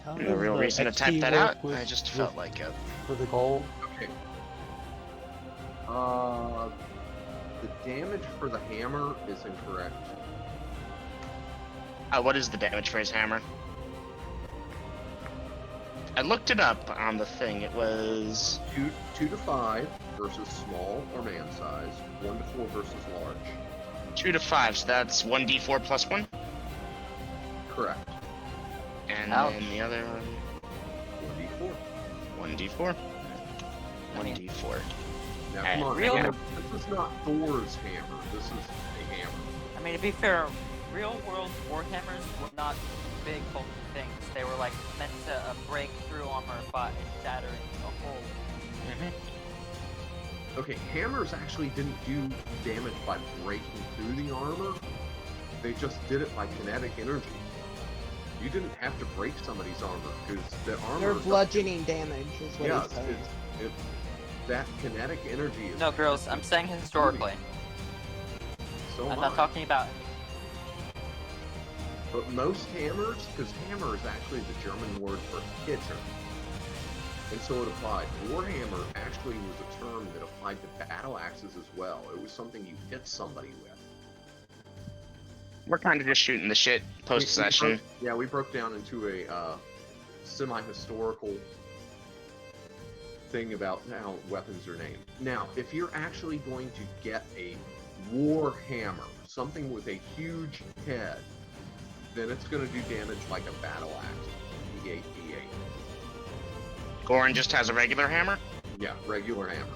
How No does real the reason to type XP that work out. with- I just with- felt like it. for the gold. Okay. The damage for the hammer is incorrect. What is the damage for his hammer? I looked it up on the thing. It was 2 to 5 versus small or man size. 1 to 4 versus large. 2 to 5, so that's 1d4 plus 1. Correct. And Ouch. then the other one, 1d4. 1d4. 1d4. Now Hey, come on, real- hammer. This is not Thor's hammer. This is a hammer. I mean, to be fair, real-world warhammers were not big bulky things. They were like meant to break through armor by shattering a hole. Okay, hammers actually didn't do damage by breaking through the armor. They just did it by kinetic energy. You didn't have to break somebody's armor because the armor. They're bludgeoning damage, is what Yeah, he's saying. that kinetic energy is. No, girls, I'm saying historically. So I'm am not I. talking about. But most hammers, because hammer is actually the German word for hitter. And so it applied. Warhammer actually was a term that applied to battle axes as well. It was something you hit somebody with. We're kind of just shooting the shit post-session. We broke down into a semi-historical thing about how weapons are named. Now, if you're actually going to get a war hammer, something with a huge head, then it's going to do damage like a battle axe. D8, D8. Goran just has a regular hammer? Yeah, regular hammer.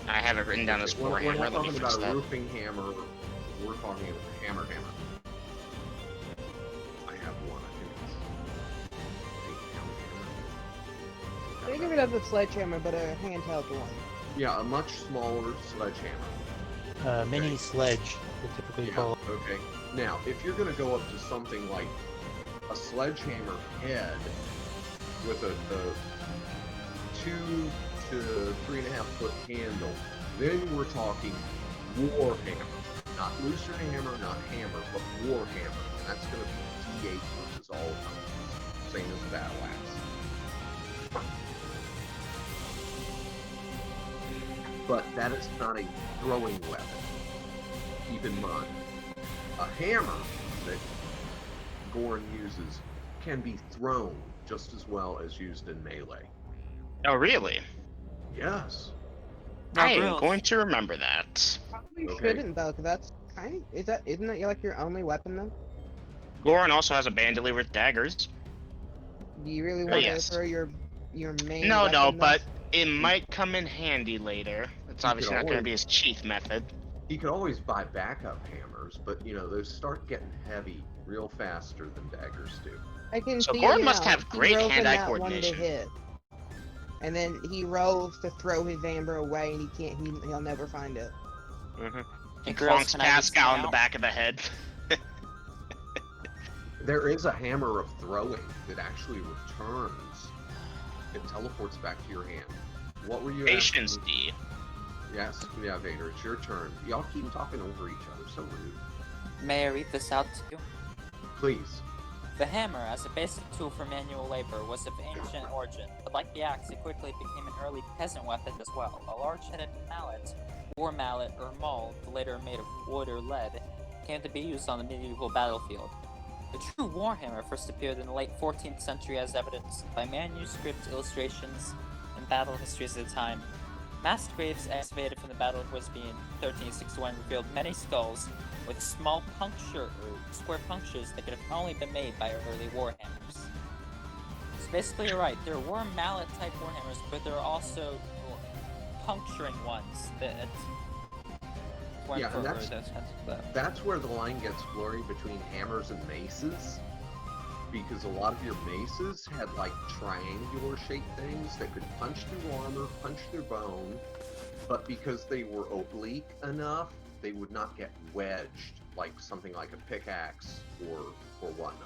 I have it written down as We're war hammer. not Let me talking fix about a that. roofing hammer. We're talking about a hammer. I have one. I think it's Think of it as a sledgehammer, but a handheld one. Yeah, a much smaller sledgehammer. Mini sledge, they typically Yeah, call. okay. Now, if you're going to go up to something like a sledgehammer head with a 2 to 3.5 foot handle, then we're talking war hammer. Not looser hammer, not hammer, but war hammer. And that's going to be D8 versus all of them. Same as battle axe. But that is not a throwing weapon. Keep in mind. A hammer that Goran uses can be thrown just as well as used in melee. Oh, really? Yes. No, I am girls. going to remember that. Probably Okay. shouldn't though, 'cause that's kind of isn't that like your only weapon though? Goran also has a bandolier with daggers. Do you really Oh, want yes. to throw your main? No, weapon, but though? it might come in handy later. It's You obviously could not going to always- be his chief method. He could always buy backup hammers, but you know, those start getting heavy real faster than daggers do. I can So see Goran it must now. have He great rolls in hand-eye that one to coordination. hit. And then he rolls to throw his amber away, and he'll never find it. Mm-hmm. Hey, He girls, plonks can I read Pascal something in the out? back of the head. There is a hammer of throwing that actually returns. It teleports back to your hand. What were you Patience asking? D. Yes, yeah, Vader, it's your turn. Y'all keep talking over each other, so rude. May I read this out to you? Please. The hammer, as a basic tool for manual labor, was of ancient origin, but like the axe, it quickly became an early peasant weapon as well. A large-headed mallet, war mallet, or maul, later made of wood or lead, came to be used on the medieval battlefield. The true warhammer first appeared in the late 14th century as evidenced by manuscript illustrations and battle histories of the time. Mass graves excavated from the Battle of Wisby in 1361 revealed many skulls with small square punctures that could have only been made by early warhammers. So basically, you're right. There were mallet-type warhammers, but there are also puncturing ones that went Yeah, for and those kinds of stuff. That's where the line gets blurry between hammers and maces. Because a lot of your maces had like triangular shaped things that could punch through armor, punch through bone, but because they were oblique enough, they would not get wedged like something like a pickaxe or whatnot.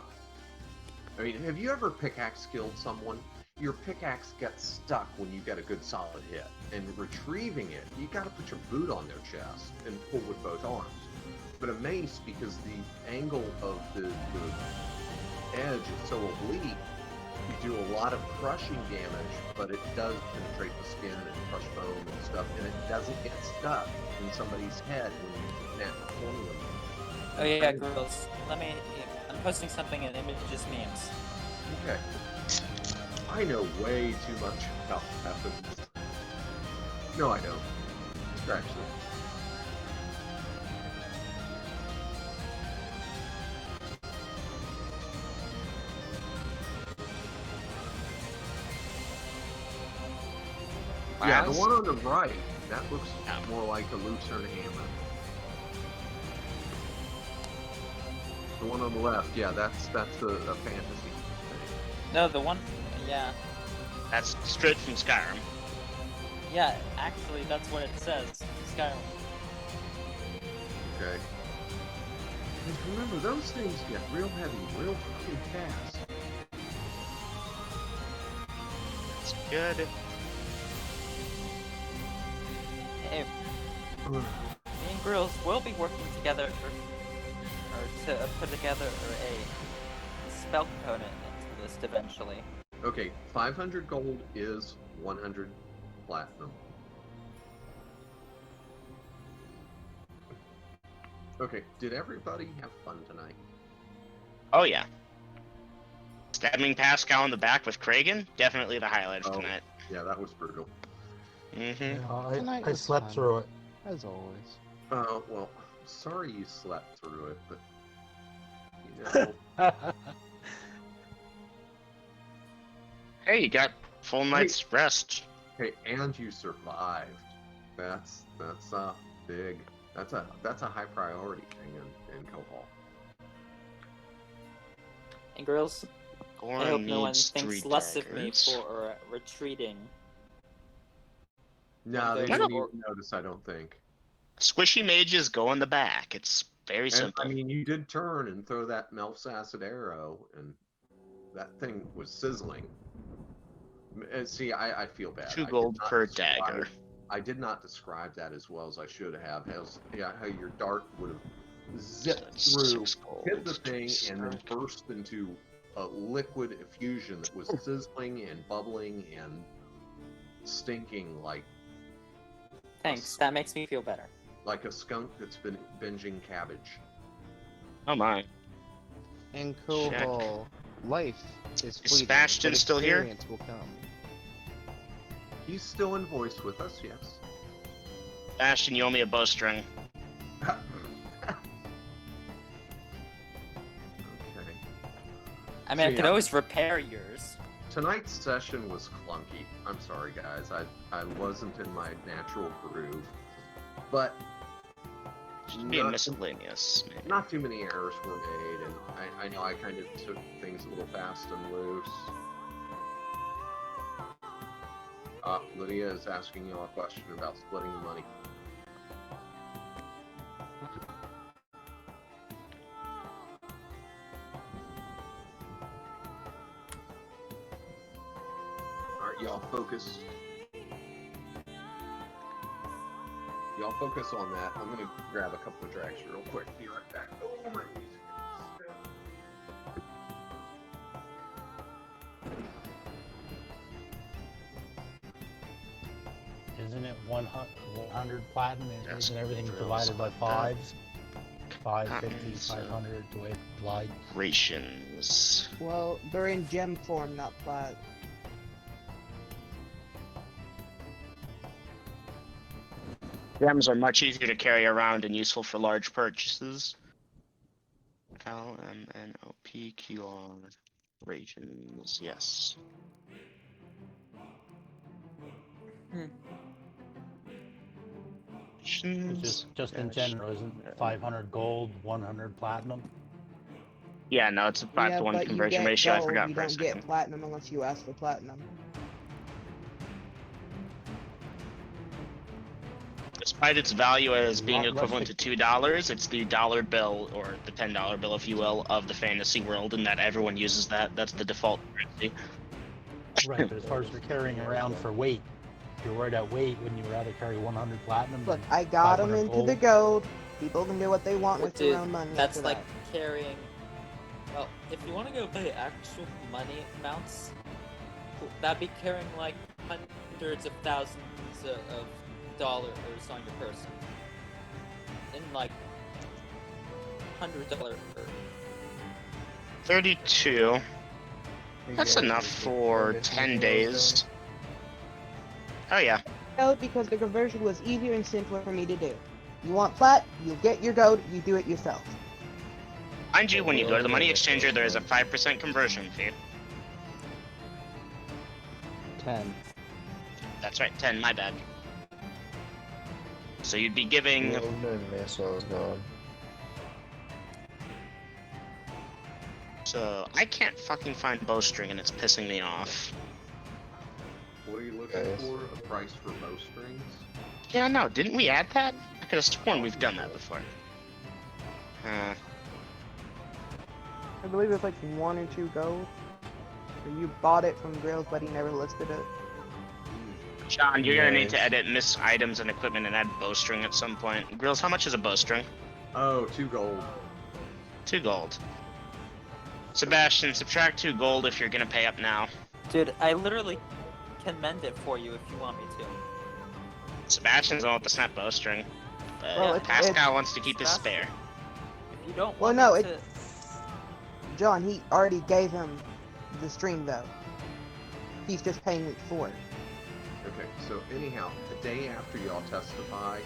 I mean, have you ever pickaxe killed someone? Your pickaxe gets stuck when you get a good solid hit, and retrieving it, you got to put your boot on their chest and pull with both arms. But a mace, because the angle of the edge is so oblique, you do a lot of crushing damage, but it does penetrate the skin and crush bone and stuff, and it doesn't get stuck in somebody's head when you snap the corner of it. Oh yeah, girls. I'm posting something in Images Memes. Okay. I know way too much about weapons. No, I don't. Scratch this. Yeah, the Laz? one on the right, that looks more like a Lucerne hammer. The one on the left, yeah, that's a fantasy thing. No, the one. Yeah. That's straight from Skyrim. Yeah, actually, that's what it says. Skyrim. Okay. And remember, those things get real heavy, real fucking fast. It's good. Hey, me and Grills will be working together or to put together a spell component into this eventually. Okay, 500 gold is 100 platinum. Okay, did everybody have fun tonight? Oh yeah. Stabbing Pascal in the back with Kragan, definitely the highlight of Oh. tonight. Yeah, that was brutal. Mm-hmm. Tonight I was slept fun. through it. As always. Oh, well, sorry you slept through it, but, you know, Hey, you got full night's rest. hey, and you survived. That's big. That's a high priority thing in Kohol. And Grills, I Goran hope no one needs thinks 3 less of me daggers. for retreating. No, they Those didn't are- even notice, I don't think. Squishy mages go in the back. It's very And, simple. I mean, you did turn and throw that Melf's acid arrow, and that thing was sizzling. And see, I feel bad. 2 I did gold not per describe- dagger. I did not describe that as well as I should have. How your dart would have zipped through, 6 gold. hit the thing, and then Start. burst into a liquid effusion that was sizzling and bubbling and stinking like Thanks, that makes me feel better. a skunk that's been binging cabbage. Oh my. In Check. Kohol, life is fleeting, Sebastian but still here? experience will come. He's still in voice with us, yes. Ashton, you owe me a bowstring. Okay. I mean, I So, could yeah. always repair yours. Tonight's session was clunky. I'm sorry, guys. I wasn't in my natural groove. But Should be a not, miscellaneous. Maybe. not too many errors were made, and I know I kind of took things a little fast and loose. Lydia is asking you a question about splitting the money. Alright, y'all focus. Y'all focus on that. I'm gonna grab a couple of drags real quick. Be right back. Oh, my music. Isn't it 100 platinum? Yes, Isn't everything drills divided by like that. fives? 550, Patterns, 500, the way it's applied. Rations. Well, they're in gem form, not plat. Gems are much easier to carry around and useful for large purchases. LMNOPQR. Rations, yes. Hmm. It's Rations, just in dash, general, isn't 500 gold, 100 platinum? Yeah, no, it's a 5 to 1 but you conversion get ratio. I gold, forgot you for a don't get second. platinum unless you ask for platinum. Despite its value as being Lot less equivalent to $2, it's the dollar bill, or the $10 bill, if you will, of the fantasy world, and that everyone uses that. That's the default currency. Right, but as far as for carrying around for weight, if you're worried about weight, wouldn't you rather carry 100 platinum? Look, than I got them 500 into the gold? gold. People can do what they want with Dude, their own money. that's after like that. carrying. Well, if you want to go by actual money amounts, that'd be carrying like hundreds of thousands of dollars on your person. In like $100. 32. That's enough for 10 days. Oh yeah. Gold because the conversion was easier and simpler for me to do. You want flat, you get your gold, you do it yourself. Mind you, when you go to the money exchanger, there is a 5% conversion fee. 10. That's right, 10, my bad. So you'd be giving... No, missiles gone. So, I can't fucking find bowstring and it's pissing me off. What are you looking Guys. for? A price for bowstrings? Yeah, no, didn't we add that? I could have sworn we've done that before. I believe it's like 1 or 2 gold. Or you bought it from Grills, but he never listed it. John, you're gonna need to Nice. edit miss items and equipment and add bowstring at some point. Grills, how much is a bowstring? Oh, 2 gold. 2 gold. Sebastian, subtract 2 gold if you're gonna pay up now. Dude, I literally can mend it for you if you want me to. Sebastian's on with the snap bowstring. But Well, Pascal wants to keep his Sebastian- spare. If you don't Well, want no, me it- to... John, he already gave him the string though. He's just paying it for it. Okay, so anyhow, the day after y'all testify,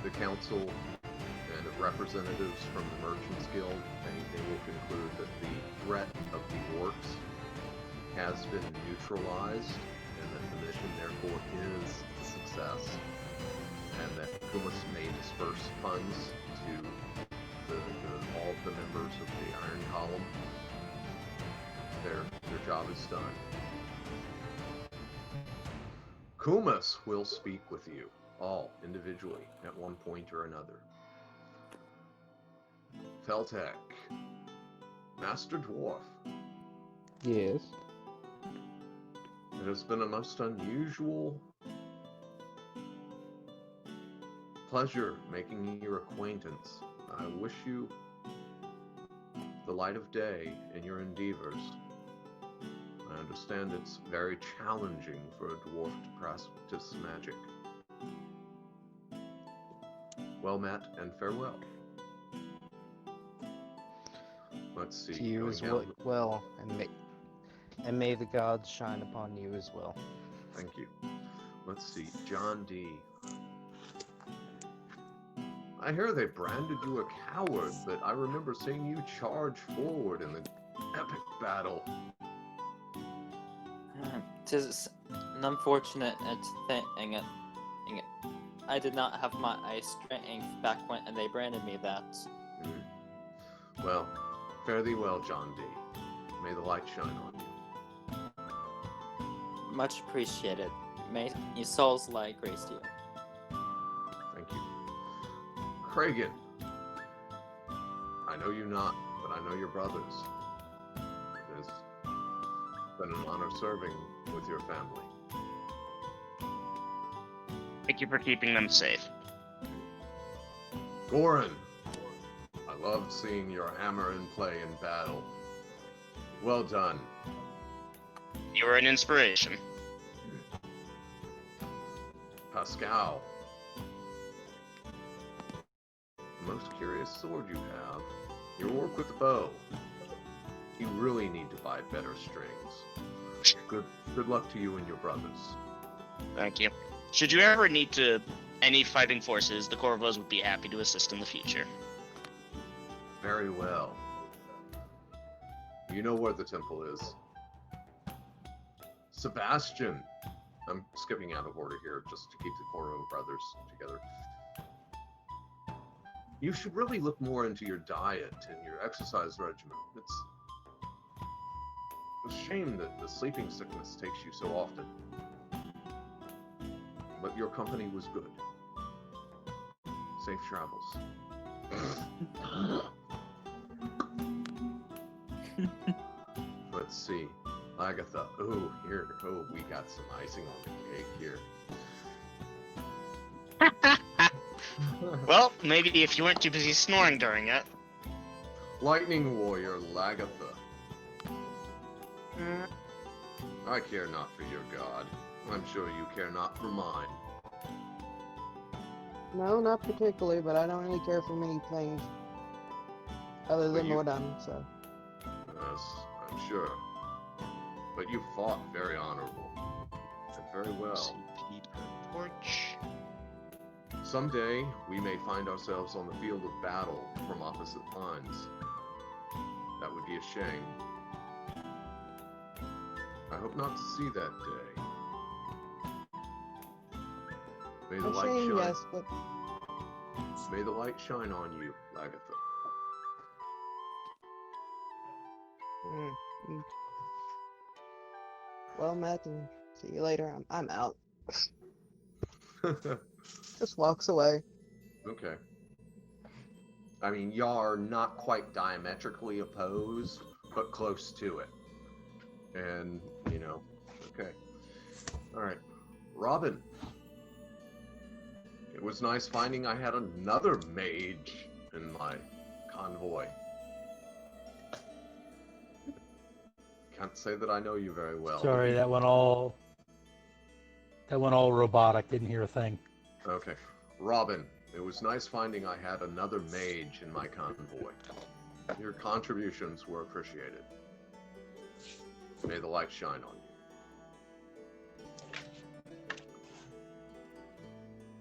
the council and representatives from the Merchants Guild, they will conclude that the threat of the orcs has been neutralized, and that the mission therefore is a success, and that Kumus may disperse funds to all of the members of the Iron Column. Their job is done. Kumus will speak with you all individually at one point or another. Feltek, Master Dwarf, Yes. it has been a most unusual pleasure making your acquaintance. I wish you the light of day in your endeavors. I understand it's very challenging for a dwarf to practice magic. Well met and farewell. Let's see. To you going as down- well, and may the gods shine upon you as well. Thank you. Let's see. John D. I hear they branded you a coward, but I remember seeing you charge forward in the epic battle. Tis an unfortunate thing. I did not have my strength back when they branded me that. Well, fare thee well, John D. May the light shine on you. Much appreciated. May your soul's light grace to you. Thank you. Kragan. I know you not, but I know your brothers. It has been an honor serving with your family. Thank you for keeping them safe. Goran. I loved seeing your hammer in play in battle. Well done. You were an inspiration. Pascal. The most curious sword you have. Your work with the bow. You really need to buy better strings. Good luck to you and your brothers. Thank you. Should you ever need any fighting forces, the Corvos would be happy to assist in the future. Very well. You know where the temple is. Sebastian. I'm skipping out of order here just to keep the Corvo brothers together. You should really look more into your diet and your exercise regimen. It's a shame that the sleeping sickness takes you so often. But your company was good. Safe travels. Let's see. Agatha. Oh, here. Oh, we got some icing on the cake here. Well, maybe if you weren't too busy snoring during it. Lightning Warrior Lagatha. I care not for your god. I'm sure you care not for mine. No, not particularly, but I don't really care for many things other But than you- Mordun, so. Yes, I'm sure. But you fought very honorable. And very well. CP torch. Someday, we may find ourselves on the field of battle from opposite lines. That would be a shame. I hope not to see that day. May the A light shame, shine. yes, but May the light shine on you, Lagatha. mm, mm. Well met, and see you later. I'm out. Just walks away. Okay. I mean, y'all are not quite diametrically opposed, but close to it. And, you know, okay. Alright. Robin. It was nice finding I had another mage in my convoy. Can't say that I know you very well. Sorry, that went all robotic. Didn't hear a thing. Okay. Robin, it was nice finding I had another mage in my convoy. Your contributions were appreciated. May the light shine on you.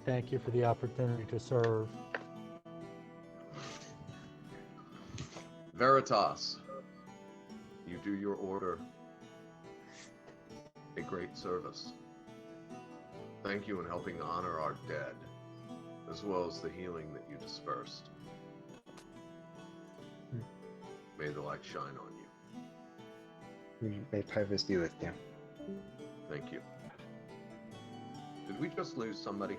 Thank you for the opportunity to serve. Veritas, you do your order a great service. Thank you in helping honor our dead, as well as the healing that you dispersed. May the light shine on you. May Pivus be with you. Thank you. Did we just lose somebody?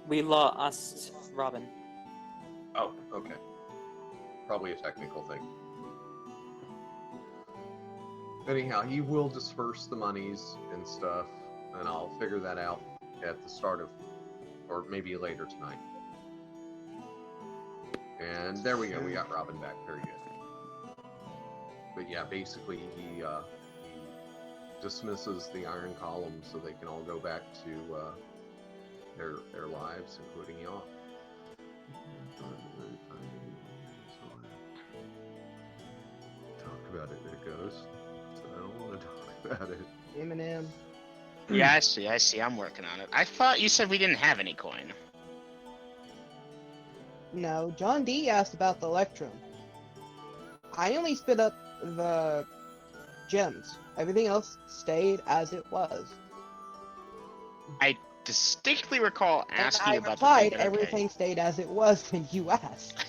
We lost Robin. Oh, okay. Probably a technical thing. Anyhow, he will disperse the monies and stuff, and I'll figure that out at the start of, or maybe later tonight. And there we go, we got Robin back, very good. But yeah, basically he dismisses the Iron Column so they can all go back to their lives, including y'all. Talk about it, there it goes. I don't want to talk about it. Eminem. Yeah, I see. I'm working on it. I thought you said we didn't have any coin. No, John D asked about the Electrum. I only spit up the gems. Everything else stayed as it was. I distinctly recall And asking I you about replied, the thing, but okay. everything stayed as it was when you asked.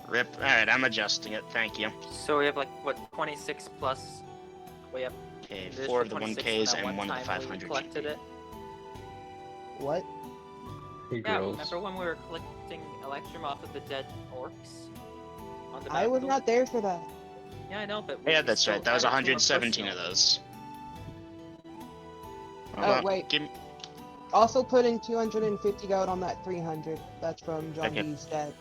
Rip. Alright, I'm adjusting it. Thank you. So we have like what 26 plus. We have Okay, this 4 for of the 26 1Ks that and 1 of the time we 500 collected GP. it. What? Hey, Yeah, girls. remember when we were collecting Electrum off of the dead orcs? On the I was battlefield? not there for that. Yeah, I know, but Yeah, we that's still right. That was had it from a 117 of personal. those. Oh, wait. Give me... Also put in 250 gold on that 300. That's from John Okay. D's dad.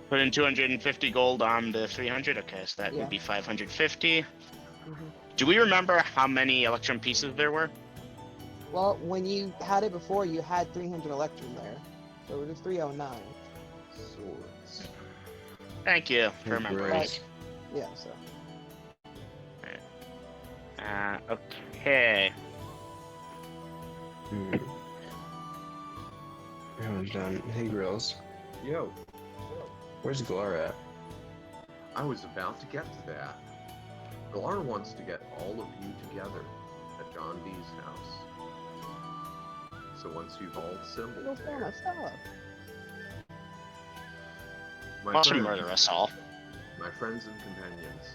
Put in 250 gold on the 300. Okay, so that Yeah. would be 550. hmm Do we remember how many Electrum pieces there were? Well, when you had it before, you had 300 Electrum there. So it was 309. Swords. Thank you for Hey, remembering. girls. Yeah, so. Okay. Everyone's done. Hey, girls. Yo, Where's Glar at? I was about to get to that. Galar wants to get all of you together at John D's house. So once you've all assembled Go for my there, stuff. my Watch him friends, murder us all. my friends and companions,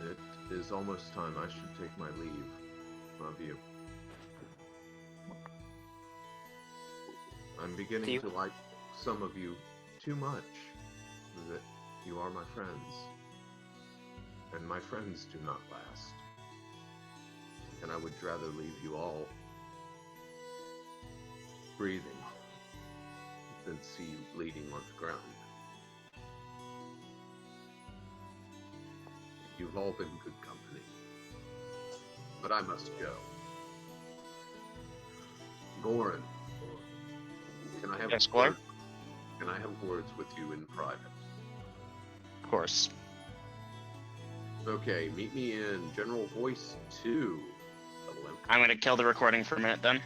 it is almost time I should take my leave of you. I'm beginning to like some of you too much that you are my friends. And my friends do not last. And I would rather leave you all breathing than see you bleeding on the ground. You've all been good company. But I must go. Goran, Can I have Yes, Glor? words? Can I have words with you in private? Of course. Okay, meet me in General Voice 2. Evelyn. I'm gonna kill the recording for a minute then.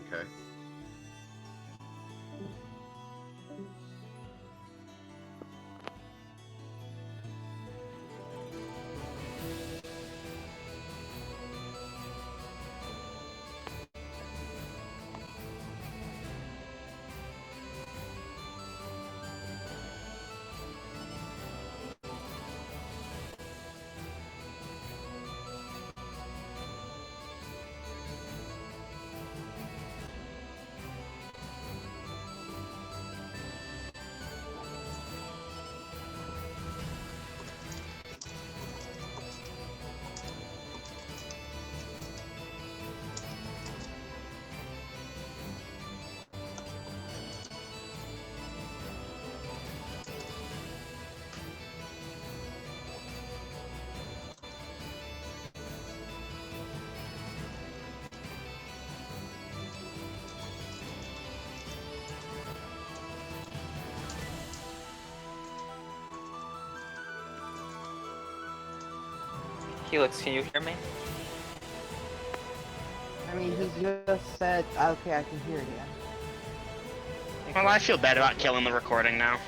Okay. Helix, can you hear me? I mean, he just said, okay, I can hear you. Well, I feel bad about killing the recording now.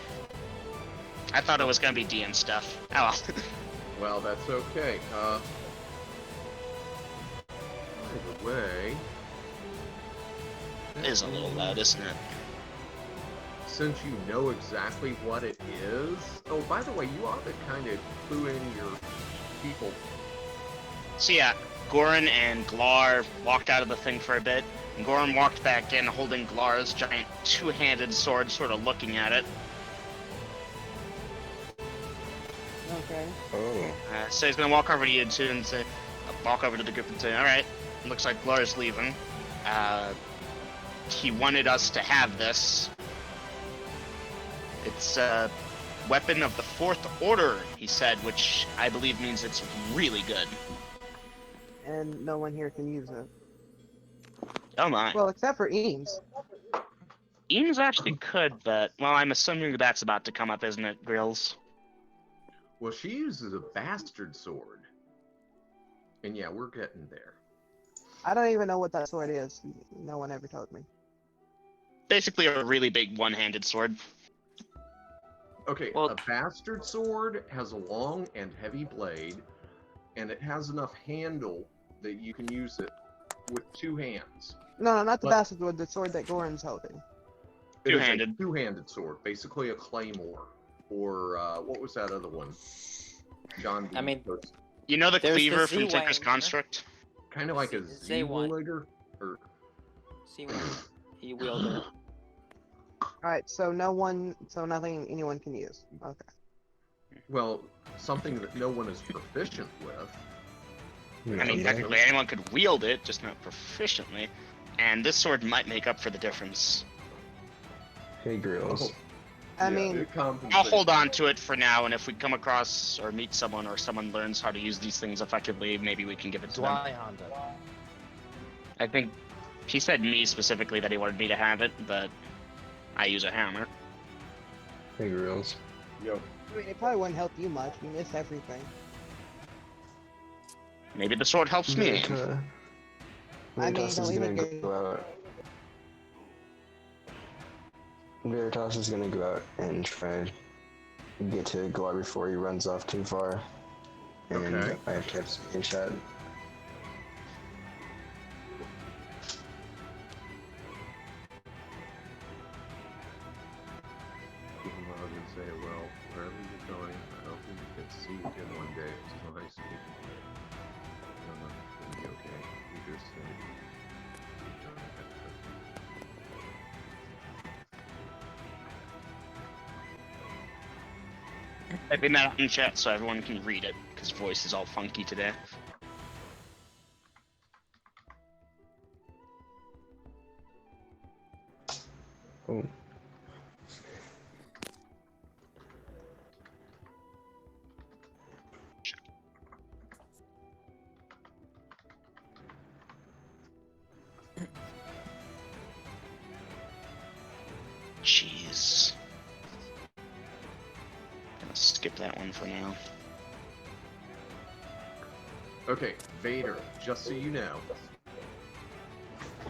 I thought it was gonna be DM stuff. Oh well. Well, that's okay. By the way, It is a little loud, isn't it? since you know exactly what it is... Oh, by the way, you ought to kind of clue in your people. So yeah, Goran and Glar walked out of the thing for a bit, and Goran walked back in holding Glar's giant two-handed sword, sort of looking at it. Okay. Oh. So he's gonna walk over to you two and say, walk over to the group and say, alright, looks like Glar's leaving. He wanted us to have this. It's a weapon of the Fourth Order, he said, which I believe means it's really good. And no one here can use it. Oh my. Well, except for Eames. Eames actually could, but, well, I'm assuming that's about to come up, isn't it, Grills? Well, she uses a bastard sword. And yeah, we're getting there. I don't even know what that sword is. No one ever told me. Basically a really big one-handed sword. Okay, Well- a bastard sword has a long and heavy blade, and it has enough handle that you can use it with two hands. No, not the But- bastard sword, the sword that Goran's holding. It is a Two-handed. two-handed sword, basically a claymore. Or, what was that other one? John I mean, You know the There's the cleaver from Z-Wang Tinker's here. Construct? kind of like a Z1. Z-Willager? Or, See when he wielded it. Alright, so nothing anyone can use. Okay. well, something that no one is proficient with. I mean, Okay. technically anyone could wield it, just not proficiently. And this sword might make up for the difference. Hey, Grills. I Yeah, mean, it compensates. I'll hold on to it for now, and if we come across or meet someone or someone learns how to use these things effectively, maybe we can give it to them. Why Honda? I think he said me specifically that he wanted me to have it, but I use a hammer. Hey, Grills. Yo, I mean, it probably wouldn't help you much. You miss everything. Maybe the sword helps me. I mean, Veritas don't is even gonna get... go out. Veritas is gonna go out and try and get to Glar before he runs off too far. And Okay. I have to have speaking shot. even though I would say, well, wherever you're going, I don't think you can see again one day. It's nice speaking to you. No, no, it's gonna be okay. You just say, "Keep doing it, that's good." Typing that out in chat so everyone can read it, because voice is all funky today. Oh. jeez. Gonna skip that one for now. Okay, Vader, just so you know.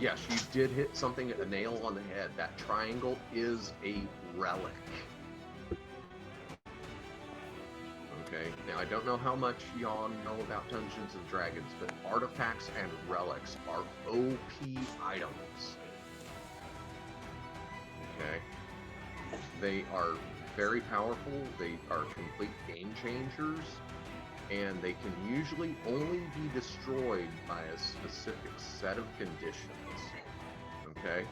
Yes, you did hit something, a nail on the head. That triangle is a relic. Okay, now I don't know how much y'all know about Dungeons and Dragons, but artifacts and relics are OP items. Okay? They are very powerful, they are complete game changers, and they can usually only be destroyed by a specific set of conditions. Okay?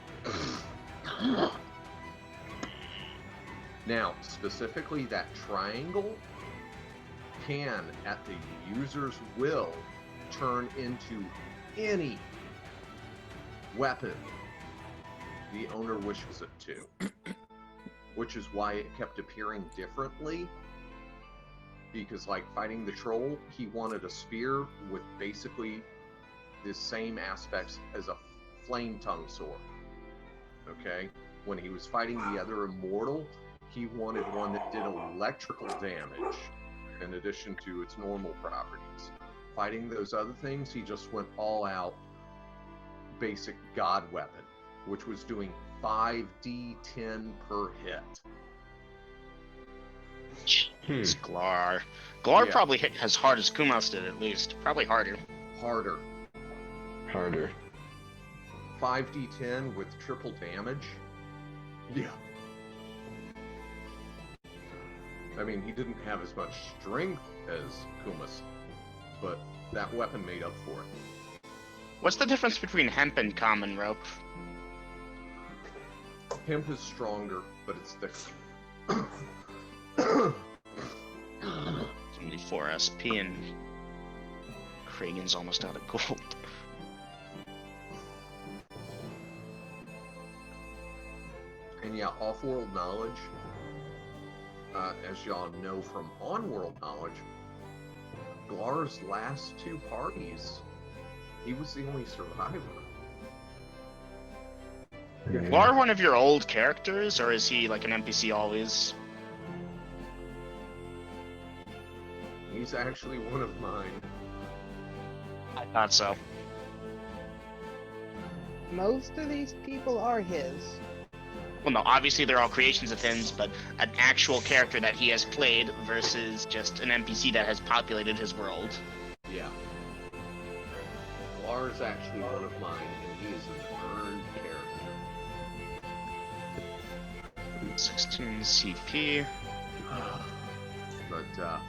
Now, specifically that triangle can, at the user's will, turn into any weapon the owner wishes it to. Which is why it kept appearing differently. Because, like, fighting the troll, he wanted a spear with basically the same aspects as a flame tongue sword. Okay? When he was fighting the other immortal, he wanted one that did electrical damage in addition to its normal properties. Fighting those other things, he just went all out basic god weapon, which was doing 5d10 per hit. It's Glar. Glar Yeah. probably hit as hard as Kumos did, at least. Probably harder. Harder. 5d10 with triple damage? Yeah. I mean, he didn't have as much strength as Kumas, but that weapon made up for it. What's the difference between hemp and common rope? Hemp is stronger, but it's thicker. 74 SP and Kragan's almost out of gold. And yeah, off-world knowledge, as y'all know from on-world knowledge, Glar's last two parties, he was the only survivor. Glar one of your old characters, or is he like an NPC always? He's actually one of mine. I thought so. Most of these people are his. Well, no, obviously they're all creations of his, but an actual character that he has played versus just an NPC that has populated his world. Yeah. Glar's actually one of mine, and he is an earned character. 16 CP. But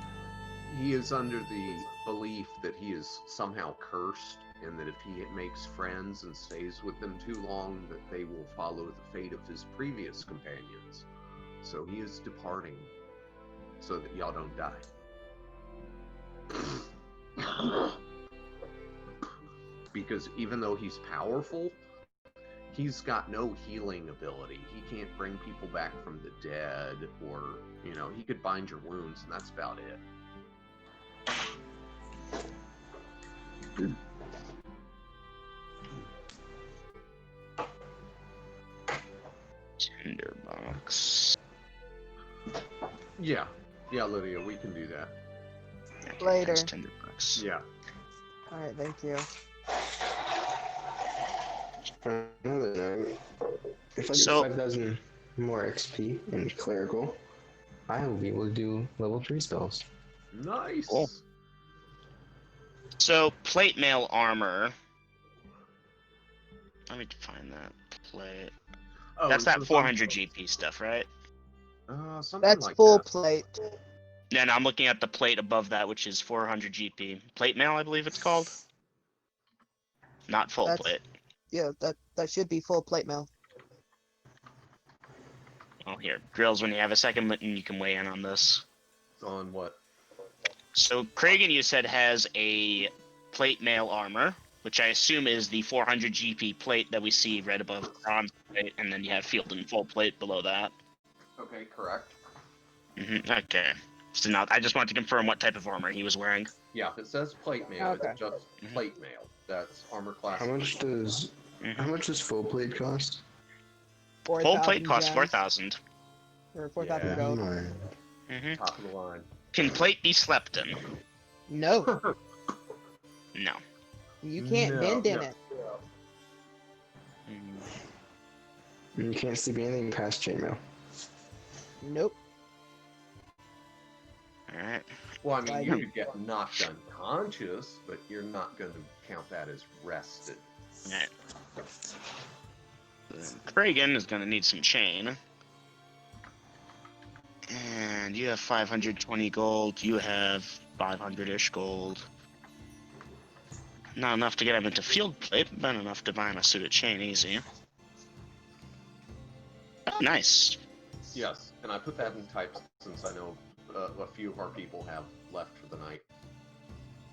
he is under the belief that he is somehow cursed, and that if he makes friends and stays with them too long, that they will follow the fate of his previous companions. So he is departing, so that y'all don't die. Because even though he's powerful, he's got no healing ability. He can't bring people back from the dead, or, you know, he could bind your wounds, and that's about it. Tinderbox. Yeah, Lydia, we can do that. Okay, Later. that's Tinderbox. Yeah. Alright, thank you. On another note, if I get So- 5,000 more XP in clerical, I will be able to do level 3 spells. Nice. Cool. So, plate mail armor. Let me define that. Plate. Oh, That's that so 400 GP stuff, right? something That's like full that. plate. Yeah, no, I'm looking at the plate above that, which is 400 GP. Plate mail, I believe it's called. Not full That's- plate. Yeah, that should be full plate mail. Oh, here. Drills, when you have a second, and you can weigh in on this. On what? So, Kragan, you said, has a plate mail armor, which I assume is the 400 GP plate that we see right above bronze plate, and then you have field and full plate below that. Okay, correct. Okay. So now, I just want to confirm what type of armor he was wearing. Yeah, if it says plate mail, Okay. it's just plate mail. That's armor class. How much does full plate cost? Full plate 4,000 costs gems, 4,000. or 4,000 Yeah. gold. Mm-hmm. Top of the line. Can plate be slept in? No, No. you can't No, bend in no. it. You can't sleep anything past chainmail. Nope. Alright. Well, I mean, Like- you could get knocked unconscious, but you're not going to count that as rested. Alright. Kragan is going to need some chain. And you have 520 gold. You have 500-ish gold. Not enough to get him into field plate, but enough to buy him a suit of chain easy. Oh, nice. Yes, and I put that in types since I know a few of our people have left for the night.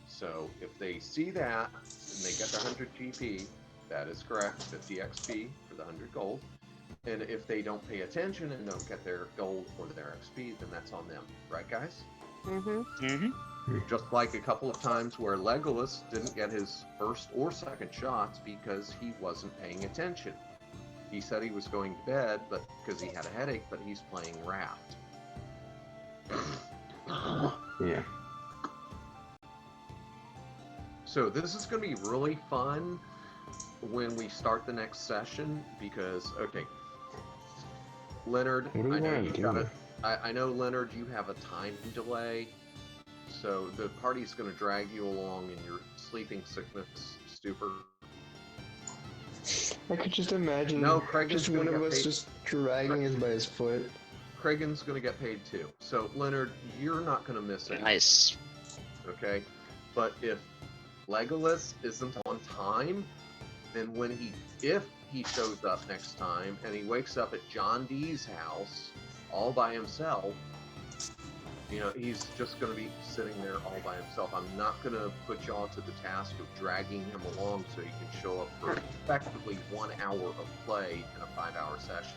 So if they see that and they get the 100 GP, that is correct, 50 XP for the 100 gold. And if they don't pay attention and don't get their gold or their XP, then that's on them. Right, guys? Mm-hmm. Mm-hmm. Just like a couple of times where Legolas didn't get his first or second shots because he wasn't paying attention. He said he was going to bed, but because he had a headache, but he's playing Raft. Yeah. So this is going to be really fun when we start the next session because, okay, Leonard, What do we I know wanna you've do? got I know, Leonard, you have a time delay, so the party's going to drag you along in your sleeping sickness stupor. I could just imagine No, Kragan's just gonna one of get us paid. just dragging us by his foot. Kragan's going to get paid too. So, Leonard, you're not going to miss it. Nice. Okay? But if Legolas isn't on time, then if he shows up next time and he wakes up at John Dee's house all by himself, you know, he's just going to be sitting there all by himself. I'm not going to put y'all to the task of dragging him along so he can show up for effectively 1 hour of play in a 5-hour session.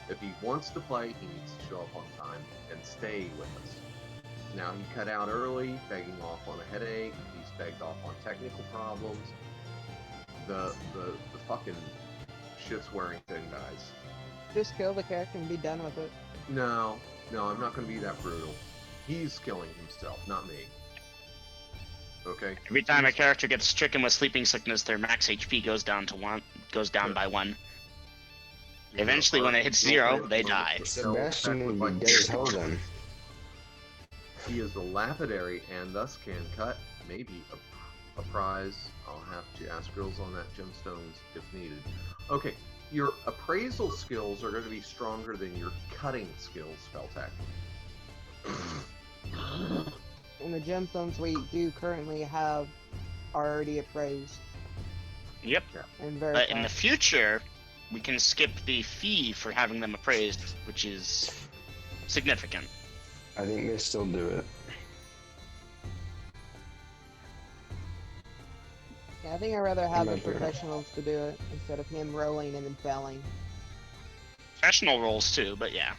If he wants to play, he needs to show up on time and stay with us. Now, he cut out early, begging off on a headache. He's begged off on technical problems. The fucking shit's wearing thin, guys. Just kill the character and be done with it. No, I'm not going to be that brutal. He's killing himself, not me. Okay? Every time a character gets stricken with sleeping sickness, their max HP goes down by 1. Eventually, when it hits 0, they die. Sebastian would be dead as hell then. He is a lapidary and thus can cut maybe a prize. I'll have to ask girls on that gemstones if needed. Okay, your appraisal skills are going to be stronger than your cutting skills, Feltec. And the gemstones we do currently have are already appraised Yep. and But verified. in the future, we can skip the fee for having them appraised, which is significant. I think they still do it. Yeah, I think I'd rather have the Might be right. professionals to do it instead of him rolling and then belling. Professional roles too, but yeah.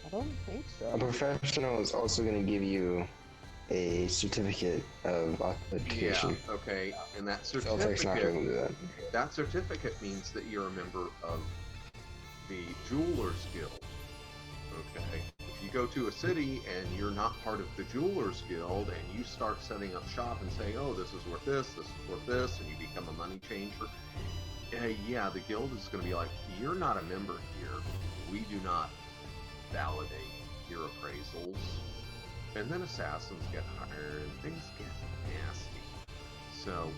I don't think A so. professional is also going to give you a certificate of authentication. Yeah, okay, and that Feltec's not going to do that. that certificate means that you're a member of the Jeweler's Guild. Okay, if you go to a city and you're not part of the Jeweler's Guild and you start setting up shop and saying, oh, this is worth this is worth this, and you become a money changer, yeah, the guild is going to be like, you're not a member here. We do not validate your appraisals. And then assassins get hired and things get nasty. So,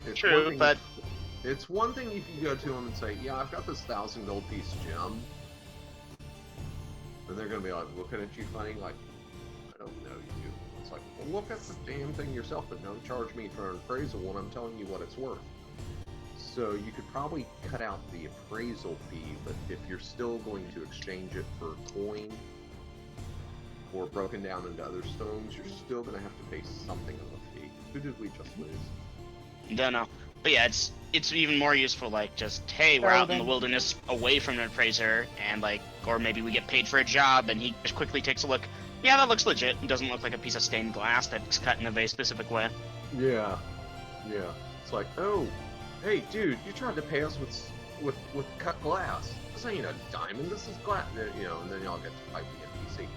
it's True, one thing but- it's one thing if you go to them and say, yeah, I've got this 1,000 gold piece gem. And they're going to be like, looking at you funny, like, I don't know you. It's like, well, look at the damn thing yourself, but don't charge me for an appraisal when I'm telling you what it's worth. So you could probably cut out the appraisal fee, but if you're still going to exchange it for coin or broken down into other stones, you're still going to have to pay something of a fee. Who did we just lose? Don't know. But yeah, it's even more useful, like, just, hey, we're out in the wilderness away from an appraiser, and, like, or maybe we get paid for a job, and he just quickly takes a look. Yeah, that looks legit. It doesn't look like a piece of stained glass that's cut in a very specific way. Yeah. It's like, oh, Hey, dude, you tried to pay us with cut glass. This ain't a diamond. This is glass. You know, and then y'all get to fight the NPC.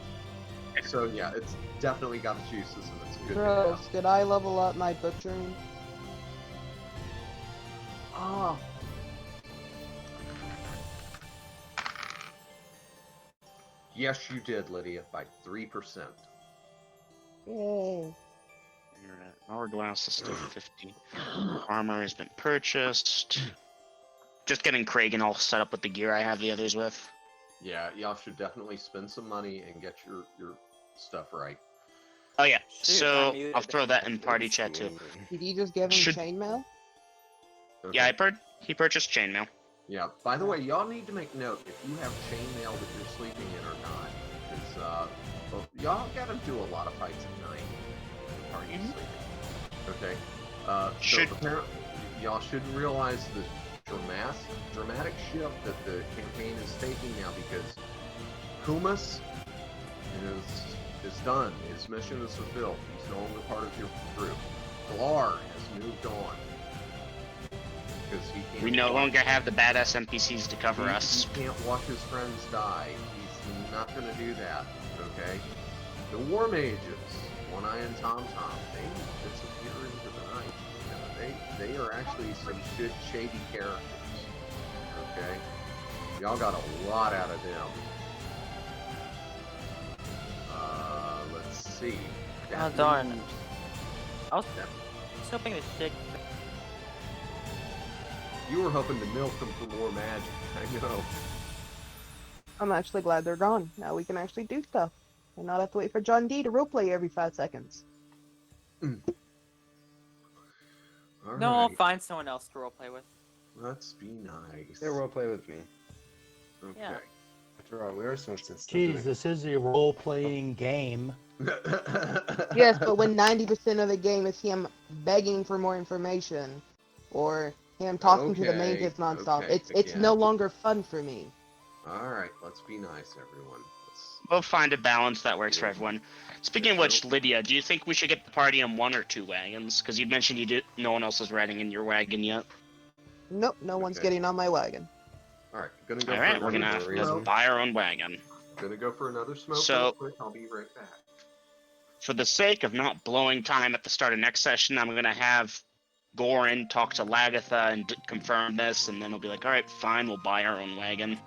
So yeah, it's definitely got its uses, and it's good. Bros, did I level up my butchering? Ah. Yes, you did, Lydia, by 3%. Yay. Hourglass is still 50. Armor has been purchased. Just getting Kragan all set up with the gear I have the others with. Yeah, y'all should definitely spend some money and get your stuff right. Oh yeah, Shoot, so I'm muted. I'll throw that in party chat too. Did you just give him Should- chainmail? Okay. Yeah, he purchased chainmail. Yeah. By the way, y'all need to make note if you have chainmail that you're sleeping in or not, because well, y'all gotta do a lot of fights at night. Are you sleeping? Okay. So apparently, y'all should realize the dramatic shift that the campaign is taking now, because Kumas is done. His mission is fulfilled. He's no longer part of your group. Glar has moved on. He can't We no longer have the badass NPCs to cover us. He can't watch his friends die. He's not going to do that, okay? The War Mages, One Eye and Tom Tom, they disappear into the night. You know, they are actually some good, shady characters, okay? Y'all got a lot out of them. Let's see. Oh, darn. I was hoping to shake. You were hoping to milk them for more magic. I know. I'm actually glad they're gone. Now we can actually do stuff. And not have to wait for John D to roleplay every 5 seconds. All No, I'll right. find someone else to roleplay with. Let's be nice. They roleplay with me. Okay. Yeah. After all, we are supposed to. Geez, this is a role-playing game. Yes, but when 90% of the game is him begging for more information, or him talking to the mages nonstop, okay, it's again. no longer fun for me. Alright, let's be nice, everyone. We'll find a balance that works for everyone. Speaking of which, Lydia, do you think we should get the party in 1 or 2 wagons? Because you mentioned no one else is riding in your wagon yet. Nope, no one's Okay. getting on my wagon. Alright, gonna go Alright, for we're gonna another have to smoke. buy our own wagon. Gonna go for another smoke So- real quick. I'll be right back. For the sake of not blowing time at the start of next session, I'm gonna have Goran talk to Lagatha and confirm this, and then he'll be like, alright, fine, we'll buy our own wagon.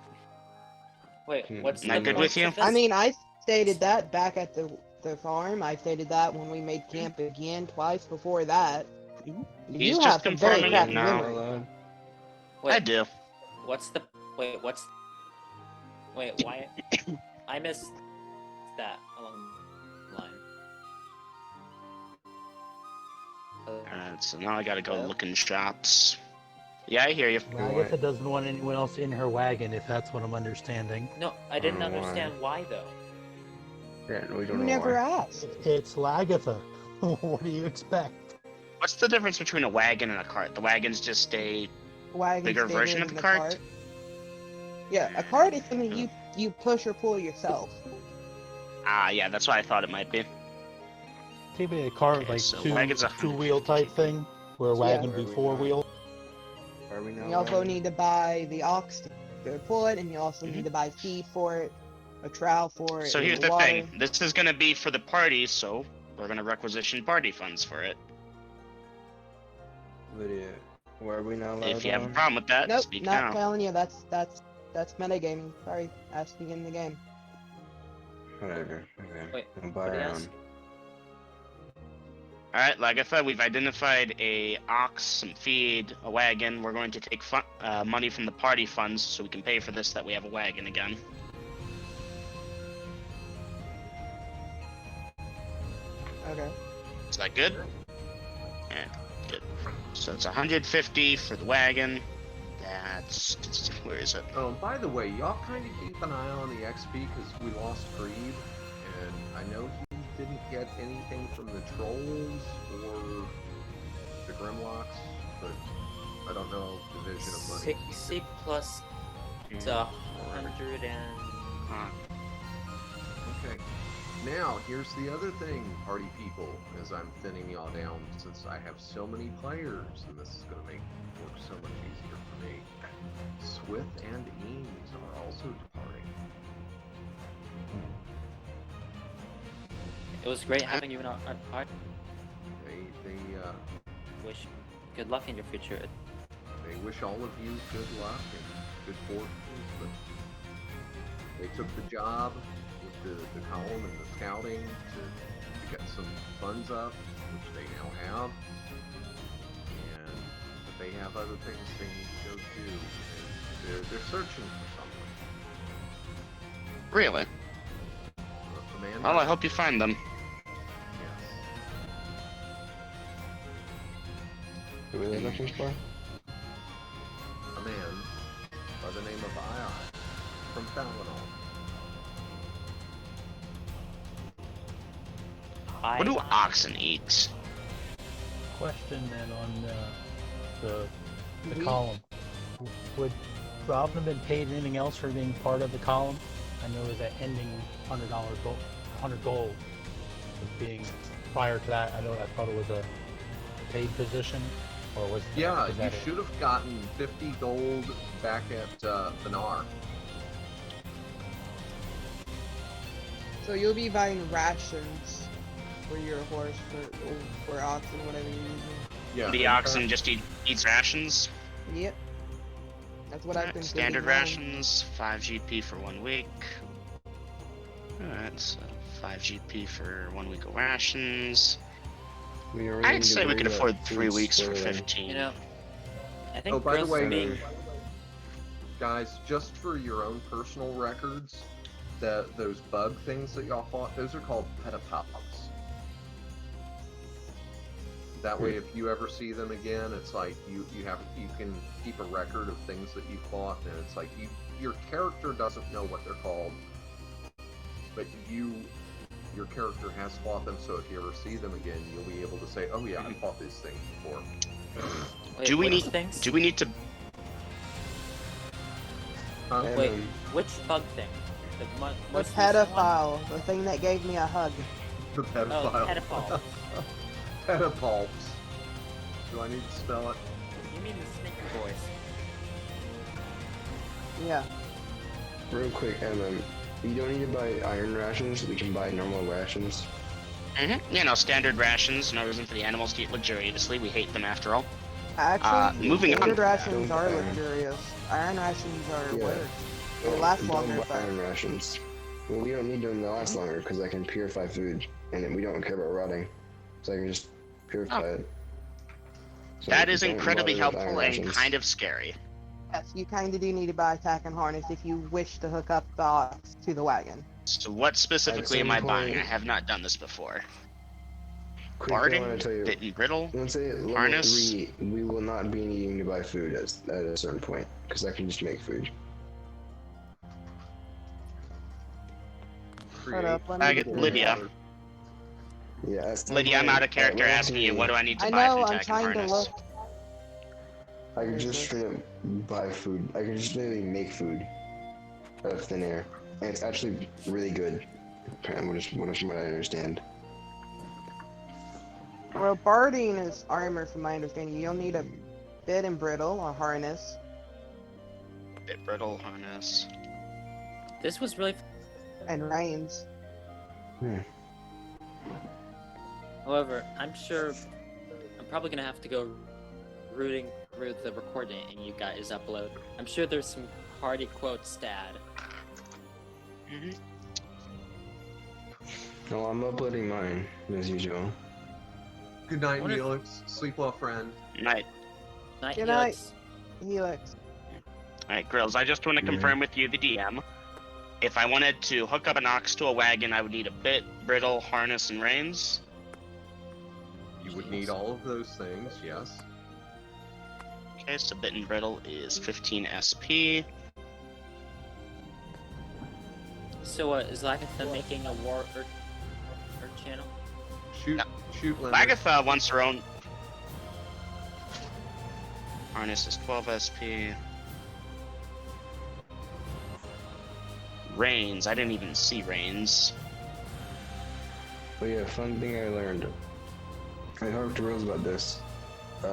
Wait, what's Am I the good point with you? of this? I mean, I stated that back at the farm. I stated that when we made camp again twice before that. He's You just have some very confirming it crappy now. memory. Wait, I do. what's the... Wait, what's... Wait, why... I missed that along the line. Alright, so now I gotta go look in shops. Yeah, I hear you. Agatha doesn't want anyone else in her wagon, if that's what I'm understanding. No, I didn't don't know why. understand why, though. Yeah, we You don't know never why. asked. It's Lagatha. What do you expect? What's the difference between a wagon and a cart? The wagon's just a Wagon's bigger bigger version of than the cart? Yeah, a cart is something you push or pull yourself. Ah, yeah, that's what I thought it might be. Maybe a car Okay, like so wagon's a two-wheel type thing, where a wagon Yeah. be four-wheel. Are we now? You also need to buy the ox to pull it, and you also Mhm. need to buy feed for it, a trowel for it. So and here's the water. thing. This is gonna be for the party, so we're gonna requisition party funds for it. Lydia, where are we now? If you have a on? problem with that, Nope, speak not now. telling you. That's metagaming. Sorry, asking in the game. Whatever. Okay. Wait, We'll buy what do you our ask? own. Alright, like I said, we've identified a ox, some feed, a wagon. We're going to take money from the party funds so we can pay for this, that we have a wagon again. Okay. Is that good? Yeah, good. So it's 150 for the wagon. That's... where is it? Oh, by the way, y'all kind of keep an eye on the XP because we lost Creed, and I know he didn't get anything from the trolls or the Grimlocks, but I don't know division of money. 60 plus Hmm. it's 100 and... Huh. Okay. Now, here's the other thing, party people, as I'm thinning y'all down, since I have so many players, and this is going to make work so much easier for me. Swift and Eames are also departing. It was great having you in our party. They Wish good luck in your future. They wish all of you good luck and good fortune, but they took the job with the column and the scouting to get some funds up, which they now have. But they have other things they need to go do, and they're searching for someone. Really? Amanda? Well, I hope you find them. Yes. Who are they looking for? A man by the name of Ion from Falinol. What do oxen eat? Question then on the column. Would Robin have been paid anything else for being part of the column? I know that ending $100 gold, 100 gold was being prior to that. I thought it was a paid position, or was Yeah, is you that it? should have gotten 50 gold back at Benar. So you'll be buying rations for your horse, for oxen, whatever you're using. Yeah. The oxen just eats rations. Yep. That's what I've been Standard feeding mine. rations, 5 GP for 1 week. Alright, so 5 GP for 1 week of rations. I'd say we could afford 3 weeks for 15. You know, I think Oh, by the girls way, being guys, just for your own personal records, those bug things that y'all fought, those are called pedipalps. That way, if you ever see them again, it's like you can keep a record of things that you fought, and it's like your character doesn't know what they're called, but your character has fought them. So if you ever see them again, you'll be able to say, "Oh yeah, I fought these things before." Wait, do we which need things? Do we need to? Huh? Wait, which bug thing? The The most recent one? pedophile, the thing that gave me a hug. The pedophile. Oh, pedophile. Pedipalps. Do I need to spell it? You mean the sneaker boys? Yeah. Real quick, you don't need to buy iron rations. We can buy normal rations. You know, standard rations. No reason for the animals to eat luxuriously. We hate them after all. Actually, moving on. standard rations are Don't- luxurious. Iron rations are Yeah. worse. They last Don't longer, buy but iron rations. Well, we don't need them to last longer because I can purify food, and we don't care about rotting, so I can just purify it. So That is don't incredibly bother with helpful iron and rations. kind of scary. yes, you kind of do need to buy attack and harness if you wish to hook up the ox to the wagon. So what specifically am some I buying? I point- have not done this before. Quick, I want to Barding, tell you. bit and brittle. Let's say at level Harness? 3, we will not be needing to buy food at a certain point, because I can just make food. Shut up, let me I get get through Lydia. this. Yeah, at some Lydia, I'm point, out of character at level asking you, 3, what do I need to I buy know, for I'm attack and trying to harness? look. I can What is just this? straight up buy food. I can just literally make food out of thin air. And it's actually really good, from what I understand. Well, barding is armor from my understanding. You'll need a bit and brittle, a harness. Bit brittle harness. This was really. And reins. However, I'm sure I'm probably gonna have to go rooting through the recording and you guys upload. I'm sure there's some party quotes to add. No, I'm uploading mine, as usual. Good night, What if- Neelix. Sleep well, friend. Night. Night, Good night. Helix. Helix. Alright, Grills, I just want to confirm with you, the DM. If I wanted to hook up an ox to a wagon, I would need a bit, brittle, harness, and reins. You would need all of those things, yes. Okay, so bit and brittle is 15 SP. So, is Lagatha making a war or channel? Shoot, No. shoot, Leonard. Lagatha wants her own. Harness is 12 SP. Reins, I didn't even see reins. But yeah, fun thing I learned. I talked to Rose about this.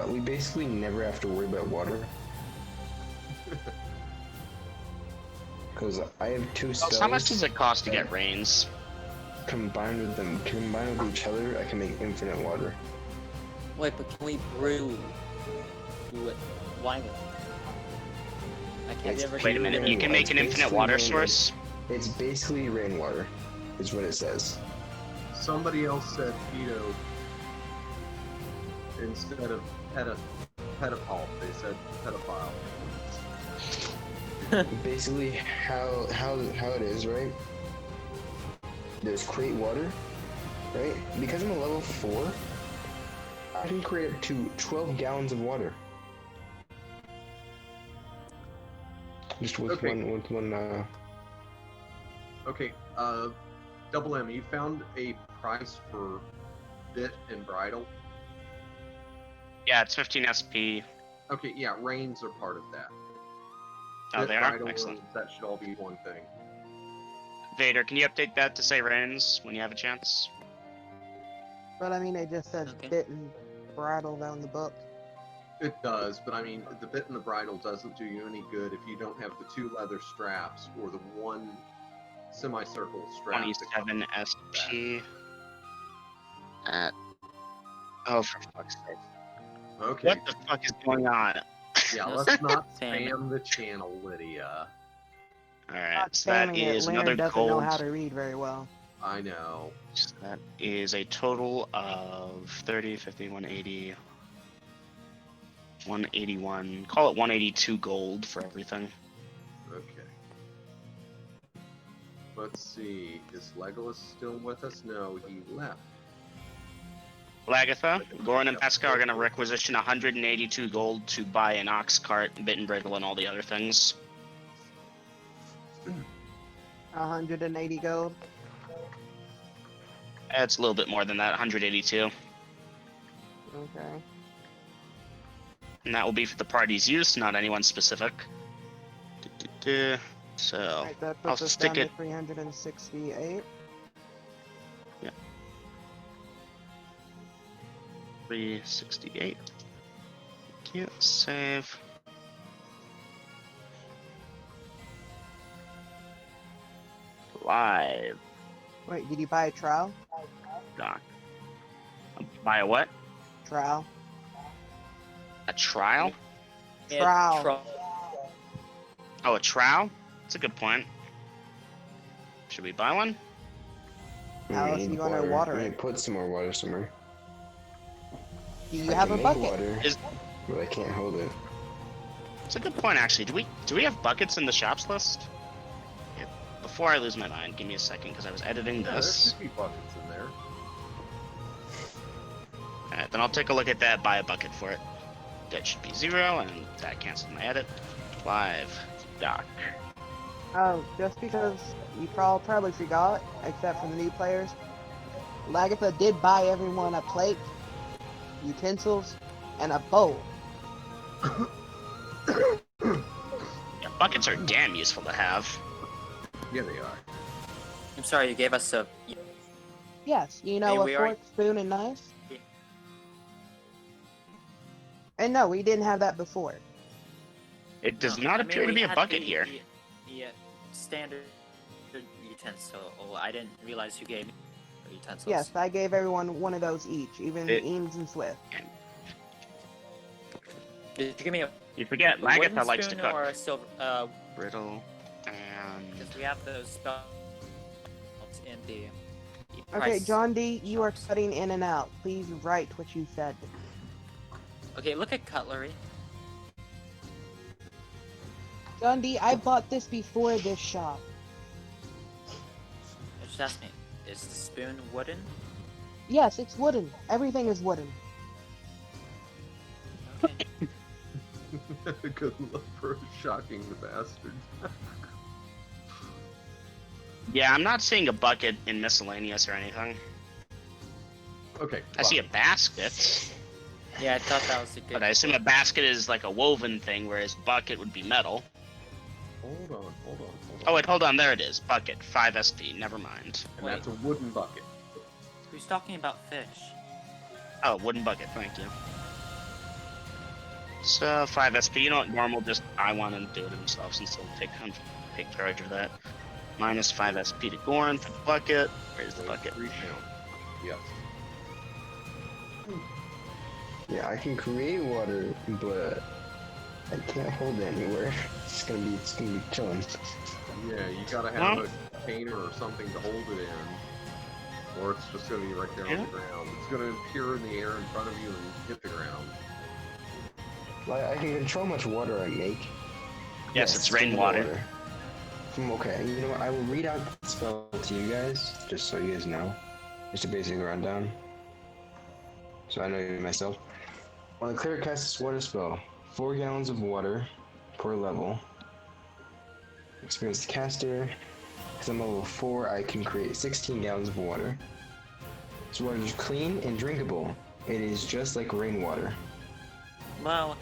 We basically never have to worry about water. Because I have two So how much spells. does it cost to get rains? Combined with each other, I can make infinite water. Wait, but can we brew wine with it? Like, have you ever? Wait a minute, you can make an infinite water source? It's basically rainwater, is what it says. Somebody else said pedo instead of pedopole. They said pedophile. Basically, how it is, right? There's create water, right? Because I'm a level 4, I can create up to 12 gallons of water. Just with Okay. one. Okay, Double M, you found a price for bit and bridle? Yeah, it's 15 SP. Okay, yeah, reins are part of that. Oh, Bit, they are? bridle, Excellent. reins, that should all be one thing. Vader, can you update that to say rains when you have a chance? But I mean, it just says Okay. bit and bridle down the book. It does, but I mean, the bit and the bridle doesn't do you any good if you don't have the 2 leather straps or the 1 semicircle strap. that comes 27 with SP. Oh, for fuck's sake. that. Okay, What the fuck is going on? yeah, No let's not spam. spam the channel, Lydia. Alright, Not so that spamming it. is Leonard another doesn't know gold. how to read very well. I know. So that is a total of 30, 50, 180, 181. Call it 182 gold for everything. Okay. Let's see. Is Legolas still with us? No, he left. Lagatha, Goran, and Pesca are going to requisition 182 gold to buy an ox cart, bit and bridle, and all the other things. 180 gold. It's a little bit more than that, 182. Okay. And that will be for the party's use, not anyone specific. So, Alright, that I'll puts us stick down it. to 368. 368. Can't save. Live. Wait, did you buy a trowel? Doc. Buy a what? Trowel. A trial? Trowel. Oh, a trowel? That's a good point. Should we buy one? How else need you gonna water. water I need it? to put some more water somewhere. Do you I have can a make bucket? water, Is- but I can't hold it. It's a good point, actually. Do we have buckets in the shops list? Yeah. Before I lose my mind, give me a second, because I was editing Yeah, there this. should be buckets in there. Alright, then I'll take a look at that, buy a bucket for it. That should be 0, and that cancels my edit. Live. Doc. Oh, just because you probably forgot, except for the new players, Lagatha did buy everyone a plate, utensils, and a bowl. Yeah, buckets are damn useful to have. Yeah, they are. I'm sorry, you gave us a. Yes, you know, Hey, a we fork, already- spoon, and knife. Yeah. And no, we didn't have that before. It does No, not I mean, appear to we be a had bucket here. The standard utensil. Oh, I didn't realize you gave me utensils. Yes, I gave everyone one of those each, even Eames and Swift. Did you give me a You forget, wooden Lagatha likes to spoon or cook. a silver? Brittle, and... Because we have those spells in the. Okay, price John D., you are shops. cutting in and out. Please write what you said. Okay, look at cutlery. John D., I bought this before this shop. Just ask me, is the spoon wooden? Yes, it's wooden. Everything is wooden. Okay. Good luck for shocking the bastard. Yeah, I'm not seeing a bucket in miscellaneous or anything. Okay. I see a basket, Yeah, I thought that was a good. but I assume a basket is like a woven thing, whereas bucket would be metal. Hold on. Oh wait, hold on, there it is. Bucket, 5 SP, never mind. And Wait. that's a wooden bucket. Who He's talking about fish. Oh, wooden bucket, thank you. So 5 SP. You know what? Normal. Just I want to do it himself since he'll take charge of that. Minus 5 SP to Goran for the bucket. Where's the bucket? 3 count. Yes. Yeah, I can create water, but I can't hold it anywhere. It's gonna be chilling. Yeah, you gotta have a container or something to hold it in, or it's just gonna be right there on the ground. It's gonna appear in the air in front of you and hit the ground. Like, I can control how much water I make. Yes, it's from the rainwater. Okay, you know what? I will read out the spell to you guys, just so you guys know. Just a basic rundown. So I know you myself. When the cleric casts this water spell, 4 gallons of water per level. Experienced caster. Because I'm level 4, I can create 16 gallons of water. This water is clean and drinkable. It is just like rainwater. Well,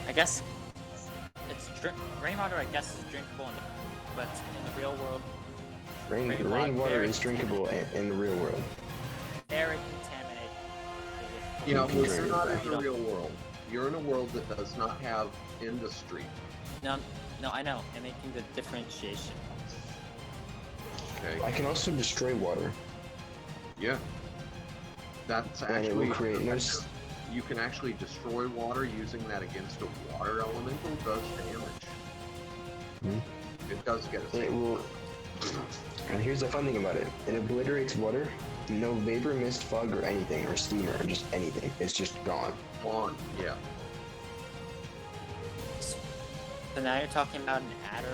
I guess rainwater. I guess is drinkable, but in the real world, Rainwater is drinkable in the real world. very contaminated. You know, can you're drink not it. in the real world. You're in a world that does not have industry. No, I know. I'm making the differentiation. Okay. I can also destroy water. Yeah. That's And it will actually create no... you can actually destroy water using that against a water elemental does damage. Hmm? It does get a It will... And here's the fun thing about it. It obliterates water. No vapor, mist, fog, or anything, or steam, or just anything. It's just gone. on, yeah. So now you're talking about an adder.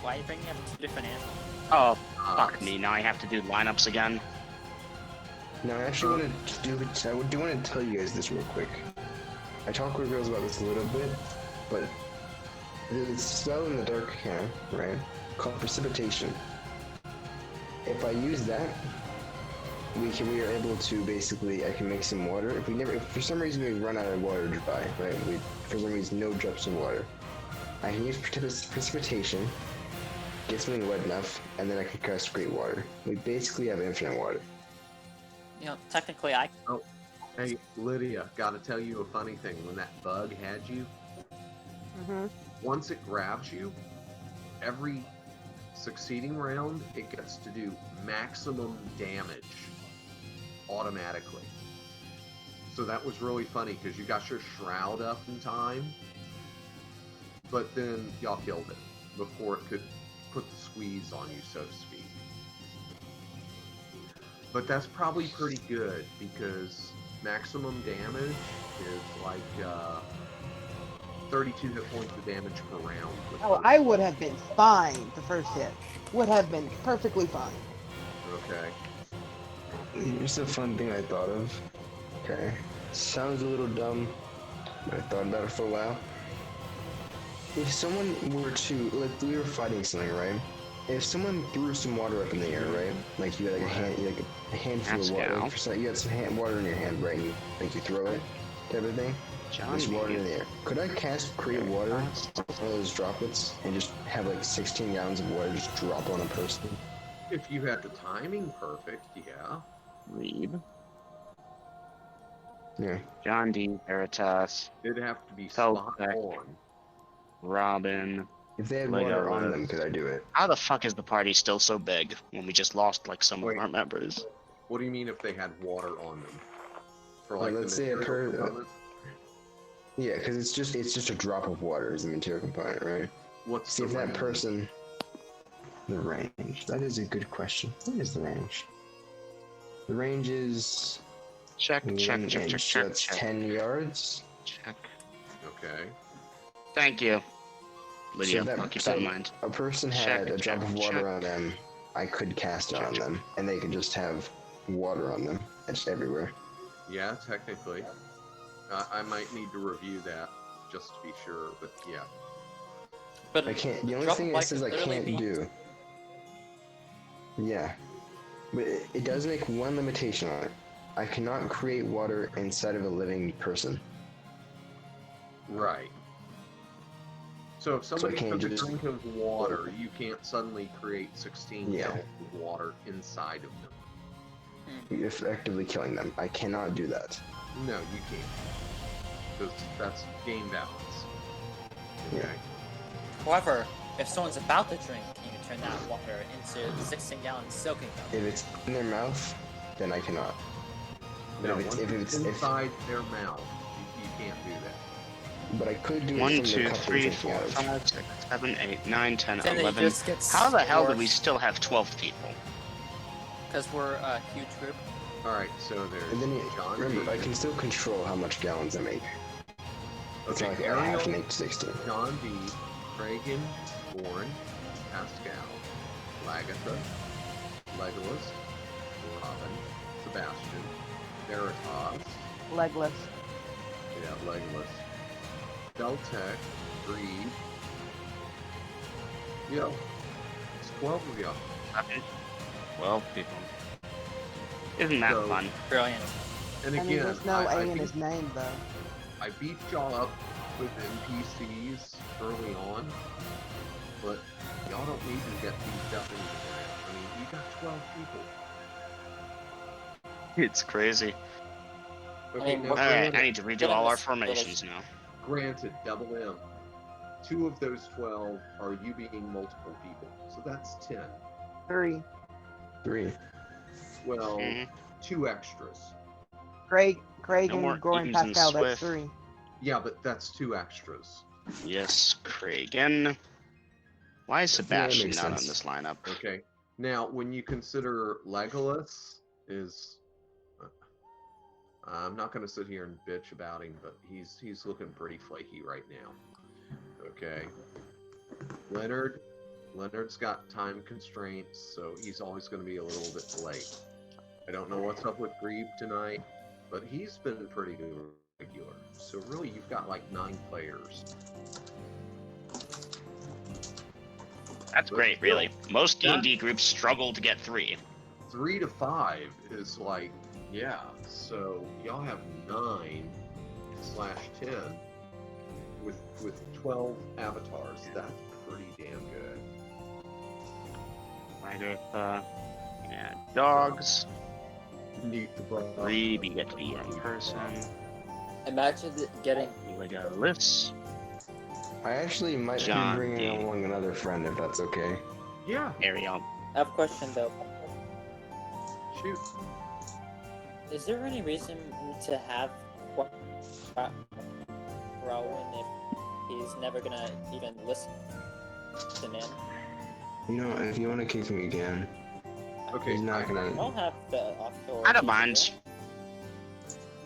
Why are you bringing up 2 different animals? Oh, fuck me. Now I have to do lineups again. Now, I actually want to do... I do want to tell you guys this real quick. I talked with girls about this a little bit, but there's a spell in the dark arcana, right, called precipitation. If I use that, we are able to basically, I can make some water. If for some reason we run out of water to buy, right, for some reason no drops of water, I can use precipitation, get something wet enough, and then I can cast great water. We basically have infinite water. You know, technically, Oh, hey, Lydia, gotta tell you a funny thing. When that bug had you, once it grabs you, every succeeding round, it gets to do maximum damage automatically. So that was really funny because you got your shroud up in time, but then y'all killed it before it could put the squeeze on you, so to speak. But that's probably pretty good because maximum damage is like 32 hit points of damage per round. Oh, I would have been fine the first hit. Would have been perfectly fine. Okay. Here's a fun thing I thought of. Okay. Sounds a little dumb, but I thought about it for a while. If someone were to, like, we were fighting something, right? If someone threw some water up in the air, right? Like you had like a handful of water. Like you had some water in your hand, right? And you throw it, type of thing. There's water in the air. Could I cast create water on one of those droplets and just have like 16 gallons of water just drop on a person? If you had the timing perfect, yeah. Read. Yeah. John D. Veritas. It'd have to be Teltec, spot on. Robin. If they had water on them, could I do it? How the fuck is the party still so big when we just lost like some Wait. of our members? What do you mean if they had water on them? For Like, like let's the say material component? Yeah, because it's just a drop of water is the material component, right? What's See the if that range? person. The range. That is a good question. What is the range? The range is Check. So that's 10 yards. Check. Okay. Thank you, Lydia. So I'll keep that in mind. A person had a drop of water on them. I could cast it on them, and they could just have water on them. It's everywhere. Yeah, technically. I might need to review that just to be sure, but yeah. But I can't. The only thing it says I can't do. Yeah, but it does make one limitation on it. I cannot create water inside of a living person. Right. So if somebody I can't took a just- drink of water, you can't suddenly create 16 Yeah. gallons of water inside of them. effectively killing them. I cannot do that. No, you can't. Because that's game balance. Okay. However, if someone's about to drink, can you turn that water into 16-gallon soaking cup? If it's in their mouth, then I cannot. But No, if once it's if inside their mouth, you can't do that. but I could do it 1, from 2, the cup 3, they're 4, drinking out of. 5, 6, 7, 8, 9, 10, Then it 11. just gets How the hell do we worse. still have 12 people? Because we're a huge group. Alright, so there's And then John remember, D. I can still control how much gallons I make. It's Okay, not like I have to Ariel, make 16. John D, Kragan, Bourne, Pascal, Lagatha, Legolas, Robin, Sebastian, Veritas, Legless. yeah, Legolas, Deltec, Breed. Yo, it's 12 of y'all. 12 people. Isn't that So- fun? Brilliant. And I mean, again, there's no I A in beat- his name, though. I beat y'all up with NPCs early on, but y'all don't need to get beat up in the ground. I mean, you got 12 people. It's crazy. Okay, mean, now what- Alright, I granted, need to redo all our formations now. granted, double M. 2 of those 12 are you being multiple people, so that's 10. 3. 3. Well, Mhm. 2 extras. Craig, No more and Goran Eames and Pascal, that's Swift. 3. Yeah, but that's 2 extras. Yes, Kragan. Why is Sebastian makes not on sense. this lineup? Okay. Now, when you consider Legolas is, I'm not going to sit here and bitch about him, but he's looking pretty flaky right now. Okay. Leonard's got time constraints, so he's always going to be a little bit late. I don't know what's up with Grieve tonight, but he's been pretty regular. So really, you've got like 9 players. That's But great, still, really. Most D&D groups struggle to get 3. 3 to 5 is like, yeah. So y'all have 9/10 with 12 avatars. That's pretty damn good. Yeah, dogs. Neat the butt. 3, you get to be in person. Imagine getting. Legolas. I actually might John be bringing D. along another friend if that's okay. Yeah, Ariel. I have a question though. shoot. Is there any reason to have Rowan if he's never gonna even listen in? You know, if you want to kick me again, Okay, he's not I gonna. don't have the authority. I don't mind.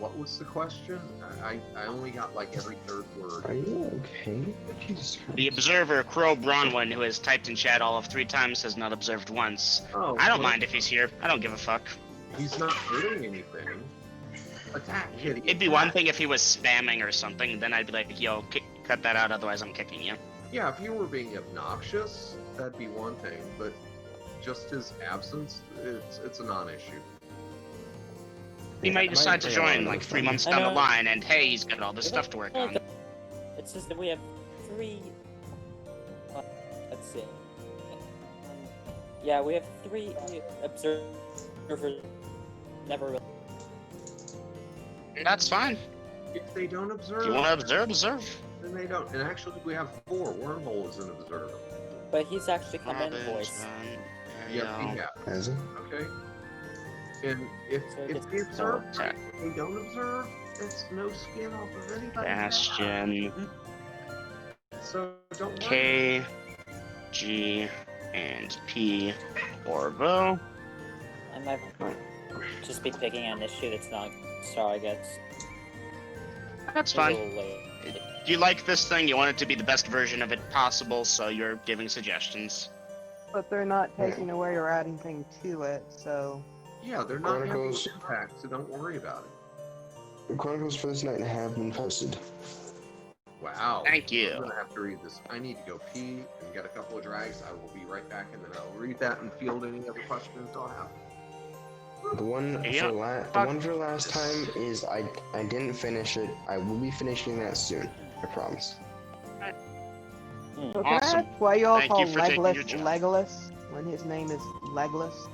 what was the question? I only got like every third word. Are you okay? Jesus The observer, Crow Bronwyn, who has typed in chat all of 3 times, has not observed once. Oh, I don't well, mind if he's here. I don't give a fuck. He's not hurting anything. Attack, kitty. It'd be one thing if he was spamming or something, then I'd be like, yo, cut that out, otherwise I'm kicking you. Yeah, if you were being obnoxious, that'd be one thing. But just his absence, it's a non-issue. He might decide to bring join along like another 3 friend. months I down the know. line, and hey, he's got all this stuff to work on. It says that we have 3. Let's see. Yeah, we have 3 observers. Never really. That's fine. If they don't observe, If you want to observe, observe. then they don't. And actually, we have 4. Wormhole is an observer. But he's actually come in Robin, voice. John, Yes, he Ariel. has. Has it? Okay. And if So it if gets they observe, attack. if they don't observe, it's no skin off of anybody. Bastion, So don't worry. K, G, and P, Orvo. I might just be picking an issue that's not Star gets. That's A fine. little late. You like this thing, you want it to be the best version of it possible, so you're giving suggestions. But they're not taking away or adding anything to it, so. Yeah, they're not having Chronicles. impact, so don't worry about it. The chronicles for this night have been posted. Wow. Thank you. I'm gonna have to read this. I need to go pee and get a couple of drags. I will be right back, and then I'll read that and field any other questions I'll have. The one Yeah, the one for last time is I didn't finish it. I will be finishing that soon. I promise. So can I Awesome. ask why y'all Thank call you for taking Legolas your job. Legolas when his name is Legolas?